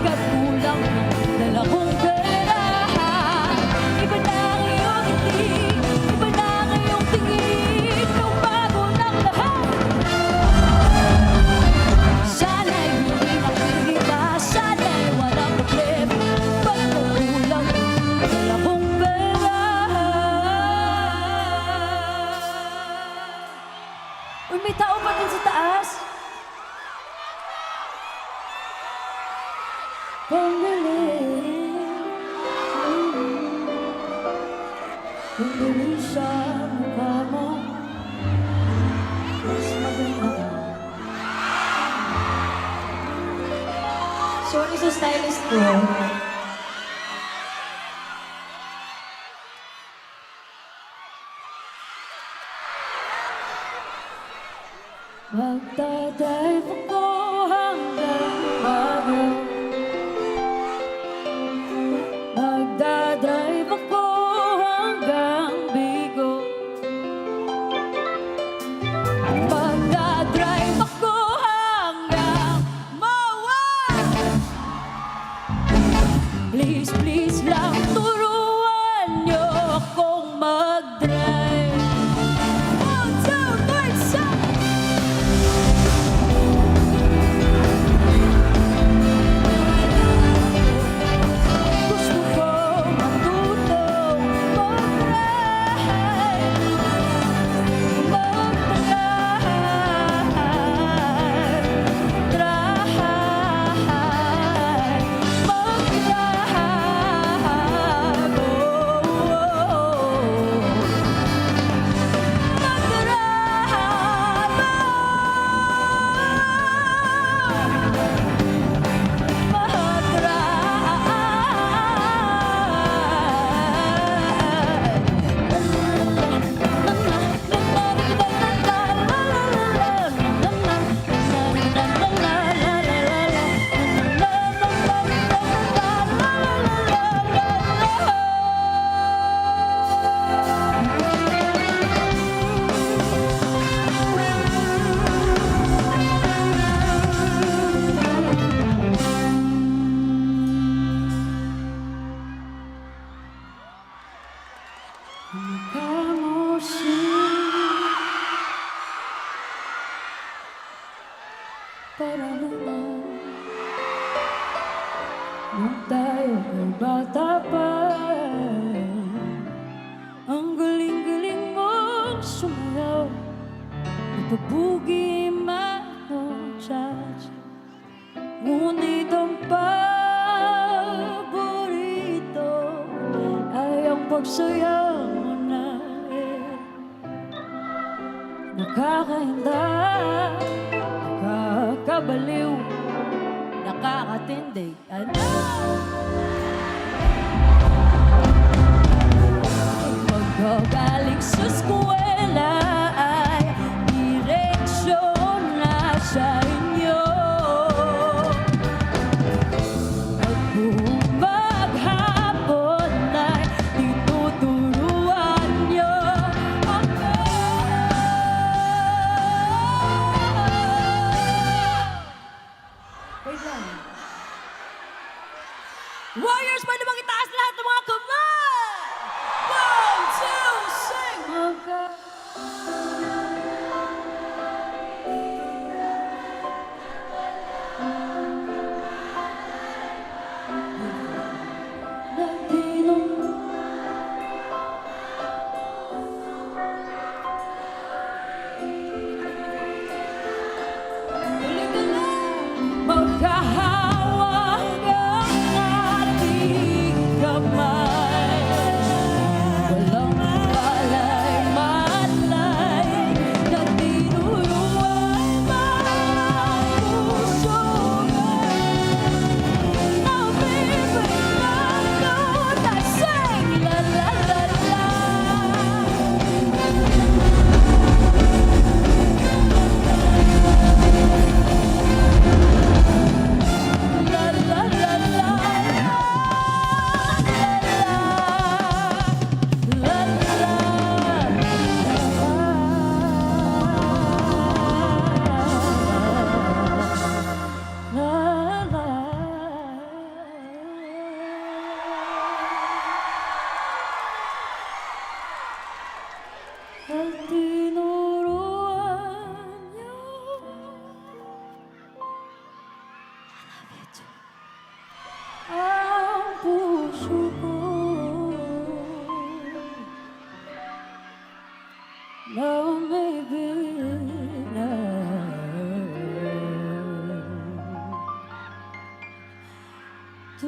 Pumili sa mukha mo, mas maganda ka. Sorry sa stylist ko. Magdadrive ako hanggang Baguio. Magdadrive ako hanggang Bigo. Magdadrive ako hanggang Mawa. Please, please lang turuan niyo akong mag-drive. 1, 2, 3, stop! Gusto ko matutong mag-drive. Para naman nung tayo ay bata pa, ang galing-galing mong sumayaw, napabugi cha-cha. Ngunit ang paborito ay ang pagsayaw mo na nakakahinda, nakakabaliw, nakakatindig. Ano? Magagaling sa eskwela ay direksyon na sa inyo. At buong maghapon ay tinuturuan niyo ako. Wait lang. Warriors, pwede bang itaas lahat ng mga kamay? 1, 2, sing! Magkahawak ang ating kamay. Walang malay-malay na tinuruan mga puso. Nabibigyan ko na sing la-la-la-la. At tinuruan niyo. Ang puso ko na umibig. Ay,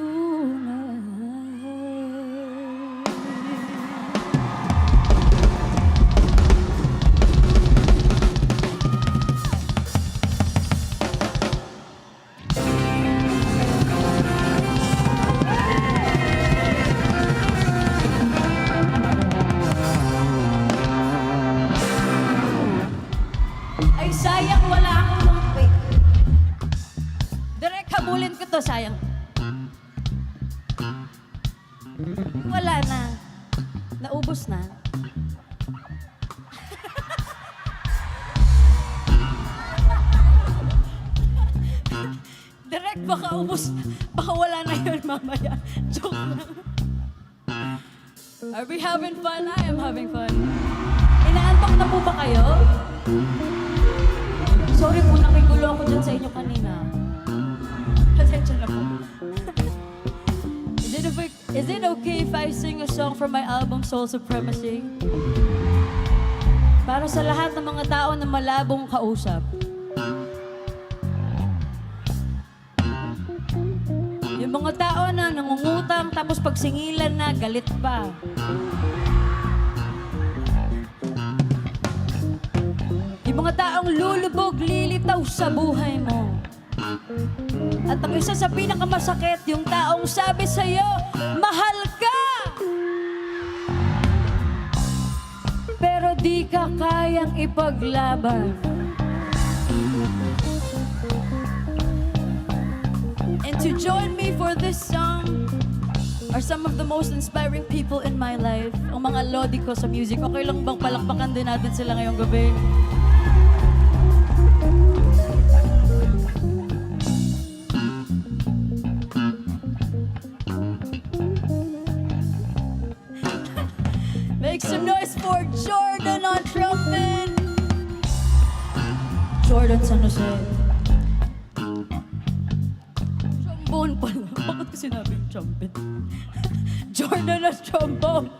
sayang wala akong... Wait. Direk, habulin ko to, sayang. Wala na. Naubos na. Direk, baka ubos. Baka wala na yun mamaya. Joke lang. Are we having fun? I am having fun. Inaantok na po ba kayo? Sorry po, nakigulo ako dyan sa inyo kanina. Pasensya na po. Is it okay if I sing a song from my album Soul Supremacy? Para sa lahat ng mga tao na malabong kausap. Yung mga tao na nangungutang tapos pag singilan na, galit pa. Yung mga taong lulubog, lilitaw sa buhay mo. At ang isa sa pinakamasakit, yung taong sabi sa'yo, mahal ka! Pero di ka kayang ipaglaban. And to join me for this song are some of the most inspiring people in my life. Ang mga lodi ko sa music. Okay lang bang palakpakan din natin sila ngayong gabi? Make some noise for Jordan on trumpet. Jordan San Jose. Trombone pala. Bakit ko sinabing trumpet? Jordan on trombone.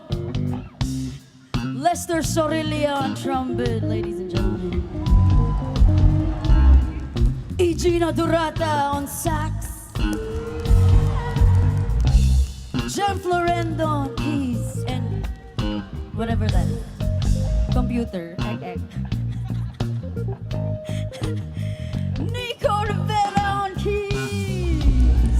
Lester Sorilia on trumpet, ladies and gentlemen. Gina Durata on sax. Jem Florendo on keys and whatever that is. Computer. Egg. Nico Rivera on keys.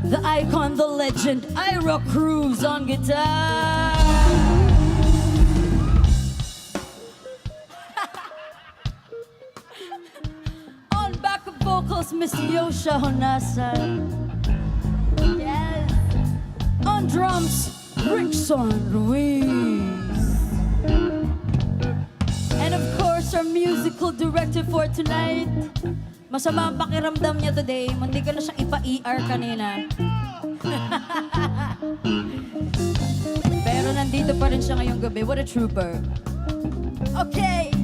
The icon, the legend, Ira Cruz on guitar. On backup vocals, Miss Yosha Honasa. Yes. On drums, Rickson Ruiz. And of course, our musical director for tonight. Masama ang pakiramdam niya today. Hindi ka na siya ipa-ER kanina. Pero nandito pa rin siya ngayong gabi. What a trooper. Okay.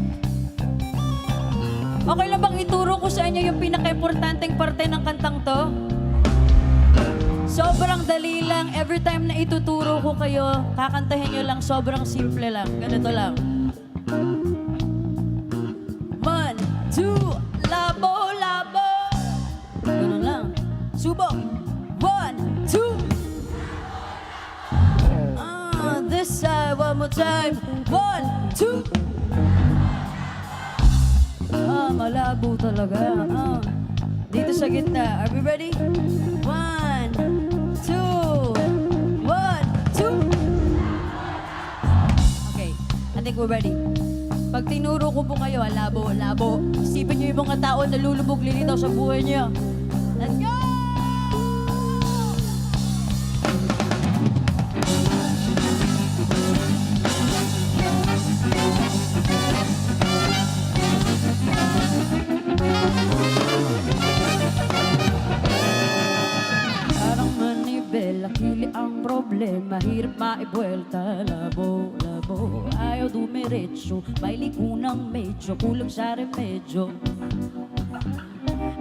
Okay lang bang ituro ko sa inyo yung pinaka-importanteng parte ng kantang to? Sobrang dali lang. Every time na ituturo ko kayo, kakantahin nyo lang. Sobrang simple lang. Ganito lang. 1, 2, labo, labo. Ganun lang. Subok. 1, 2. This side, one more time. 1, 2. Malabo talaga. Dito sa gitna. Are we ready? 1, 2. 1, 2. Okay. I think we're ready. Pag tinuro ko po kayo, labo, labo. Isipin niyo yung mga tao na lulubog, lilitaw sa buhay niyo. Let's go! Akili ang problema, hirap maibuelta. Labo, labo, ayaw dumiretso. May liko ng medyo, kulang sa remedyo.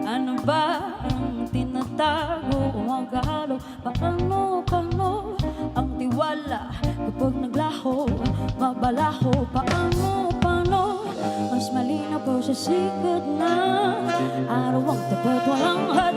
Ano ba ang tinatago o ang kahalo? Paano ang tiwala kapag naglaho? Mabalaho, paano? Mas malinaw po sa sikat na araw ang tapat, walang had.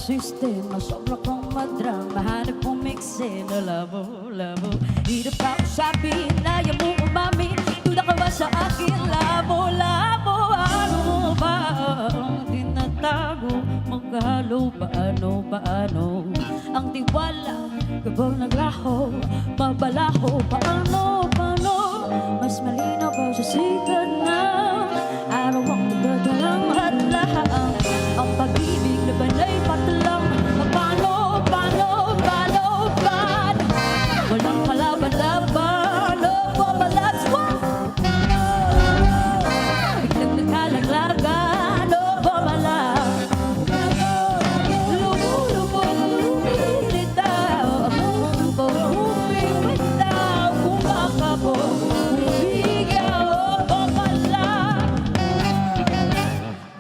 sistema, sobra kong madrama. Hanap kong mixin na labo, labo. Hirap ka usapin, ayaw mo umamin. Duda ka ba sa akin, labo, labo. Ano ba ang tinatago? Maghalo, paano ang tiwala kapag naglaho, mabalaho. Paano mas malinaw pa sa sikat ng araw ang nagdadalang hadlang. Ang pag-ibig na banay patlang. Paano walang kalaban-laban. Pamalaswa biglang nagkalaglagan. Pamalas lumilitaw ang pag-umibitaw. Kumakabog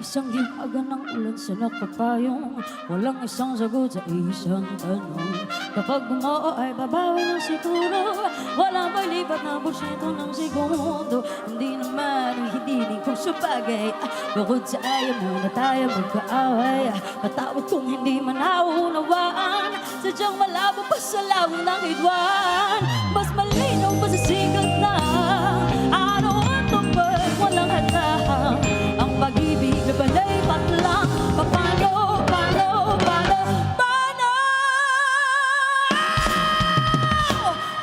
isang himaga ng ulan sa nakapayong. Walang isang sagot sa isang tanong. Kapag gumoo ay babawi ng siguro. Wala may lipat na bursito ng segundo. Hindi naman hindi ko sabagay. Bukod sa ayaw mo na tayo magkaaway. Patawad kung hindi man naunawaan. Sadyang malabo pa sa lawang ng hidwan. Mas malinaw pa sa sigat na araw at tupad. Walang hatahang ang pag-ibig na balay patlang. Paano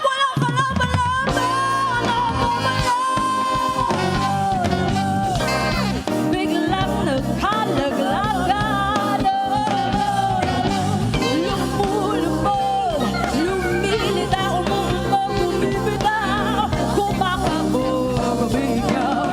walang kalaban-laban. Biglang nagkalaglagan. Lumulubog, lumilitaw, bumibitaw. Kumakabog, bigaw.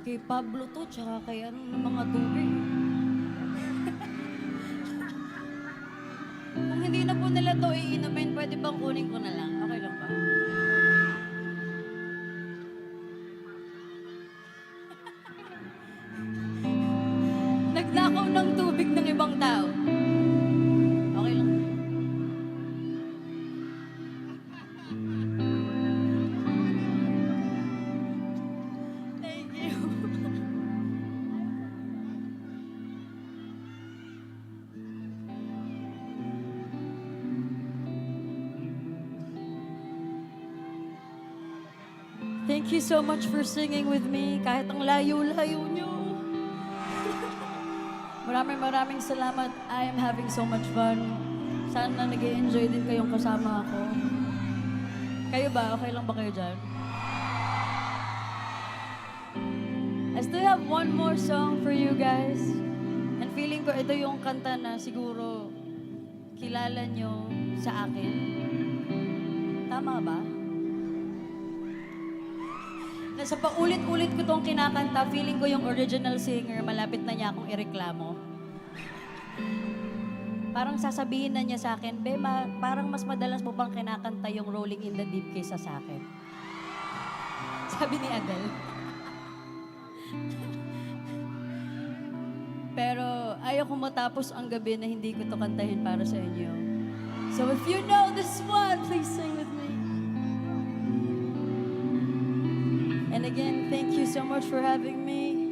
Kay Pablo to, tsaka kay ano ng mga tubig. Kung hindi na po nila to iinumin, pwede bang kunin ko na lang? Okay lang ba? Nagnakaw ng tubig ng ibang tao. Okay lang. Thank you. Thank you so much for singing with me kahit ang layo-layo nyo. Maraming salamat. I am having so much fun. Sana nag-enjoy din kayong kasama ako. Kayo ba? Okay lang ba kayo dyan? I still have one more song for you guys. And feeling ko ito yung kanta na siguro kilala nyo sa akin. Tama ba? Nasa paulit-ulit ko tong kinakanta, feeling ko yung original singer, malapit na niya akong ireklamo. Parang sasabihin na niya sa akin, parang mas madalas mo bang kinakanta yung Rolling in the Deep kaysa sa akin? Sabi ni Adele. Pero ayaw ko matapos ang gabi na hindi ko to kantahin para sa inyo. So if you know this one, please sing with me. And again, thank you so much for having me.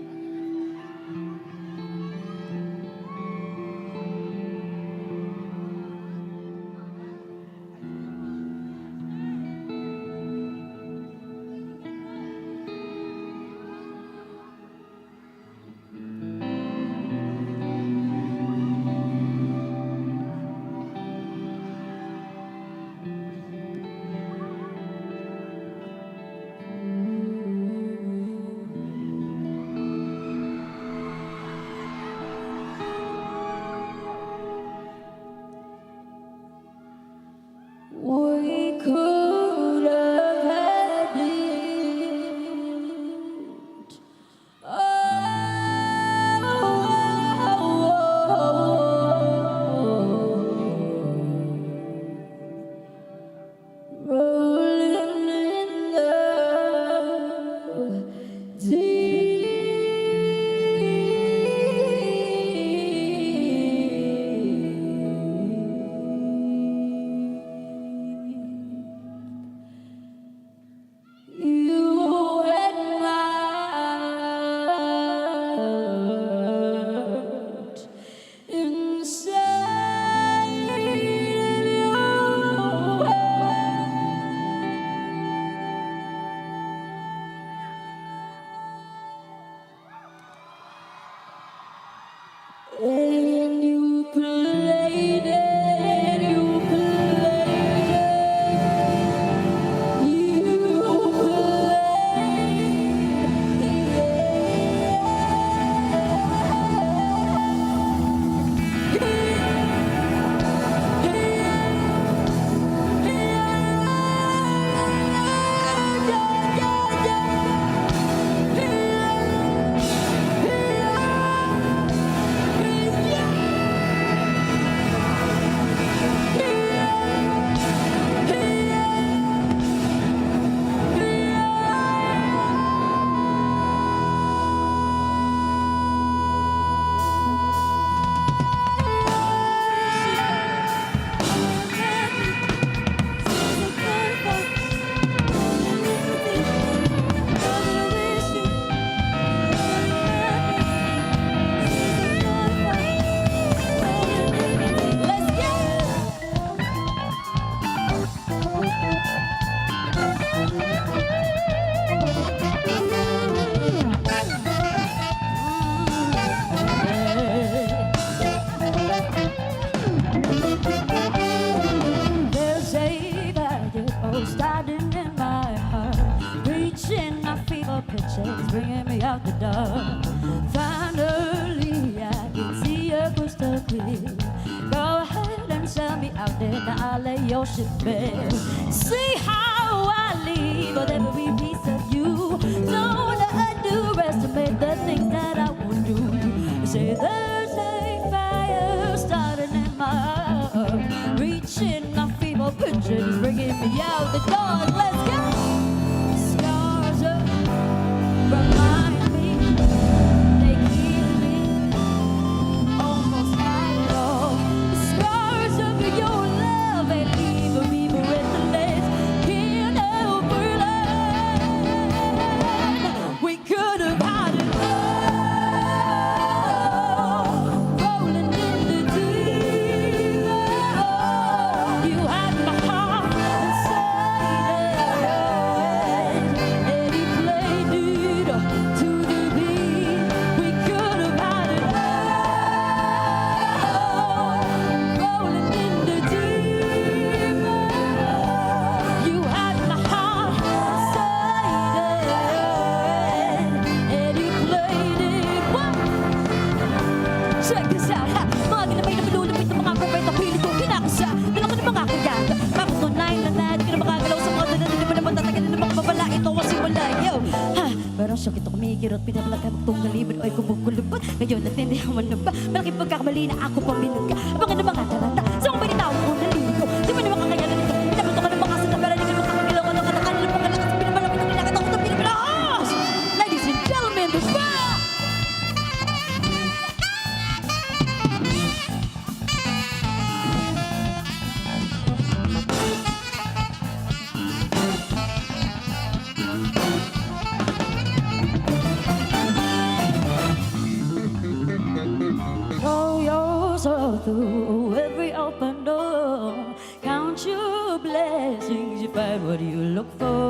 reaching my fever pitch, it's bringing me out the dark. Finally, I can see you crystal clear. Go ahead and sell me out there, now I'll lay your ship bare. See how I leave with every piece of you. Don't underestimate the things that I will do. You say there's a fire starting in my heart, reaching my feeble pitch, it's bringing me out the door. Let's go. Scars remind me, they keep me almost at it all. The scars of your love ain't leaving me breathless. Can't help but learn we could have had it all. Rolling in the deep. You had my heart inside it, and he played it to the beat. We could have had it all. Rolling in the deep. You had my heart inside it, and he played it. What? Check this out, ha! Mga ginamay na malulupit ng mga kapay na pilit ko kinakasa. Dala ko ng mga kagad. Bakit tunay na di ka na makagalaw sa mga danan. Hindi mo naman tatagalin ng mga babala. Ito kasi wala, yo! Ha! Parang sakit ako kumikirot. Pinabalag ka magtunggalibad. O'y kumukulubot. Ngayon natindihan mo na ba? Malaking pagkakamali na ako paminag ka. Abangan ng mga talata. Sa mga pinitawag ko naligo. Di mo naman kakayanan nito. Pinabato ka ng mga sinabara. Hindi ka makakagalaw ka ng katakan. Ilang pagkalakas. Pinabalapit ang pinakita ko. Pinabalahas! Ladies and gentlemen, the fire! Throw your soul through every open door. Count your blessings, you find what you look for.